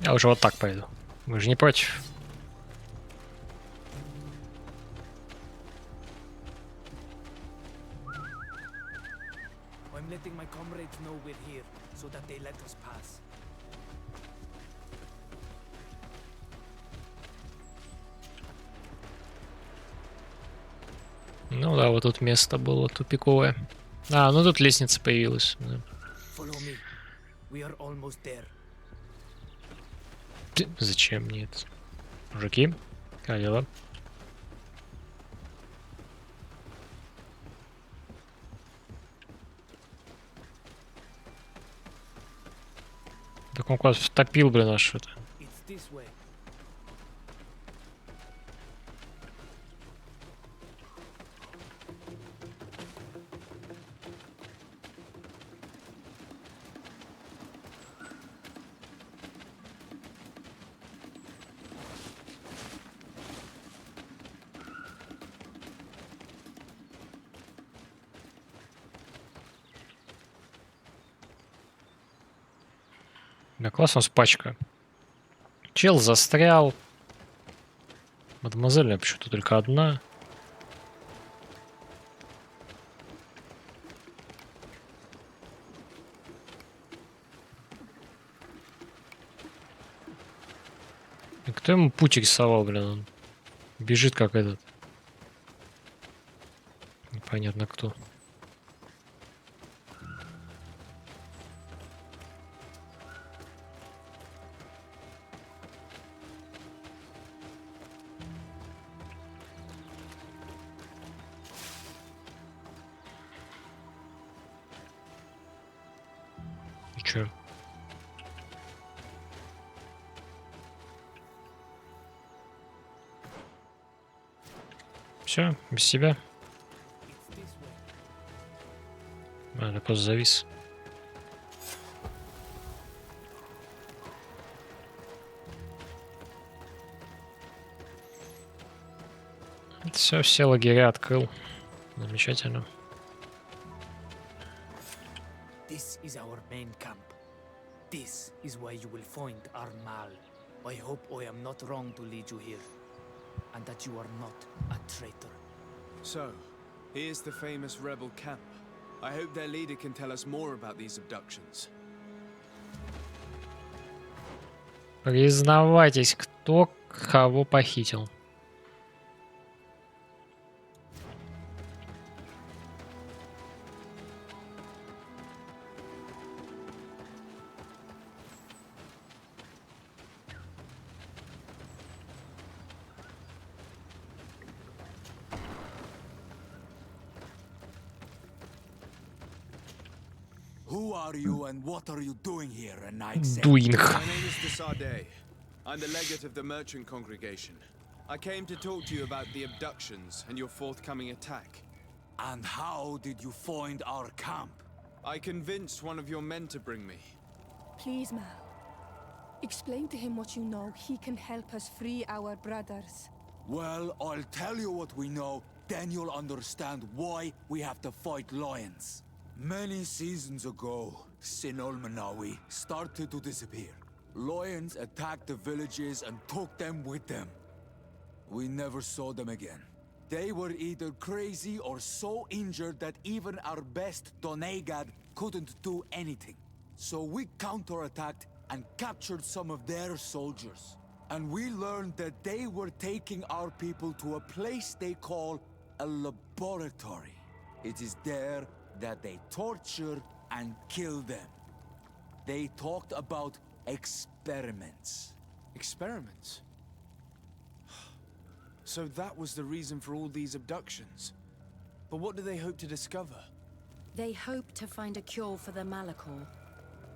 Я уже вот так пойду. Вы же не против? I'm letting my comrades know we're here, so that they let us pass. Ну да, вот тут место было тупиковое. А, ну тут лестница появилась. Да. Follow me. We are almost there. Зачем мне это? Мужики, как дела? Так он куда-то втопил, блин, аж что-то. It's this way. Да, классно с пачка. Чел застрял. Мадемуазель почему-то только одна. И кто ему путь рисовал, блин? Он бежит как этот. Непонятно кто. И чё? Все, без тебя. А, я просто завис. Все лагеря открыл. Замечательно. This is our main camp. This is where you will find our Mal. I hope I am not wrong to lead you here, and that you are not a traitor. So, here's the famous rebel camp. I hope their leader can tell us more about these abductions. Признавайтесь, кто кого похитил. Who are you and what are you doing here, a night set? Doing. My name is Desade. I'm the legate of the merchant congregation. I came to talk to you about the abductions and your forthcoming attack. And how did you find our camp? I convinced one of your men to bring me. Please, Mal. Explain to him what you know. He can help us free our brothers. Well, I'll tell you what we know, then you'll understand why we have to fight lions. Many seasons ago, Sinol Manawi started to disappear. Lions attacked the villages and took them with them. We never saw them again. They were either crazy or so injured that even our best Donegad couldn't do anything. So we counterattacked and captured some of their soldiers. And we learned that they were taking our people to a place they call a laboratory. It is there that they torture and kill them. They talked about experiments. Experiments? So that was the reason for all these abductions. But what do they hope to discover? They hope to find a cure for the Malachor.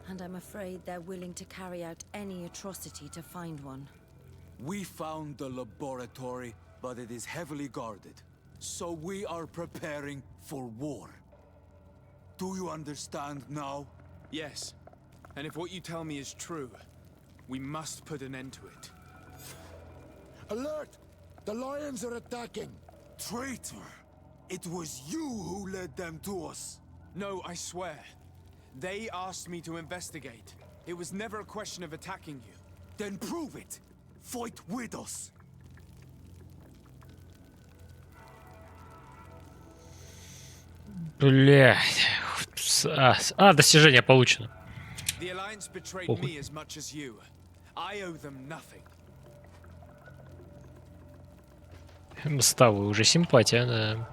And I'm afraid they're willing to carry out any atrocity to find one. We found the laboratory, but it is heavily guarded. So we are preparing for war. Do you understand now? Yes. And if what you tell me is true, we must put an end to it. Alert! The lions are attacking! Traitor! It was you who led them to us! No, I swear. They asked me to investigate. It was never a question of attacking you. Then prove it! Fight with us! Блядь. Достижение получено. The Alliance betrayed me as much as you. I owe them nothing. С тобой уже симпатия, да.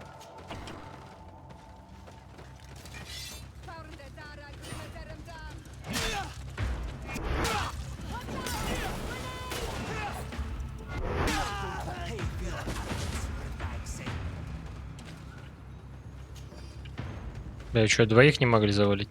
Да, что, двоих не могли завалить?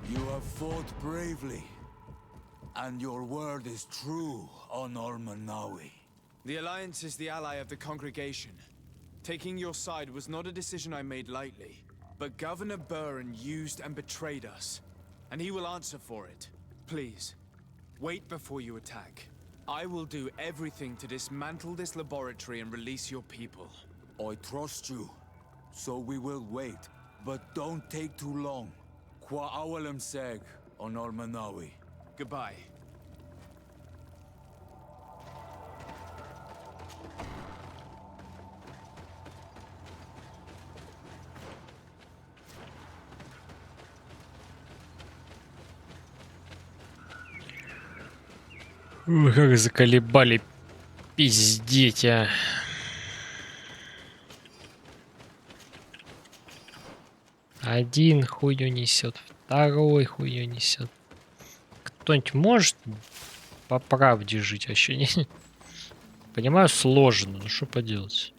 You have fought bravely. And your word is true, Honor Manawi. The Alliance is the ally of the congregation. Taking your side was not a decision I made lightly, but Governor Burren used and betrayed us, and he will answer for it. Please, wait before you attack. I will do everything to dismantle this laboratory and release your people. I trust you, so we will wait, but don't take too long. Qua awalem seg on Almanawi. Goodbye. Ой, как заколебали пиздеть, а. Один хуйню несет, второй хуйню несет. Кто-нибудь может по правде жить вообще? Не? Понимаю, сложно, но что поделать?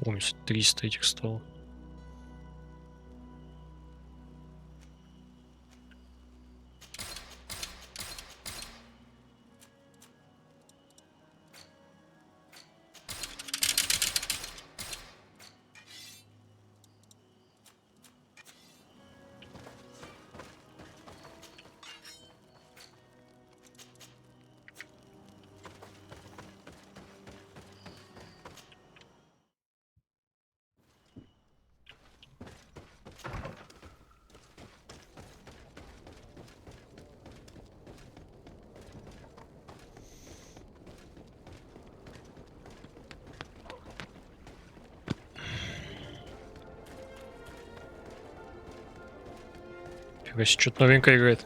Ой, 300 этих стало. Что-то новенькое играет.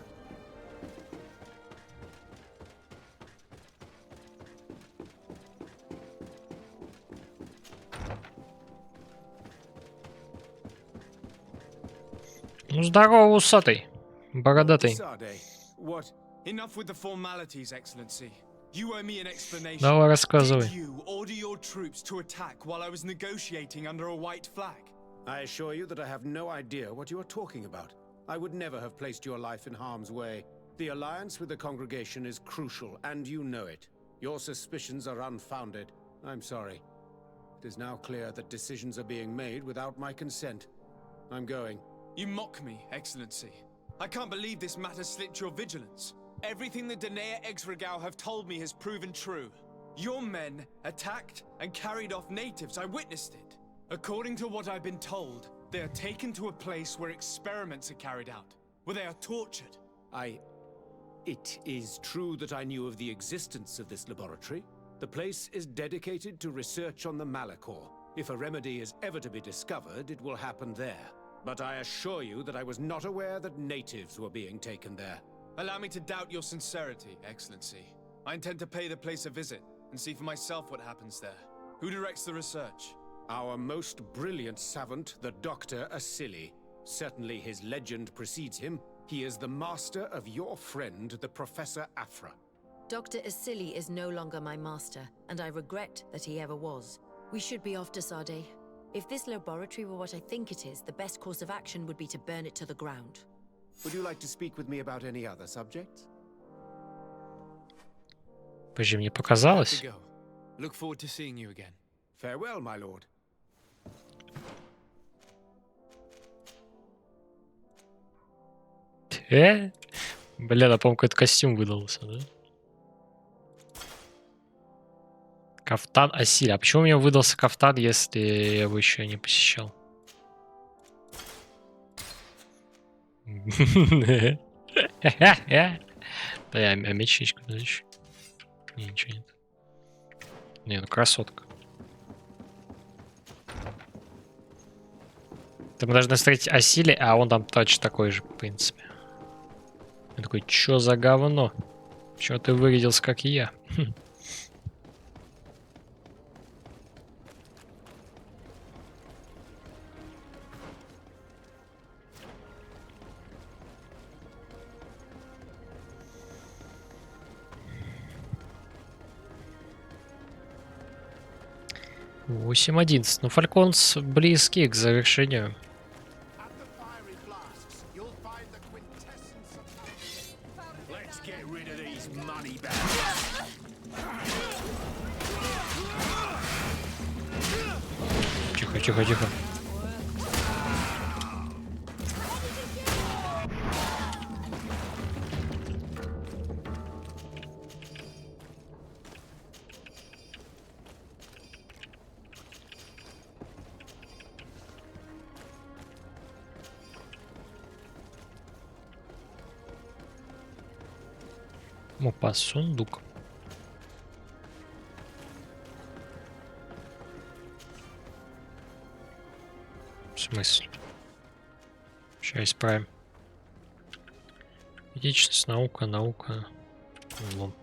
Ну здорово, усатый, бородатый. Enough with the formalities, Excellency. You owe me an explanation. Давай рассказывай. Did you order your troops to attack while I was negotiating under a white flag? I assure you that I have no idea what you are talking about. I would never have placed your life in harm's way. The alliance with the congregation is crucial, and you know it. Your suspicions are unfounded. I'm sorry. It is now clear that decisions are being made without my consent. I'm going. You mock me, Excellency. I can't believe this matter slipped your vigilance. Everything the Danea Exregao have told me has proven true. Your men attacked and carried off natives. I witnessed it. According to what I've been told, they are taken to a place where experiments are carried out, where they are tortured. It is true that I knew of the existence of this laboratory. The place is dedicated to research on the Malachor. If a remedy is ever to be discovered, it will happen there. But I assure you that I was not aware that natives were being taken there. Allow me to doubt your sincerity, Excellency. I intend to pay the place a visit and see for myself what happens there. Who directs the research? Our most brilliant savant, the Dr. Asili. Certainly his legend precedes him. He is the master of your friend, the Professor Afra. Dr. Asili is no longer my master, and I regret that he ever was. We should be off to Sade. If this laboratory were what I think it is, the best course of action would be to burn it to the ground. Would you like to speak with me about any other subjects? Подожди, мне показалось. Look forward to seeing you again. Farewell, my lord. Бля, да, по-моему, какой-то костюм выдался, да? Кафтан Асиль. А почему у меня выдался кафтан, если я его еще не посещал? Да, а мечечка, да, еще? Ничего нет. Не, ну красотка. Мы должны встретить Асили, а он там точно такой же, в принципе. Я такой, чё за говно? Чё ты вырядился, как и я? Восемь 11. Ну, Фальконс близки к завершению. Тихо, тихо, тихо. Опа, сундук. В смысле? Сейчас исправим. Идичность, наука, наука. Лом.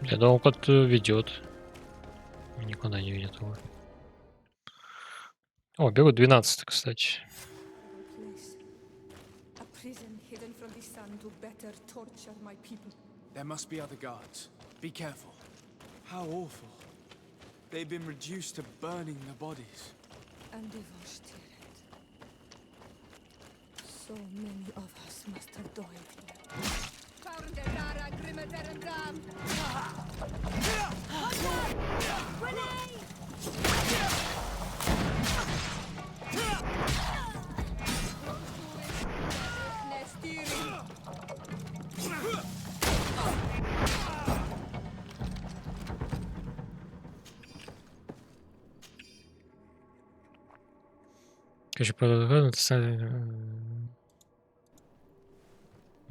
Я думал, кот ведет. Никуда не ведет его. О, беру 12, кстати. A prison hidden from the sun to better torture my people. There must be other guards. Be careful. How awful. They've been reduced to burning the bodies. And divorced it. So many of us must have died here.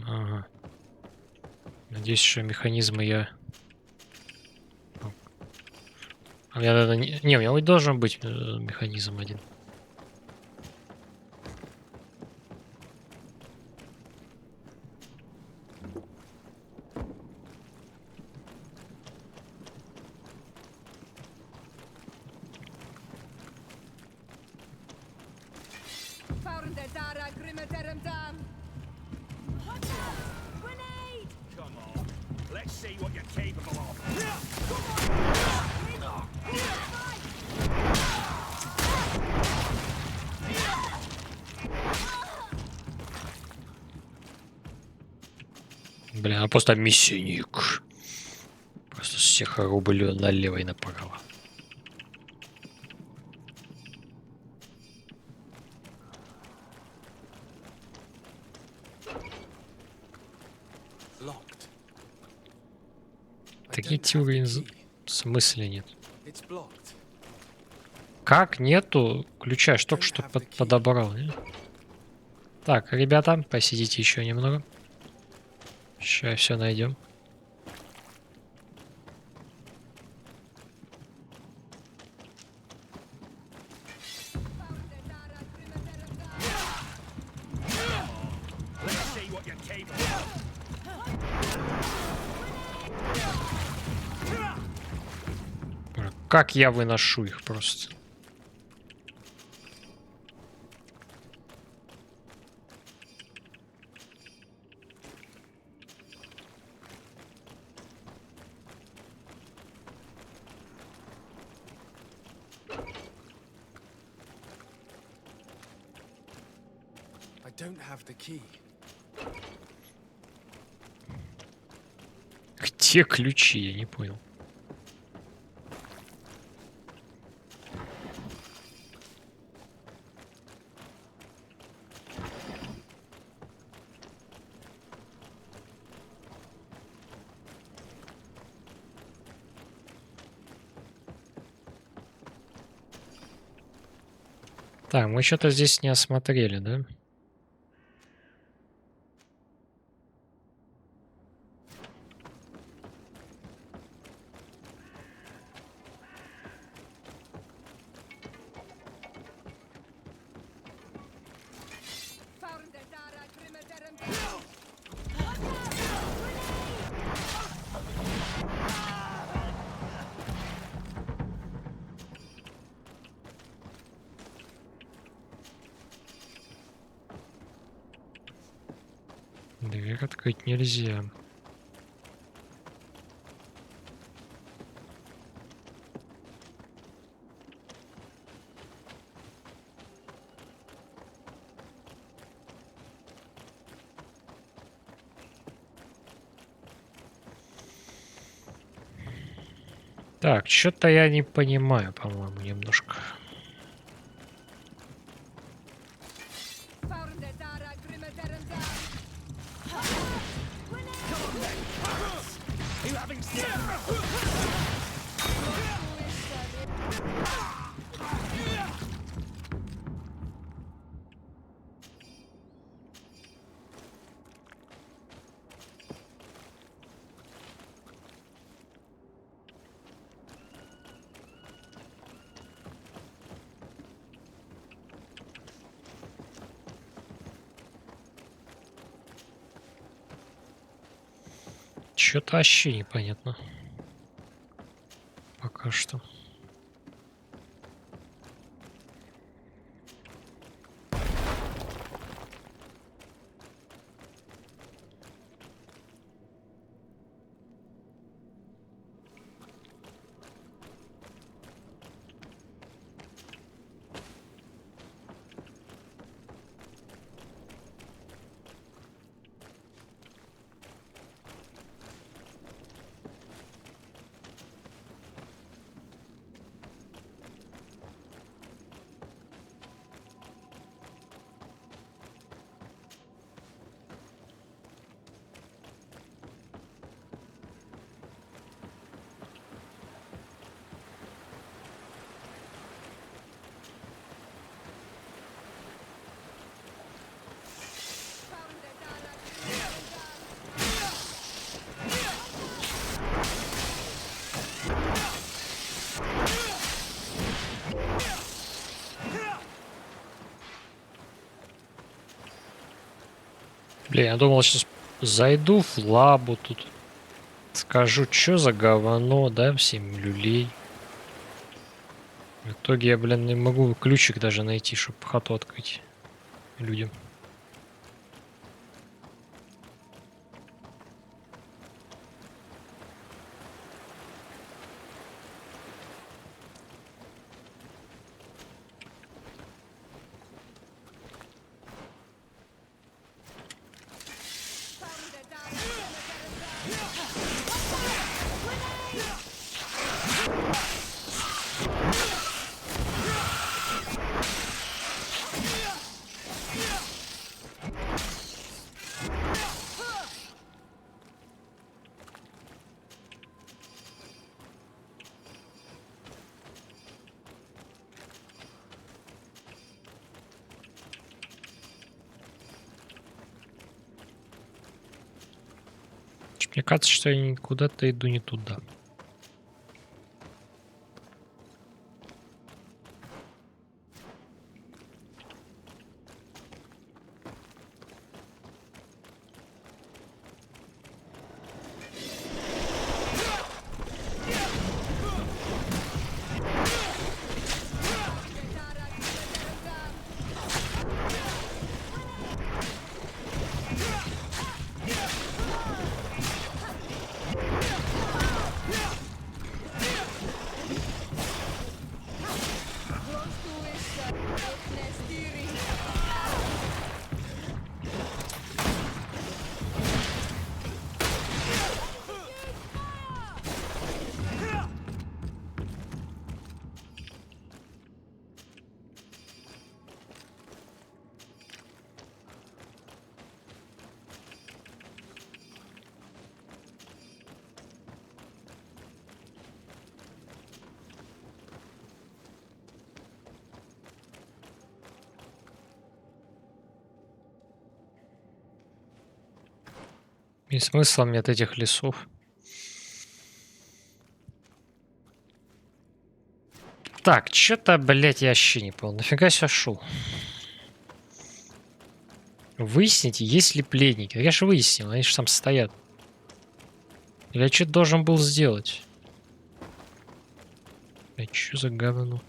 Ага. Надеюсь, что механизмы я... А мне надо... Не, у меня вот должен быть механизм один. Come on, let's see what you're capable of. Блин, а просто миссионик. Просто всех рублю налево и направо. Такие теории в смысле нет. Как нету ключа? Я только что подобрал. Не? Так, ребята, посидите еще немного. Сейчас все найдем. Как я выношу их просто. Где ключи? Я не понял. Так, мы что-то здесь не осмотрели, да? Дверь открыть нельзя. Так, что-то я не понимаю, по-моему, немножко. Что-то вообще непонятно. Пока что. Блин, я думал, сейчас зайду в лабу тут. Скажу, что за говно, да, всем люлей. В итоге я, блин, не могу ключик даже найти, чтобы хату открыть людям. Мне кажется, что я куда-то иду не туда. И смысл мне от этих лесов. Так, что-то, блядь, я вообще не понял. Нафига я шел? Выясните, есть ли пленники. Я же выяснил, они же там стоят. Или я что-то должен был сделать? Блядь, что за говно?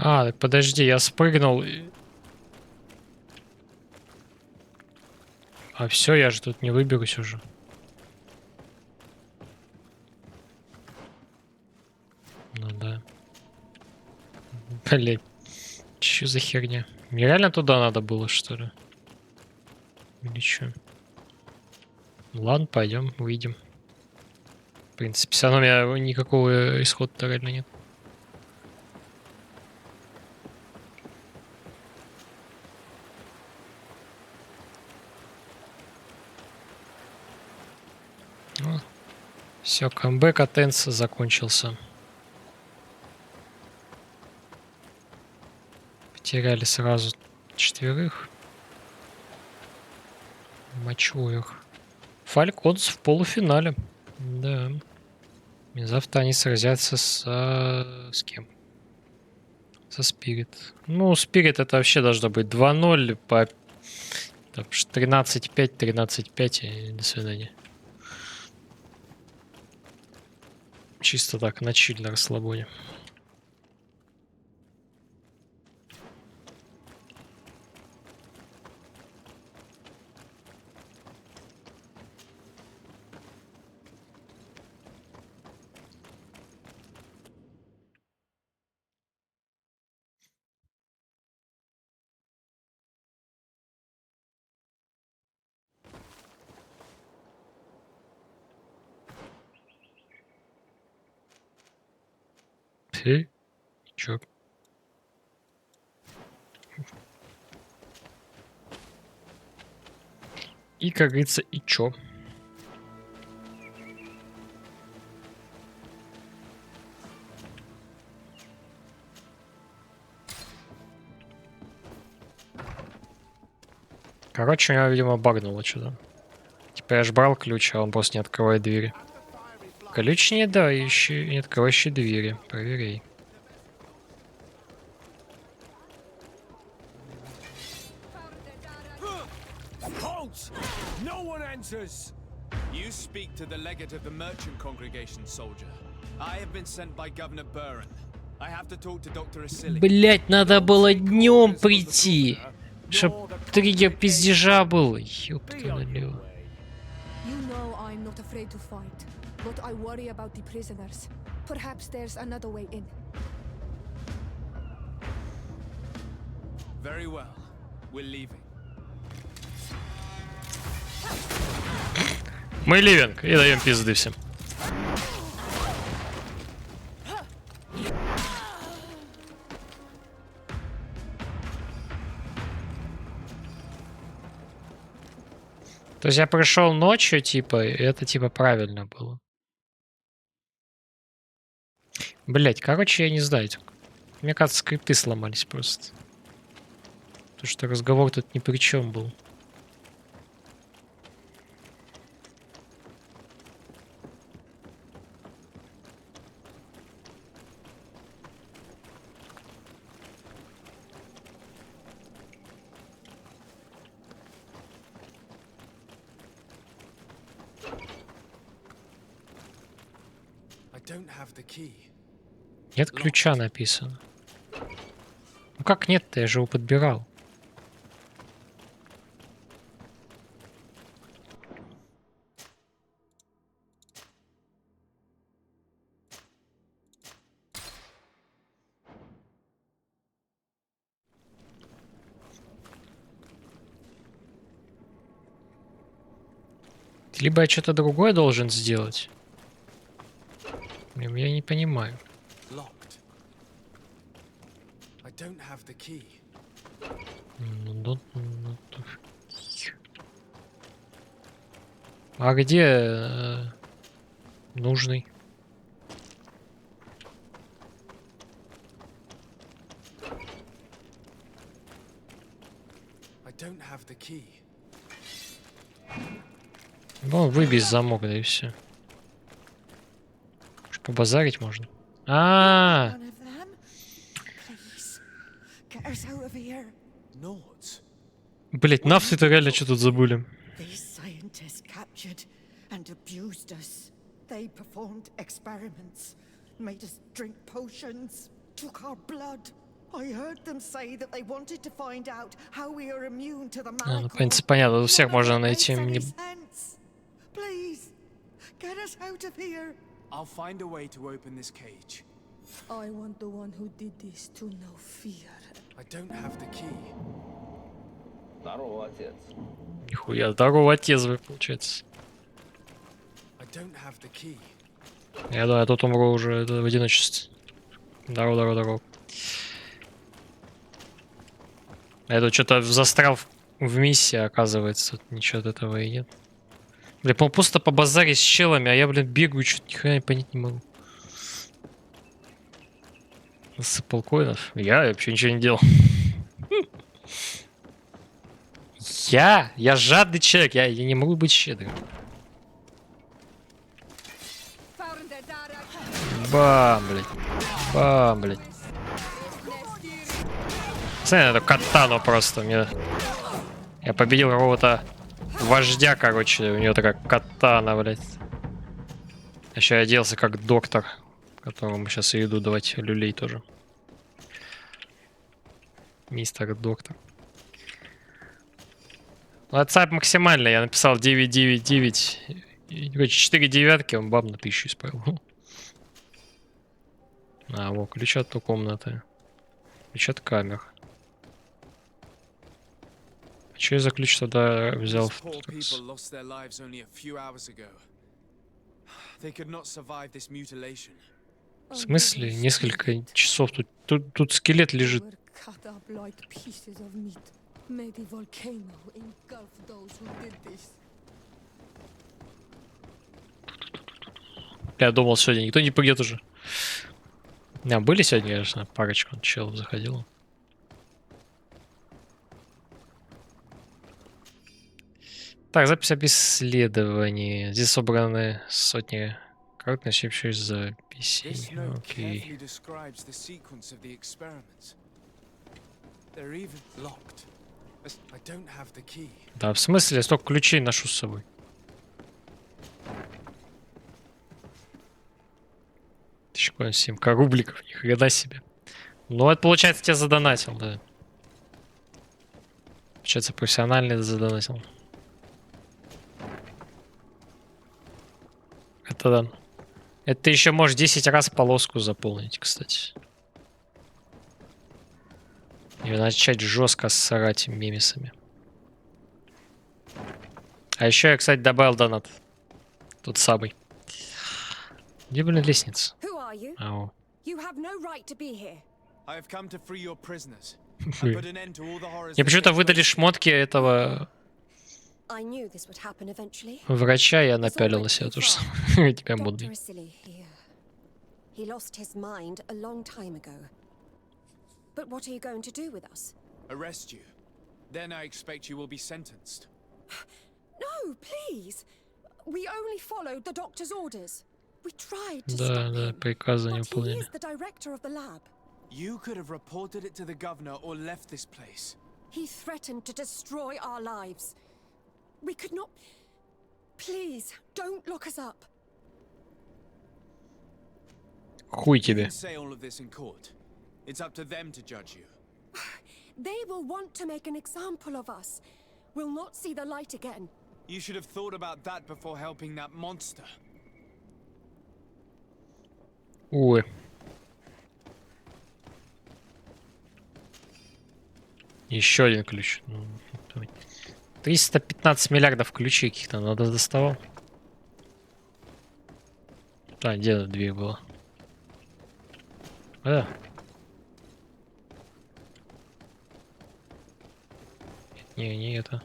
А, так подожди, я спрыгнул. А все, я же тут не выберусь уже. Ну да. Блять, что за херня? Мне реально туда надо было, что ли? Или что? Ладно, пойдем, увидим. В принципе, все равно у меня никакого исхода реально нет. Все, камбэк от Энса закончился. Потеряли сразу 4. Мочу их. Фальконс в полуфинале. Да. И завтра они сразятся с кем? Со Спирит. Ну, Спирит это вообще должно быть 2-0 по 13-5, 13-5 и до свидания. Чисто так, на чиль, на расслабоне. Чё? И, как говорится, и чё? Короче, у него, видимо, багнуло что-то. Типа я ж брал ключ, а он просто не открывает двери. Ключ не дающий, не открывающий двери. Проверяй. You speak to the legate of the merchant congregation, soldier. I have been sent by Governor Burren. I have to talk to Dr. Asili. Блять, надо было днем прийти, чтоб триггер пиздежа был. Ёпта налево. You know I'm not afraid to fight, but I worry about the prisoners. Perhaps there's another way in. Very well. We're leaving. Мы ливинг и даем пизды всем. То есть я пришел ночью, типа, и это типа правильно было. Блять, короче, я не знаю. Мне кажется, скрипты сломались просто. Потому что разговор тут ни при чем был. Нет ключа написано. Ну как нет-то? Я же его подбирал. Либо я что-то другое должен сделать. Я не понимаю. А где нужный? Ну, выбей замок, да и все. Побазарить можно. А, блять, нафты-то реально что тут забыли. These scientists captured and abused us. They performed experiments, made us drink potions, took our blood. I heard them say that they wanted to find out how we are immune to the Ну, в Malachor. принципе, понятно, у всех можно найти. Please, get us out of here. I'll find a way to open this cage. I want the one who did this to know fear. I don't have the key. Здорово, отец. Нихуя, здорово, отец, получается. I don't have the key. Я тут умру уже в одиночестве. Здорово. Я тут что-то застрял в миссии, оказывается. Тут ничего от этого и нет. Бля, просто по базаре с челами, а я, блин, бегаю, что-то ни хрена понять не могу. Насыпал коинов. Я вообще ничего не делал. Я жадный человек, я не могу быть щедрым. Бам, блядь. Смотри на эту катану просто. Я победил какого-то вождя, короче. У него такая катана, блядь. Еще я оделся как доктор, которому сейчас и иду давать люлей тоже. Мистер доктор. WhatsApp максимально. Я написал 999. Короче, 4 девятки, он баб на 1000 исправил. А, вот, ключ от той комнаты. Ключ от камер. А что я за ключ тогда взял? В смысле? Несколько часов тут скелет лежит. Я думал, сегодня никто не придет уже. Были сегодня, конечно, парочку челов заходила. Так, запись об исследовании. Здесь собраны сотни карт, начавшие записей. Окей. Да, в смысле? Я столько ключей ношу с собой. Тысяча 7 рубликов, ни хрена себе. Ну, это получается, тебя задонатил, да. Получается, профессиональный задонатил. Это да. Это ты еще можешь 10 раз полоску заполнить, кстати. И начать жестко ссорать мемесами. А еще я, кстати, добавил донат. Тот самый. Где, блин, лестница? Ау. Мне почему-то выдали шмотки этого врача, я напялил на себя то же самое. Тебя модный. He lost his mind a long time ago. But what are you going to do with us? Arrest you. Then I expect you will be sentenced. No, please. We only followed the doctor's orders. We tried to Да, приказы не выполняли. He is the director of the lab. You could have reported it to the governor or left this place. He threatened to destroy our lives. We could not... Please, don't look us up. Хуй тебе. It's up to them to judge you. They will want to make an example of us. We'll not see the light again. You should have thought about that before helping that monster. Ой. Еще один ключ. 315 миллиардов ключей каких-то надо доставал. А, где дверь была? Не это.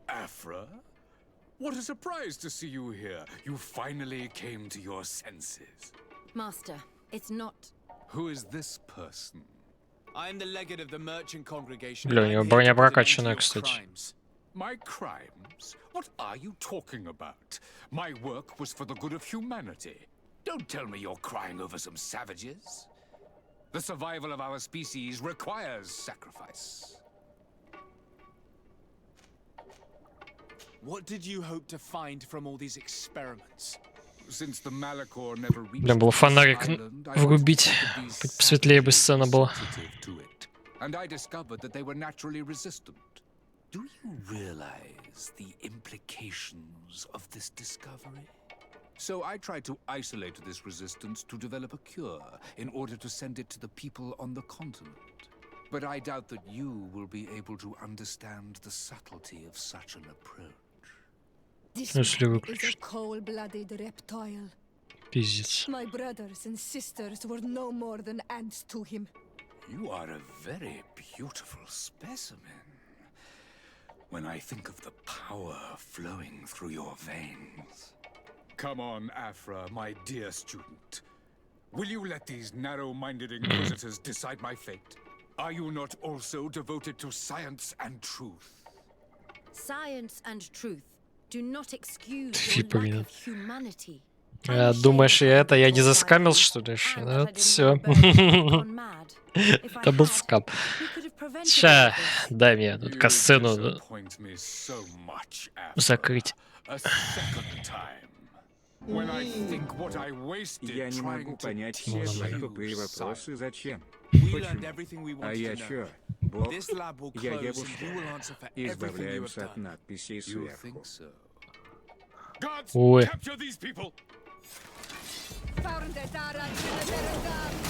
Afra? What a surprise to see you here. You finally came to your senses. Master, it's not... Who is this person? I am the legate of the merchant congregation. Бля, у него броня прокачанная, кстати. My crimes? What are you talking about? My work was for the good of humanity. Don't tell me you're crying over some savages. The survival of our species requires sacrifice. What did you hope to find from all these experiments? Since the Malachor never reached Бля, было фонарик врубить, посветлее бы сцена была. And I discovered that they were naturally resistant. Do you realize the implications of this discovery? So I tried to isolate this resistance to develop a cure in order to send it to the people on the continent. But I doubt that you will be able to understand the subtlety of such an approach. This man is a cold-blooded reptile. Пиздец. My brothers and sisters were no more than ants to him. You are a very beautiful specimen. When I think of the power flowing through your veins. Come on, Afra, my dear student. Will you let these narrow-minded inquisitors decide my fate? Are you not also devoted to science and truth? Science and truth do not excuse your lack of humanity. Думаешь, я не заскамил, что ли? Вот все. Это был скам. Ща, дай мне тут касцену закрыть. Я не могу понять все твои тупые вопросы. Зачем? Почему? А я чё? Бог? Я девушка. Избавляемся от надписей сверху. Ой.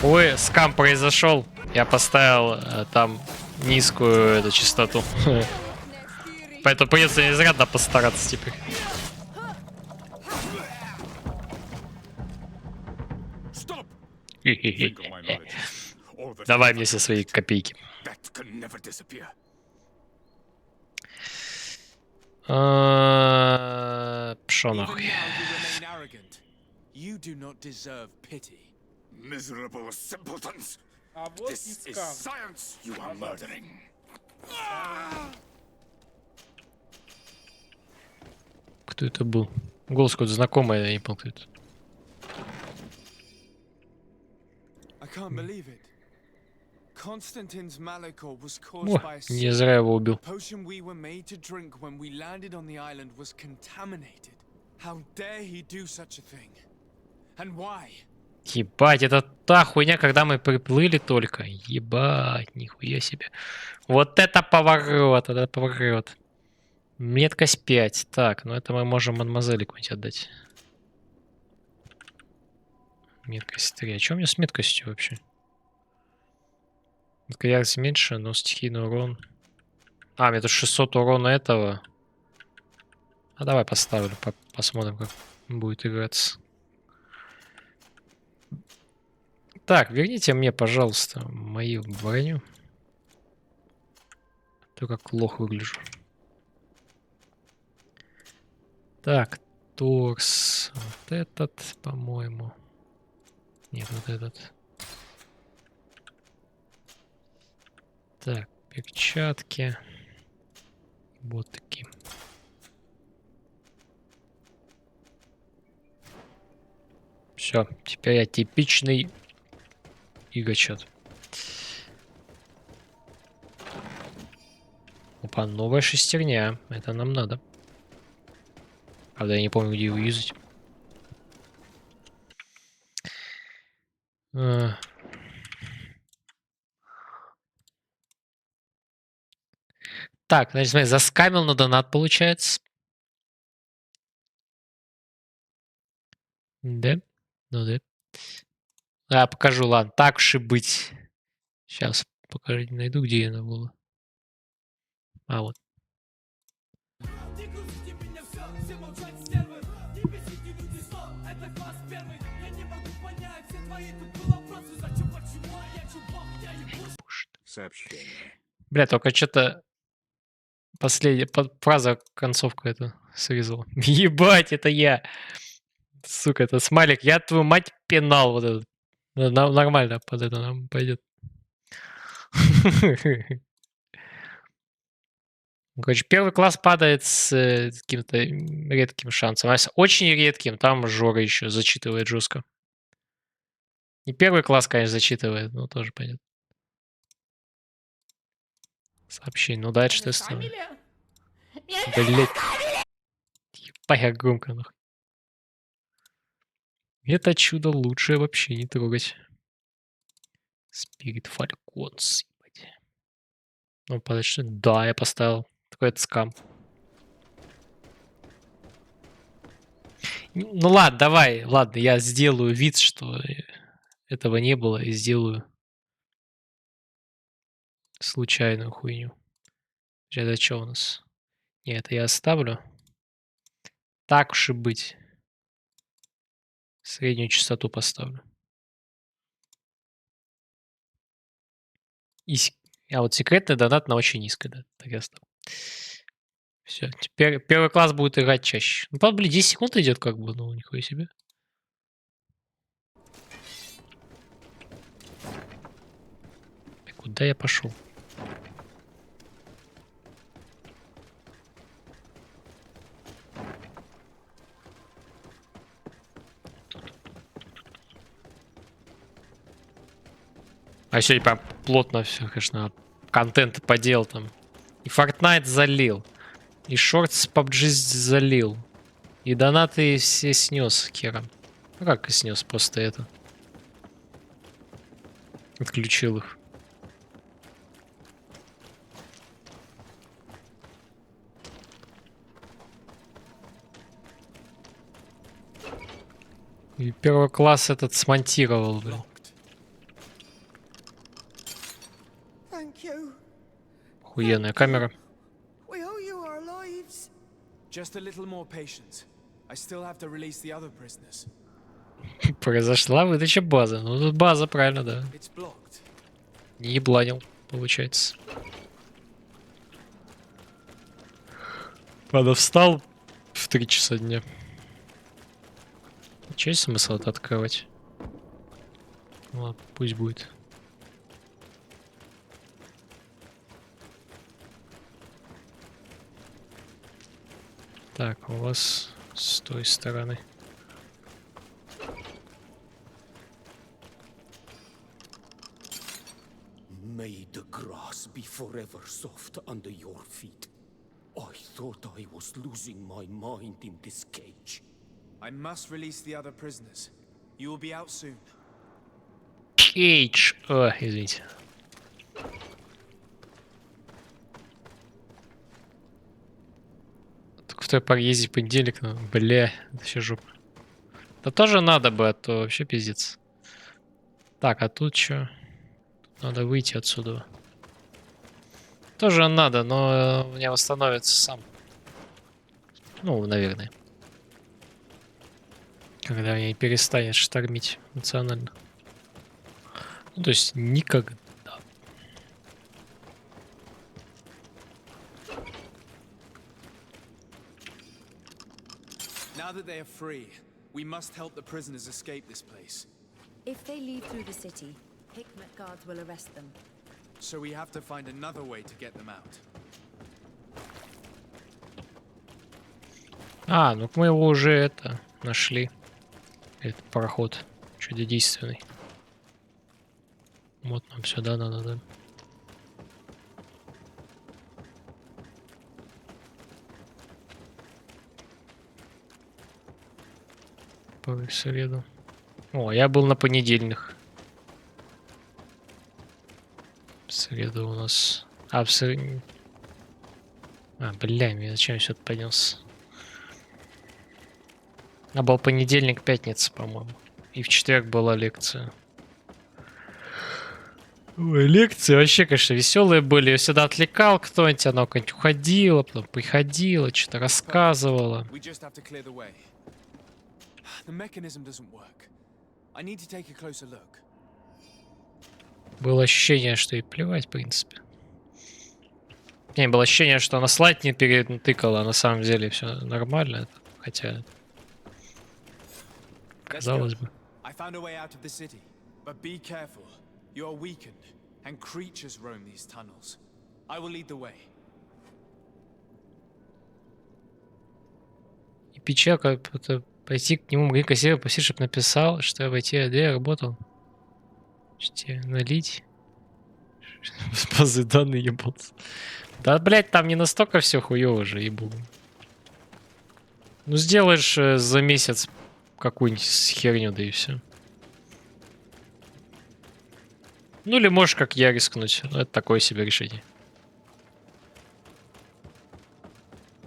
Ой, скам произошел. Я поставил там низкую эту частоту. Поэтому придется изрядно постараться теперь. Давай мне все свои копейки. Пшо нахуй. You do not deserve pity. Miserable simpletons! This is science you are murdering. Кто это был? Голос какой-то знакомый, я не помню, кто это. I can't believe it. Constantine's Malachor was caused by a не зря его убил. potion we were made to drink when we landed on the island was contaminated. How dare he do such a thing? And why? Ебать, это та хуйня, когда мы приплыли только. Ебать, нихуя себе. Вот это поворот, это поворот. Меткость 5. Так, ну это мы можем мадемуазели какой-нибудь отдать. Меткость 3. А что у меня с меткостью вообще? Яркость меньше, но стихийный урон. А, мне тут 600 урона этого. А давай поставлю, посмотрим, как будет играться. Так, верните мне, пожалуйста, мою броню. То как лох выгляжу. Так, торс. Вот этот, по-моему. Нет, вот этот. Так, перчатки. Вот такие. Все, теперь я типичный игочат. Опа, новая шестерня. Это нам надо. Правда, я не помню, где его юзать. Так, значит, смотри, заскамил на донат, получается. Да? Ну да. А, покажу, ладно. Так уж и быть. Сейчас покажу, найду, где она была. А, вот. Сообщение. Бля, только что-то последняя фраза, концовку эту срезал. Ебать, это я. Сука, это смайлик. Я твою мать пенал вот этот. Нормально под это нам пойдет. Короче, первый класс падает с каким-то редким шансом. А с очень редким, там Жора еще зачитывает жестко. И первый класс, конечно, зачитывает, но тоже пойдет. Сообщение. Ну дальше ты что? Блять. Ебать, громко нахуй. Это чудо лучше вообще не трогать. Spirit Falcons. Ну, подожди. Да, я поставил. Такой это скам. Ну ладно, давай. Ладно, я сделаю вид, что этого не было, и сделаю случайную хуйню. Это что у нас? Нет, это я оставлю. Так уж и быть. Среднюю частоту поставлю. А вот секретный донат на очень низко, да. Так я оставлю. Все, теперь первый класс будет играть чаще. Ну, правда, блин, 10 секунд идет как бы, ну, нихуя себе. Куда я пошел? А сегодня прям плотно все, конечно, контент поделал там. И Fortnite залил. И шортс PUBG залил. И донаты все снес хером. Ну как и снес, просто это. Отключил их. И первый класс этот смонтировал, блин. Охуенная камера. Just a little more patience. I still have to release the other prisoners. Произошла выдача базы. Ну тут база, правильно, да. Не ебланил, получается. Правда, встал в 3 часа дня. Че смысл это открывать? Ладно, пусть будет. Так, у вас с той стороны. May the grass be forever soft under your feet. I thought I was losing my mind in this cage. I must release the other prisoners. You will be out soon. Кейдж. О, извините. Только в той поезде в понедельник, ну, бля, это все жопа. Да тоже надо бы, а то вообще пиздец. Так, а тут что? Надо выйти отсюда. Тоже надо, но у меня восстановится сам. Ну, наверное. Когда меня перестанет штормить эмоционально. Ну, то есть никогда. Now that they are free, we must help the prisoners escape this place. If they leave through the city, Hikmet guards will arrest them. So we have to find another way to get them out. А, ну мы его уже это нашли. Этот пароход чудодейственный. Вот нам сюда надо, да. По среду. О, я был на понедельных. В среду у нас... А, в среду... А, бля, я зачем я сюда поднялся? А был понедельник, пятница, по-моему. И в четверг была лекция. Ой, лекции вообще, конечно, веселые были. Я сюда отвлекал кто-нибудь, она куда-нибудь уходила, потом приходила, что-то рассказывала. Было ощущение, что и плевать, в принципе. Не, было ощущение, что она слайд не перетыкала, а на самом деле все нормально. Хотя, казалось бы. И печалка, пойти к нему, Грика Сева, попросить, чтобы написал, что я в IT работал. Что налить. С базы данных ебался. Да, блять, там не настолько все хуёво же, ебу. Ну, сделаешь за месяц какую-нибудь херню, да и все. Ну, или можешь, как я, рискнуть. Ну, это такое себе решение.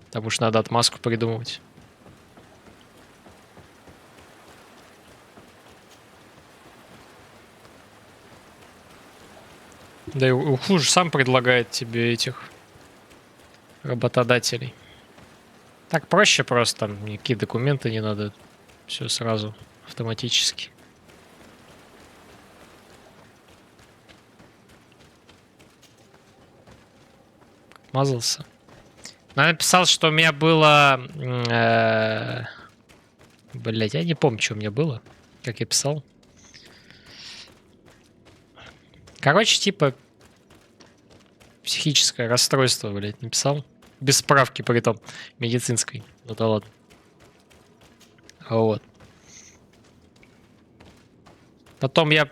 Потому что надо отмазку придумывать. Да и хуже сам предлагает тебе этих работодателей. Так проще просто, там никакие документы не надо. Все сразу, автоматически. Мазался. Я написал, что у меня было... Блять, я не помню, что у меня было. Как я писал. Короче, типа... Психическое расстройство, блядь, написал. Без справки, при этом медицинской. Ну да ладно. Вот. Потом я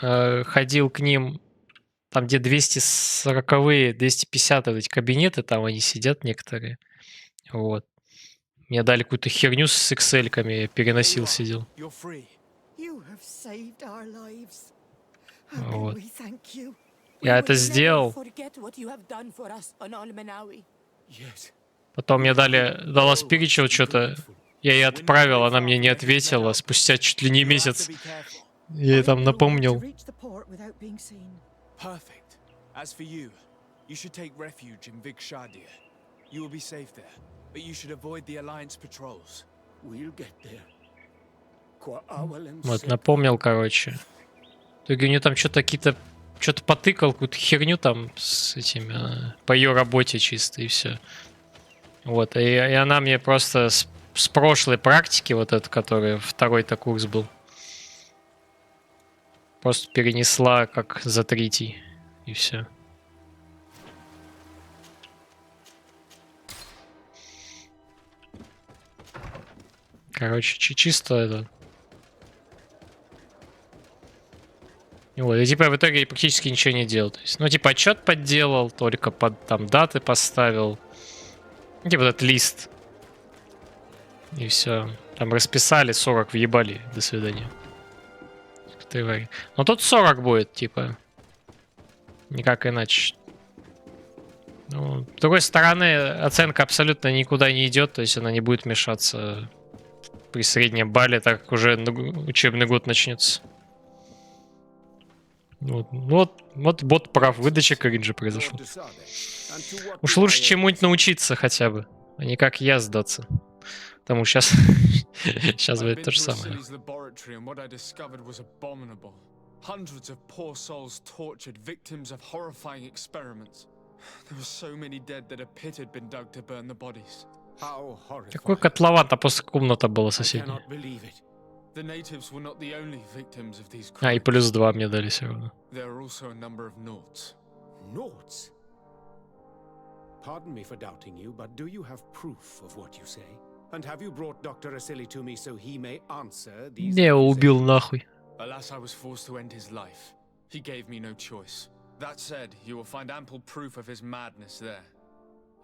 ходил к ним, там где 240-е, 250-е эти кабинеты, там они сидят некоторые. Вот. Мне дали какую-то херню с Excel-ками, я переносил, сидел. Вот. Я это сделал. Потом мне дала спиричел что-то. Я ей отправил, она мне не ответила. Спустя чуть ли не месяц. Я ей там напомнил. Вот, напомнил, короче. В итоге у нее там что-то какие-то... Что-то потыкал, какую-то херню там с этими... По ее работе чисто, и все. Вот, и она мне просто с прошлой практики, вот эту, которая второй-то курс был, просто перенесла как за третий, и все. Короче, чисто это... Вот, и типа в итоге я практически ничего не делал. То есть, ну, типа отчет подделал, только под там даты поставил. Типа этот лист. И все. Там расписали, 40 въебали. До свидания. Но тут 40 будет, типа. Никак иначе. Ну, с другой стороны, оценка абсолютно никуда не идет, то есть она не будет мешаться при среднем балле, так как уже учебный год начнется. Вот бот прав, выдача кринжа произошла. Уж лучше чему-нибудь научиться хотя бы, а не как я сдаться. Потому что сейчас будет то же самое. Hundreds of poor souls tortured, victims of horrifying experiments. There were so many dead that a pit had been dug to burn the bodies. Какой котлован, а после комната была соседняя. The natives were not the only victims of these crimes. А, и плюс 2 мне дали все равно. There are also a number of noughts. Noughts? Pardon me for doubting you, but do you have proof of what you say? And have you brought Dr. Asili to me so he may answer these? Не, убил нахуй. Alas, I was forced to end his life. He gave me no choice. That said, you will find ample proof of his madness there.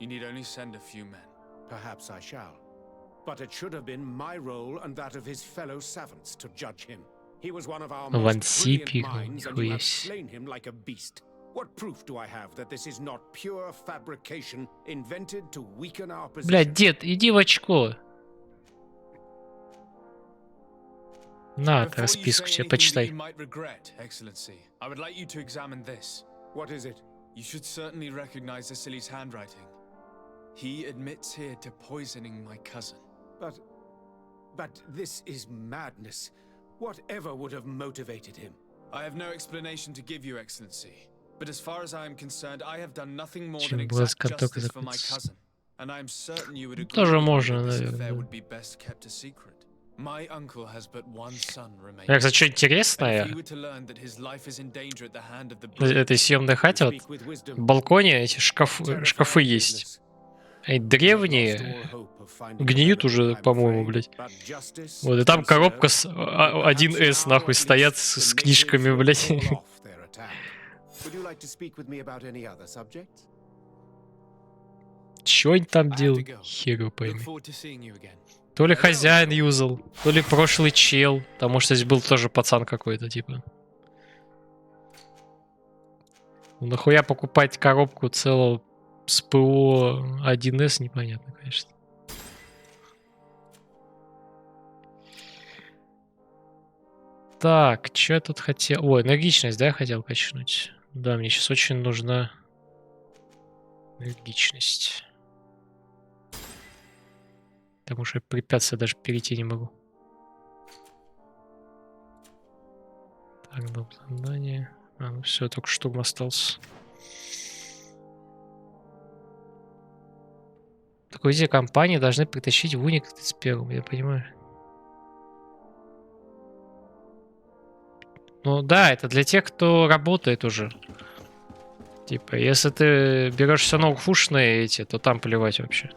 You need only send a few men. Perhaps I shall. But it should have been my role and that of his fellow savants to judge him. He was one of our most brilliant minds, and you have slain him like a beast. What proof do I have that this is not pure fabrication invented to weaken our position? Блядь, дед, иди в очко. На, ты расписку себе почитай. What is it? You should certainly recognize Vasili's handwriting. He admits here to poisoning my cousin. But this is madness. Whatever would have motivated him? I have no explanation to give you, Excellency. But as far as I am concerned, I have done nothing more than exact justice for my cousin. And I am certain you would agree Тоже with me можно, that this наверное. affair would be best kept a secret. My uncle has but one son remaining. Я, кстати, что интересное, And if he were to learn that his life is in danger at the hand of the в этой съемной хате, вот, в балконе эти шкафы есть. Они древние, гниют уже, по-моему, блядь. Вот, и там коробка с 1С, нахуй, стоят с книжками, блядь. Чё они там делают? Хер его пойми. То ли хозяин юзал, то ли прошлый чел. Потому что здесь был тоже пацан какой-то, типа. Ну, нахуя покупать коробку целого с ПО 1С, непонятно, конечно. Так, что я тут хотел? О, энергичность, да, я хотел качнуть? Да, мне сейчас очень нужна энергичность. Потому что я препятствия даже перейти не могу. Так, дом задание. А, ну все, только штурм остался. Такой виде компании должны притащить в уник 31, я понимаю. Ну да, это для тех, кто работает уже. Типа, если ты берешь все ноутфушные эти, то там плевать вообще.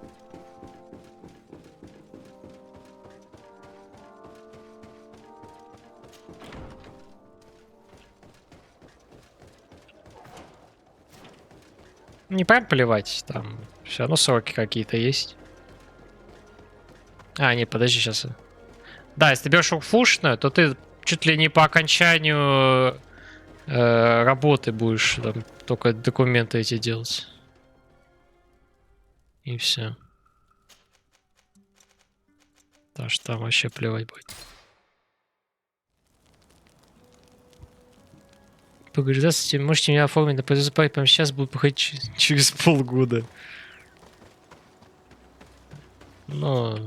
Не прям плевать, там все равно сроки какие-то есть. А, не, подожди, сейчас. Да, если ты берешь ноутфушную, то ты чуть ли не по окончанию работы будешь там только документы эти делать. И все. Так что там вообще плевать будет. Здравствуйте, можете меня оформить на производство прямо сейчас, буду походить через полгода. Но...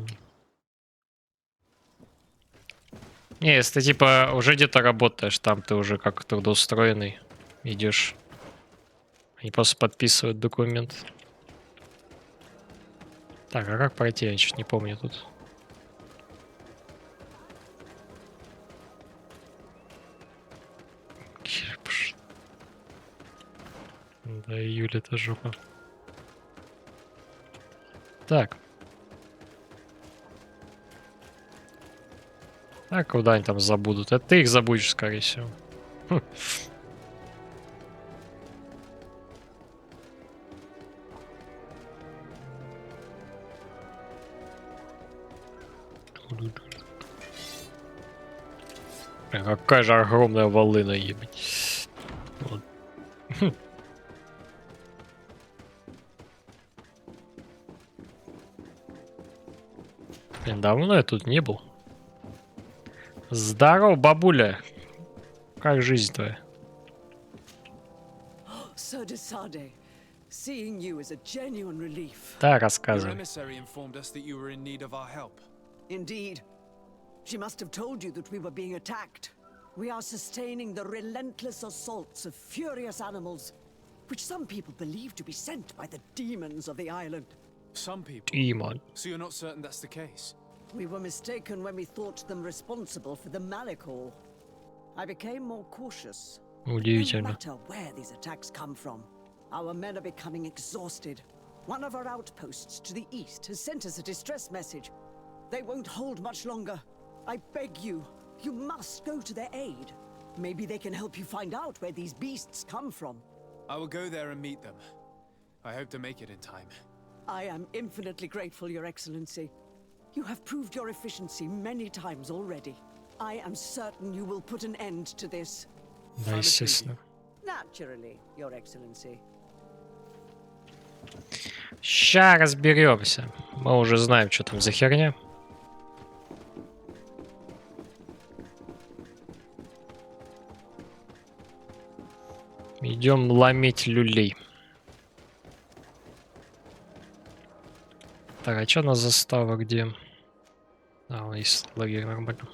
Не, если ты типа уже где-то работаешь, там ты уже как трудоустроенный идешь. Они просто подписывают документ. Так, а как пройти? Я чуть не помню тут. Да, июль это жопа. Так. А куда они там забудут? Это ты их забудешь, скорее всего. Какая же огромная волына, ебать. Вот. Блин, давно я тут не был. Здорово, бабуля. Как жизнь твоя? Да, рассказывай. Indeed. She must have told you that we were being attacked. We are sustaining the relentless assaults of furious animals, which some people believe to be sent by the demons of the island. Some people? Demon. So you're not certain that's the case? We were mistaken when we thought them responsible for the Malicor. I became more cautious. Удивительно. No matter where these attacks come from, our men are becoming exhausted. One of our outposts to the east has sent us a distress message. They won't hold much longer. I beg you, you must go to their aid. Maybe they can help you find out where these beasts come from. I will go there and meet them. I hope to make it in time. I am infinitely grateful, Your Excellency. You have proved your efficiency many times already. I am certain you will put an end to this. Да, естественно. Naturally, Your Excellency. Ща разберемся. Мы уже знаем, что там за херня. Идем ломить люлей. Так, а что у нас застава где? А, вон есть лагерь, нормально.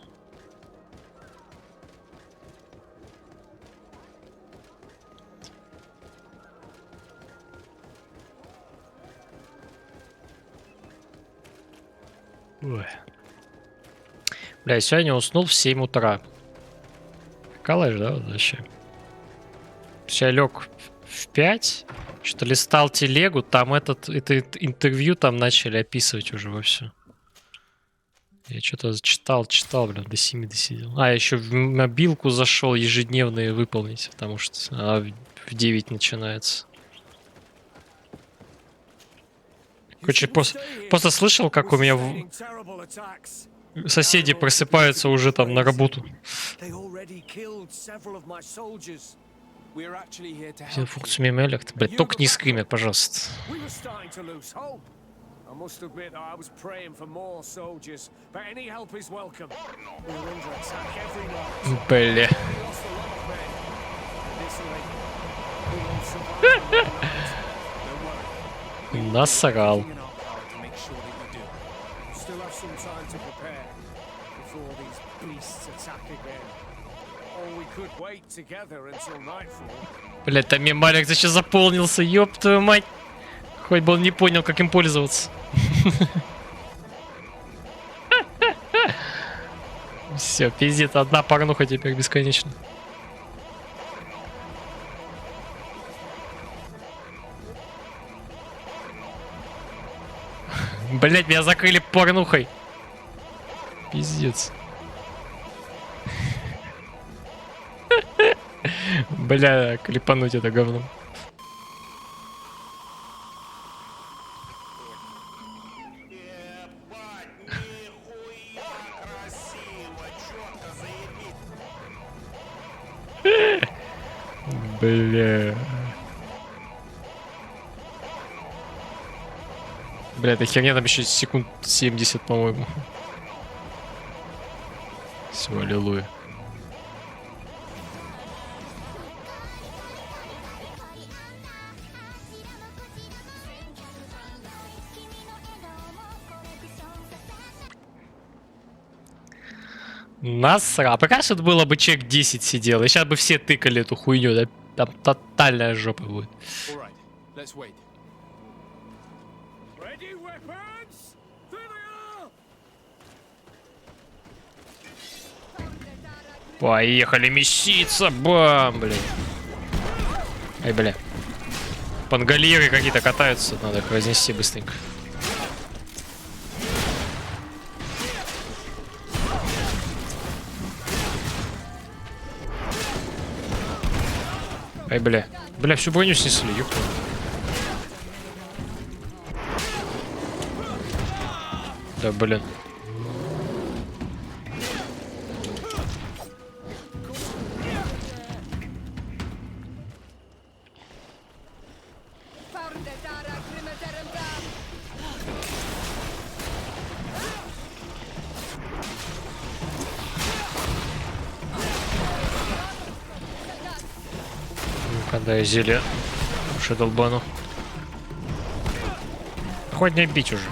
Ой. Бля, я сегодня уснул в 7 утра. Калаш, да, вот вообще? Я лег в 5, что-то листал телегу, там это интервью там начали описывать уже вовсю. Я что-то читал, блин, до 7 досидел. А, еще в мобилку зашел ежедневные выполнить, потому что в 9 начинается. Короче, просто слышал, как у меня соседи просыпаются уже там на работу. Все функцию мемелект. Блять, только не скримят, пожалуйста. Бля. Насрал. Блять, там мемалик зачем заполнился, ёб твою мать. Хоть бы он не понял, как им пользоваться. Все, пиздец, одна порнуха теперь бесконечно. Блять, меня закрыли порнухой. Пиздец. Бля, клепануть это говно. Бля. Бля, эта херня там еще секунд 70, по-моему. Все, аллилуйя. Насра. Пока что было бы человек 10 сидел, и сейчас бы все тыкали эту хуйню, да? Там тотальная жопа будет. Поехали меситься, бам, блин. Ай, бля. Пангалиры какие-то катаются, надо их разнести быстренько. Ай, бля. Бля, всю броню снесли, ёпта. Да, блин. Когда я зелье уже долбану. Хоть не бить уже.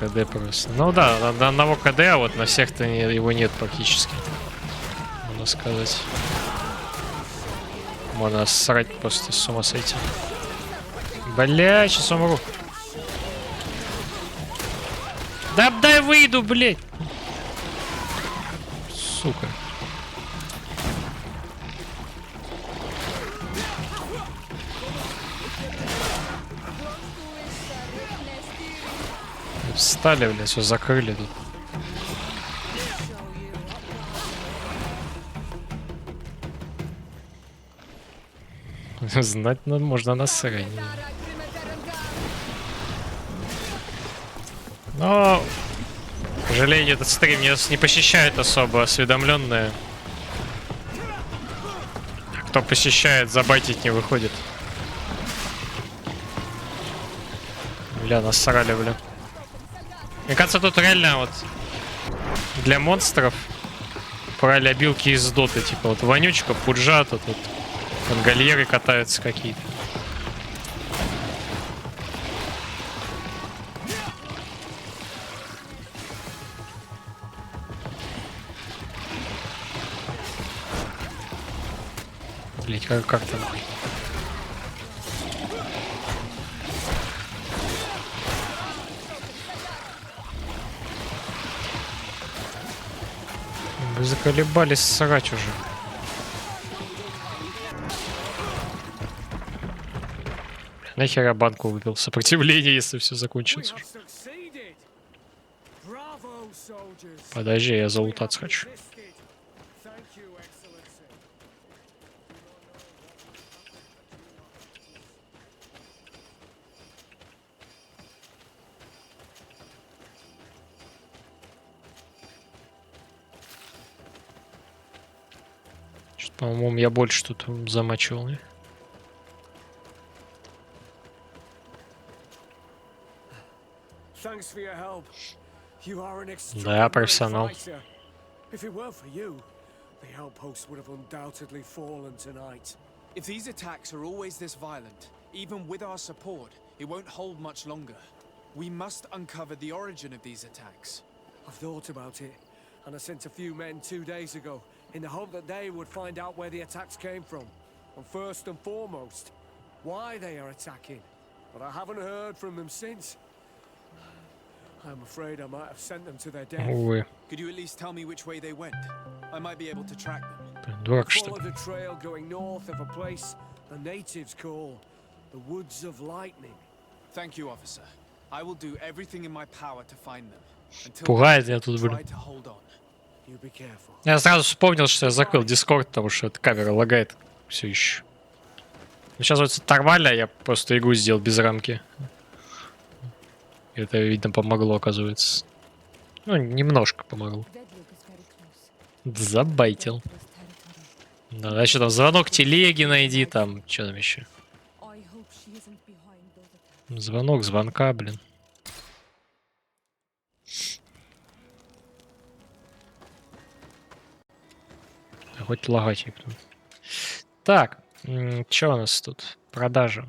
КД просто. Ну да, на одного КД, а вот на всех-то его нет практически. Можно сказать. Можно срать просто, с ума сойти. Бля, сейчас умру. Да дай выйду, блядь. Сука. Встали, блядь, все закрыли тут. Знать можно насрать. Но, к сожалению, этот стрим не посещает особо осведомленные. Кто посещает, забайтить не выходит. Бля, насрали, бля. Мне кажется, тут реально вот для монстров брали обилки из доты. Типа вот вонючка, пуджа, тут вот конгольеры катаются какие-то. Блять, как там? Вы заколебались срать уже. Нахер я банку выпил? Сопротивление, если все закончится. Подожди, я залутаться хочу. По-моему, я больше тут замачивал. Не? Да, профессионал. If these attacks are always this violent, even with our support, it won't hold much longer. We must uncover the origin of these attacks. I've thought about it, and I sent a few men 2 days ago in the hope that they would find out where the attacks came from. And first and foremost, why they are attacking. But I haven't heard from them since. I'm afraid I might have sent them to their death. Could you at least tell me which way they went? I might be able to track them. Follow the trail going north of a place the natives call the Woods of Lightning. Thank you, officer. I will do everything in my power to find them. Пугает я тут, блин. Я сразу вспомнил, что я закрыл Discord, потому что эта камера лагает все еще. Ну, сейчас вот нормально, я просто игру сделал без рамки. Это, видно, помогло, оказывается. Ну, немножко помогло. Забайтил. Да, что там, звонок телеги найди, там, что там еще? Звонок звонка, блин. Хоть лагать не буду. Так, что у нас тут? Продажа.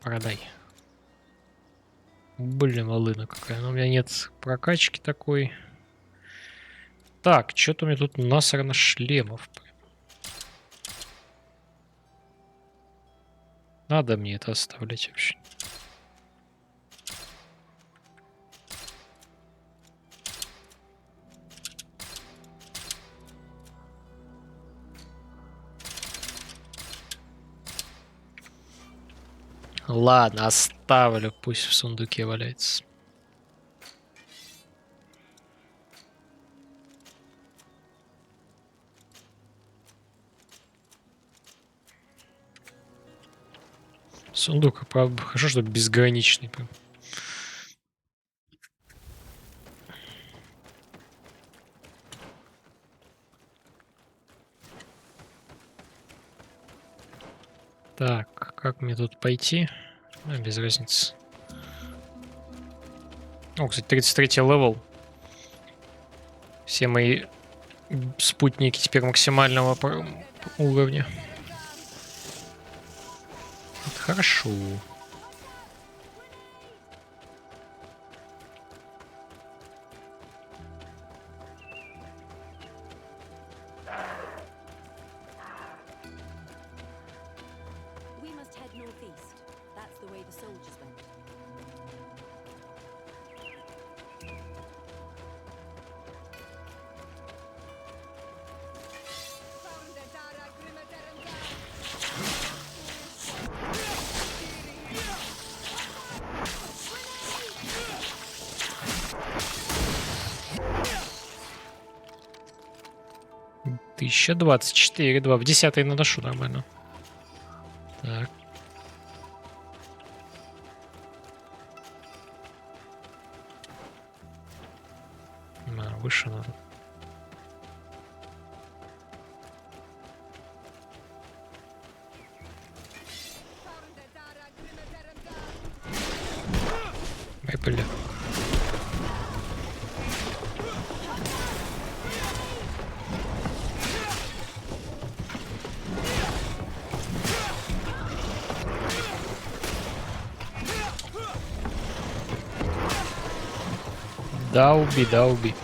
Продай. Блин, волына какая. Но у меня нет прокачки такой. Так, что-то у меня тут насрано шлемов. Надо мне это оставлять вообще. Ладно, оставлю, пусть в сундуке валяется. Сундук, правда, хорошо, что безграничный. Так, как мне тут пойти? А, без разницы. О, кстати, 33 левел. Все мои спутники теперь максимального уровня. Это хорошо. Еще 24, 2. В 10-й наношу нормально. Так. Выше надо. Ай, бля. Да, уби, да, уби.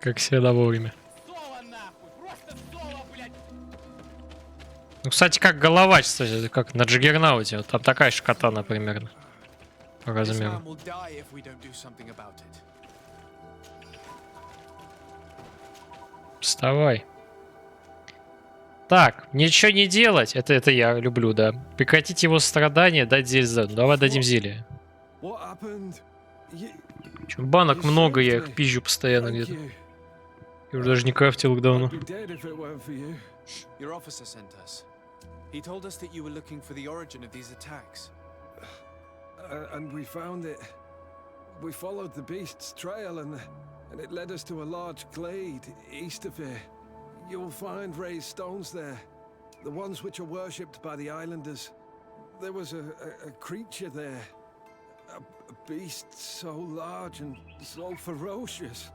Как всегда вовремя. Ну, кстати, как голова, кстати, как на Джаггернауте. Вот там такая же катана примерно. По размеру. Вставай. Так, ничего не делать. Это я люблю, да. Прекратить его страдания, дать зелье. Давай дадим зелье. Чё, банок много, я их пизжу постоянно где-то. Я уже даже не крафтил их давно. Your officer sent us. He told us that you were looking for the origin of these attacks. And we found it. We followed the beast's trail and it led us to a large glade east of here. You'll find raised stones there, the ones which are worshipped by the islanders. There was a creature there, a beast so large and so ferocious.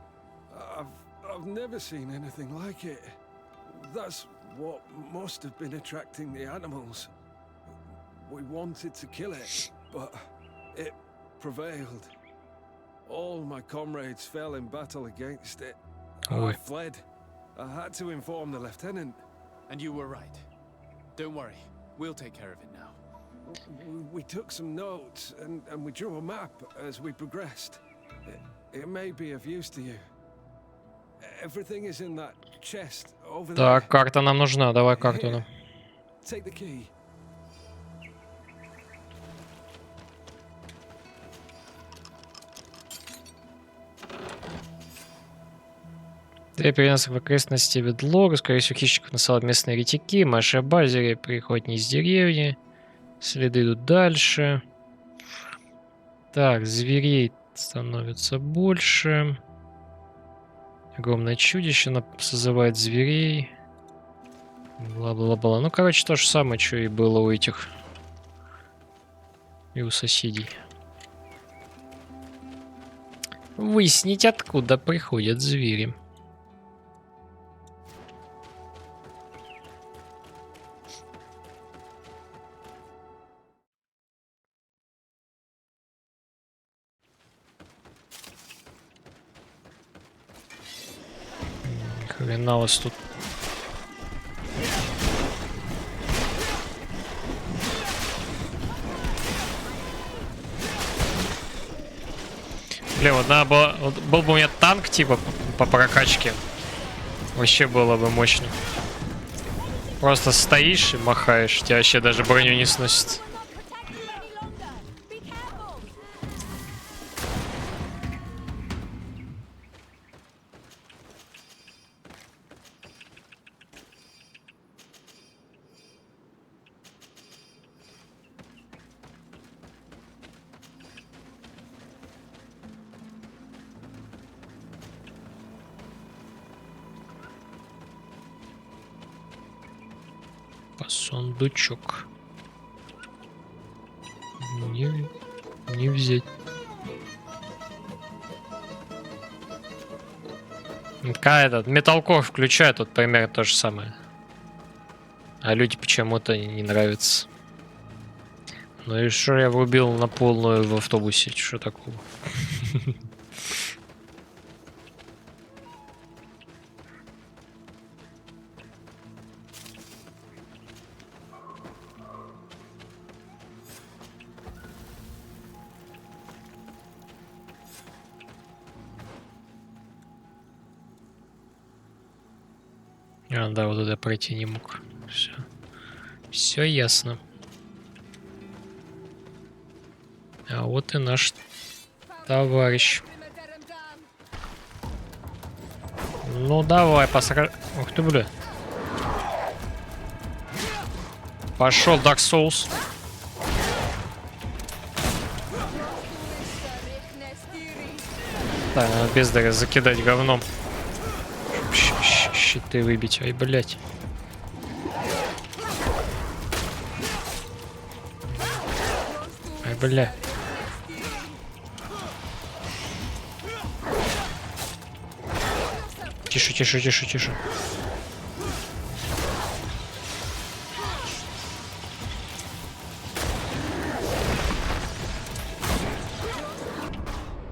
I've never seen anything like it. That's what must have been attracting the animals. We wanted to kill it, but it prevailed. All my comrades fell in battle against it. I fled. I had to inform the lieutenant. And you were right. Don't worry, we'll take care of it now. We took some notes and we drew a map as we progressed. It may be of use to you. Everything is in that chest over there. Так, карта нам нужна. Давай карту нам. Take the key. Ты перенес в окрестности Ведлога. Скорее всего, хищников насылают местные ретики. Маши Бальзери приходят не из деревни. Следы идут дальше. Так, зверей становится больше. Огромное чудище созывает зверей. Бла-бла-бла. Ну, короче, то же самое, что и было у этих. И у соседей. Выяснить, откуда приходят звери. Хреналось тут. Блин, вот надо было... Вот был бы у меня танк, типа, по прокачке. Вообще было бы мощно. Просто стоишь и махаешь. Тебя вообще даже броню не сносит. Сундучок. Не взять. Когда этот металкор включает, тут примерно то же самое. А люди почему-то не нравятся. Ну и что я врубил на полную в автобусе? Что такого? А, да, вот туда пройти не мог. Все. Все ясно. А вот и наш товарищ. Ну давай, посра... Ух ты, бля. Пошел Dark Souls. Так, надо бездаря закидать говном. Щиты выбить. Ай, блять. Ай, бля. Тише, тише, тише, тише.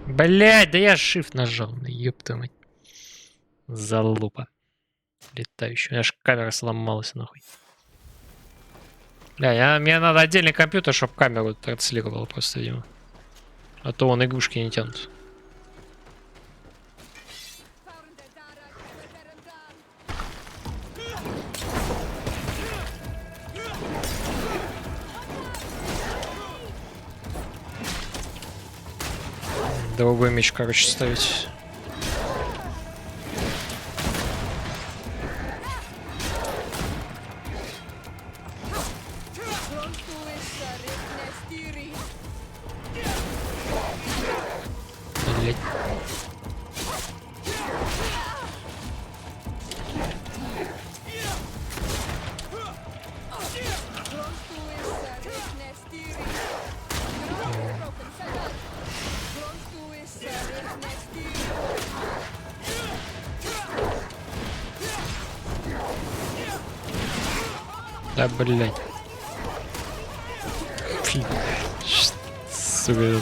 Блять, да я shift нажал. Ёпта мать. Залупа. Летающая. У меня аж камера сломалась, нахуй. Бля, мне надо отдельный компьютер, чтобы камеру транслировал просто, видимо. А то вон игрушки не тянут. Другой меч, короче, ставить. Блять. Да, блядь. Сука.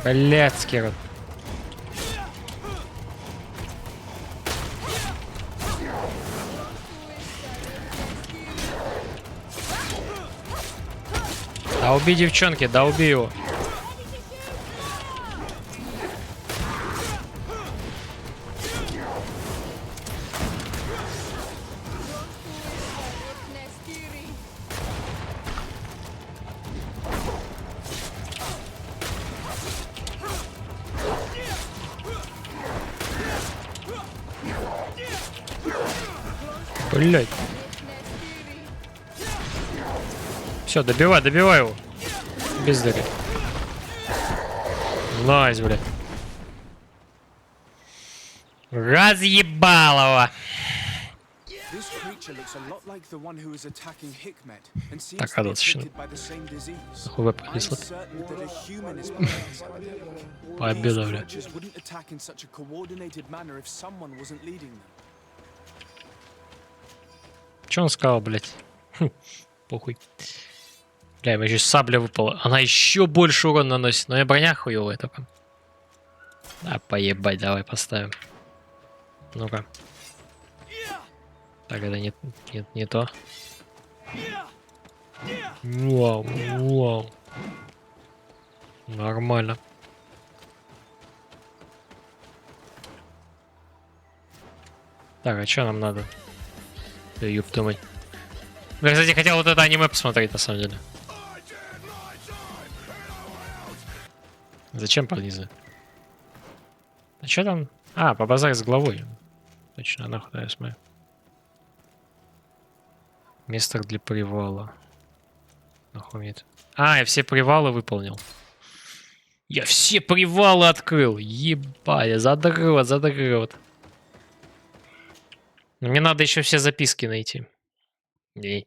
Блядский рот. Да убей девчонки, да убей его. Блять. Все, добивай, добивай его. Бездарь. Найс, блядь. Разъебалово. Так, достаточно. Хуй принесла. Победа, бля. Че он сказал, блядь? Похуй. Бля, ему еще сабля выпала. Она еще больше урона наносит. Но я броня хуевая только. Да, поебать, давай поставим. Ну-ка. Так, это не то. Вау, вау. Нормально. Так, а что нам надо? Да ёпта мать. Я, кстати, хотел вот это аниме посмотреть, на самом деле. Зачем полезли? А что там? А, побазарить с главой. Точно, нахуй, я смотрю. Место для привала. Нахуй это. А, я все привалы выполнил. Я все привалы открыл. Ебать, я задрот. Мне надо еще все записки найти. Ей.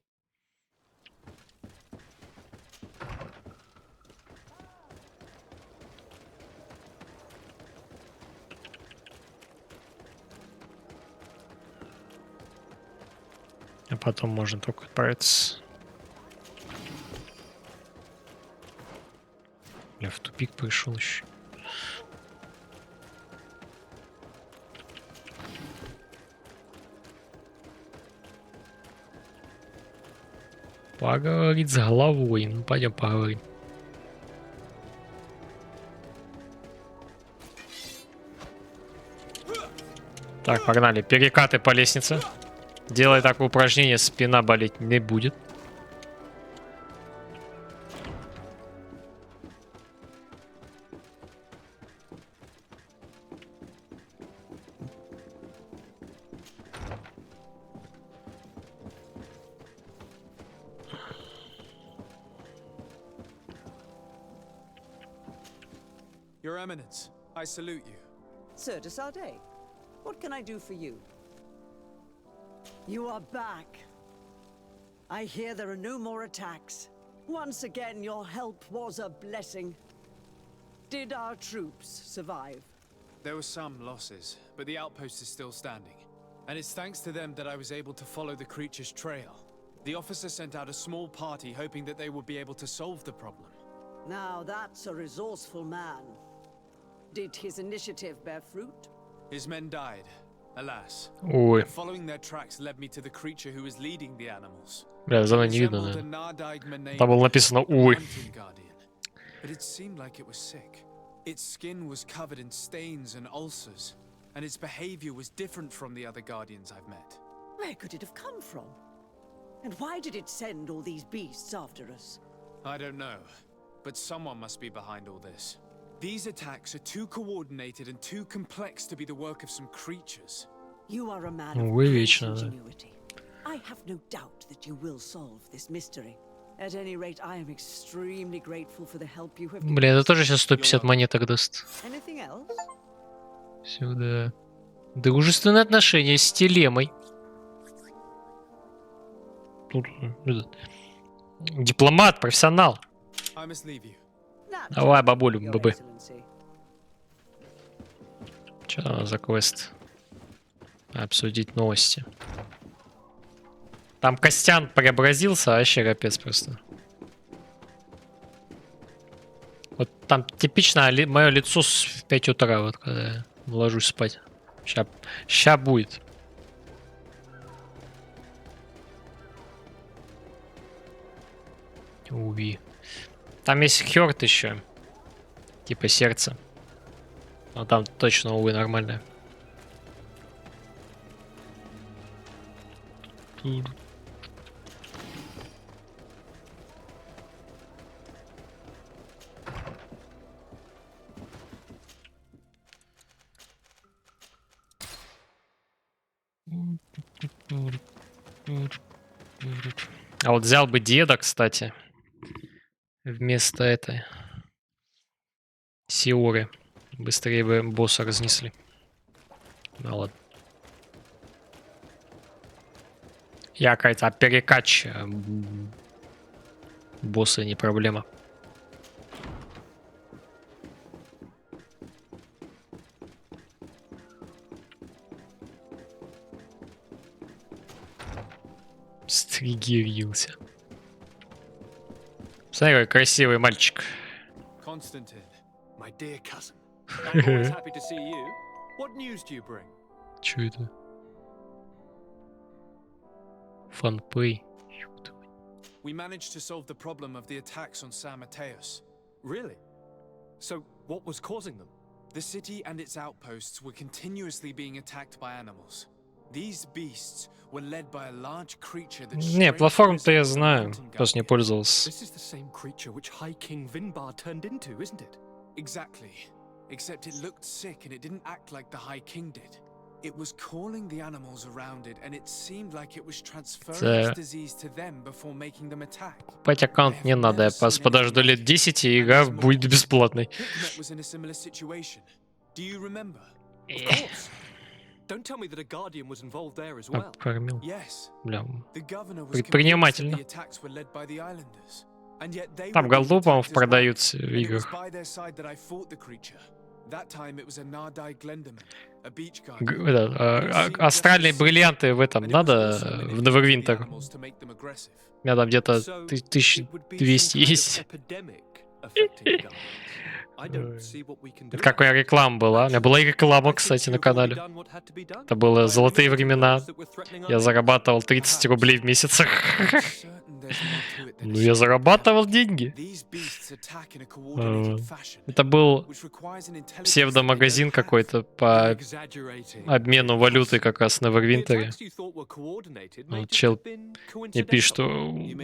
А потом можно только отправиться. Я в тупик пришел еще. Поговорить с головой. Ну, пойдем поговорим. Так, погнали. Перекаты по лестнице. Делай такое упражнение, спина болеть не будет. Your Eminence, I salute you. Sir de Sardet, what can I do for you? You are back. I hear there are no more attacks. Once again, your help was a blessing. Did our troops survive? There were some losses, but the outpost is still standing. And it's thanks to them that I was able to follow the creature's trail. The officer sent out a small party hoping that they would be able to solve the problem. Now that's a resourceful man. Did his initiative bear fruit? His men died, alas. Ой. But following their tracks led me to the creature who was leading the animals. Бля, за мной не видно, наверное. Там было написано «Ой». But it seemed like it was sick. Its skin was covered in stains and ulcers, and its behavior was different from the other guardians I've met. Where could it have come from? And why did it send all these beasts after us? I don't know, but someone must be behind all this. These attacks are too coordinated and too complex to be the work of some creatures. You are a man of Увы, great вечно, да. ingenuity. I have no doubt that you will solve this mystery. At any rate, I am extremely grateful for the help you have given. Блин, это тоже сейчас 150 монеток даст. Anything else? Сюда. Дружественные отношения с телемой. Тут дипломат, профессионал. I must leave you. Давай, бабулю, бабы. Что там за квест? Обсудить новости. Там Костян преобразился, а вообще капец просто. Вот там типично мое лицо в 5 утра, вот когда я ложусь спать. Ща будет. Уви. Там есть хёрт еще. Типа сердце. Но там точно, увы, нормальное. А вот взял бы деда, кстати, вместо этой Сиоры. Быстрее бы босса разнесли. Ну ладно. Я какая-то перекач босса не проблема. Стригерился. Смотри, какой красивый мальчик. Constantine, my dear cousin. I'm always happy to see you. What news do you bring? Чё это? Фанпей. We managed to solve the problem of the attacks on San Mateus. Really? So, what was causing them? The city and its outposts were continuously being attacked by animals. These beasts were led by a large creature that... Не, платформу-то я знаю, просто не пользовался. This is the same creature which High King Vinbar turned into, isn't it? Exactly. Except it looked sick and it didn't act like the High King did. It was calling the animals around it, and it seemed like it was transferring its disease to them before making them attack. Покупать аккаунт не надо, я подожду лет 10, и игра будет бесплатной. Hikmet was in a similar situation. Do you remember? Of course. Don't tell me that a guardian was involved there as well. Кормил. Yes. Бля, The governor was предпринимательно. convinced that the attacks were led by the islanders. And yet they Там were голду, по-моему, attacked as well. продаются в And it was играх. by their side that I fought the creature. That time it was a Nardai Glenderman, a beach guard. Астральные бриллианты в этом надо, в Neverwinter. У меня там где-то 1200 есть. Это какая реклама была? У меня была и реклама, кстати, на канале. Это было золотые времена. Я зарабатывал 30 рублей в месяц. Ну, я зарабатывал деньги. Это был псевдомагазин какой-то по обмену валюты как раз на Вервинтере. Вот чел мне пишет, что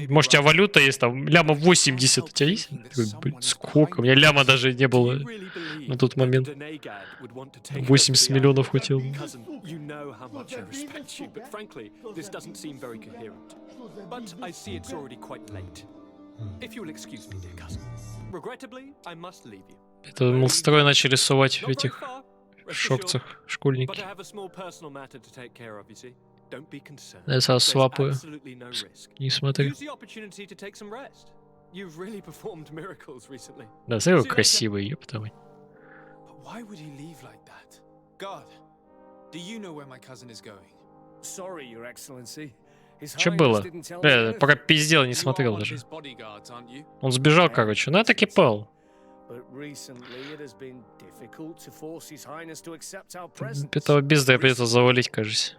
может, у тебя валюта есть, там, ляма 80, у тебя есть? Я такой, блин, сколько? У меня ляма даже не было на тот момент. 80 миллионов хватило. But I see it's already quite late. If you'll excuse me, dear cousin. Regrettably, I must leave you. Это, мол, строй начали сувать в этих шорцах школьники. Я сразу свапаю. Не смотри. Да, смотри, красивый, ёптовый. Why would he leave like that? God, do you know where my cousin is going? Sorry, Your Excellency. Что было? Про пиздел не смотрел даже. Он сбежал, короче. Ну, я таки пал. Этого бездаря придется завалить, кажется.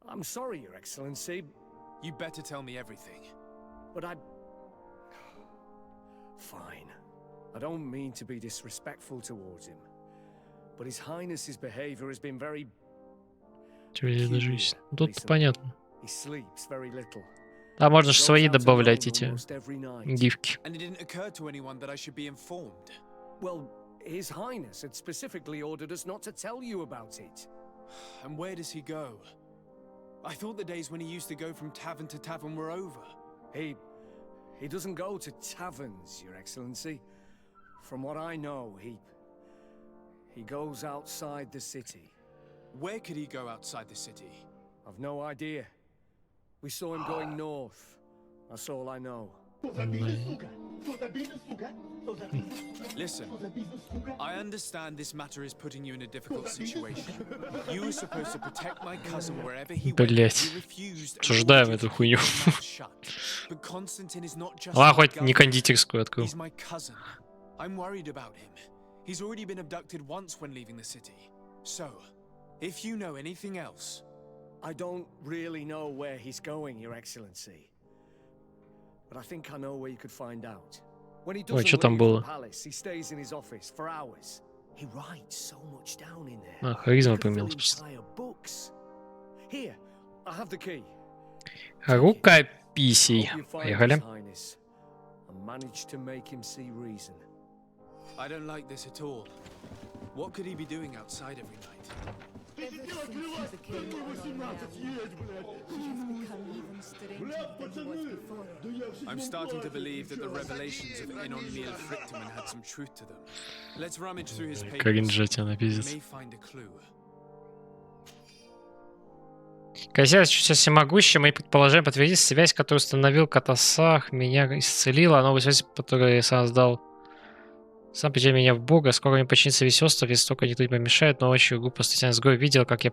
I'm sorry, Your Excellency. You better tell me everything. But Fine. I don't mean to be disrespectful towards him. But His Highness's behavior has been very... Тут понятно. He sleeps very little. А можно же свои добавлять эти гифки. And it didn't occur to anyone that I should be informed. Well, His Highness had specifically ordered us not to tell you about it. And where does he go? I thought the days when he used to go from tavern to tavern were over. He doesn't go to taverns, Your Excellency. From what I know, he goes outside the city. Where could he go outside the city? I've no idea. We saw him going north. That's all I know. Listen, I understand this matter is putting you in a difficult situation. You were supposed to protect my cousin wherever he went. Блять. Обсуждаем эту хуйню. Ладно, хоть не кондитерскую открыл. He's my cousin. I'm worried about him. He's already been abducted once when leaving the city. So, if you know anything else... I don't really know where he's going, Your Excellency. But I think I know where you could find out. When he doesn't leave the palace, he stays in his office for hours. He writes so much down in there. Харизма поменялась просто. Here, I have the key. Рукописей. Поехали. I managed to make him see reason. I don't like this at all. What could he be doing outside every night? I'm starting to believe that the revelations of Enon Neil Frictiman had some truth to them. Let's rummage through his papers. We may find a clue. Казалось, чуть всемогущий, мои предположения подтвердились. Связь, которую установил Катасах, меня исцелила. Новая связь, которую я создал, сам причем меня в Бога. Скоро мне подчинится весь остров, если только никто не помешает. Но очень глупо стоять с горы. Видел, как я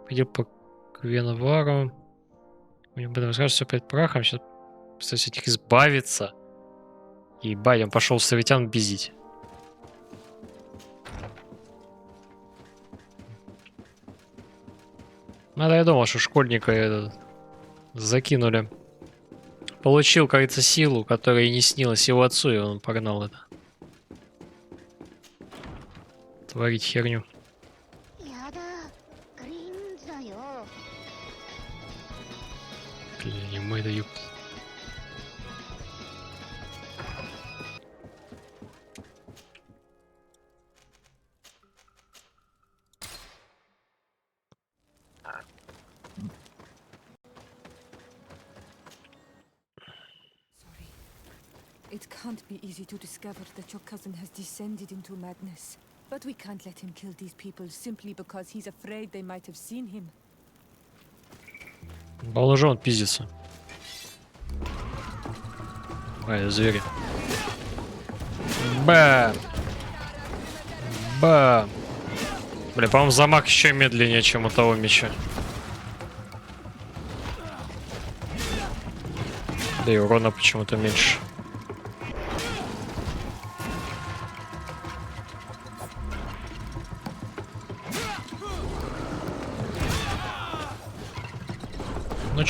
ходил по Квенвару. Мне об этом расскажут, все перед прахом. Сейчас постараюсь от них избавиться. Ебать, он пошел островитян безить. Надо, я думал, что школьника этот закинули. Получил, кажется, силу, которая и не снилась его отцу, и он погнал это. Творить херню. Блин, не мой да ёпт. It can't be easy to discover that your cousin has descended into madness. But we can't let him kill these people simply because he's afraid they might have seen him. Положи, он пиздится. Ай, звери. Бам! Бам! Бля, по-моему, замах еще медленнее, чем у того меча. Да и урона почему-то меньше.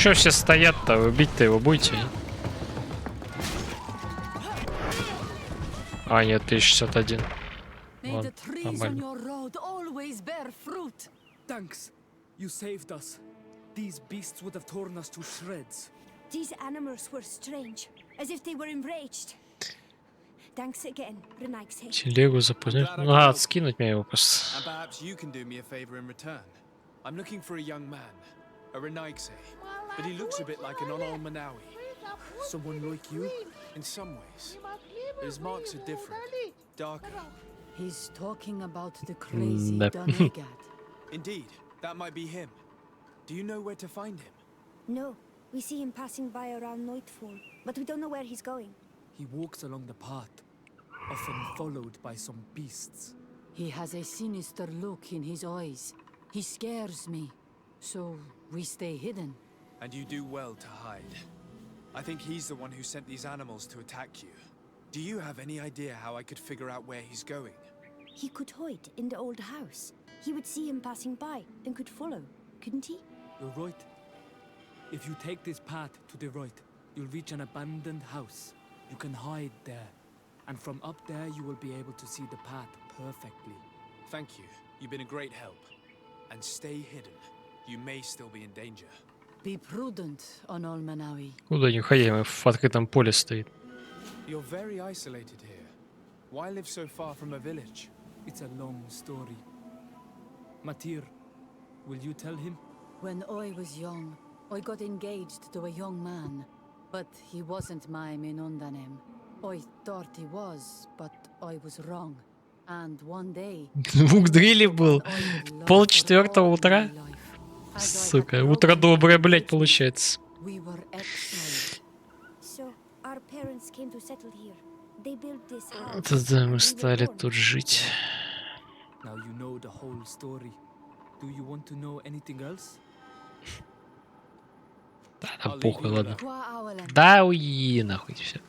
чё все стоят-то? Убить-то его будете? А, нет, 1061. Ладно, нормально. Thanks. You saved us. These beasts would have torn us to shreds. These animals were strange, as if they were enraged. Thanks again, Renaigse. Телегу запустить. Ну, надо скинуть мне его просто. And perhaps you can do me a favor in return. I'm looking for a young man, a Renaigse, but he looks a bit like an Manawi. Someone like you? In some ways. His marks are different, darker. He's talking about the crazy Да. Donegad. Indeed, that might be him. Do you know where to find him? No, we see him passing by around nightfall, but we don't know where he's going. He walks along the path, often followed by some beasts. He has a sinister look in his eyes. He scares me, so we stay hidden. And you do well to hide. I think he's the one who sent these animals to attack you. Do you have any idea how I could figure out where he's going? He could hide in the old house. He would see him passing by and could follow, couldn't he? You're right. If you take this path to the right, you'll reach an abandoned house. You can hide there. And from up there, you will be able to see the path perfectly. Thank you. You've been a great help. And stay hidden. You may still be in danger. Be prudent, Onol Manawi. Куда не ходим, в открытом поле стоит. You're very isolated here. Why live so far from a village? It's a long story. Matir, will you tell him? When I was young, I got engaged to a young man. But he wasn't my Minundanem. I thought he was, but I was wrong. And one day... Звук дрели был. 3:30 утра. Сука, утро доброе, блять, получается. So, our parents came to settle here. They built this house. Тогда мы стали тут жить. Now you know the whole story. Do you want to know anything else? Да, там похуй, ладно. Да, уи, нахуй, все.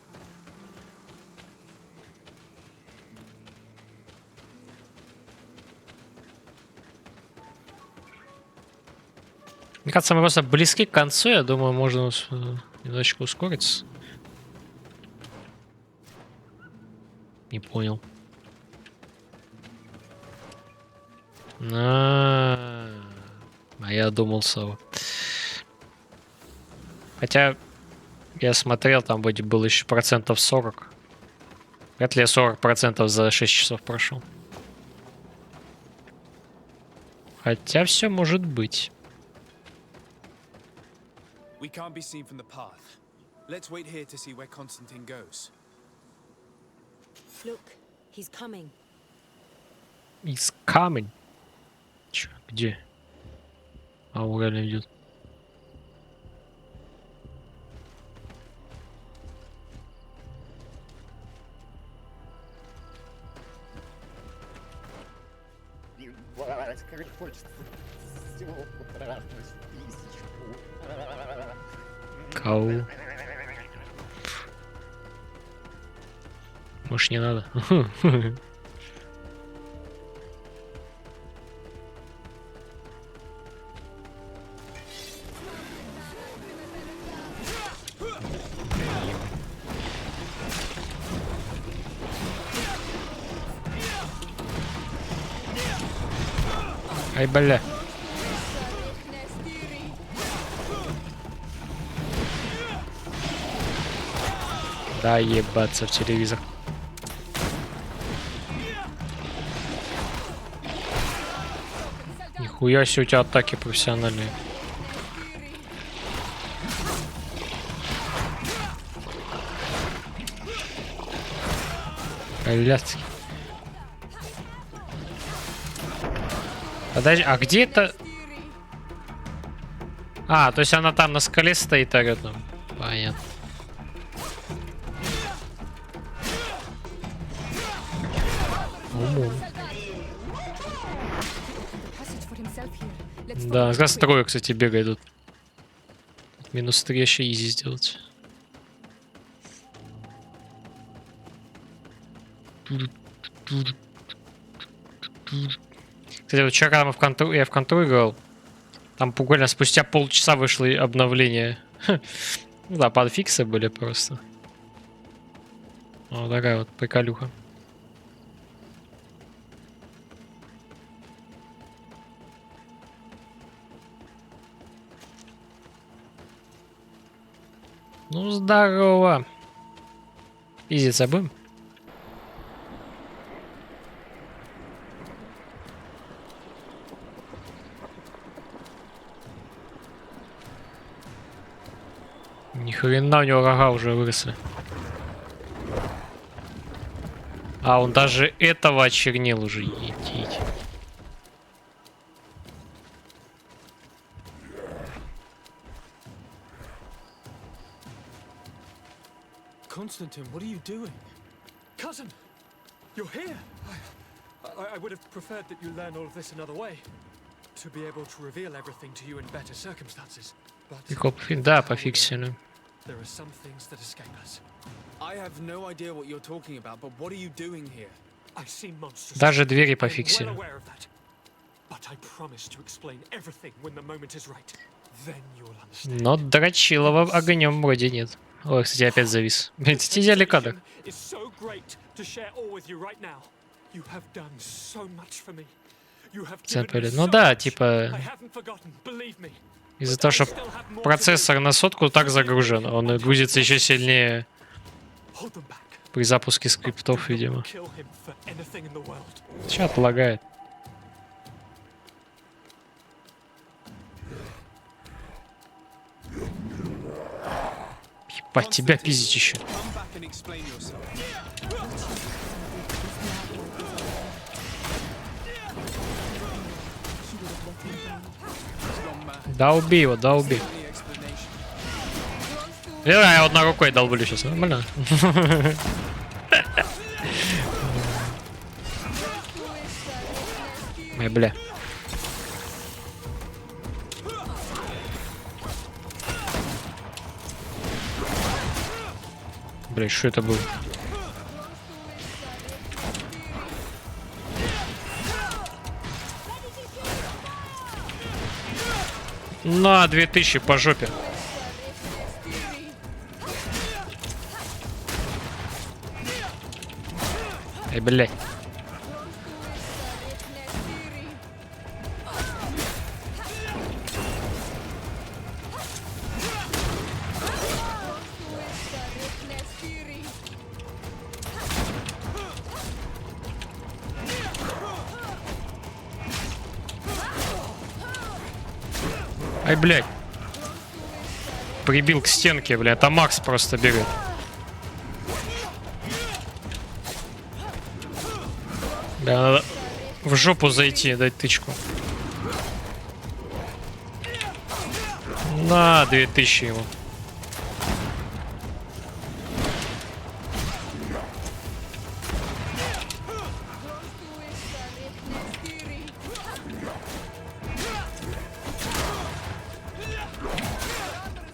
Мне кажется, мы просто близки к концу, я думаю, можно немножечко ускориться. Не понял. А я думал, Сава. Хотя я смотрел, там вроде было еще 40%. Вряд ли я 40% за 6 часов прошел. Хотя все может быть. We can't be seen from the path. Let's wait here to see where Constantine goes. Look, he's coming. He's coming. Чё, где? А, он реально идет. Как хочется всего раз тысячу. Кау. Может, не надо? Ай, бля. Да, ебаться в телевизор. Нихуя себе у тебя атаки профессиональные. Блядь. Подожди, а где это? А, то есть она там на скале стоит, орёт нам. Понятно. Да, как раз трое, кстати, бегает тут. Минус 3 еще изи сделать. Кстати, вот вчера мы я в контру играл. Там буквально спустя полчаса вышло обновление. Ну да, подфиксы были просто. Вот такая вот приколюха. Ну, здорово. Пиздиться будем? Ни хрена у него рога уже выросли. А, он даже этого очернил уже. Етить. Constantine, what are you doing? Cousin, you're here. I would have preferred that you learn all of this another way, to be able to reveal everything to you in better circumstances. But да, пофиксили. There are some things that escape us. I have no idea what you're talking about, but what are you doing here? I see monsters. Даже двери пофиксили. I'm well aware of that. But I promise to explain everything when the moment is right. Then you will understand. Но Драчилова огнем вроде нет. Ой, кстати, опять завис. Блин, идеальный кадр. Цепели. Ну да, типа... Из-за того, что процессор на сотку так загружен, он грузится еще сильнее при запуске скриптов, видимо. Чат лагает. Ебать, тебя пиздить еще. Да убей его, да убей. Я одной рукой долблю сейчас, нормально? Ой, бля. Бля, что это было? На 2000 по жопе. Эй, блядь. Ай, блядь. Прибил к стенке, блядь. Это Макс просто бегает. Бля, надо в жопу зайти, дать тычку. На 2000 ему.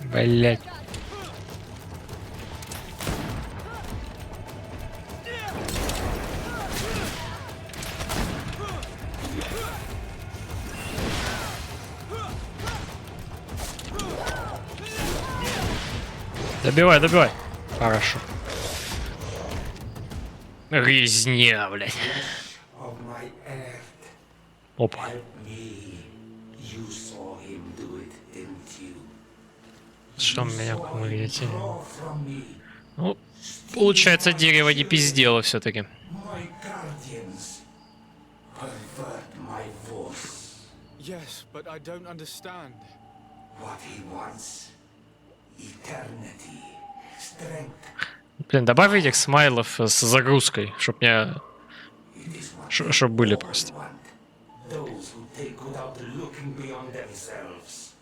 Блять. Добивай, добивай. Хорошо. Резня, блядь. Опа. Что меня кумулите? Ну, получается, дерево не пиздело все-таки. Yes, but I don't understand. What he wants. Eternity. Strength. Блин, добавь этих смайлов с загрузкой, чтоб мне... Чтоб были просто. Those who take without looking beyond themselves.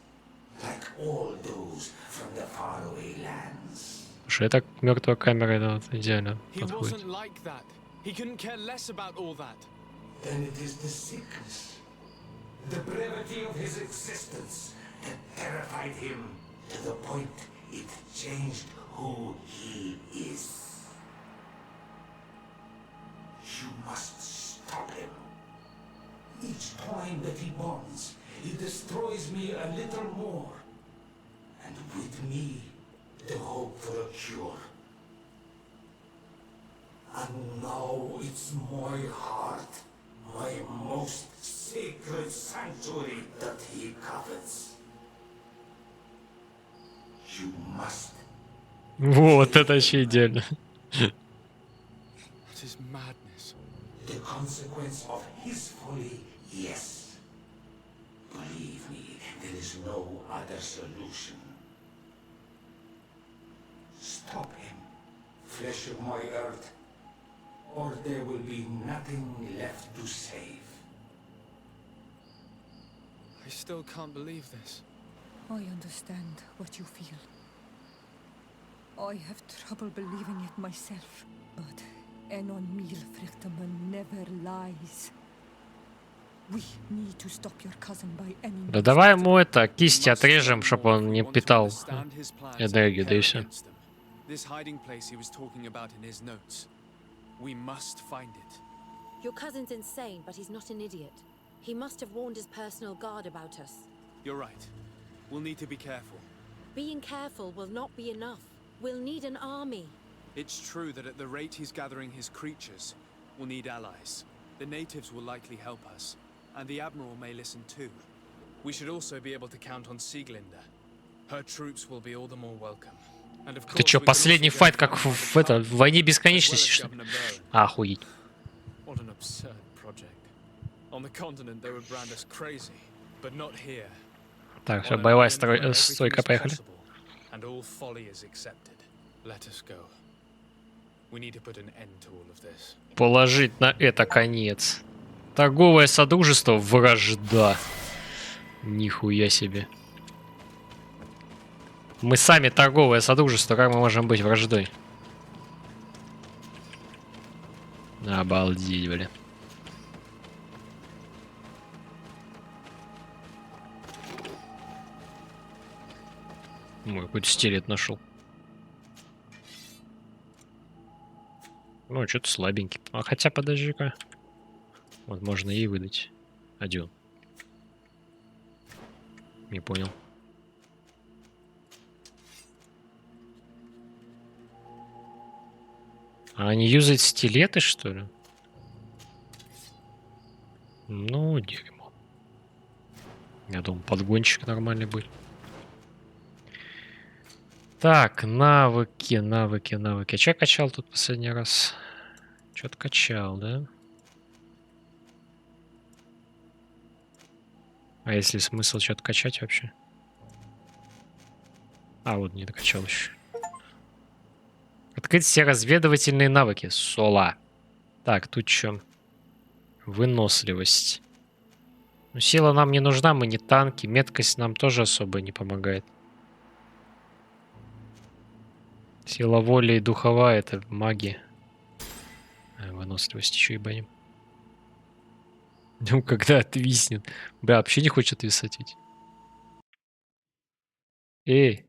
Like all those from the faraway lands. Слушай, это мертвая камера, это вот идеально подходит. He wasn't like that. He couldn't care less about all that. Then it is the sickness, the brevity of his existence that terrified him to the point it changed who he is. You must stop him. Each time that he bonds he destroys me a little more. And with me, the hope for a cure. And now it's my heart, my most sacred sanctuary that he covets. You must. Вот это вообще идеально. It is madness. The consequence of his folly, yes. Believe me, there is no other solution. Stop him, flesh of my earth, or there will be nothing left to save. I still can't believe this. I understand what you feel. I have trouble believing it myself, but Enon Milfrichtaman never lies. We need to stop your cousin by any means. Да давай ему это, кисти отрежем, чтобы он не питал энергию, да и все. This hiding place he was talking about in his notes. We must find it. Your cousin's insane, but he's not an idiot. He must have warned his personal guard about us. You're right. We'll need to be careful. Being careful will not be enough. We'll need an army. It's true that at the rate he's gathering his creatures, we'll need allies. The natives will likely help us, and the Admiral may listen too. We should also be able to count on Sieglinde. Her troops will be all the more welcome. And of course, Ты чё, последний файт как в это, в войне бесконечности, что ли? Охуеть. What an absurd project. On the continent they would brand us crazy, but not here. Так, все, боевая стойка, поехали. And all folly is accepted. Let us go. We need to put an end to all of this. Положить на это конец. Торговое содружество, вражда. Нихуя себе. Мы сами торговое содружество, как мы можем быть враждой? Обалдеть, бля. Ой, какой-то стилет нашел. Ну, что-то слабенький. А хотя, подожди-ка. Вот, можно ей выдать. Один. Не понял. А они юзают стилеты, что ли? Ну, дерьмо. Я думал, подгончик нормальный будет. Так, навыки. А что я качал тут последний раз? Что-то качал, да? А если смысл что-то качать вообще? А, вот не докачал еще. Открыть все разведывательные навыки. Сола. Так, тут что? Выносливость. Ну, сила нам не нужна, мы не танки. Меткость нам тоже особо не помогает. Сила воли и духовая — это маги. А, выносливость еще и боим. Ну, когда отвиснет. Бля, вообще не хочет отвисать ведь. Эй,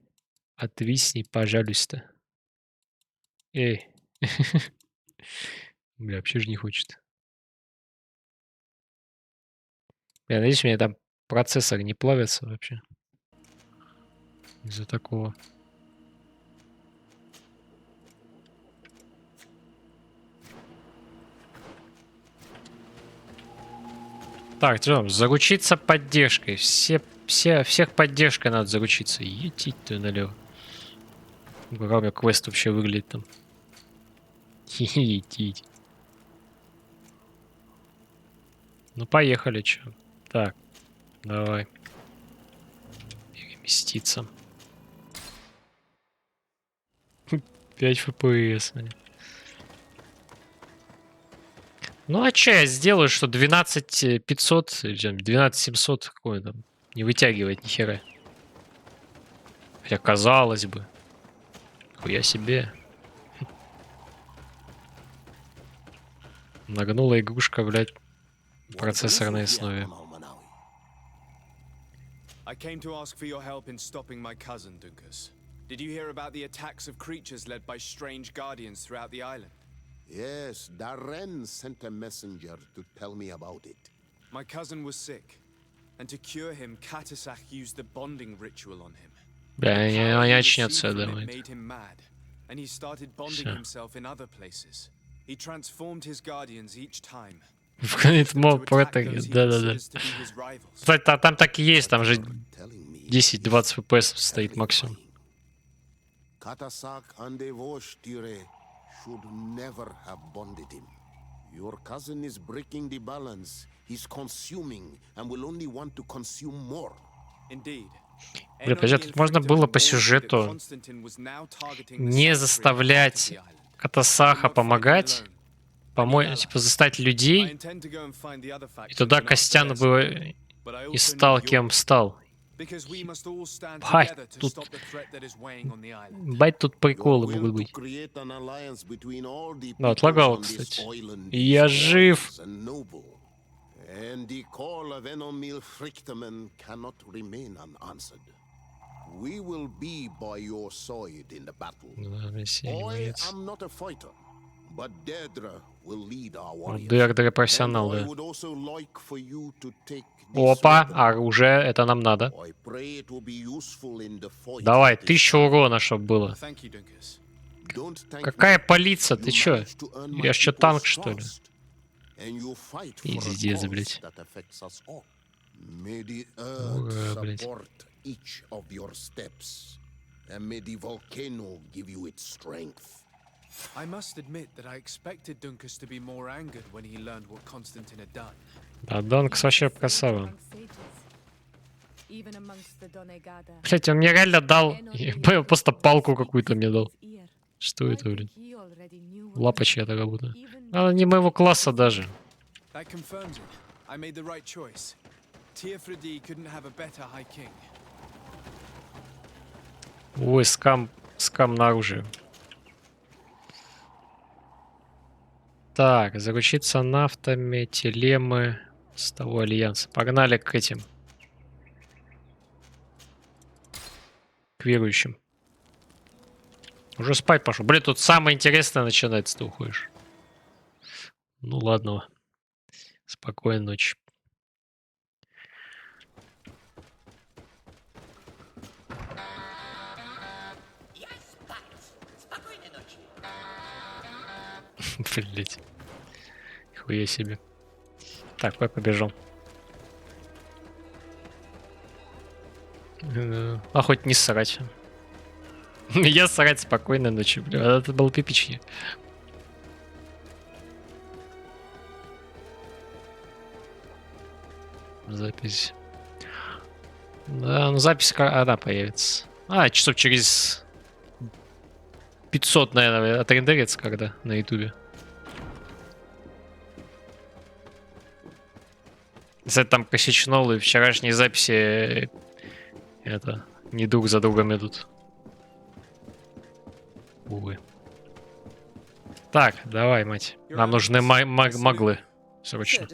отвисни, пожалуйста. Эй. Бля, вообще же не хочет. Я надеюсь, у меня там процессор не плавится вообще. Из-за такого. Так, что там? Заручиться поддержкой. Всех поддержкой надо заручиться. Етить-то налево. Как у меня квест вообще выглядит там. Етить. Ну, поехали, чё. Так, давай. Переместиться. 5 FPS. Ну, а что я сделаю, что 12500, 12700 какое там, не вытягивает ни хера. Хотя, казалось бы. Хуя себе. Нагнула игрушка, блядь, процессорной основе. I came to ask for your help in stopping my cousin, Dunkus. Did you hear about the attacks of creatures led by strange guardians throughout the island? Yes, Darren sent a messenger to tell me about it. My cousin was sick. And to cure him, Katasach used the bonding ritual on him. Бля, они очнется, да. Made him mad, and he started bonding himself in other places. He transformed his guardians each time. Да-да-да. Кстати, там так и есть, там же 10-20 FPS стоит максимум. Katasach and Evosh should never have bonded him. Your cousin is breaking the balance. He's consuming and will only want to consume more. Indeed. Блин, тут можно было по сюжету не заставлять Катасаха помогать, типа заставить людей, и туда Костян бы и стал кем стал. Бать, тут приколы могут быть. Ну, отлагал, кстати. Я жив. And the call of Enomil Frichterman cannot remain unanswered. We will be by your side in the battle. I am not a fighter, but Deirdre will lead our warriors. Дeirdre профессионал, да. I would also like for you to take Опа, оружие, это нам надо. Давай, 1000 урона, чтобы было. Какая полиция, ты чё? Я ж чё, танк, что ли? Пиздец, блядь. Ура, блядь. I must admit that I expected Dunkus to be more angered when he learned what Constantine had done. Да, Донкс вообще красава. Кстати, он мне реально дал, просто палку какую-то мне дал. Что это, блин? Лапа чья-то как будто. Она не моего класса даже. Ой, скам на оружие. Так, заручиться нафтами, телемы с того альянса. Погнали к этим. К верующим. Уже спать пошел. Блин, тут самое интересное начинается, ты уходишь. Ну ладно. Спокойной ночи. Блять. Хуя себе. Так, я побежал. А хоть не срать. Я срать спокойной ночи, бля. Это был пипички. Запись. Да, ну запись, она появится. Часов через 500, наверное, отрендерится когда на ютубе. Кстати, там косячнул, и вчерашние записи это не друг за другом идут. Увы. Так, давай, мать. Нам нужны маглы. Срочно.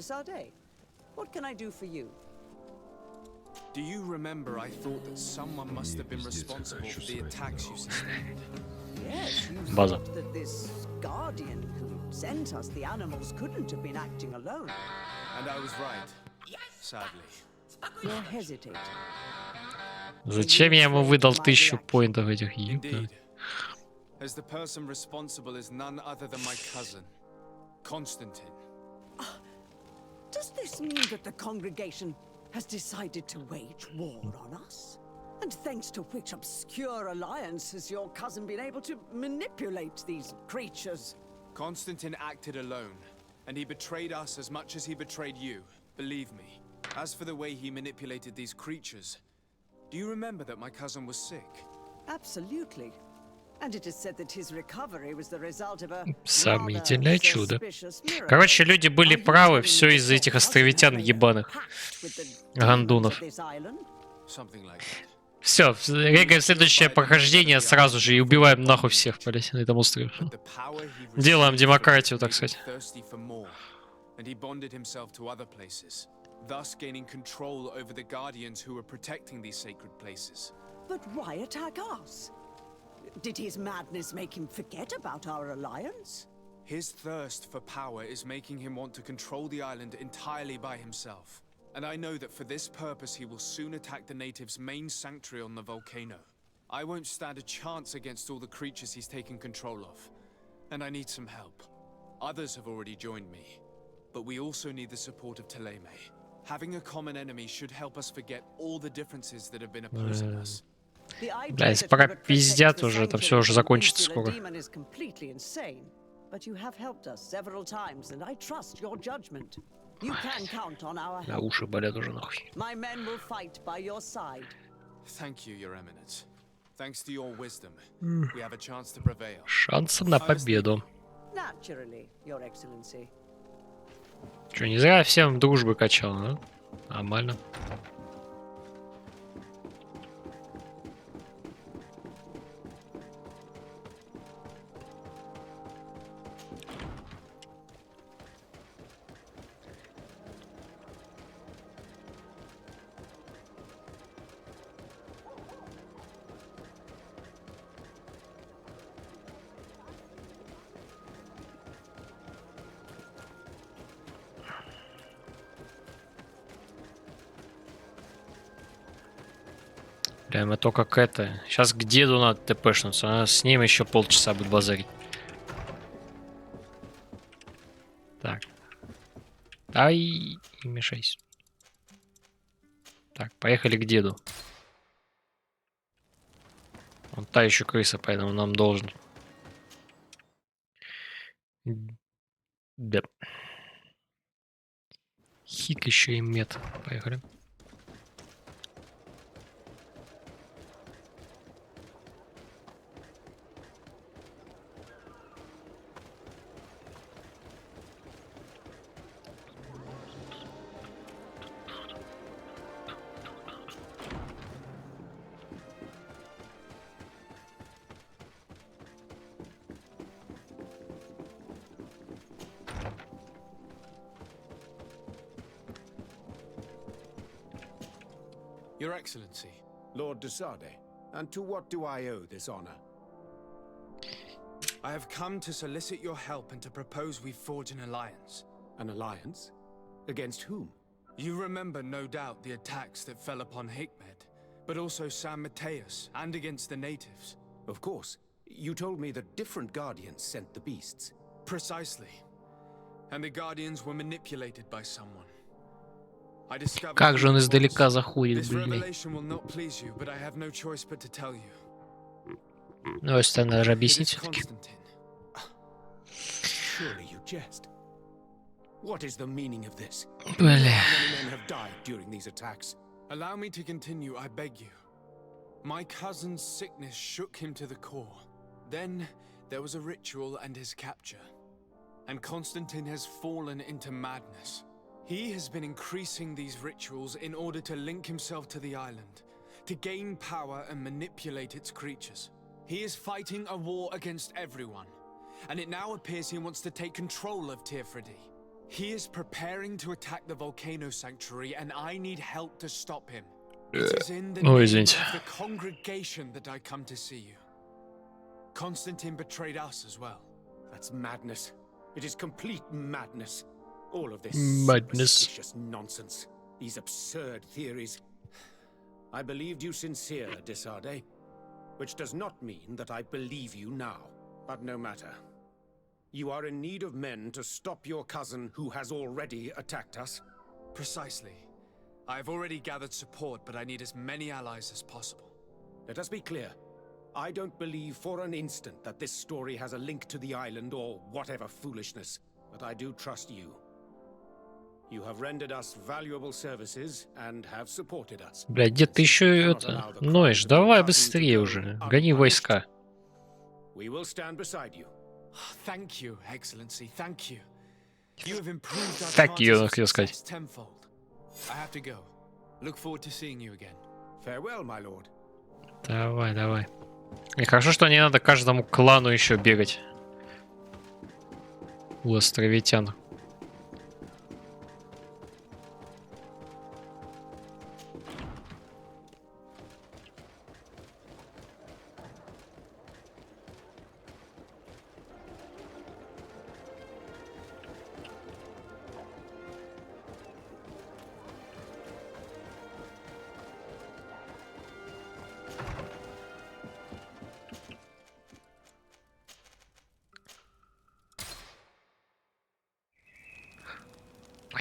Do you remember I thought that someone must have been responsible for the attacks you sustained? Yes, you База. thought that this guardian who sent us the animals couldn't have been acting alone. And I was right. Sadly. You're hesitating. Зачем я ему выдал 1000 поинтов этих? Indeed. As the person responsible is none other than my cousin, Constantine. Does this mean that the congregation has decided to wage war on us? And thanks to which obscure alliance has your cousin been able to manipulate these creatures? Constantine acted alone, and he betrayed us as much as he betrayed you, believe me. As for the way he manipulated these creatures, do you remember that my cousin was sick? Absolutely. And it is said that his recovery was the result of a Сомнительное чудо. Короче, люди были правы, все из-за этих островитян ебаных. Гандунов. Все, регаем следующее прохождение сразу же и убиваем нахуй всех, блять, на этом острове. Делаем демократию, так сказать. Thus gaining control over the guardians who were protecting these sacred places. But why attack us? Did his madness make him forget about our alliance? His thirst for power is making him want to control the island entirely by himself. And I know that for this purpose he will soon attack the natives' main sanctuary on the volcano. I won't stand a chance against all the creatures he's taken control of. And I need some help. Others have already joined me. But we also need the support of Teleme. Having a common enemy should help us forget all the differences that have been opposing us. Бля, если пока пиздят уже, это все уже закончится скоро. But you have helped us several times, and I trust your judgment. You can count on our Да, help. уши болят уже нахуй. My men will fight by your side. Thank you, Your Eminence. Thanks to your wisdom, we have a chance to prevail. Шансы на победу. Naturally, Your Excellency. Че, не зря всем дружбы качал, да? Нормально. Прямо то как это. Сейчас к деду надо тпшнуться, а с ним еще полчаса будет базарить. Так. Ай, не мешайся. Так, поехали к деду. Он та еще крыса, поэтому нам должен. Да. Хик еще и мед. Поехали. Your Excellency. Lord de Sade, and to what do I owe this honor? I have come to solicit your help and to propose we forge an alliance. An alliance? Against whom? You remember, no doubt, the attacks that fell upon Hikmed, but also San Mateus, and against the natives. Of course. You told me that different guardians sent the beasts. Precisely. And the guardians were manipulated by someone. I discovered Как же он издалека заходит, this блин. revelation will not please you, but I have no choice but to tell you. Ну, если надо же объяснить все-таки. Surely you jest. What is the meaning of this? Бля. How many men have died during these attacks? Allow me to continue, I beg you. My cousin's sickness shook him to the core. Then there was a ritual and his capture. And Constantine has fallen into madness. He has been increasing these rituals in order to link himself to the island, to gain power and manipulate its creatures. He is fighting a war against everyone, and it now appears he wants to take control of Tirfridi. He is preparing to attack the volcano sanctuary, and I need help to stop him. It is in the name of the congregation that I come to see you. Constantine betrayed us as well. That's madness. It is complete madness. All of this superstitious nonsense. These absurd theories. I believed you sincere, de Sade, which does not mean that I believe you now. But no matter. You are in need of men to stop your cousin who has already attacked us? Precisely. I have already gathered support, but I need as many allies as possible. Let us be clear. I don't believe for an instant that this story has a link to the island or whatever foolishness, but I do trust you. You have rendered us valuable services and have supported us. Блядь, дед, ты еще это ноешь. Давай быстрее уже. Гони войска. We will stand beside you. Thank you, Excellency. Thank you. You have improved our Thank you, chances of хотел сказать. success tenfold. I have to go. Look forward to seeing you again. Farewell, my lord. Давай, давай. И хорошо, что не надо каждому клану еще бегать. У островитян.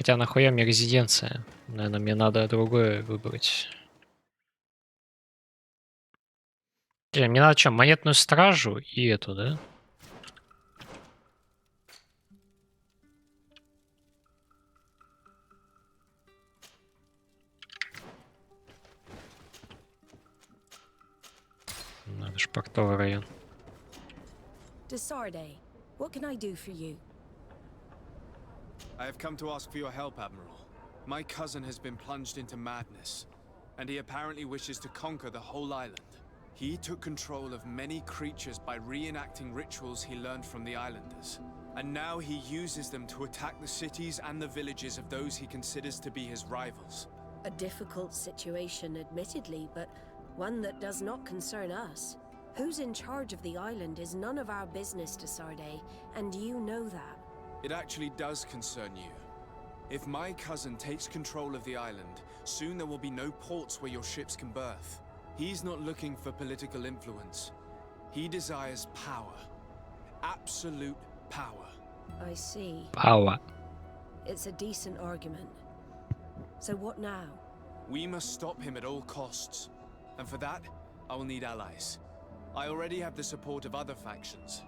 хотя нахуя мне резиденция? Наверное, мне надо другое выбрать. Мне надо что, монетную стражу и эту, да? Надо же портовый район. Desarde, what can I do for you? I have come to ask for your help, Admiral. My cousin has been plunged into madness, and he apparently wishes to conquer the whole island. He took control of many creatures by reenacting rituals he learned from the islanders. And now he uses them to attack the cities and the villages of those he considers to be his rivals. A difficult situation, admittedly, but one that does not concern us. Who's in charge of the island is none of our business, Desarde, and you know that. It actually does concern you. If my cousin takes control of the island, soon there will be no ports where your ships can berth. He's not looking for political influence. He desires power. Absolute power. I see. Power. It's a decent argument. So what now? We must stop him at all costs. And for that, I will need allies. I already have the support of other factions,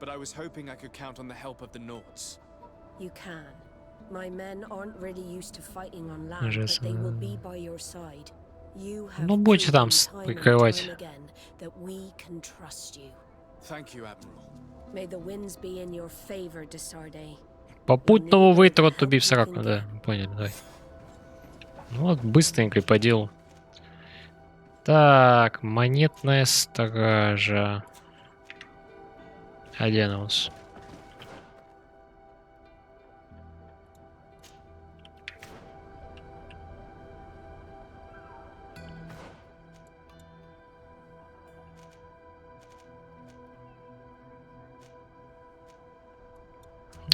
but I was hoping I could count on the help of the Nords. You can. My men aren't really used to fighting on land, but they will be by your side. You have будете там прикрывать. again that we can trust you. Thank you, Admiral. May the winds be in your favor, Desarde. Попутного ветра от убив сраку, да, поняли, давай. Ну вот, быстренько и по делу. Так, монетная стража. А где она у нас?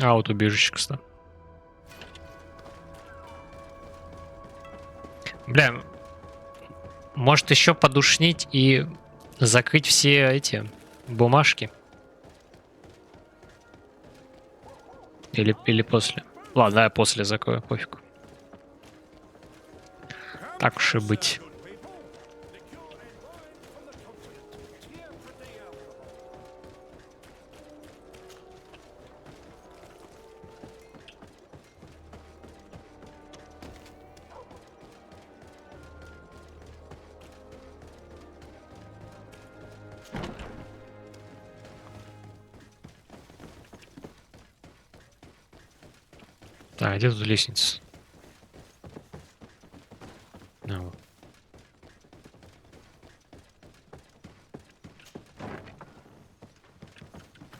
А, вот убежище, кстати. Бля, может еще подушнить и закрыть все эти бумажки? Или после? Ладно, я после закрою, пофиг. Так уж и быть. Так, где тут лестница? Ну.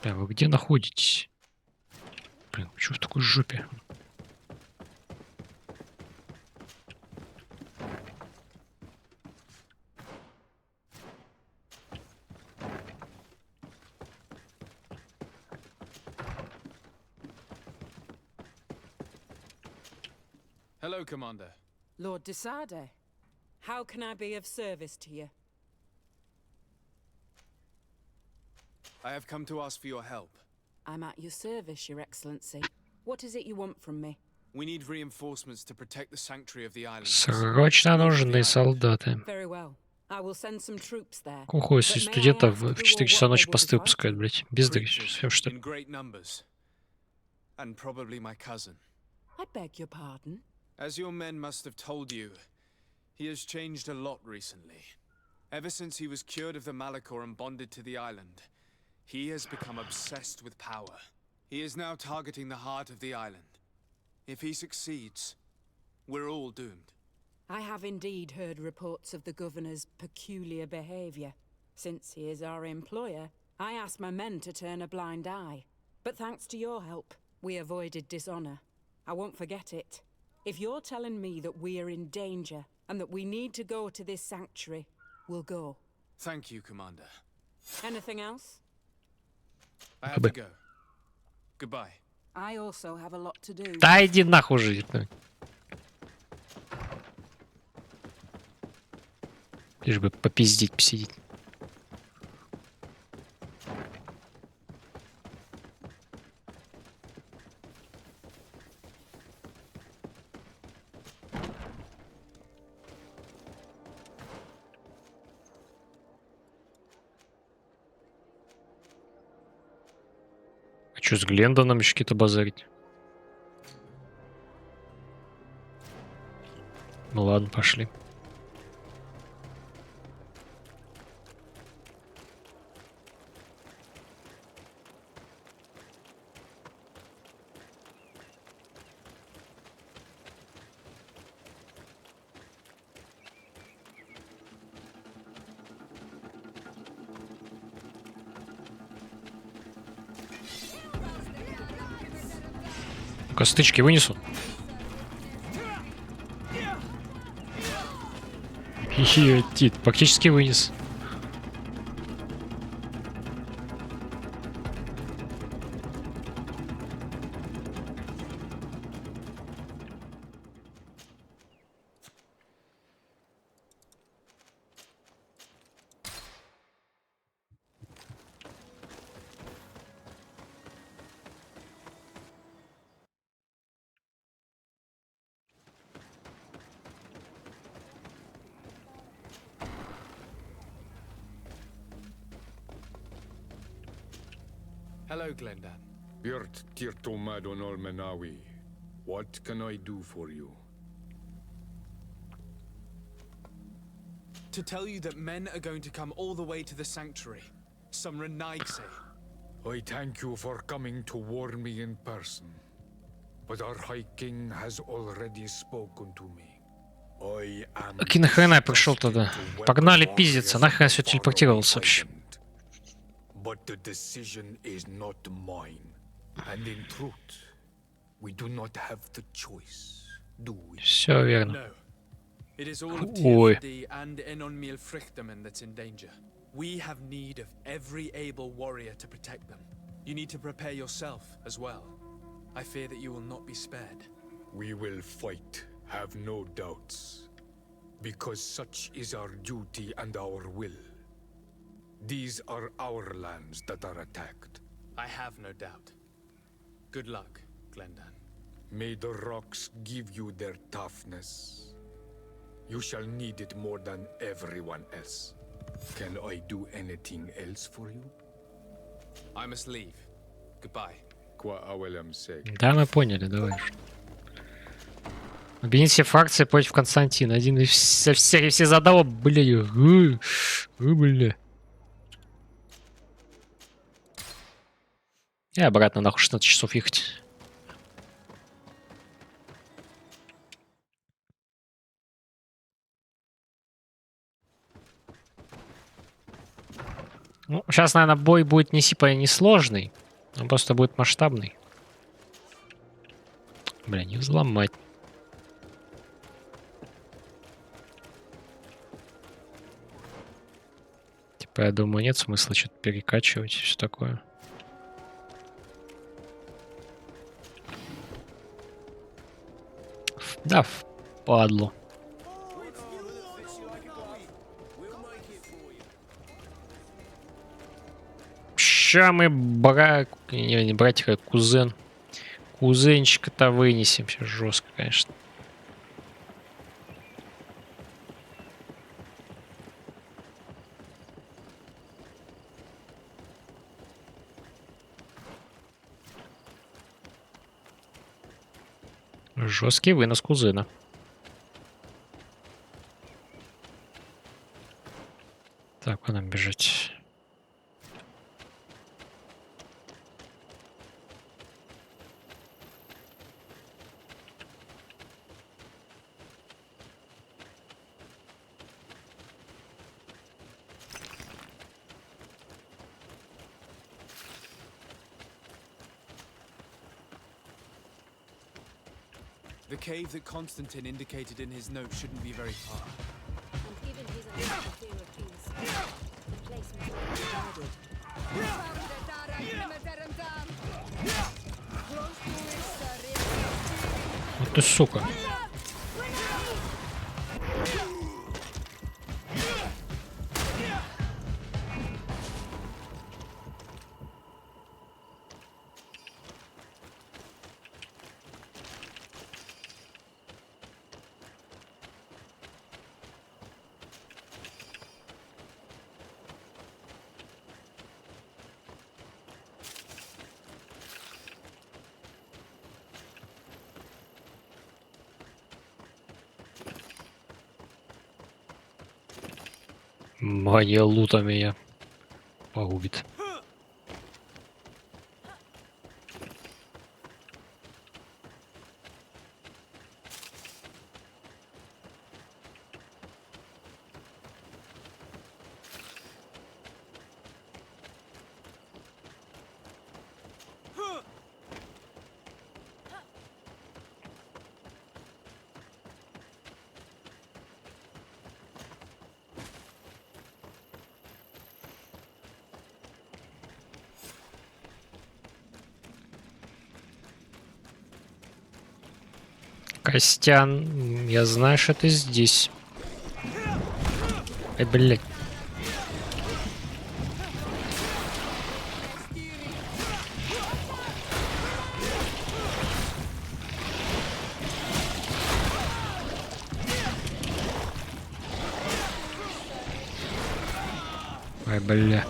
Так, вы где находитесь? Блин, вы что в такой жопе? Hello, Commander. Lord Desarde, how can I be of service to you? I have come to ask for your help. I'm at your service, Your Excellency. What is it you want from me? We need reinforcements to protect the sanctuary of the island. Срочно нужны солдаты. Very well. I will send some troops there. Охуй, если студентов в 4 часа ночи посты выпускают, блять. Бездарь, все что ли. In great numbers. And probably my cousin. I beg your pardon? As your men must have told you, he has changed a lot recently. Ever since he was cured of the Malachor and bonded to the island, he has become obsessed with power. He is now targeting the heart of the island. If he succeeds, we're all doomed. I have indeed heard reports of the governor's peculiar behavior. Since he is our employer, I asked my men to turn a blind eye. But thanks to your help, we avoided dishonor. I won't forget it. If you're telling me that we are in danger and that we need to go to this sanctuary, we'll go. Thank you, Commander. Anything else? I have to go. Goodbye. I also have a lot to do. Да иди нахуй жить. Лишь бы попиздить, посидеть. Что с Глендоном еще какие-то базарить? Ну ладно, пошли. Ну-ка, стычки вынесу. Тит, практически вынес. Hello, Glendan. Birt Tirtomadon Olmenawi. What can I do for you? To tell you that men are going to come all the way to the sanctuary. Some Renaigse. I thank you for coming to warn me in person. But our High King has already spoken to me. I am... Окей, нахрена я пришел тогда? Погнали пиздиться, нахрен все телепортировался вообще. But the decision is not mine. And in truth, we do not have the choice, do we? Все верно. No. It is all of Tirfadi and Enonmil Frichtamen that's in danger. We have need of every able warrior to protect them. You need to prepare yourself as well. I fear that you will not be spared. We will fight, have no doubts. Because such is our duty and our will. These are our lands that are attacked. I have no doubt. Good luck, Glendan. May the rocks give you their toughness. You shall need it more than everyone else. Can I do anything else for you? I must leave. Goodbye. Да, мы поняли, давай. Объединить все фракции против Константина. Один из всех, все задало, бля. Бля. И обратно нахуй 16 часов ехать. Ну, сейчас, наверное, бой будет не сложный, он просто будет масштабный. Бля, не взломать. Типа, я думаю, нет смысла что-то перекачивать и все такое. Да, впадло. Ща мы не братик, а кузен. Кузенчика-то вынесем. Сейчас жестко, конечно. Жесткий вынос кузена. Так, куда нам бежать? The cave that Constantine indicated in his note shouldn't be very far. And given his fear of being spared, the place must be guarded. Вот ты сука. Магия лута меня погубит. Костян, я знаю, что ты здесь. Ай, блядь. Ай, бля.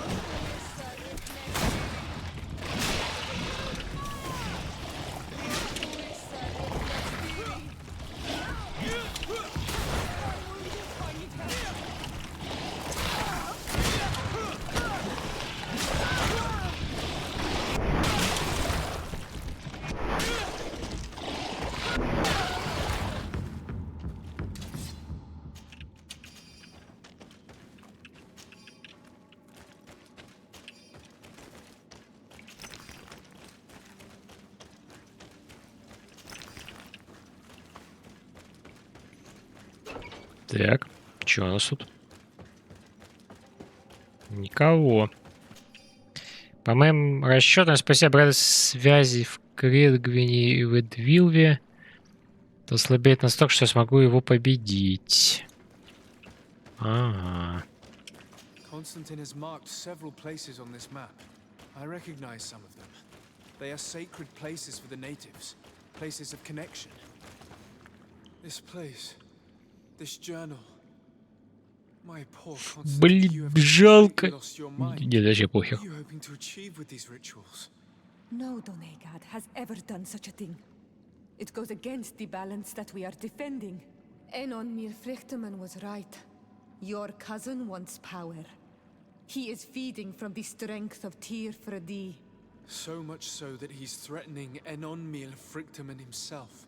Так, что у нас тут? Никого. По моим расчетам, спустя обратной связи в Кредгвине и в Эдвилве, то слабеет настолько, что я смогу его победить. Ага. Constantine has marked several places on this map. I recognize some of them. They are sacred places for the natives, places of connection. This place, this journal. My poor Constantine, you have жалко. lost your mind. Не, даже похер. What are you hoping to achieve with these rituals? No Donegad has ever done such a thing. It goes against the balance that we are defending. Enon Mir Frichtemann was right. Your cousin wants power. He is feeding from the strength of Tyr Fradi. So much so that he's threatening Enon Mir Frichtemann himself.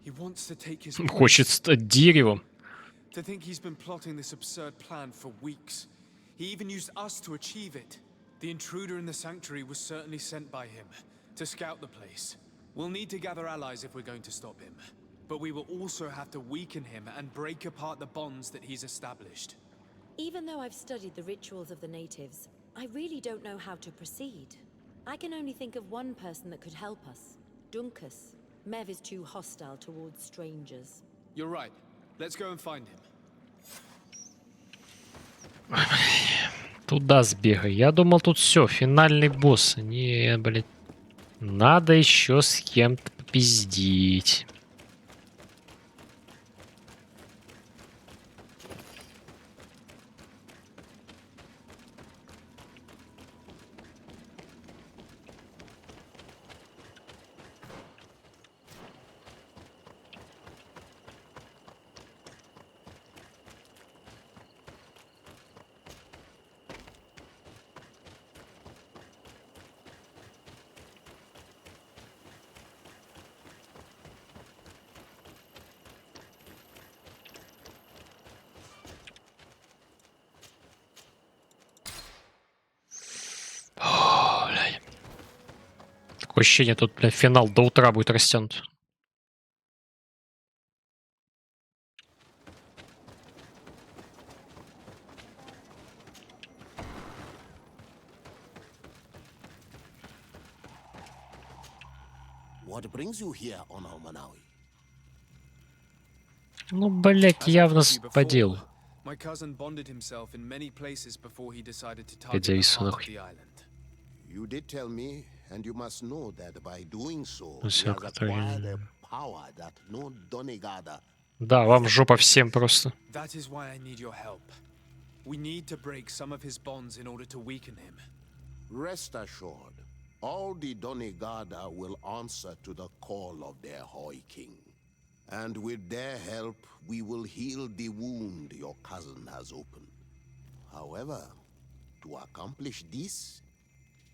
He wants to take his Хочет стать деревом. To think he's been plotting this absurd plan for weeks. He even used us to achieve it. The intruder in the sanctuary was certainly sent by him to scout the place. We'll need to gather allies if we're going to stop him. But we will also have to weaken him and break apart the bonds that he's established. Even though I've studied the rituals of the natives, I really don't know how to proceed. I can only think of one person that could help us. Dunkus. Mev is too hostile towards strangers. You're right. Let's go and find him. Туда сбегай. Я думал, тут все, финальный босс. Не, блядь. Надо еще с кем-то попиздить. Такое ощущение, тут, бля, финал до утра будет растянут. What brings you here, Ono Manawi? Ну, блядь, явно по делу. My cousin bonded himself in many places before he decided to Опять target the завис heart of нахуй. the island. You did tell me, and you must know that by doing so, Ну, he всё, has которые... acquired a power that no Donegada. Да, вам жопа всем просто. That is why I need your help. We need to break some of his bonds in order to weaken him. Rest assured, all the Donegada will answer to the call of their Hoi King. And with their help, we will heal the wound your cousin has opened. However, to accomplish this,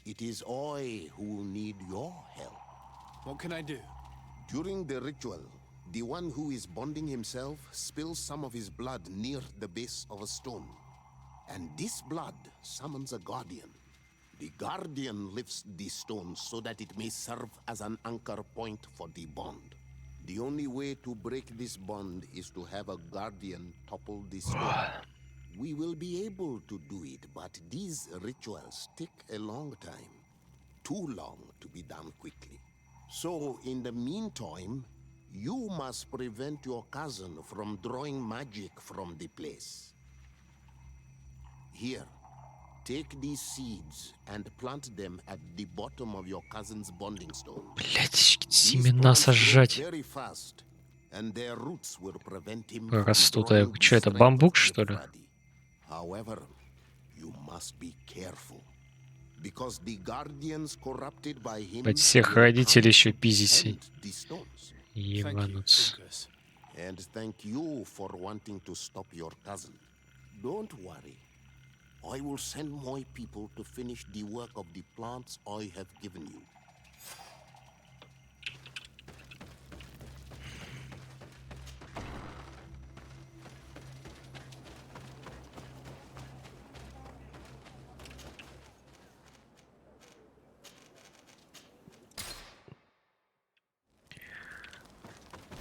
it is I who need your help. What can I do? During the ritual, the one who is bonding himself spills some of his blood near the base of a stone. And this blood summons a guardian. The guardian lifts the stone so that it may serve as an anchor point for the bond. The only way to break this bond is to have a guardian topple the stone. We will be able to do it, but these rituals take a long time. Too long to be done quickly. So, in the meantime, you must prevent your cousin from drawing magic from the place. Here, take these seeds and plant them at the bottom of your cousin's bonding stone. Блять, семена сажать. Very fast, and their roots will prevent him Растут. Что это, бамбук, что ли? However, you must be careful. Because the guardians corrupted by him. Блять, всех родителей еще пиздите. Ебануться. And thank you for wanting to stop your cousin. Don't worry. I will send my people to finish the work of the plants I have given you.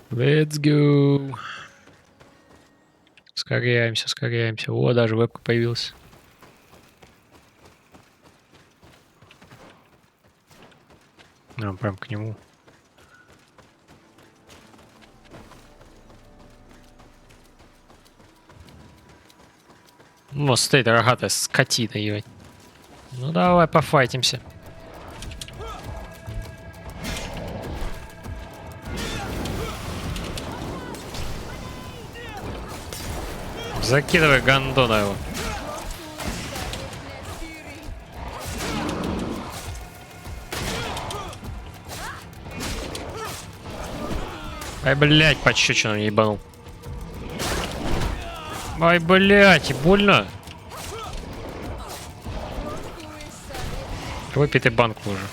Let's go. Ускоряемся, ускоряемся. О, даже вебка появилась. Прям к нему. Ну, стоит рогатая скотина, ебать. Ну, давай пофайтимся. Закидывай гандона его. Ай, блядь, пощечину не ебанул. Ай, блядь, и больно. Выпей ты банку уже.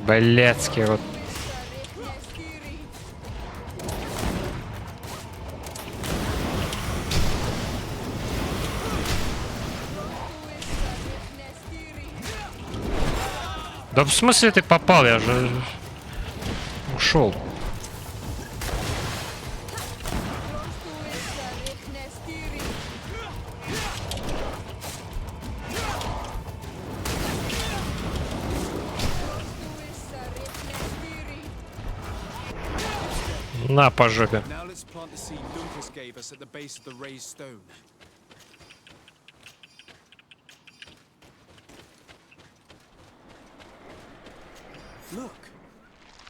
Блядский рот. Да в смысле ты попал? Я же ушел. На, по жопе. Look,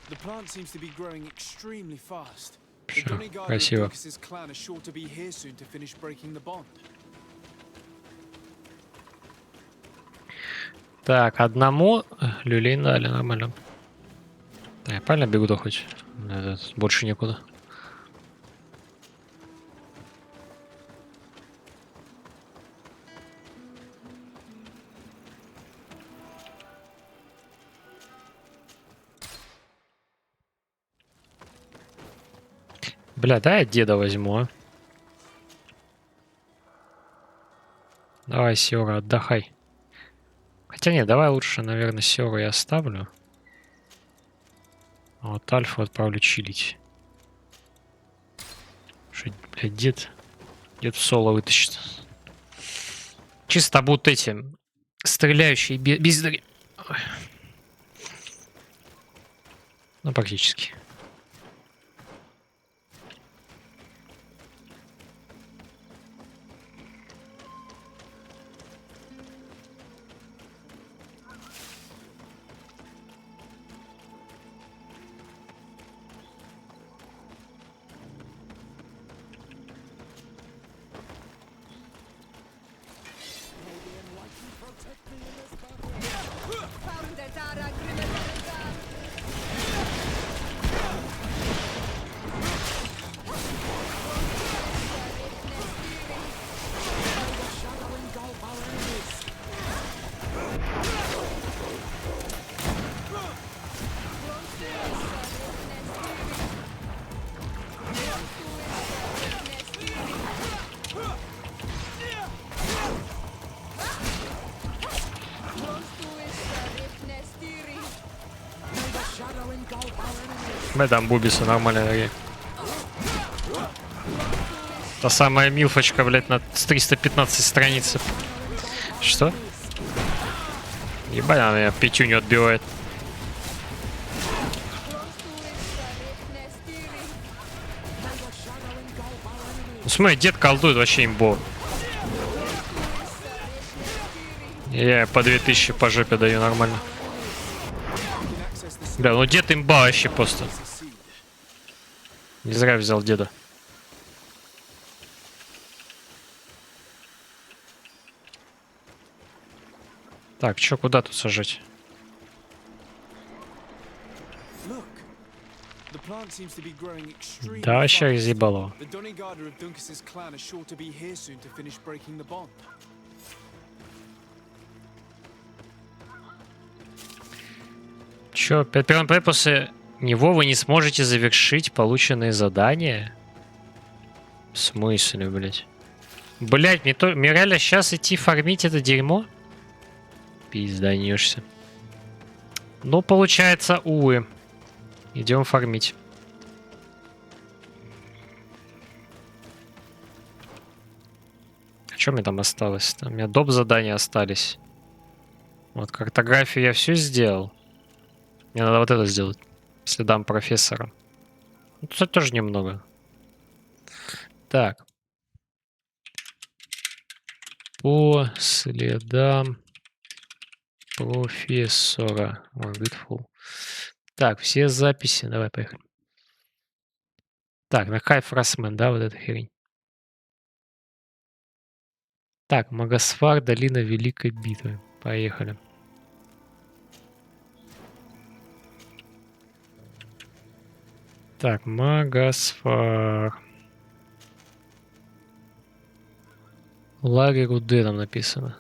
the plant seems to be growing extremely fast. Красиво. Lucas's clan are sure to be here soon to finish breaking the bond. Так, одному люлей дали, нормально. Да, я правильно бегу-то хоть? Больше некуда. Бля, дай я деда возьму, а. Давай, Сёра, отдыхай. Хотя нет, давай лучше, наверное, Сёру я оставлю. А вот Альфу отправлю чилить. Что, блядь, дед в соло вытащит. Чисто будут эти стреляющие бездари. Ну, практически. Там бубисы нормально. Та самая милфочка, блядь, на 315 страниц. Что? Ебать, она меня пятюню отбивает. Ну, смотри, дед колдует вообще имбо. Я по 2000 по жопе даю нормально. Бля, ну дед имба вообще просто. Не зря взял деда. Так, чё, куда тут сажать? Да, вообще разъебало. Чё, после него вы не сможете завершить полученные задания? В смысле, блядь? Блядь, мне реально сейчас идти фармить это дерьмо? Пизданешься. Ну, получается, увы. Идем фармить. А что мне там осталось? Там у меня доп. Задания остались. Вот, картографию я все сделал. Мне надо вот это сделать. Следам профессора. Ну, кстати, тоже немного. Так. По следам профессора. О, GreedFall. Так, все записи. Давай, поехали. Так, на Хайфрасмен, да, вот эта херень. Так, Магосфар, долина Великой Битвы. Поехали. Так, Магосфар. Лагерь Руде там написано.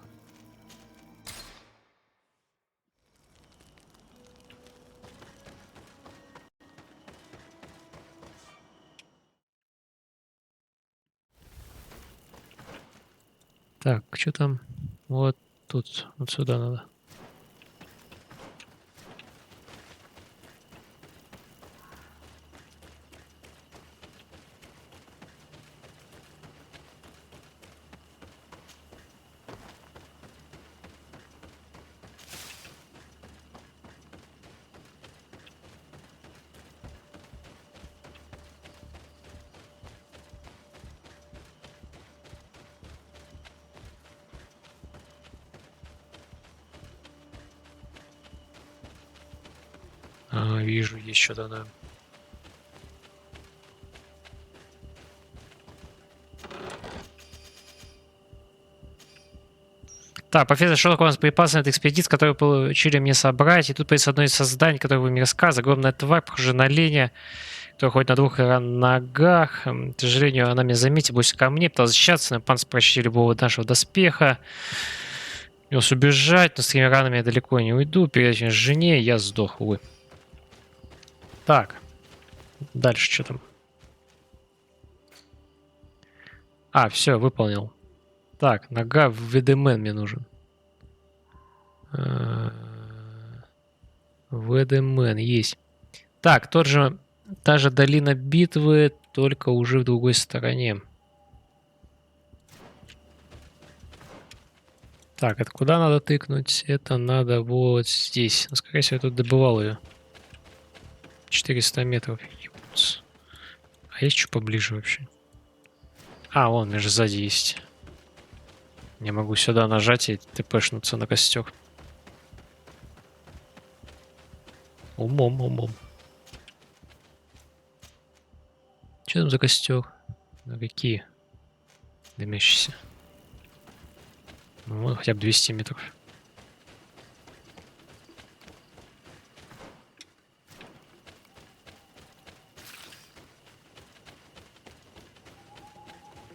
Так, что там? Вот тут, вот сюда надо. А, вижу, есть что-то, да. Так, профессор, что такое у нас припасы на этой экспедиции, которые получили мне собрать? И тут появится одно из созданий, которое вы мне рассказывали. Огромная тварь, похожая на оленя, которая ходит на двух ногах. К сожалению, она меня заметила, больше ко мне, пыталась защищаться, но панцирь почти любого нашего доспеха. Удалось убежать, но с такими ранами я далеко не уйду. Перед этим жене я сдох, увы. Так, дальше что там? А, все, выполнил. Так, нога в ВДМ мне нужен. ВДМ есть. Так, та же долина битвы, только уже в другой стороне. Так, это куда надо тыкнуть? Это надо вот здесь. Скорее всего, я тут добывал ее. 400 метров. Ебутся. А есть что поближе вообще? А, вон, у меня же сзади есть. Я могу сюда нажать и тпшнуться на костер. Умом. Что там за костер? На какие? Дымящиеся. Ну, хотя бы 200 метров.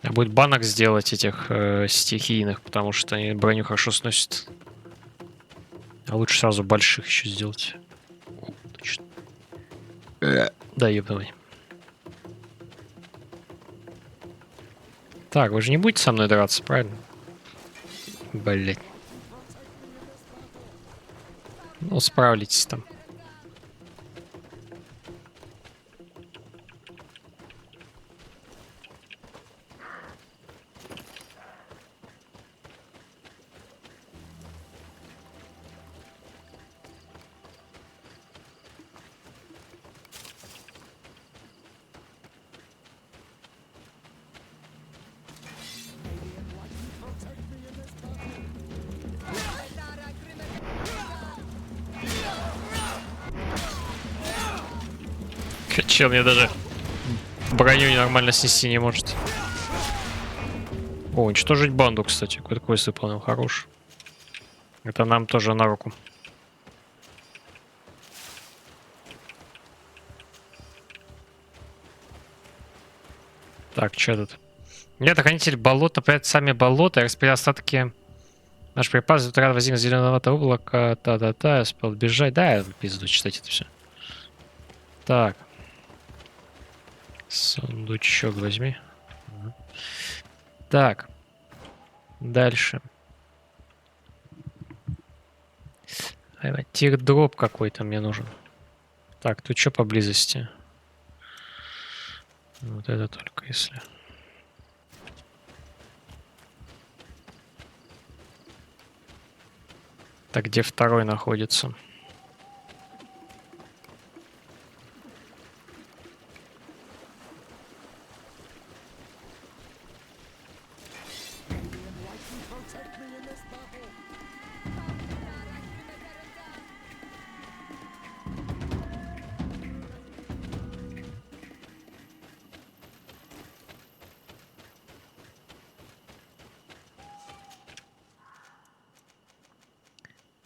А будет банок сделать этих стихийных, потому что они броню хорошо сносят. А лучше сразу больших еще сделать. Точно. Да, ебаный. Так, вы же не будете со мной драться, правильно? Блять. Ну, справитесь там. Чел мне даже броню нормально снести не может. О, уничтожить банду, кстати. Какой-то квест выполнил. Хорош. Это нам тоже на руку. Так, что тут? Нет, охранитель болота, опять сами болота. Я распределил остатки. Наш припас из утра возник зеленого облака. Та-та-та, я успел бежать. Да, я пизду читать это все. Так. Сундучок возьми. Так. Дальше. Тир-дроп какой-то мне нужен. Так, тут что поблизости? Вот это только если... Так, где второй находится?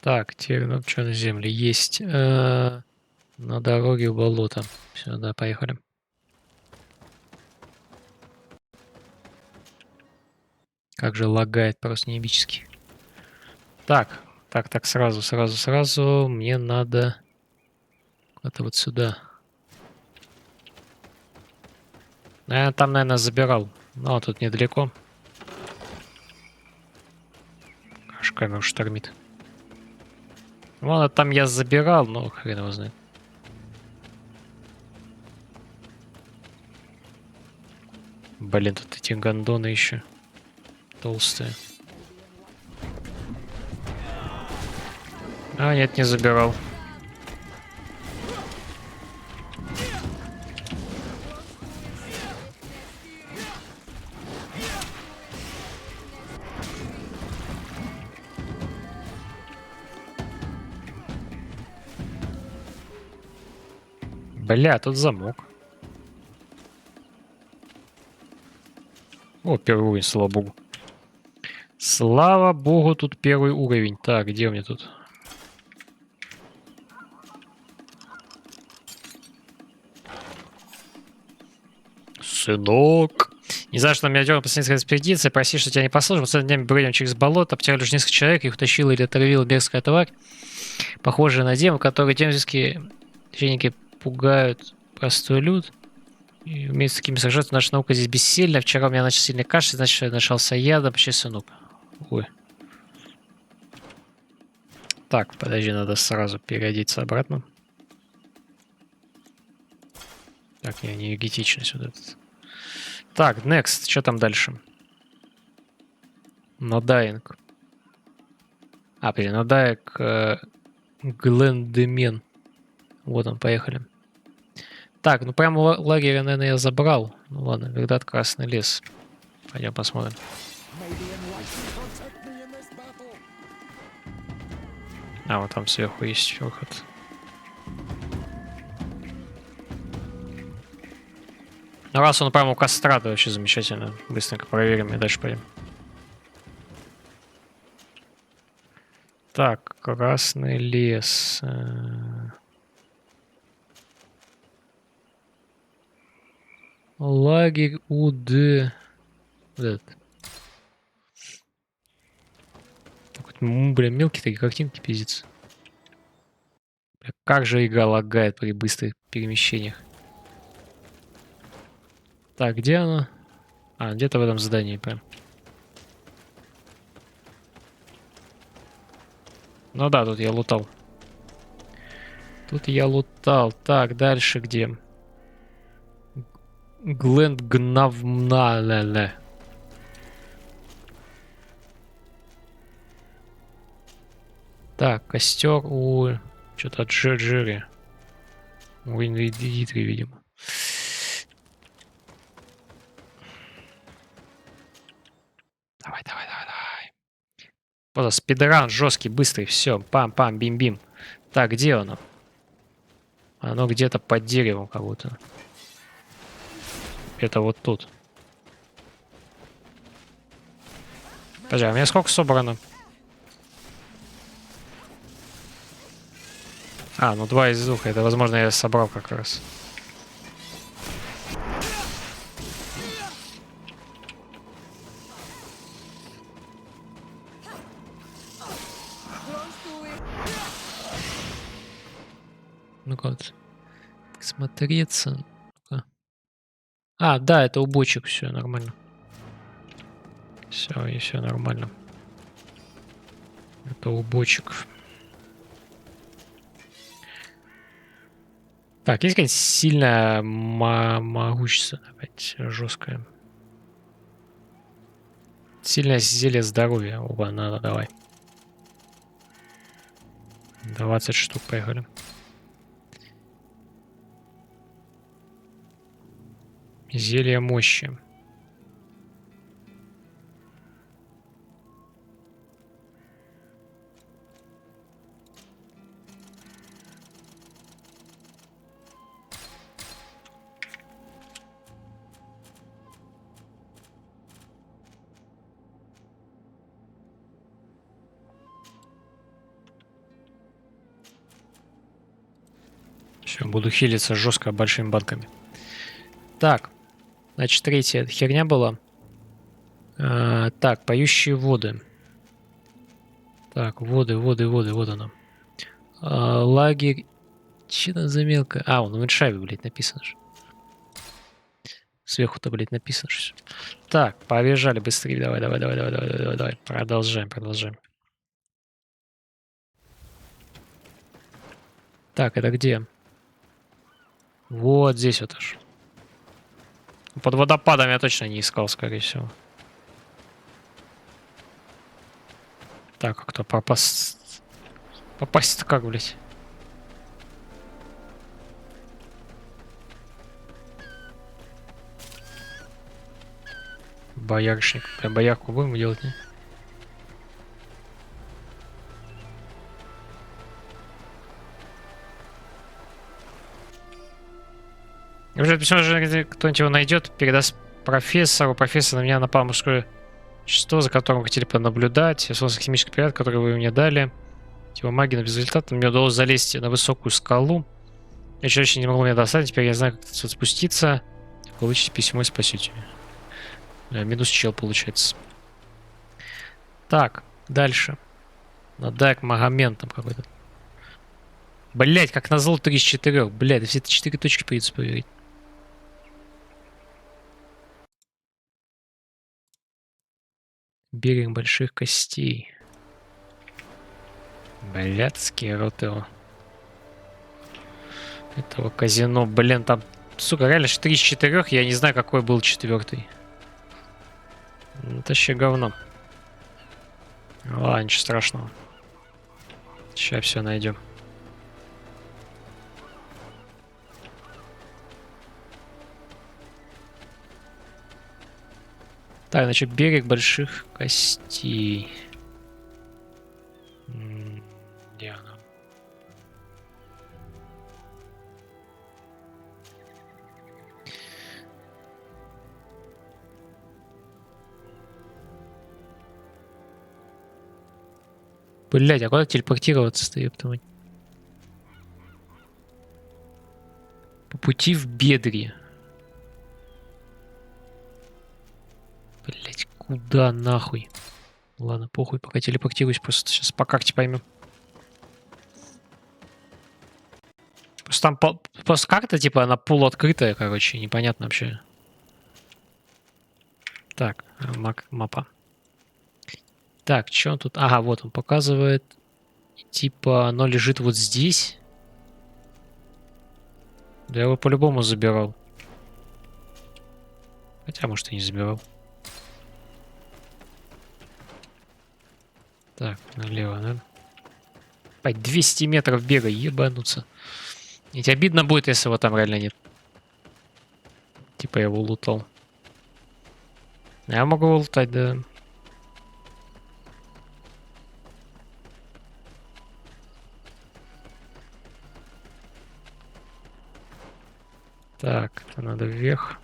Так, теперь, ну что на земле есть? На дороге в болото. Все, да, поехали. Как же лагает просто неебически. Так, так, сразу. Мне надо куда-то вот сюда. Там, наверное, забирал. Но тут недалеко. Аж камеру штормит. Вон, там я забирал, но хрен его знает. Блин, тут эти гондоны еще толстые. А, нет, не забирал. Бля, тут замок. О, первый уровень, слава богу. Слава богу, тут первый уровень. Так, где у меня тут? Сынок. Не знаю, что на меня дернул последняя экспедиция. Прости, что тебя не послушал. Последними днями бродим через болото. Потеряли лишь несколько человек. Их утащила или отравила мерзкая тварь, похожая на демон, которые темзийские священники пугают простой люд. И умеет с такими сражаться. Наша наука здесь бессильна. Вчера у меня начал сильный кашель, значит, начался ядом. Почти сынок. Ой. Так, подожди, надо сразу переодеться обратно. Так, не энергетичность вот этот. Так, next. Что там дальше? Надаинг. А, подожди, надаинг Глендемен. Вот он, поехали. Так, ну прямо лагеря, наверное, я забрал. Ну ладно, когда Красный лес. Пойдем посмотрим. А, вот там сверху есть выход. Ну раз он прямо у костра, то вообще замечательно. Быстренько проверим и дальше пойдем. Так, Красный лес. Лагерь УД. Вот этот. Бля, мелкие такие картинки пиздец. Бля, как же игра лагает при быстрых перемещениях. Так, где она? А, где-то в этом здании прям. Ну да, тут я лутал. Так, дальше где? Гленд Гнавнале. Так, костер у... Что-то от Джерри. У Инвидитри, видимо. Давай. Просто спидран жесткий, быстрый. Все, пам-пам, бим-бим. Так, где он? Оно где-то под деревом как будто. Это вот тут. Подожди, а у меня сколько собрано? А, ну 2 из 2. Это, возможно, я собрал как раз. Ну-ка вот. Смотреться. А, да, это у бочек. Все нормально. Все, и все нормально. Это у бочек. Так, есть какая-нибудь сильная могущество, опять жесткая. Сильное зелье здоровья. Оба, надо, давай. 20 штук, поехали. Зелье мощи. Все, буду хилиться жестко большими банками. Так, значит, третья херня была. Так, поющие воды. Так, воды, вот она. Лагерь. Че там за мелко? А, он в иншаве, блядь, написано же. Сверху-то, блядь, написано же. Так, побежали быстрее. Давай. Продолжаем. Так, это где? Вот здесь вот аж. Под водопадом я точно не искал, скорее всего. Так, как-то попасть... Попасть-то как, блядь? Боярышник. Прям боярку будем делать, не? Уже кто-нибудь его найдет, передаст профессору. Профессор на меня напал мужское существо, за которым хотели понаблюдать. Я создал химический препарат, который вы мне дали. Его магия без результата. Мне удалось залезть на высокую скалу. Я еще не могу меня достать. Теперь я знаю, как отсюда спуститься. Получите письмо и спасете. Минус чел получается. Так, дальше. Надо к магоментам какой-то. Блять, как назло 3 из 4. Блять, все эти 4 точки придется проверить. Берег больших костей. Блядский рот его. Этого казино. Блин, там, сука, реально 3 из 4. Я не знаю, какой был 4-й. Это вообще говно. Ладно, ничего страшного. Сейчас все найдем. Так, значит, берег больших костей. Где она? Блять, а куда телепортироваться-то, ёпта мать? По пути в Бедри. Блять, куда нахуй? Ладно, похуй, пока телепортируюсь, просто сейчас по карте поймем. Просто там просто карта, типа, она полуоткрытая, короче, непонятно вообще. Так, мапа. Так, что он тут? Ага, вот он показывает. Типа, оно лежит вот здесь. Да я его по-любому забирал. Хотя, может, и не забирал. Так, налево, да? По 200 метров бега, ебануться. Ведь обидно будет, если его там реально нет. Типа я его лутал. Я могу его лутать, да. Так, это надо вверх.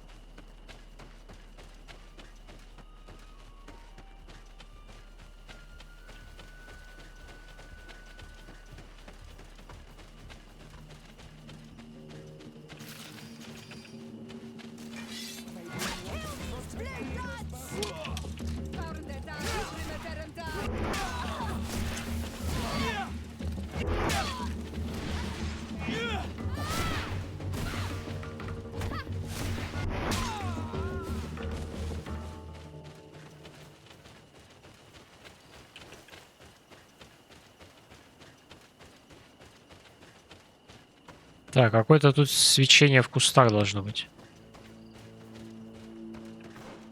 Так, какое-то тут свечение в кустах должно быть.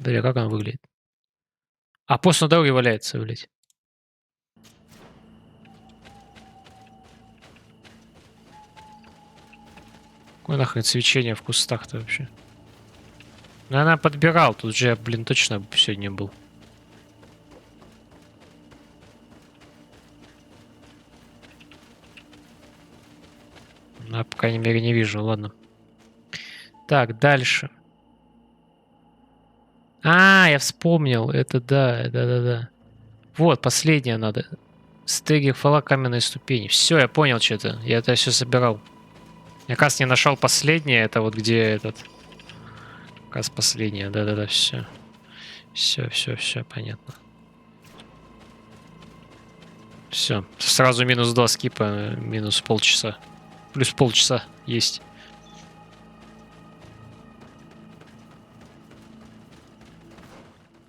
Бля, как оно выглядит? А пост на дороге валяется, блядь. Какое нахрен свечение в кустах-то вообще? Ну, она подбирал, тут же я, блин, точно сегодня был. Ну, по крайней мере, не вижу, ладно. Так, дальше. А, я вспомнил. Это да, да. Вот, последнее надо. Стеги фала каменные ступени. Все, я понял, что это. Я это все собирал. Я как раз не нашел последнее. Это вот где этот. Как раз последнее. Да, все. Все, понятно. Все. Сразу минус 2 скипа, минус полчаса. Плюс полчаса есть.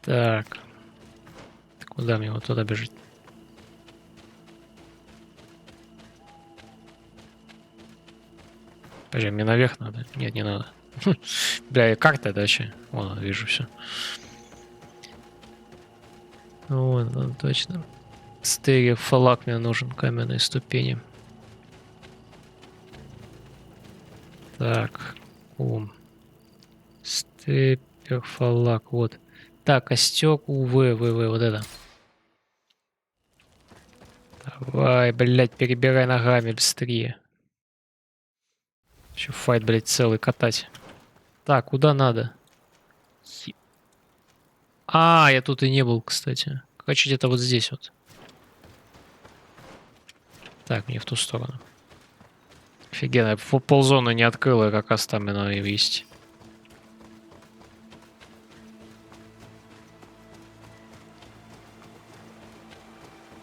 Так. Куда мне вот туда бежать? Подожди, мне наверх надо? Нет, не надо. Бля, карта дача. Вон, вижу все. Вон, точно. Стеги фалак мне нужен, каменные ступени. Так. Степер фалак, вот. Так, костек УВ, вот это. Давай, блядь, перебирай ногами быстрее. Еще файт, блядь, целый катать. Так, куда надо? А, я тут и не был, кстати. Короче, где-то вот здесь вот. Так, мне в ту сторону. Офигенно, ползону не открыла, как раз там оно и есть.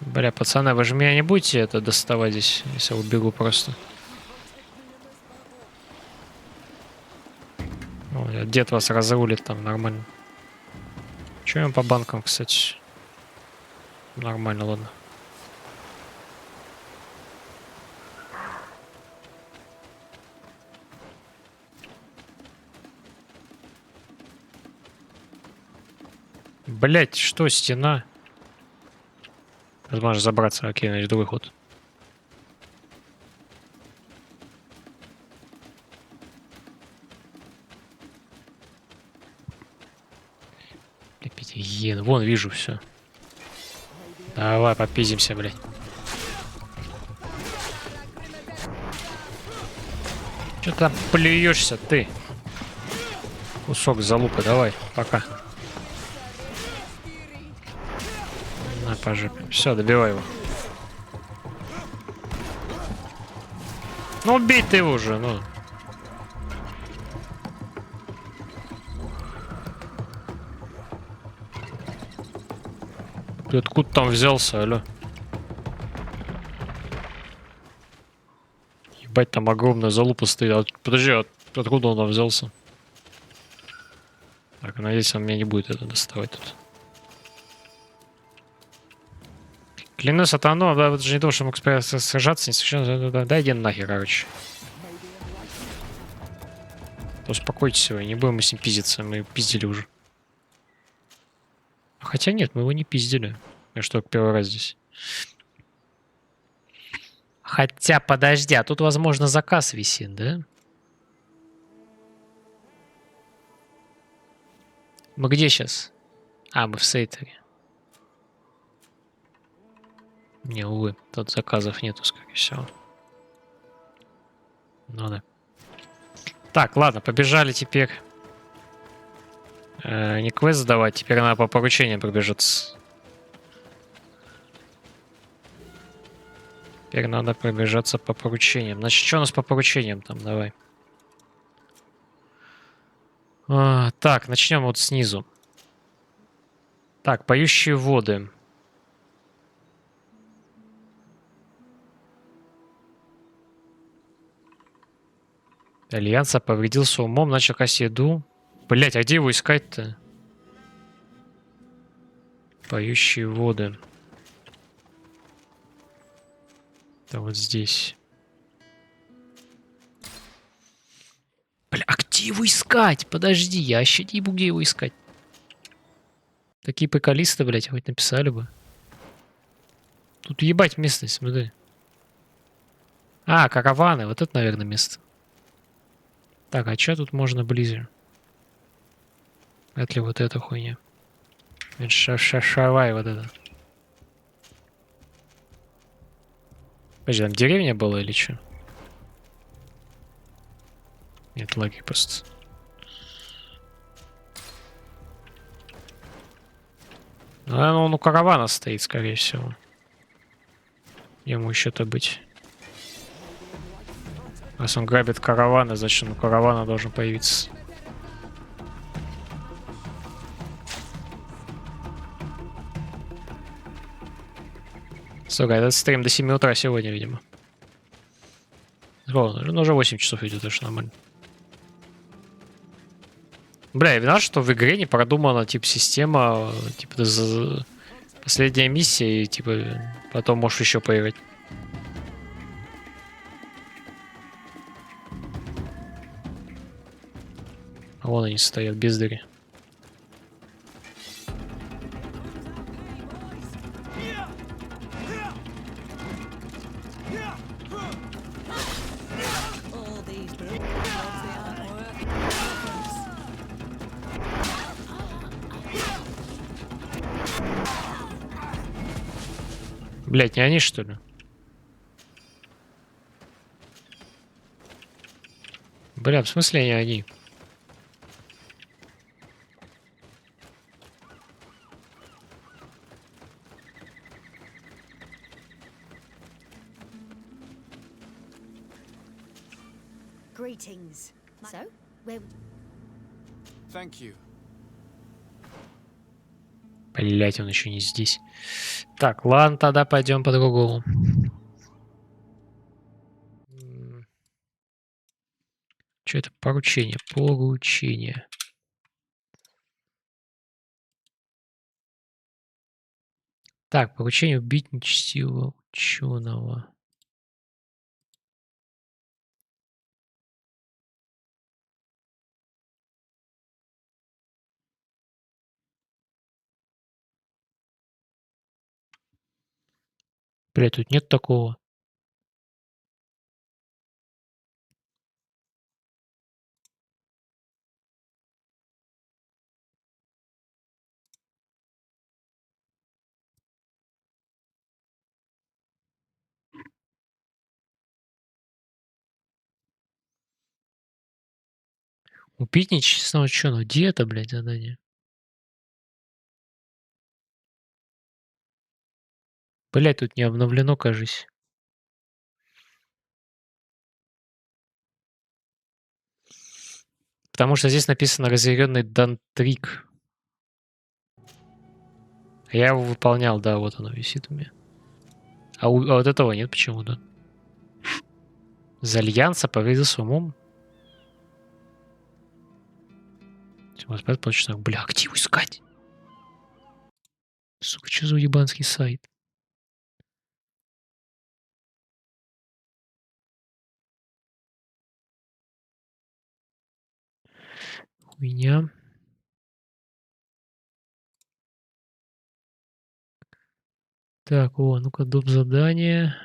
Бля, пацаны, вы же меня не будете это доставать здесь, если я убегу просто. О, дед вас разрулит там нормально. Че им по банкам, кстати? Нормально, ладно. Блять, что, стена? Возможно забраться, окей, значит, другой ход. Офигенно, вон вижу все. Давай, попиздимся, блядь. Че там плюешься ты? Кусок залупы, давай, пока. На, по жопе. Все, добивай его. Ну, убей ты его уже, ну. Ты откуда там взялся, алло? Ебать, там огромная залупа стоит. Подожди, откуда он там взялся? Так, надеюсь, он меня не будет это доставать тут. Клянусь, это оно, да, это же не то, что мог сражаться, не совершенно, да, иди нахер, короче. То успокойтесь его, не будем мы с ним пиздиться, мы пиздили уже. Хотя нет, мы его не пиздили. Я что, первый раз здесь? Хотя, подожди, а тут, возможно, заказ висит, да? Мы где сейчас? А, мы в сейтере. Не, увы, тут заказов нету, скорее всего. Ну да. Так, ладно, побежали теперь. Не квест сдавать, теперь надо по поручениям пробежаться. Теперь надо пробежаться по поручениям. Значит, что у нас по поручениям там? Давай. Так, начнем вот снизу. Так, поющие воды. Альянса повредился умом, начал красть еду. Блять, а где его искать-то? Поющие воды. Да вот здесь. Бля, а где его искать? Подожди, я вообще не ебу, где его искать. Такие приколисты, блять, хоть написали бы. Тут ебать местность, смотри. А, караваны, вот это, наверное, место. Так, а что тут можно ближе? Это ли вот эта хуйня? Это шавай вот это. Подожди, там деревня была или что? Нет, лаги просто. Ну, он у каравана стоит, скорее всего. Ему еще-то быть. Раз он грабит караваны, значит, он у каравана должен появиться. Сука, этот стрим до 7 утра сегодня, видимо. Ну, уже 8 часов идет, это ж нормально. Бля, я виноват, что в игре не продумана, типа, система, типа, последняя миссия, и, типа, потом можешь еще поиграть. А вон они стоят, бездари. Блять, не они, что ли? Бля, в смысле не они? Greetings. So, where... Thank you. Блять, он еще не здесь. Так, ладно, тогда пойдем по-другому. Что это? Поручение. Поручение. Так, поручение убить нечестивого ученого. Бля, тут нет такого. Убить нечестного ученого. Где это, блядь, задание? Блядь, тут не обновлено, кажись. Потому что здесь написано разъяренный Дантрик. Я его выполнял, да, вот оно висит у меня. А вот этого нет почему-то. За Альянса повредился умом. Господи, получится. Бля, где его искать? Сука, что за уебанский сайт? Хуйня. Так, о, ну-ка, доп. Задание.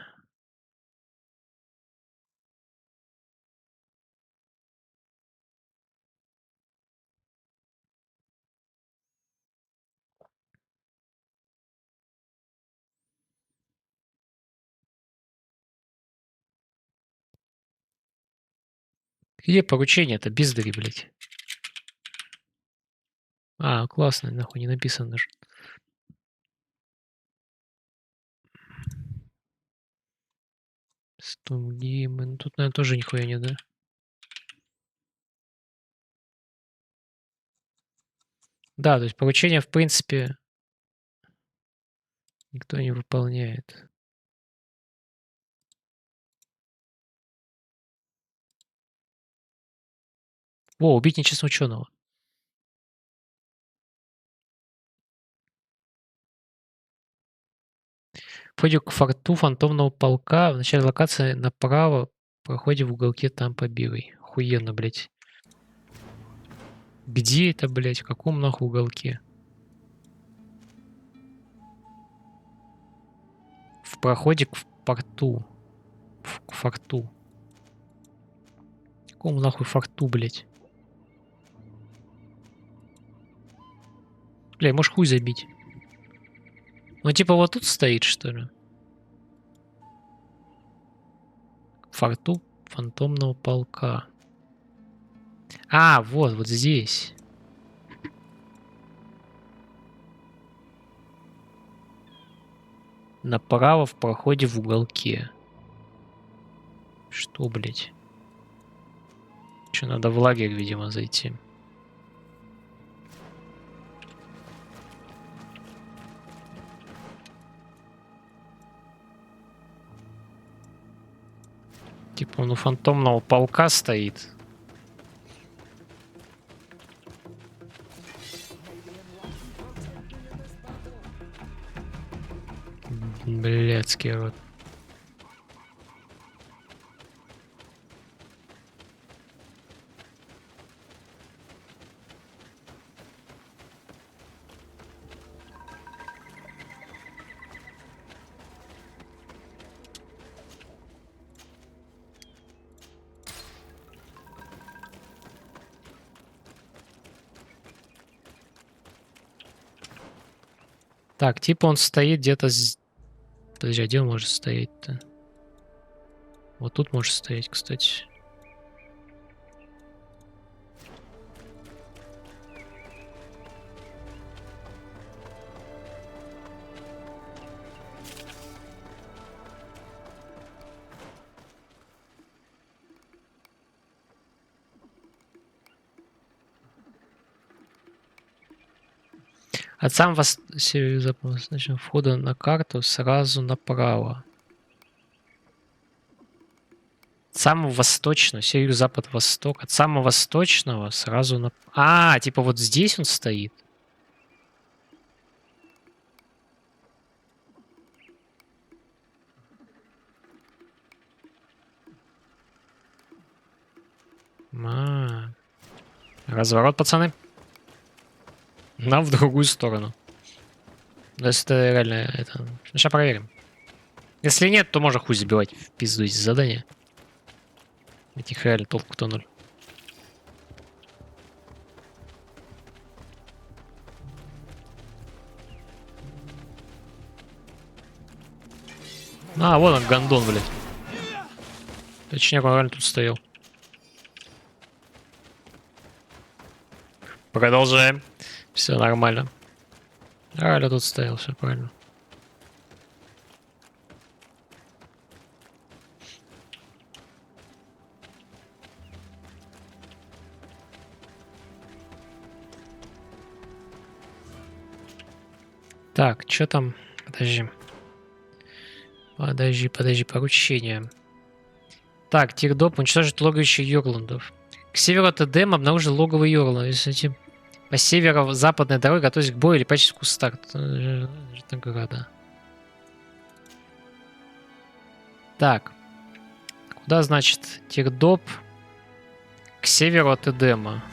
Где поручение-то? Бездари, блядь. А, классно, нахуй не написано даже. Стумгеймы. Ну, тут, наверное, тоже нихуя не, да? Да, то есть поручение, в принципе, никто не выполняет. О, убить нечестного ученого. Входим к форту фантомного полка. В начале локации направо. Проходим в уголке там побилой. Охуенно, блядь. Где это, блядь? В каком нахуй уголке? В проходе к порту. К форту. Какому нахуй форту, блядь? Бля, можешь хуй забить. Ну, типа вот тут стоит, что ли? К форту фантомного полка. А, вот здесь. Направо в проходе в уголке. Что, блядь? Что, надо в лагерь, видимо, зайти. Типа он у фантомного полка стоит. Блядский рот. Так, типа он стоит где-то... Подожди, а где он может стоять-то? Вот тут может стоять, кстати. От самого северо-запада входа на карту сразу направо. От самого восточного, северо-запад-восток. От самого восточного сразу на... А, типа вот здесь он стоит. Разворот, пацаны. Нам в другую сторону. То есть это реально... Это... Сейчас проверим. Если нет, то можно хуй забивать в пизду эти задания. Этих реально толку-то ноль. А, вот он, гондон, блядь. Точнее, он реально тут стоял. Продолжаем. Все нормально. Реально тут стоял, все правильно. Так, что там? Подожди. Подожди, поручение. Так, Тирдоп уничтожит логовище Йорландов. К северу от Эдема обнаружил логово Йорландов. Если идти по северо-западной дороге, готовьтесь к бою или прячьтесь в кустах. Это города. Так. Куда, значит, Тирдоп? К северу от Эдема.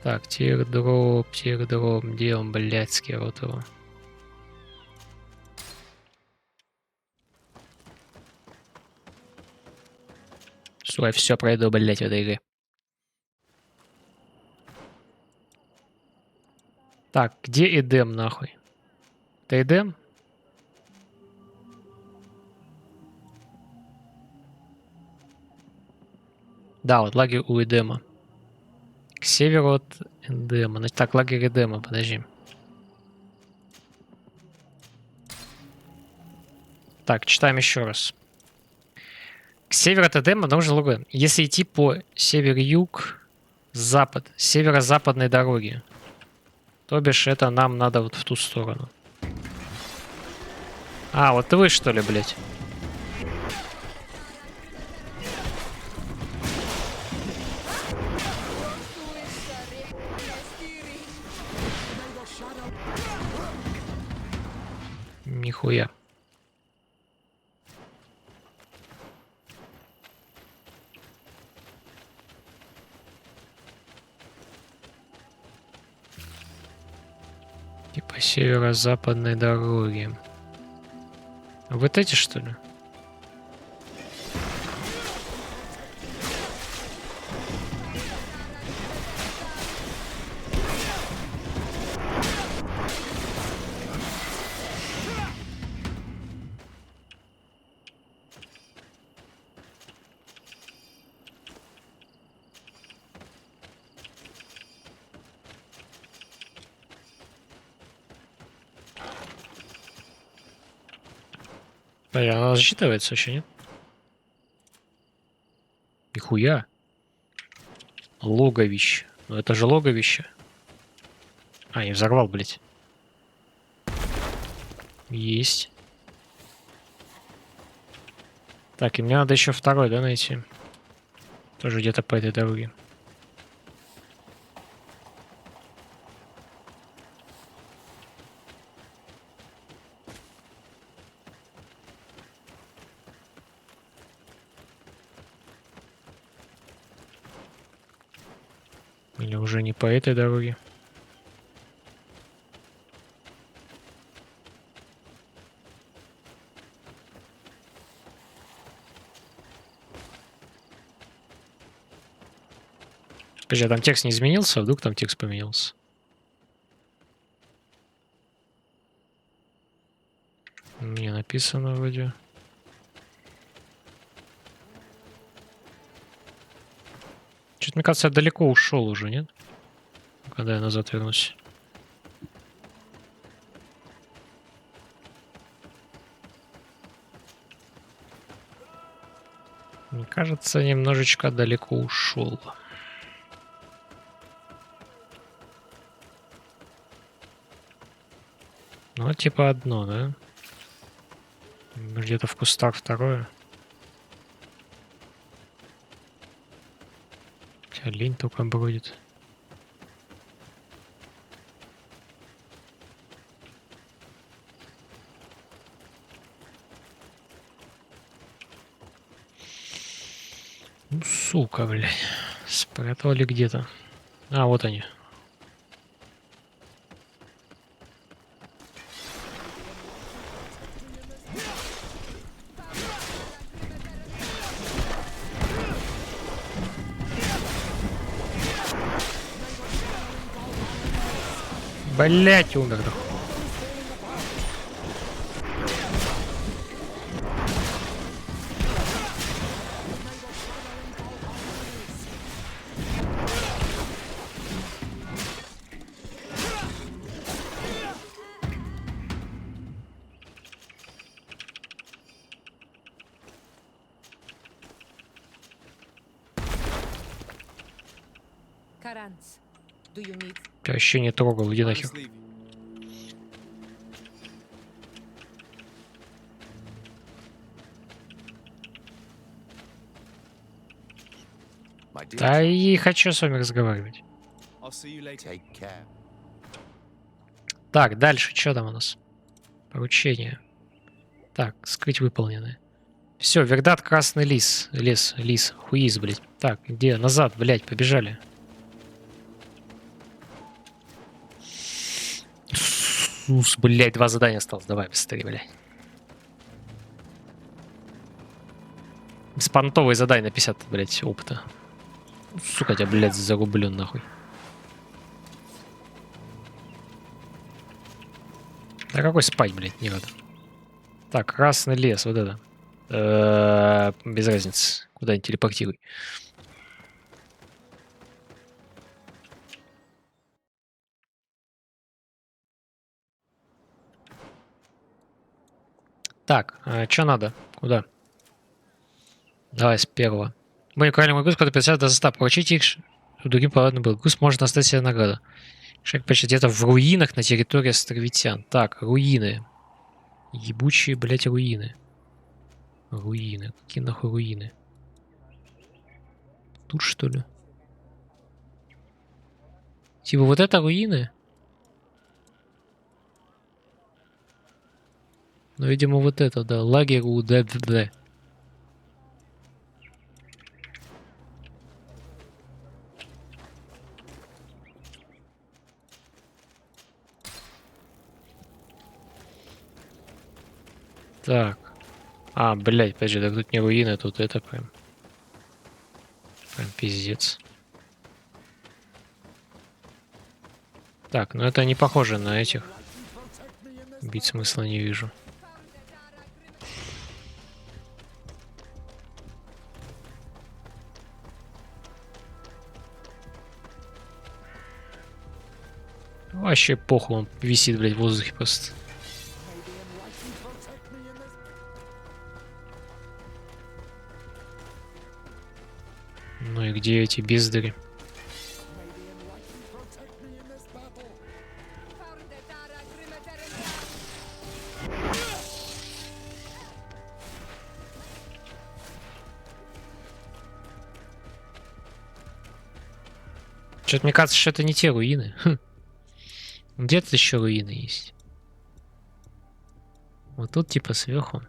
Так, Тирдроп. Где он, блядский рот его? Сука, все пройду, блядь, в этой игре. Так, где Эдем, нахуй? Это Эдем? Да, вот лагерь у Эдема. К северу от Эдема. Значит, так, лагерь Эдема, подожди. Так, читаем еще раз. К северу от Эдема нужно луга. Если идти по север-юг, запад, северо-западной дороге, то бишь это нам надо вот в ту сторону. А, вот вы что ли, блядь? Нихуя. Типа северо-западной дороги. Вот эти, что ли? Она засчитывается вообще, нет? Нихуя. Логовище. Ну это же логовище. А, я взорвал, блядь. Есть. Так, и мне надо еще второй, да, найти. Тоже где-то по этой дороге. Или уже не по этой дороге. Подожди, а там текст не изменился? А вдруг там текст поменялся? Мне написано вроде. Что-то, мне кажется, я далеко ушел уже, нет? Когда я назад вернусь. Мне кажется, немножечко далеко ушел. Ну, типа одно, да? Где-то в кустах второе. Лень только бродит. Ну, сука, блядь. Спрятали где-то. А, вот они. Блять, умер. Я вообще не трогал, иди нахер. Да и хочу с вами разговаривать. Так, дальше, что там у нас? Поручение. Так, скрыть выполненное. Все, Вердат, красный лис. Лис. Хуиз, блядь. Так, где? Назад, блядь, побежали. Сус, блядь, 2 задания осталось. Давай быстрее, блядь. Спонтовый задай на 50, блядь, опыта. Сука, тебя, блядь, зарублю нахуй. Да какой спать, блядь, не надо. Так, красный лес, вот это. Без разницы. Куда-нибудь телепортируй. Так, что надо? Куда? Давай с первого. Будем королем груз, который представляет до застав. Получите их, другим поводным был. Груз может остать себе награда. Шаг почти где-то в руинах на территории островитян. Так, руины. Ебучие, блять, руины. Руины. Какие нахуй руины? Тут, что ли? Типа вот это руины? Ну, видимо, вот это, да. Лагерь у ДД. Так. А, блядь, подожди, так тут не руины, тут это прям пиздец. Так, ну это не похоже на этих. Бить смысла не вижу. Вообще похуй, он висит, блядь, в воздухе просто. Ну и где эти бездари? Что-то мне кажется, что это не те руины. Где-то еще руины есть. Вот тут типа сверху.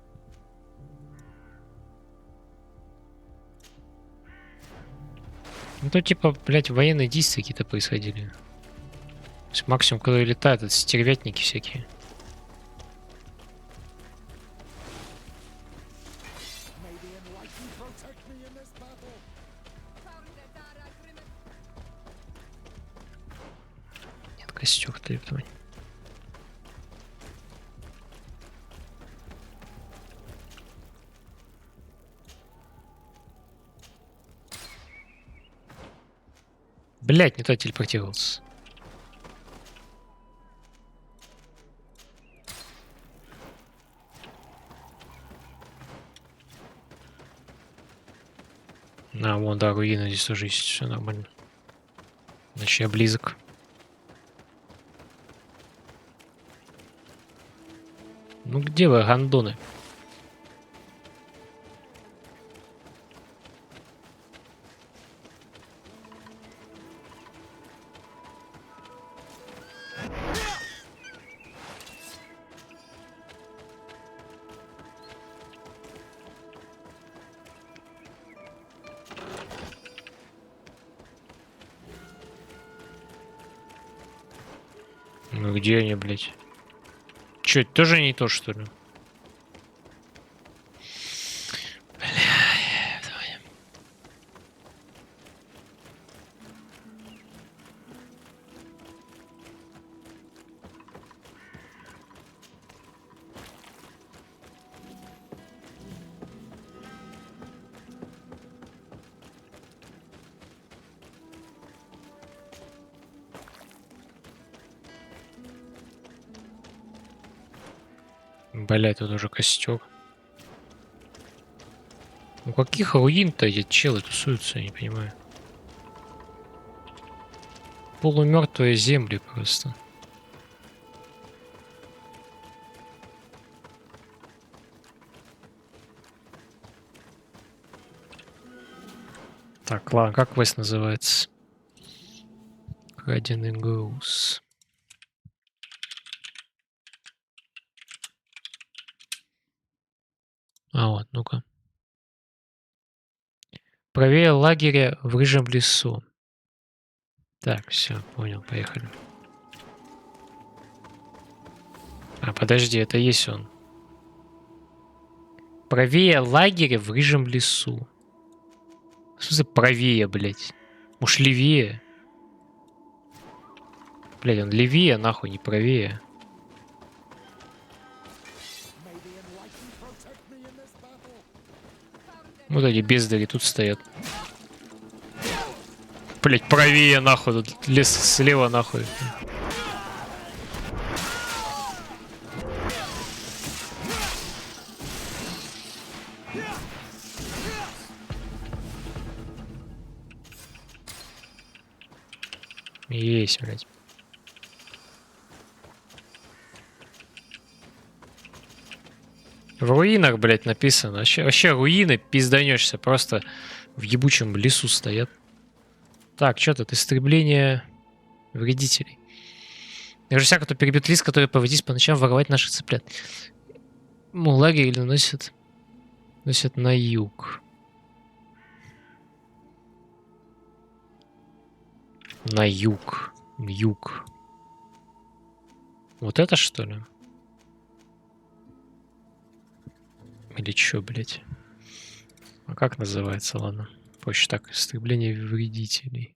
Ну тут типа, блядь, военные действия какие-то происходили. То есть максимум, когда летают, это стервятники всякие. Нет, костюк, ты твой. Блять, не то телепортировался. А, вон, да, руины здесь тоже есть, все нормально. Значит, я близок. Ну где вы, гандоны? Ну где они, блядь? Чё, это тоже не то, что ли? Блять, тут уже костер. У каких руин-то эти челы тусуются, я не понимаю. Полумертвые земли просто. Так, ладно, как квест называется? Краденый груз. А вот, ну-ка. Правее лагеря в рыжем лесу. Так, все, понял, поехали. А, подожди, это есть он. Правее лагеря в рыжем лесу. Что за правее, блядь? Уж левее. Блядь, он левее, нахуй, не правее. Вот эти бездари тут стоят. Блять, правее нахуй, тут лес слева нахуй. Есть, блядь. В руинах, блядь, написано. Вообще руины пизданешься. Просто в ебучем лесу стоят. Так, что тут? Истребление вредителей. Даже всяк, кто перебьет лис, который повредись по ночам воровать наших цыплят. Лагерь или носят на юг. На юг. Юг. Вот это что ли? Или чё, блядь? А как называется, ладно? Проще так, истребление вредителей.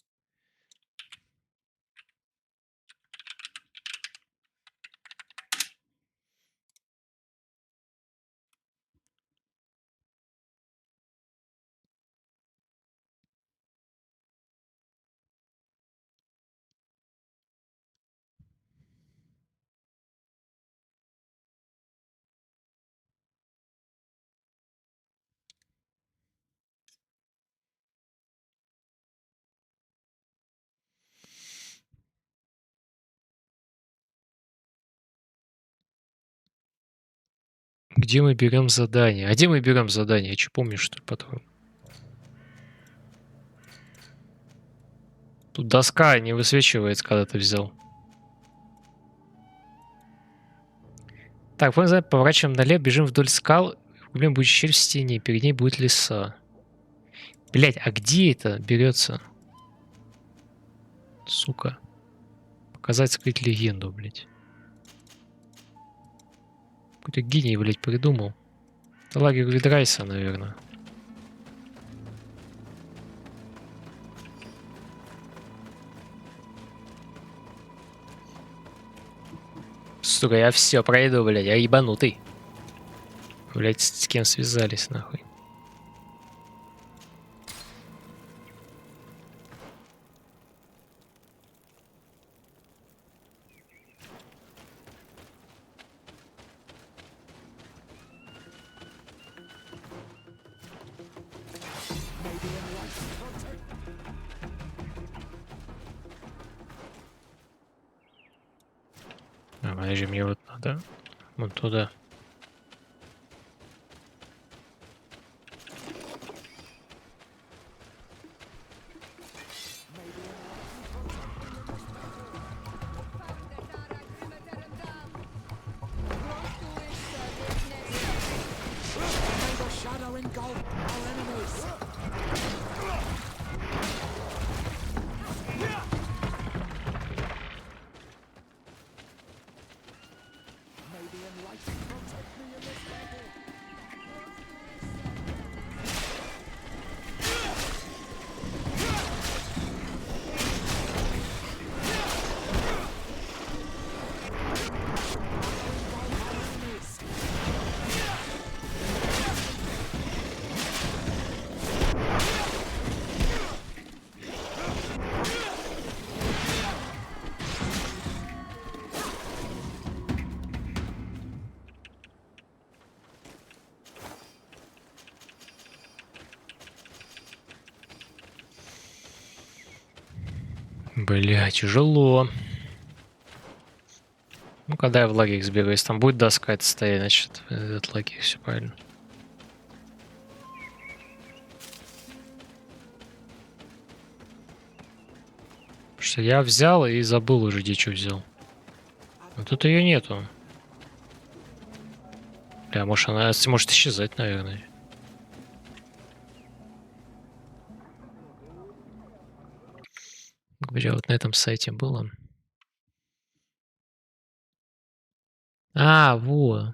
Где мы берем задание? А где мы берем задание? Я что помню, что ли, потом? Тут доска не высвечивается, когда ты взял. Так, поворачиваем налево, бежим вдоль скал. Гуляем будет щель в стене, перед ней будет леса. Блять, а где это берется? Сука. Показать, скрыть легенду, блять. Какой-то гений, блять, придумал. Это лагерь Видрайса, наверное. Сука, я все пройду, блядь, я ебанутый. Блядь, с кем связались, нахуй. Подожди, мне вот надо вот туда. Бля, тяжело. Ну, когда я в лагерь сбегаю, если там будет доска это стоять, значит, этот лагерь, все правильно. Потому что я взял и забыл уже, где что взял. Но тут ее нету. Бля, может она может исчезать, наверное. Бля, вот на этом сайте было. А, во.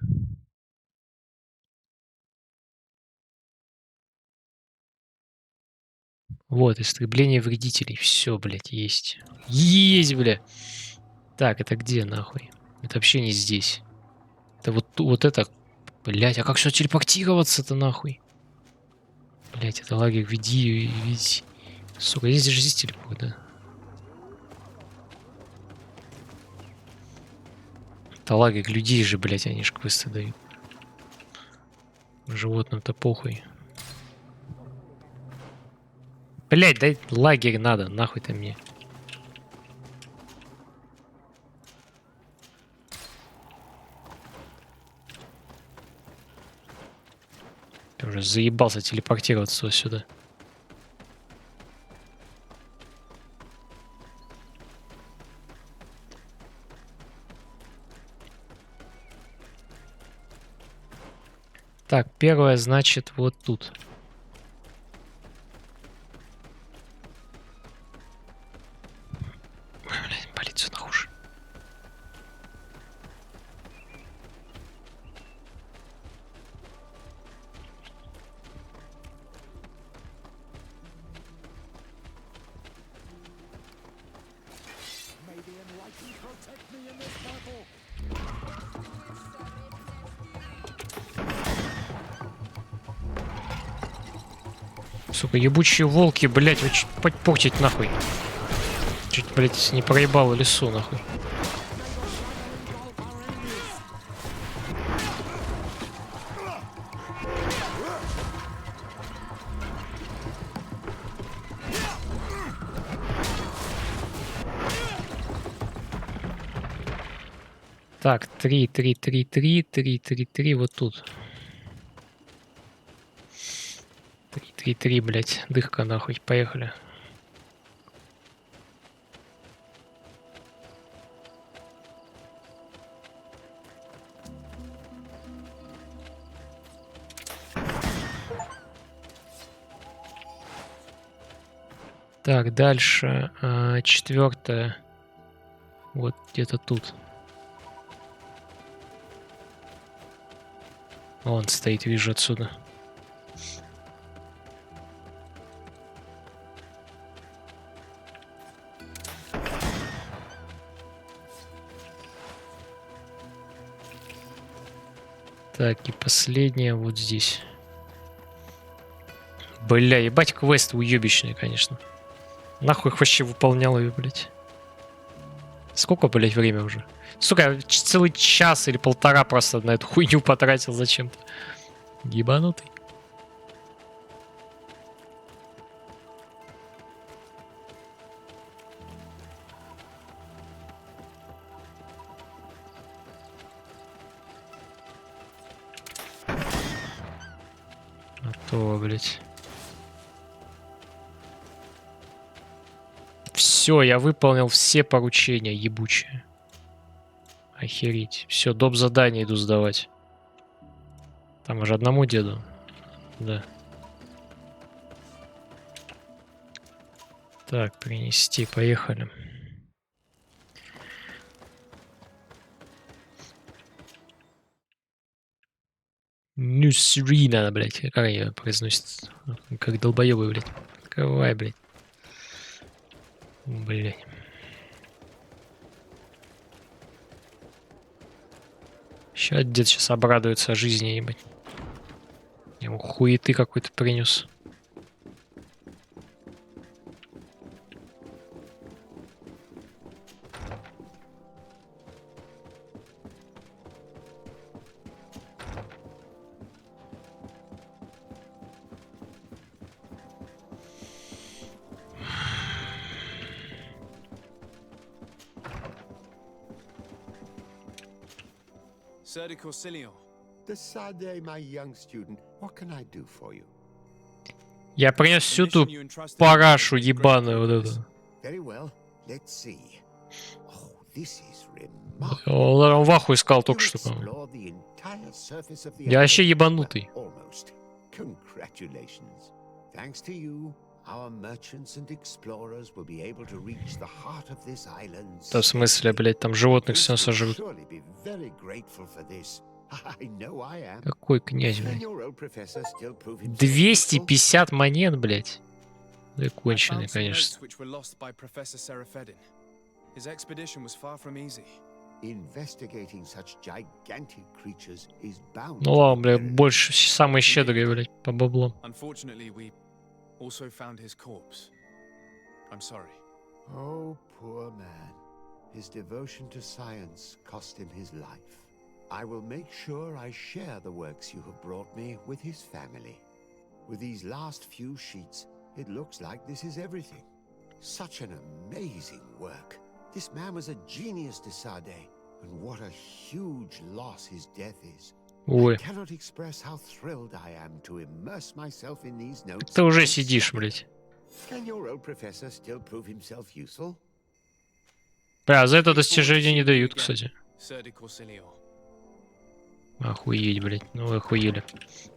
Вот, истребление вредителей. Все, блядь, есть. Есть, бля. Так, это где, нахуй? Это вообще не здесь. Это вот это... Блядь, а как сюда телепортироваться-то, нахуй? Блядь, это лагерь, веди. Сука, здесь же здесь телепорт, да? Это лагерь людей же, блядь, они ж квесты дают. Животным-то похуй. Блядь, дай лагерь надо, нахуй ты мне. уже заебался телепортироваться сюда. Так, первое, значит, вот тут. Блин, полицию на уши. Сука, ебучие волки, блять, вы чуть подпортить нахуй. Чуть, блять, не проебал лесу нахуй. Так, 3, 3, 3, 3, 3, 3, 3, вот тут. 3, 3, 3, блять, дыхка нахуй, поехали. Так, дальше. Четвертое. Вот где-то тут. Он стоит, вижу отсюда. Так, и последнее вот здесь. Бля, ебать, квест уебищный, конечно. Нахуй их вообще выполнял ее, блядь. Сколько, блядь, время уже? Сука, я целый час или полтора просто на эту хуйню потратил зачем-то. Ебанутый. А то, блядь. Все, я выполнил все поручения, ебучие. Охереть. Все, доп. Задание иду сдавать. Там уже одному деду. Да. Так, принести, поехали. Нюсри надо, блядь. Как ее произносит? Как долбоебы, блядь. Открывай, блядь. Блядь. Еще дед сейчас обрадуется жизни, ебать. Я ему хуеты какой-то принес. Я принес всю ту парашу ебаную вот эту. Он в ахуе сказал только что, по-моему. Я вообще ебанутый. Да в смысле, блядь, там животных все сожрут. Какой князь, блядь? 250 монет, блядь. Да конченый, конечно. Ну ладно, блядь, больше самый щедрый, блядь, по баблам. Oh, poor man. His devotion to science cost him his life. I will make sure I share the works you have brought me with his family. With these last few sheets, it looks like this is everything. Such an amazing work. This man was a genius, de Sade, and what a huge loss his death is. Ой. Ты уже сидишь, блядь. Бля, за это достижение не дают, кстати. Охуеть, блядь. Ну вы охуели.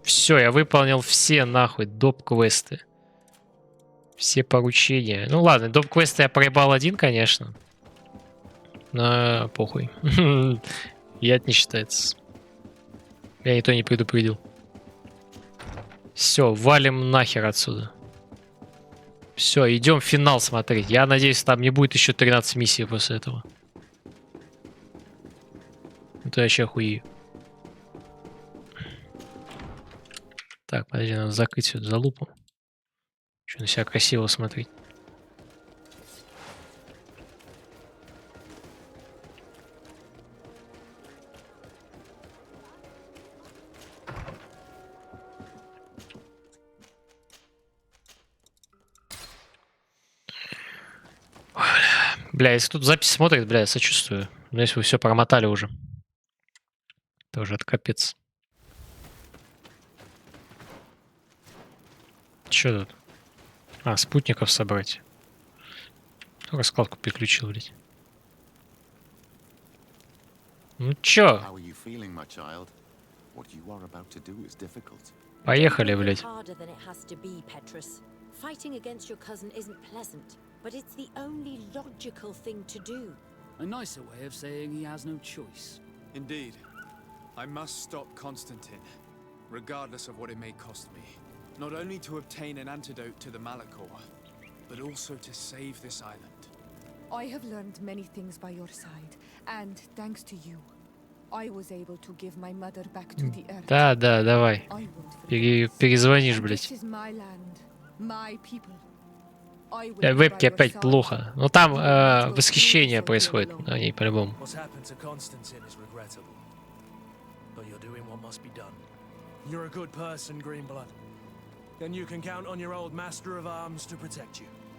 Все, я выполнил все, нахуй, доп-квесты. Все поручения. Ну ладно, доп-квесты я проебал один, конечно. Но похуй. Я это не считается. Я и то не предупредил. Все, валим нахер отсюда. Все, идем финал смотреть. Я надеюсь, там не будет еще 13 миссий после этого. Это вообще охуею. Так, подожди, надо закрыть всю эту залупу. Что на себя красиво смотреть. Бля, если тут запись смотрит, бля, я сочувствую. Но если вы все промотали уже. Тоже это капец. Че тут? А, спутников собрать. Раскладку переключил, блядь. Ну чё? Поехали, блядь. Fighting against your cousin isn't pleasant, but it's the only logical thing to do. A nicer way of saying he has no choice. Indeed. I must stop Constantine, regardless of what it may cost me. Not only to obtain an antidote to the Malachor, but also to save this island. I have learned many things by your side, and thanks to you, I was able to give my mother back to the earth. Да, давай. Перезвонишь, блядь. This is my land, my people. Вебки опять плохо. Но там восхищение происходит на ней по-любому.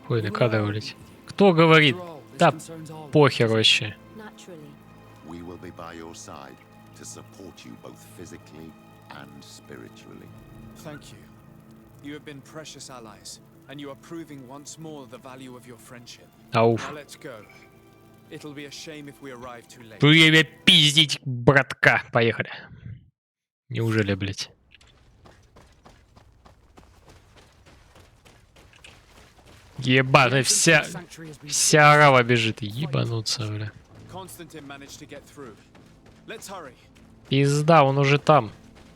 Хуй на кадр, блядь. Кто говорит? Да похер вообще. We will be by your side to support you both physically and spiritually. Thank you. You have been precious allies, and you are proving once more the value of your friendship. Now let's go. It'll be a shame if we arrive too late. Время пиздить, братка. Поехали. Неужели, блядь? Ебаный, вся арава бежит. Ебануться, бля. Пизда, он уже там.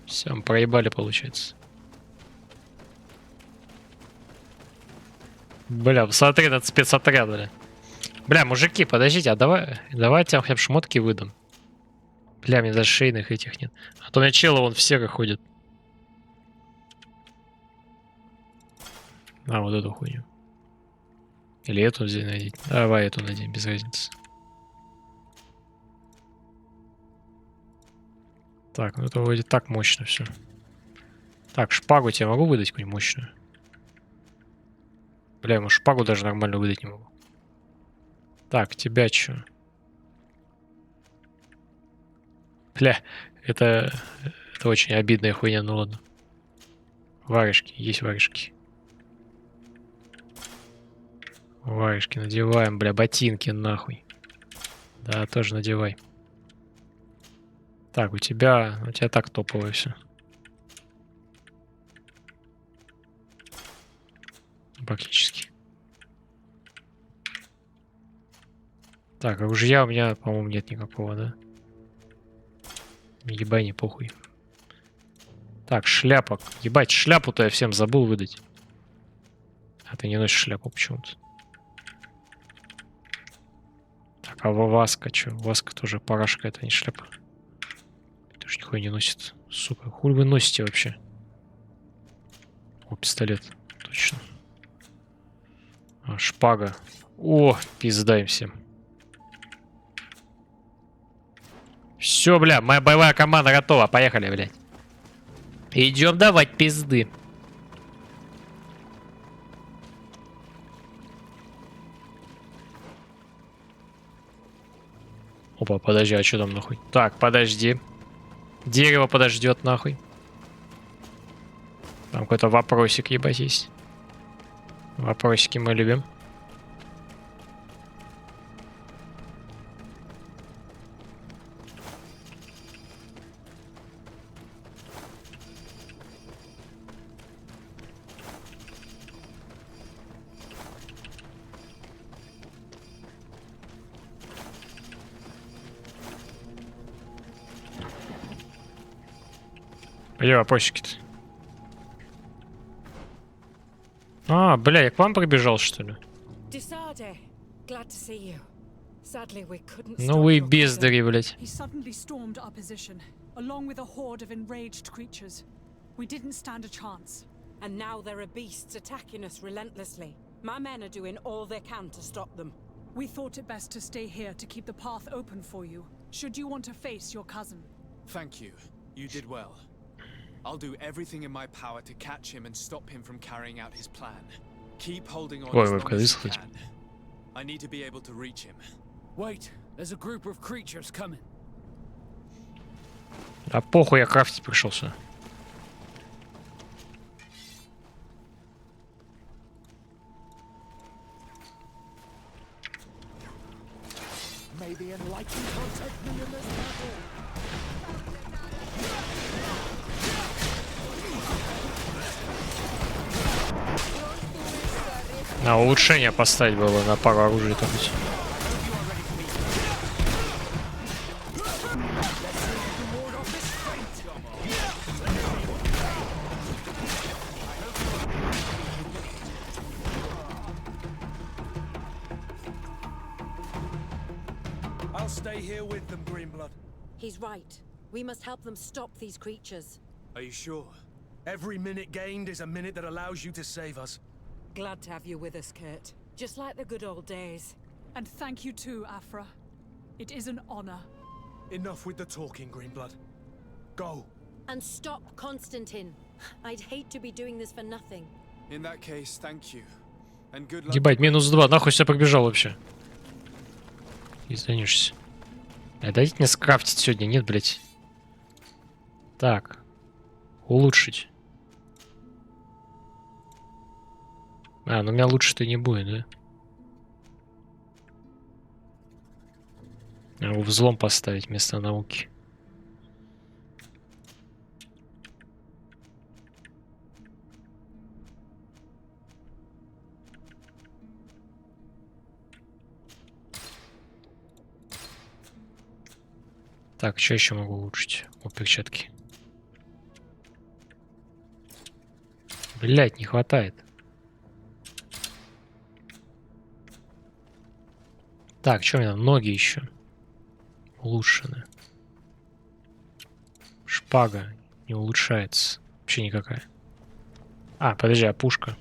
Все, мы проебали, получается. Бля, посмотри этот спецотряд, бля. Бля, мужики, подождите, а давайте я хотя бы шмотки выдам. Бля, мне даже шейных этих нет. А то у меня челы вон в серых ходят. А, вот эту хуйню. Или эту здесь надеть. Давай эту надень, без разницы. Так, ну это вроде так мощно все. Так, шпагу тебе могу выдать какую-нибудь мощную? Бля, ему шпагу даже нормально выдать не могу. Так, тебя чё? Бля, это очень обидная хуйня, ну ладно. Варежки, есть варежки. Варежки надеваем, бля, ботинки нахуй. Да, тоже надевай. Так, у тебя так топовое все. Практически. Так, ружья у меня, по-моему, нет никакого, да? Ебай, не похуй. Так, шляпа. Ебать, шляпу-то я всем забыл выдать. А ты не носишь шляпу почему-то. Так, а Васка что? Васка тоже парашка, это не шляпа. Ты ж нихуя не носит. Сука, хуй вы носите вообще? О, пистолет. Точно. А, шпага. О, пизда им всем. Все, бля, моя боевая команда готова. Поехали, блядь. Идем давать пизды. Опа, подожди, а что там нахуй? Так, подожди. Дерево подождет нахуй. Там какой-то вопросик, ебать, есть. Вопросики мы любим. Где вопросики-то? А, бля, я к вам прибежал, что ли? Ну вы бездари, блядь. He suddenly stormed our position, along with a horde of enraged creatures. We didn't stand a chance. And now there are beasts attacking us relentlessly. My men are doing all they can to stop them. We thought it best to stay here to keep the path open for you, should you want to face your cousin. Thank you. You did well. I'll do everything in my power to catch him and stop him from carrying out his plan. Keep holding on as long as you can. I need to be able to reach him. Wait, there's a group of creatures coming. А похуй, я крафтить пришел сюда. May the enlightened protect me in this battle. А улучшение поставить было на пару оружий там. I'll stay here with them, Greenblood. He's right. We must help them stop these creatures. Are you sure? Every minute gained is a minute that allows you to save us. Glad to have you with us, Kurt. Just like the good old days. And thank you too, Afra. It is an honor. Enough with the talking, Greenblood. Go. And stop Constantine. I'd hate to be doing this for nothing. In that case, thank you. And good luck. Ебать, -2. Нахуй себя побежал вообще. Извинишься. Дайте мне скрафтить сегодня. Нет, блядь. Так. Улучшить. А, ну у меня лучше-то не будет, да? Его взлом поставить вместо науки. Так, что еще могу улучшить? О, перчатки. Блять, не хватает. Так, что у меня? Ноги еще. Улучшены. Шпага не улучшается. Вообще никакая. А, подожди, а пушка?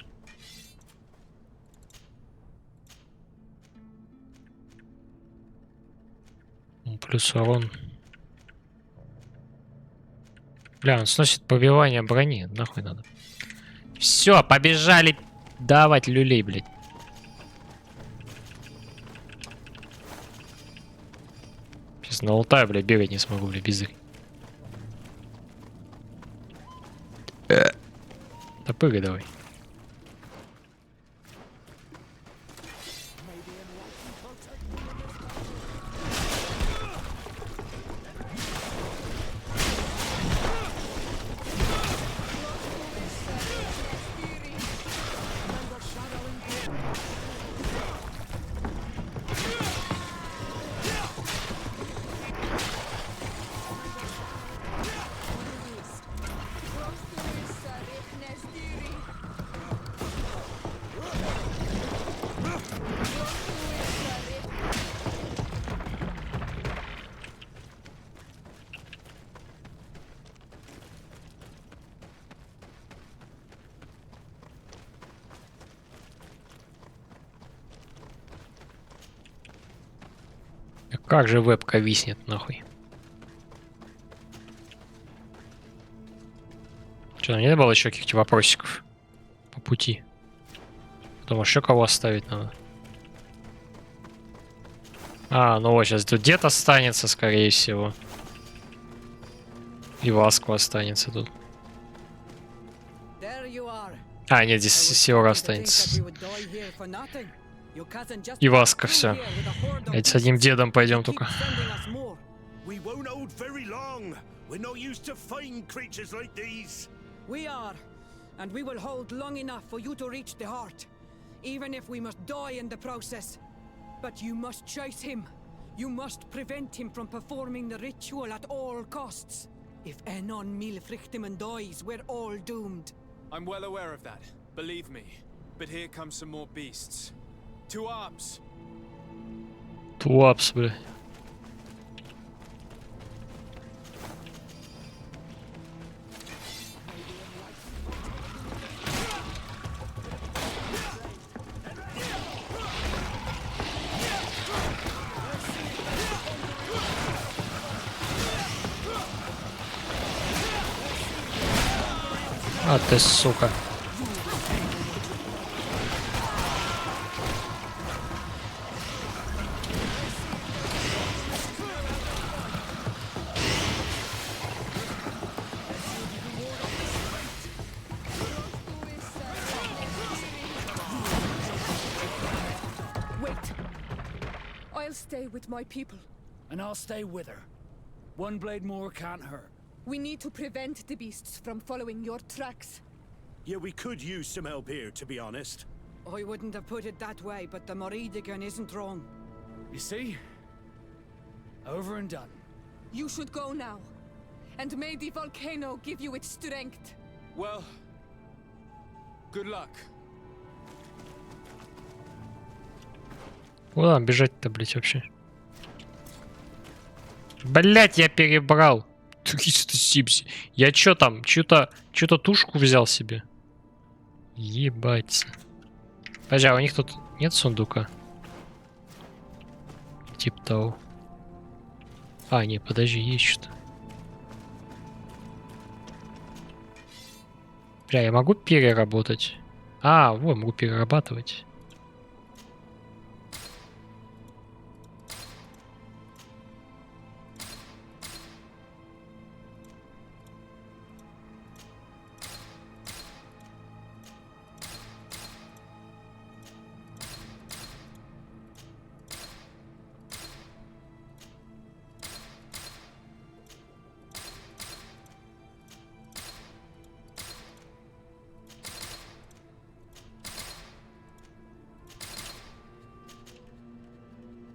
Плюс урон. Бля, он сносит пробивание брони. Нахуй надо. Все, побежали давать люлей, блядь. Сейчас налутаю, блядь, бегать не смогу, блядь, бездарь. Да прыгай давай. Как же вебка виснет, нахуй. Что, не было еще каких-то вопросиков по пути? Потом еще кого оставить надо. А, ну вот сейчас тут дед останется, скорее всего. И Васко останется тут. А, нет, здесь Сиора останется. И Васка, все. С одним дедом пойдем только. And we will hold long enough for you to reach the heart, even if we must die in the process. But you must chase him. You must prevent him from performing the ritual at all costs. If Enon Milfrichtiman dies, we're all doomed. I'm well aware of that, believe me. But here come some more beasts. To arms! To arms, бля. А ты, сука. Wait. I'll stay with my people. And I'll stay with her. One blade more can't hurt. We need to prevent the beasts from following your tracks. Yeah, we could use some help here, to be honest. I wouldn't have put it that way, but the Moridigan isn't wrong. You see? Over and done. You should go now. And may the volcano give you its strength. Well, good luck. Куда бежать-то, блять, вообще? Блять, я перебрал. Я чё там? Чё-то тушку взял себе. Ебать. Подожди, а у них тут нет сундука? Типа того. А, не, подожди, есть что-то. Бля, я могу переработать? А, вот, могу перерабатывать.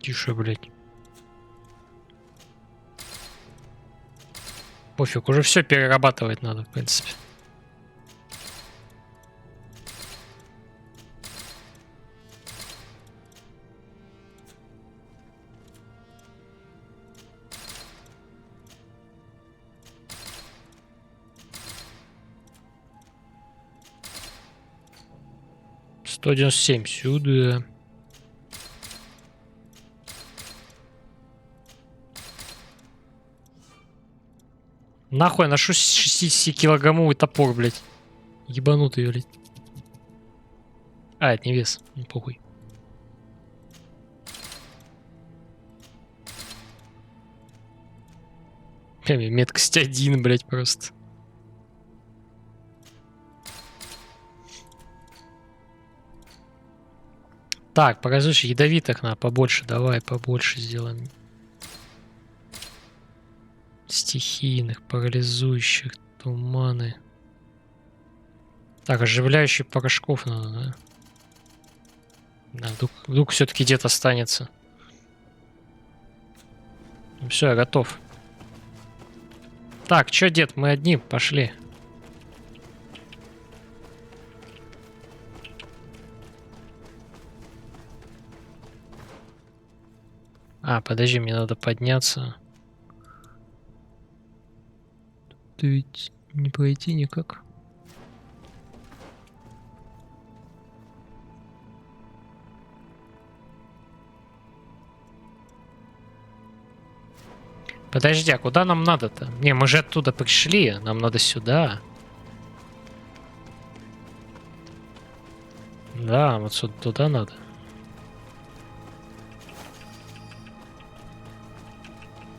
Тише, блядь. Пофиг, уже все перерабатывать надо, в принципе. $197 сюда. Нахуй я ношу 60-килограммовый топор, блядь. Ебанутый, блядь. А, это не вес. Ну, похуй. Меткость 1, блядь, просто. Так, покажи, ядовитых надо побольше. Давай, побольше сделаем. Стихийных, парализующих, туманы. Так, оживляющих порошков надо, да? Да, вдруг все-таки где-то останется. Ну, все, я готов. Так, чё, дед, мы одни, пошли. А, подожди, мне надо подняться. Тут ведь не пройти никак. Подожди, а куда нам надо-то? Не, мы же оттуда пришли, нам надо сюда. Да, вот сюда, туда надо.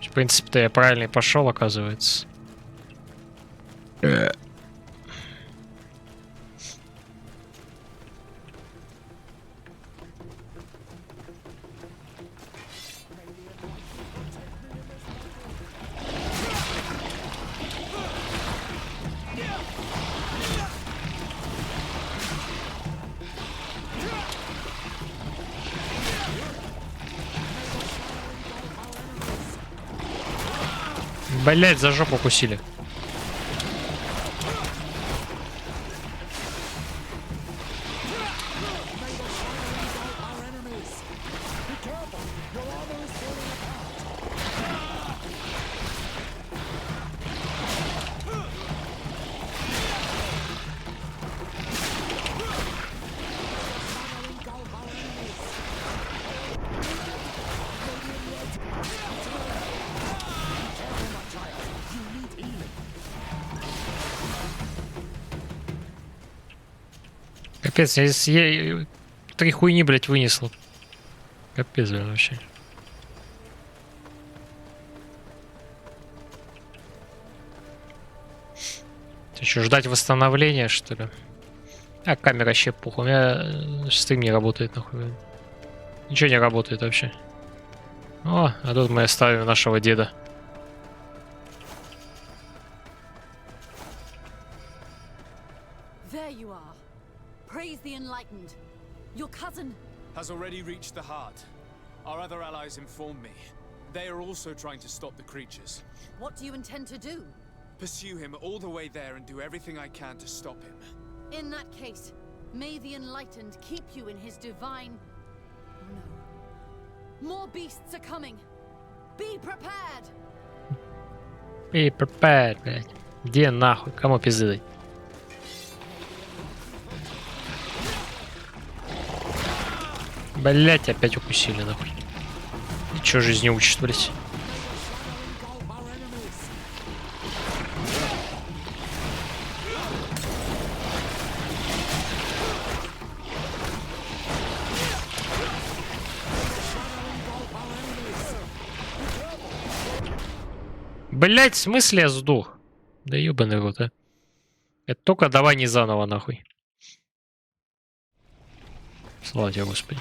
В принципе-то я правильно пошел, оказывается. Блять, за жопу укусили. Капец, я 3 хуйни, блять, вынесл. Капец, блин, вообще. Ты что, ждать восстановления, что ли? А, камера вообще пух. У меня стрим не работает, нахуй. Ничего не работает вообще. О, а тут мы оставим нашего деда. There you are. Praise the enlightened. Your cousin has already reached the heart. Our other allies informed me. They are also trying to stop the creatures. What do you intend to do? Pursue him all the way there and do everything I can to stop him. In that case, may the enlightened keep you in his divine... No. More beasts are coming. Be prepared. Be prepared, блядь. Где нахуй? Кому пизды? Блять, опять укусили, нахуй. И чё жизнь не учит, блять? Блять, в смысле я сдох? Да ёбаный рот, а. Это только давай не заново, нахуй. Слава тебе, Господи.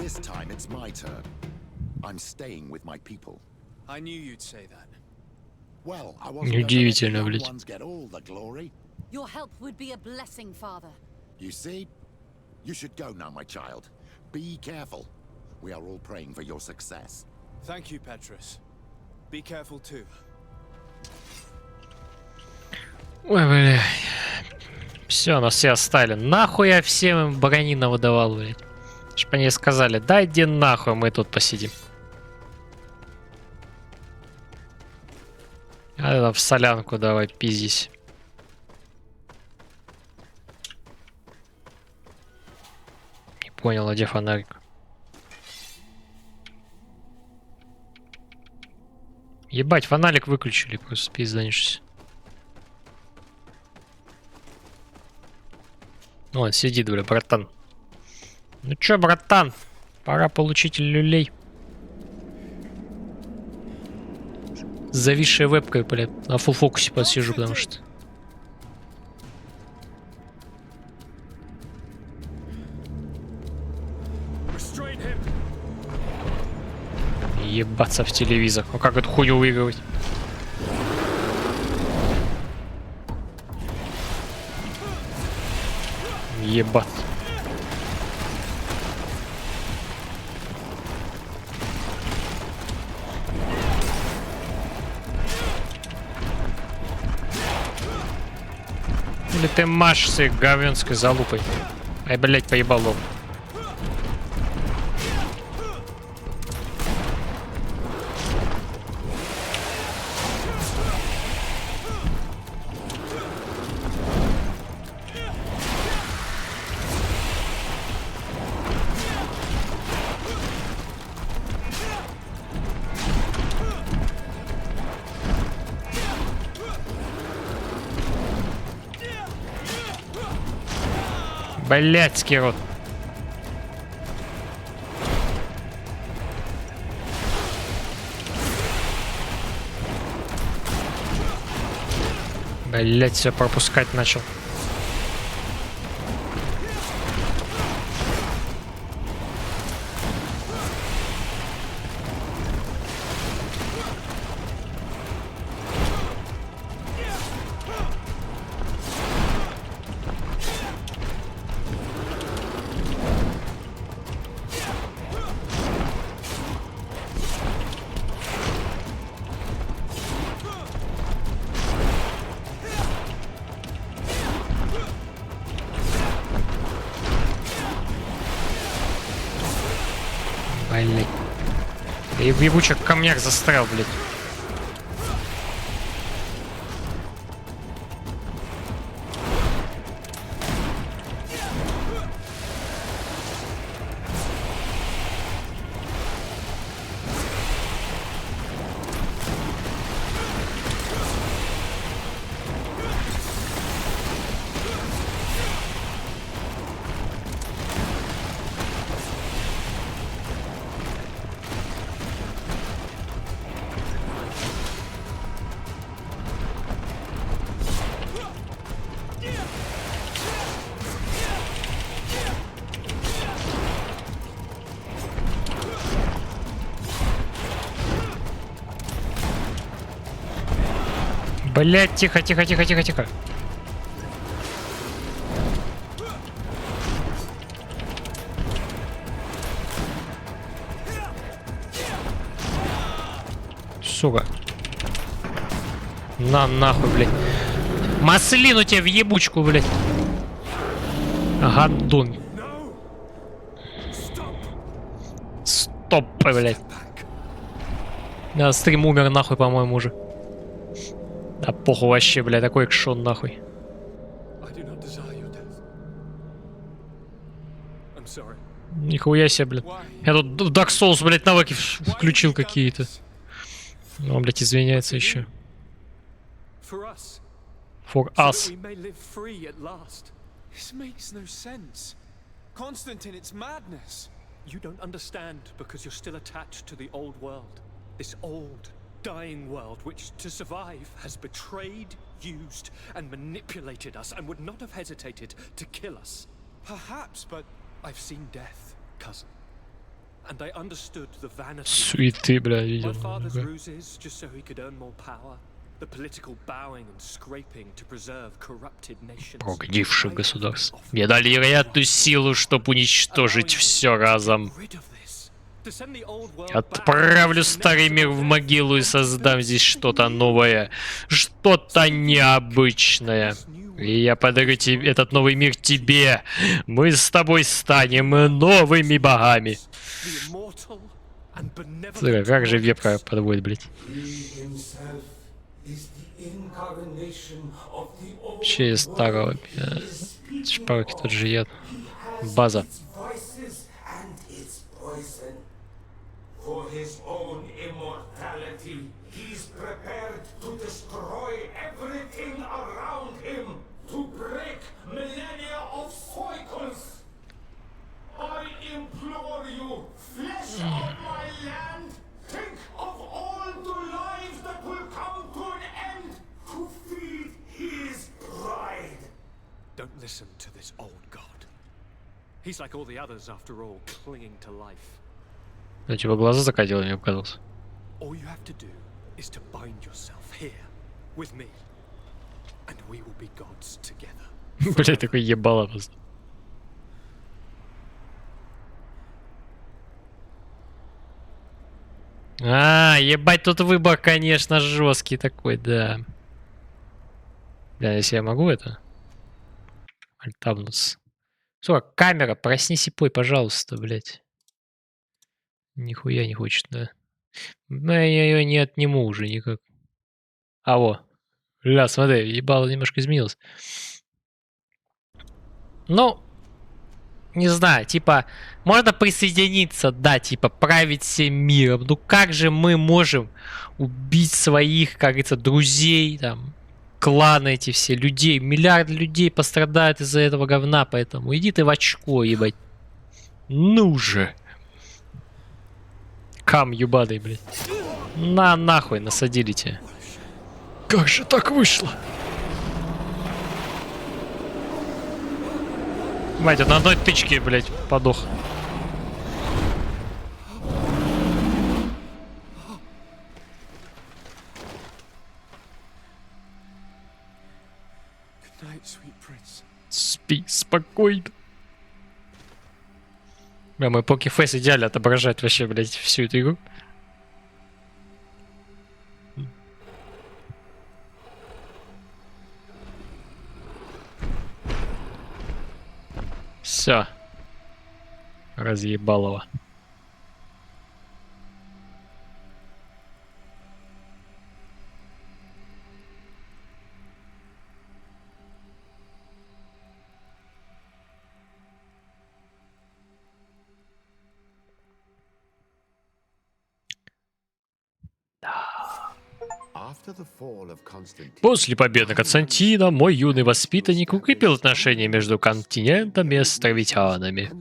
This time it's my turn. I'm staying with my people. I knew you'd say that. Well, I wasn't Удивительно, блядь. ones get all the glory. Your help would be a blessing, Father. You see? You should go now, my child. Be careful. We are all praying for your success. Thank you, Petrus. Be careful too. Ой, бля. Все, нас все оставили. Нахуй я всем им брони навыдавал, блядь. Чтоб они сказали, да иди нахуй, мы тут посидим. А это в солянку давай, пиздись. Не понял, а где фонарик? Ебать, фонарик выключили, просто пизданешься. Ну, он сидит, бля, братан. Ну чё, братан? Пора получить люлей. С зависшей вебкой, блядь, на фулл фокусе подсижу, потому что... Ебаться в телевизор. Ну как эту хуйню выигрывать? Ебать. Или ты машешься говенской залупой? Ай, блядь, поебал лоб. Блядский рот. Блять, все пропускать начал. Блять. И в ебучих камнях застрял, блядь. Блять, тихо, тихо, тихо, тихо, тихо. Сука. На нахуй, блядь. Маслину тебе в ебучку, блядь. Гадун. Стоп, блядь. Да, стрим умер нахуй, по-моему, уже. Да похуй вообще, бля, такой экшон нахуй. Нихуя себе, блядь. Я тут Dark Souls, блядь, навыки включил какие-то. Он, блядь, извиняется еще. For us. This makes no sense. Constantine, it's madness. You don't understand because you're still attached to the old world. This old, dying world which, to survive, has betrayed, used, and manipulated us and would not have hesitated to kill us. Perhaps, but I've seen death, cousin. And I understood the vanity of my father's ruses just so he could earn more power. The political bowing and scraping to preserve corrupted nations. Погибших государств. Мне дали невероятную силу, чтобы уничтожить все разом. Отправлю старый мир в могилу и создам здесь что-то новое, что-то необычное. И я подарю тебе этот новый мир тебе. Мы с тобой станем новыми богами. Слушай, как же вебка подводит, блядь. Через старого шпарки тут же яд. База. Don't listen to this old god. He's like all the others, after all, clinging to life. Я типа глаза закатил, мне показалось. All you have to do is to bind yourself here with me, and we will be gods together. Блять, такой ебало просто. Ебать, тут выбор, конечно, жесткий такой, да. Да, если я могу это. Альтабнус. Сука, камера, проснись и пой, пожалуйста, блядь. Нихуя не хочет, да. Но я ее не отниму уже никак. А, во. Ля, смотри, ебало немножко изменилось. Ну, не знаю, типа, можно присоединиться, да, типа, править всем миром. Ну как же мы можем убить своих, как говорится, друзей, там, кланы эти все, людей. Миллиарды людей пострадают из-за этого говна, поэтому иди ты в очко, ебать. Ну же. Кам ебаный, блядь. На нахуй насадили тебя. Как же так вышло? Мать, на одной тычке, блядь, подох. Спи спокойно. Бля, мой покефейс идеально отображает вообще, блядь, всю эту игру. Все. Разъебалово. После победы Константина мой юный воспитанник укрепил отношения между континентом и островитянами.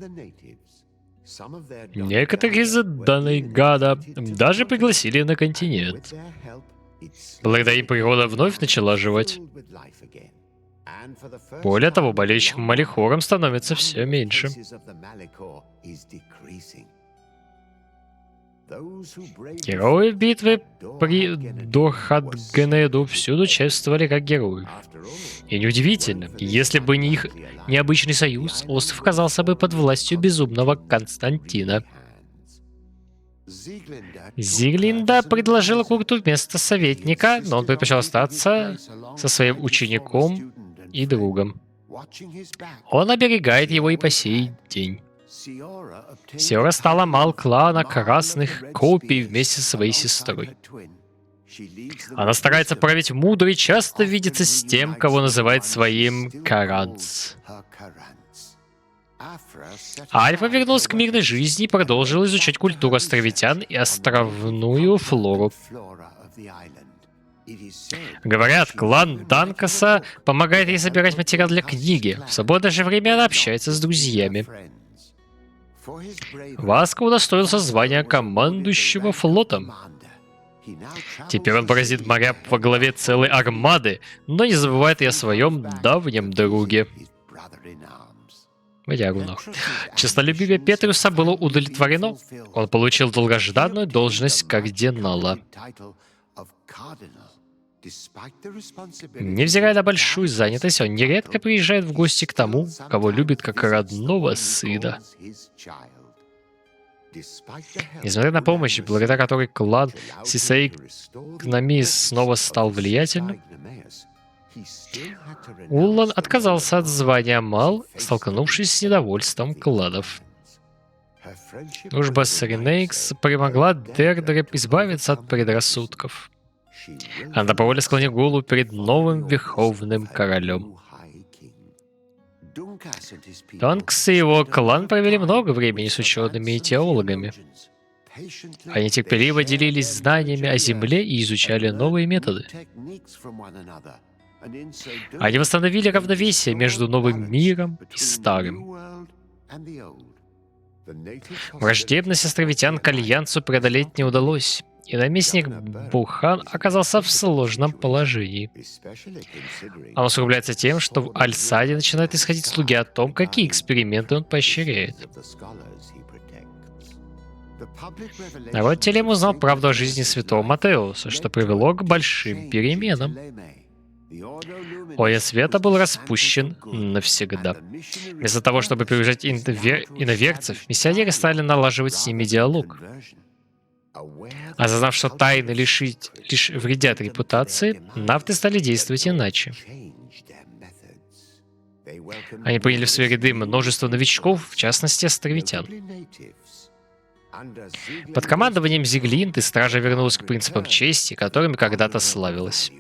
Некоторых из данной гада даже пригласили на континент. Благодаря им природа вновь начала оживать. Более того, болельщикам Малихором становится все меньше. Герои битвы при Дорхадгенеду всюду чествовали как героев. И неудивительно, если бы не их необычный союз, остров оказался бы под властью безумного Константина. Зиглинда предложила Курту вместо советника, но он предпочел остаться со своим учеником и другом. Он оберегает его и по сей день. Сиора стала мал клана Красных Копий вместе со своей сестрой. Она старается править мудро и часто видится с тем, кого называет своим Каранц. Альфа вернулась к мирной жизни и продолжила изучать культуру островитян и островную флору. Говорят, клан Данкаса помогает ей собирать материал для книги. В свободное же время она общается с друзьями. Васко удостоился звания командующего флотом. Теперь он бороздит моря во главе целой армады, но не забывает и о своем давнем друге. Честолюбие Петруса было удовлетворено. Он получил долгожданную должность кардинала. Невзирая на большую занятость, он нередко приезжает в гости к тому, кого любит как родного сына. Несмотря на помощь, благодаря которой клан Сисейкнамис снова стал влиятельным, Уллан отказался от звания Мал, столкнувшись с недовольством кланов. Дружба с Ренейкс помогла Дердере избавиться от предрассудков. Она добровольно склонила голову перед новым верховным королем. Донкс и его клан провели много времени с учеными и теологами. Они терпеливо делились знаниями о Земле и изучали новые методы. Они восстановили равновесие между новым миром и старым. Враждебность островитян к Альянсу преодолеть не удалось, и наместник Бухан оказался в сложном положении. Оно усугубляется тем, что в Аль-Саде начинают исходить слухи о том, какие эксперименты он поощряет. Народ Телем узнал правду о жизни святого Матеуса, что привело к большим переменам. Орден Света был распущен навсегда. Вместо того, чтобы приближать иноверцев, миссионеры стали налаживать с ними диалог. Осознав, что тайны лишь вредят репутации, навты стали действовать иначе. Они приняли в свои ряды множество новичков, в частности, островитян. Под командованием Зиглинды стража вернулась к принципам чести, которыми когда-то славилась.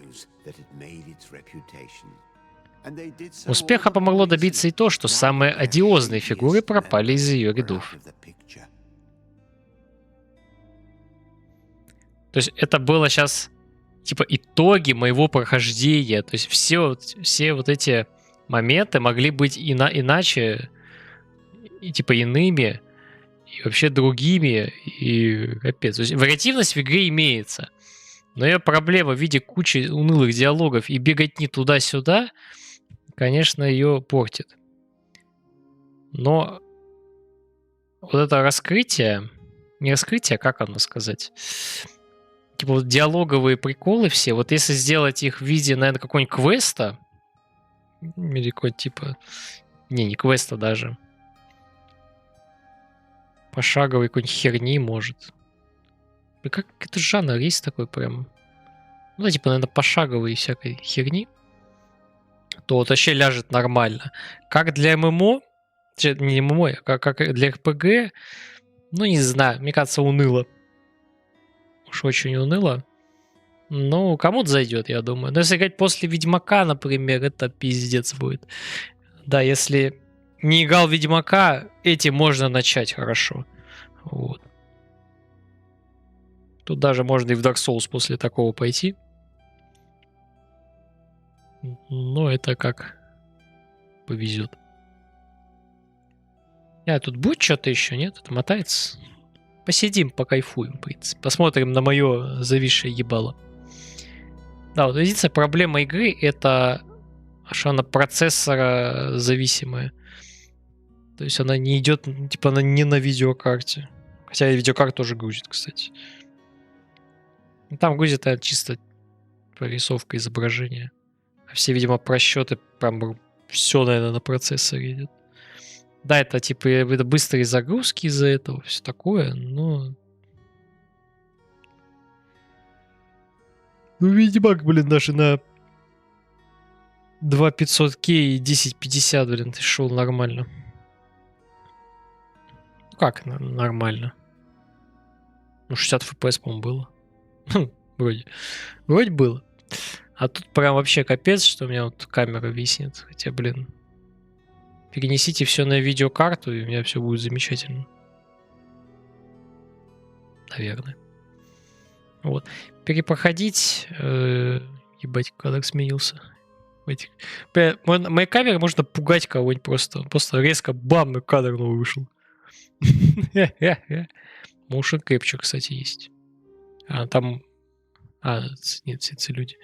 Успеха помогло добиться и то, что самые одиозные фигуры пропали из ее рядов. То есть это было сейчас типа итоги моего прохождения. То есть все вот эти моменты могли быть иначе, и типа иными, и вообще другими, и капец. То есть вариативность в игре имеется. Но ее проблема в виде кучи унылых диалогов и бегать не туда-сюда, конечно, ее портит. Но вот это раскрытие, не раскрытие, а как оно сказать? Типа вот диалоговые приколы все, вот если сделать их в виде, наверное, какого-нибудь квеста, или какой-то типа, не квеста даже, пошаговой какой-нибудь херни, может. И как это жанр есть такой прям, ну, типа, наверное, пошаговой всякой херни, то вот вообще ляжет нормально. Как для ММО, не ММО, а как для РПГ, ну, не знаю, мне кажется, уныло. Уж очень уныло. Ну, кому-то зайдет, я думаю. Но если играть после Ведьмака, например, это пиздец будет. Да, если не играл в Ведьмака, этим можно начать хорошо. Вот. Тут даже можно и в Dark Souls после такого пойти. Но это как повезет. Тут будет что-то еще, нет? Это мотается. Посидим, покайфуем, в принципе. Посмотрим на мое зависшее ебало. Да, вот единственная проблема игры это, что она процессора зависимая. То есть она не идет, типа она не на видеокарте. Хотя и видеокарта тоже грузит, кстати. Там грузит чисто прорисовка изображения. А все, видимо, просчеты прям все, наверное, на процессоре идет. Да, это типа это быстрые загрузки из-за этого, все такое, но... Ну, Ведьмак, блин, даже на 2500К и 1050, блин, ты шел нормально. Как нормально? Ну, 60 FPS, по-моему, было. Вроде было. А тут прям вообще капец, что у меня вот камера виснет. Хотя, блин, перенесите все на видеокарту, и у меня все будет замечательно. Наверное. Вот. Перепроходить... ебать, кадр сменился. Моей камерой можно пугать кого-нибудь просто. Просто резко бам, и кадр новый вышел. Motion Capture, кстати, есть. Там... нет, все люди.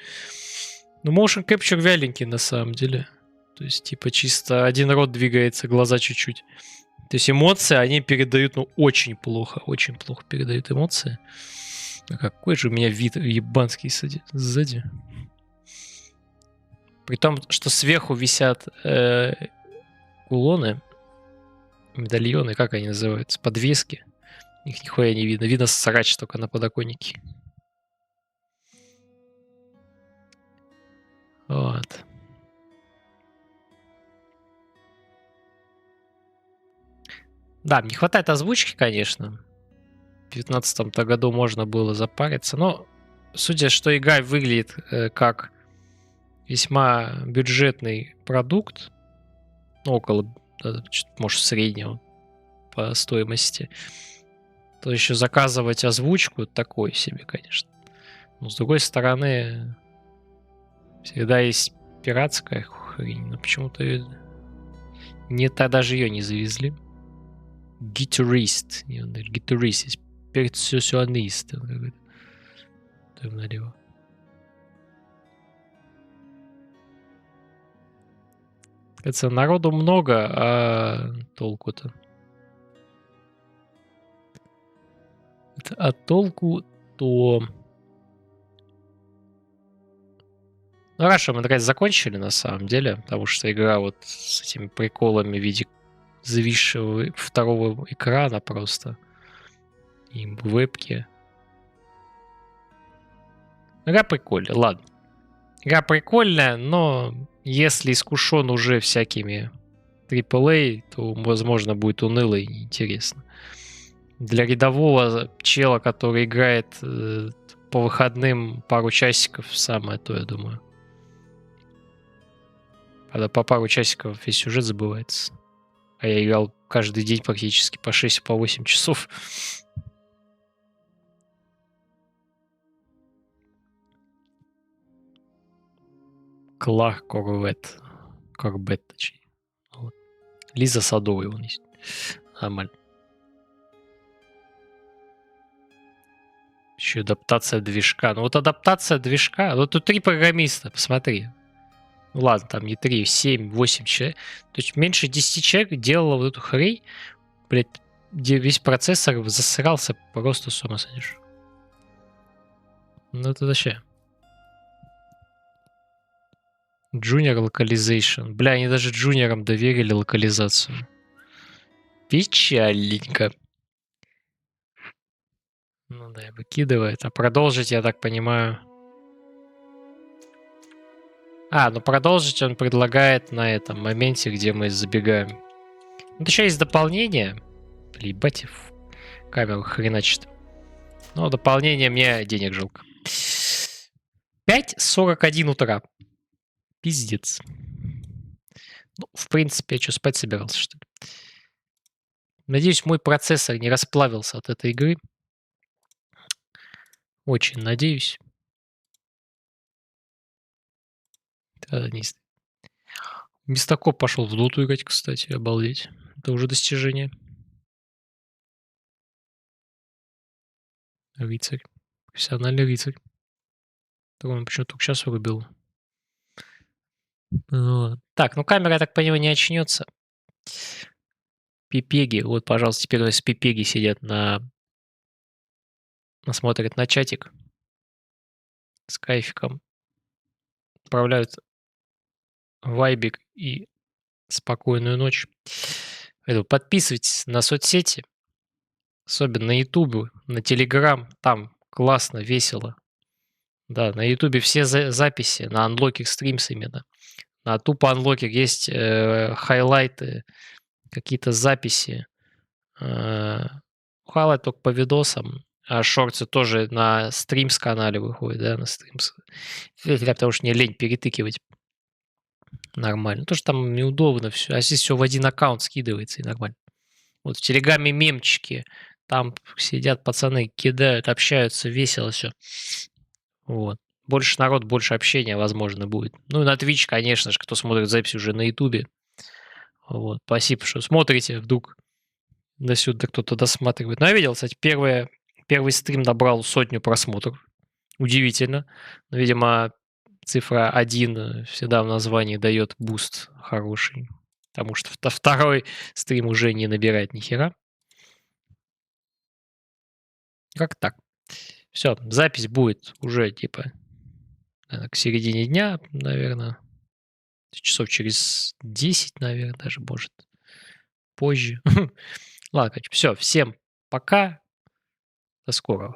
Ну, Motion Capture вяленький на самом деле. То есть, типа, чисто один рот двигается, глаза чуть-чуть. То есть эмоции, они передают, ну, очень плохо передают эмоции. А какой же у меня вид ебанский сзади. При том, что сверху висят кулоны, медальоны, как они называются, подвески. Их нихуя не видно. Видно срач только на подоконнике. Вот. Да, не хватает озвучки, конечно. В 2019 году можно было запариться, но судя, что игра выглядит как весьма бюджетный продукт, ну, около, может, среднего по стоимости, то еще заказывать озвучку такое себе, конечно. Но с другой стороны, всегда есть пиратская хрень, но почему-то даже ее не завезли. Гитарист есть перкуссионист. Там налево. Это народу много, а толку-то? А толку-то... Ну, хорошо, мы наконец закончили, на самом деле, потому что игра вот с этими приколами в виде зависшего второго экрана просто. И вебки. Игра прикольная, ладно. Игра прикольная, но если искушен уже всякими AAA, то, возможно, будет уныло и неинтересно. Для рядового чела, который играет по выходным пару часиков, самое то, я думаю. Когда по пару часиков весь сюжет забывается. А я играл каждый день практически по 6-8 часов. Кларк Корвет. Корбет, точнее. Вот. Лиза Садовый он есть. Нормально. Еще адаптация движка. Ну вот адаптация движка. Ну тут 3 программиста, посмотри. Ну ладно, там не 3, 7, 8 человек. То есть меньше 10 человек делало вот эту хрень. Блять, где весь процессор засрался, просто с ума сойдешь. Ну это вообще. Junior Localization. Бля, они даже джуниорам доверили локализацию. Печальненько. Ну да, выкидывает. А продолжить, я так понимаю... ну продолжить он предлагает на этом моменте, где мы забегаем. Ну, еще есть дополнение. Ебать, камеру хреначит. Но дополнение мне денег жалко. 5:41 утра. Пиздец. Ну, в принципе, я что, спать собирался, что ли? Надеюсь, мой процессор не расплавился от этой игры. Очень надеюсь. Мистакоп пошел в доту играть, кстати, обалдеть. Это уже достижение. Рыцарь. Профессиональный рыцарь. Он почему-то только сейчас вырубил. Вот. Так, ну камера, я так понимаю, не очнется. Пипеги. Вот, пожалуйста, теперь у нас пипеги сидят смотрят на чатик. С кайфиком. Отправляют вайбик и спокойную ночь. Подписывайтесь на соцсети. Особенно на YouTube, на Telegram. Там классно, весело. Да, на YouTube все записи, на Unlocking Streams именно. На тупо Unlocking есть хайлайты, какие-то записи. Хайлайт только по видосам. А шорты тоже на Стримс канале выходят, да, на Стримс. Потому что мне лень перетыкивать. Нормально. То, что там неудобно все. А здесь все в один аккаунт скидывается и нормально. Вот в Телеграме мемчики. Там сидят пацаны, кидают, общаются, весело все. Вот. Больше народ, больше общения, возможно, будет. Ну и на Twitch, конечно же, кто смотрит запись уже на Ютубе. Вот. Спасибо, что смотрите. Вдруг до сюда кто-то досматривает. Но я видел, кстати, первый стрим набрал 100 просмотров. Удивительно. Но, видимо, цифра 1 всегда в названии дает буст хороший. Потому что второй стрим уже не набирает ни хера. Как так? Все, запись будет уже типа к середине дня, наверное. Часов через 10, наверное, даже может. Позже. Ладно, все, всем пока. До скорого.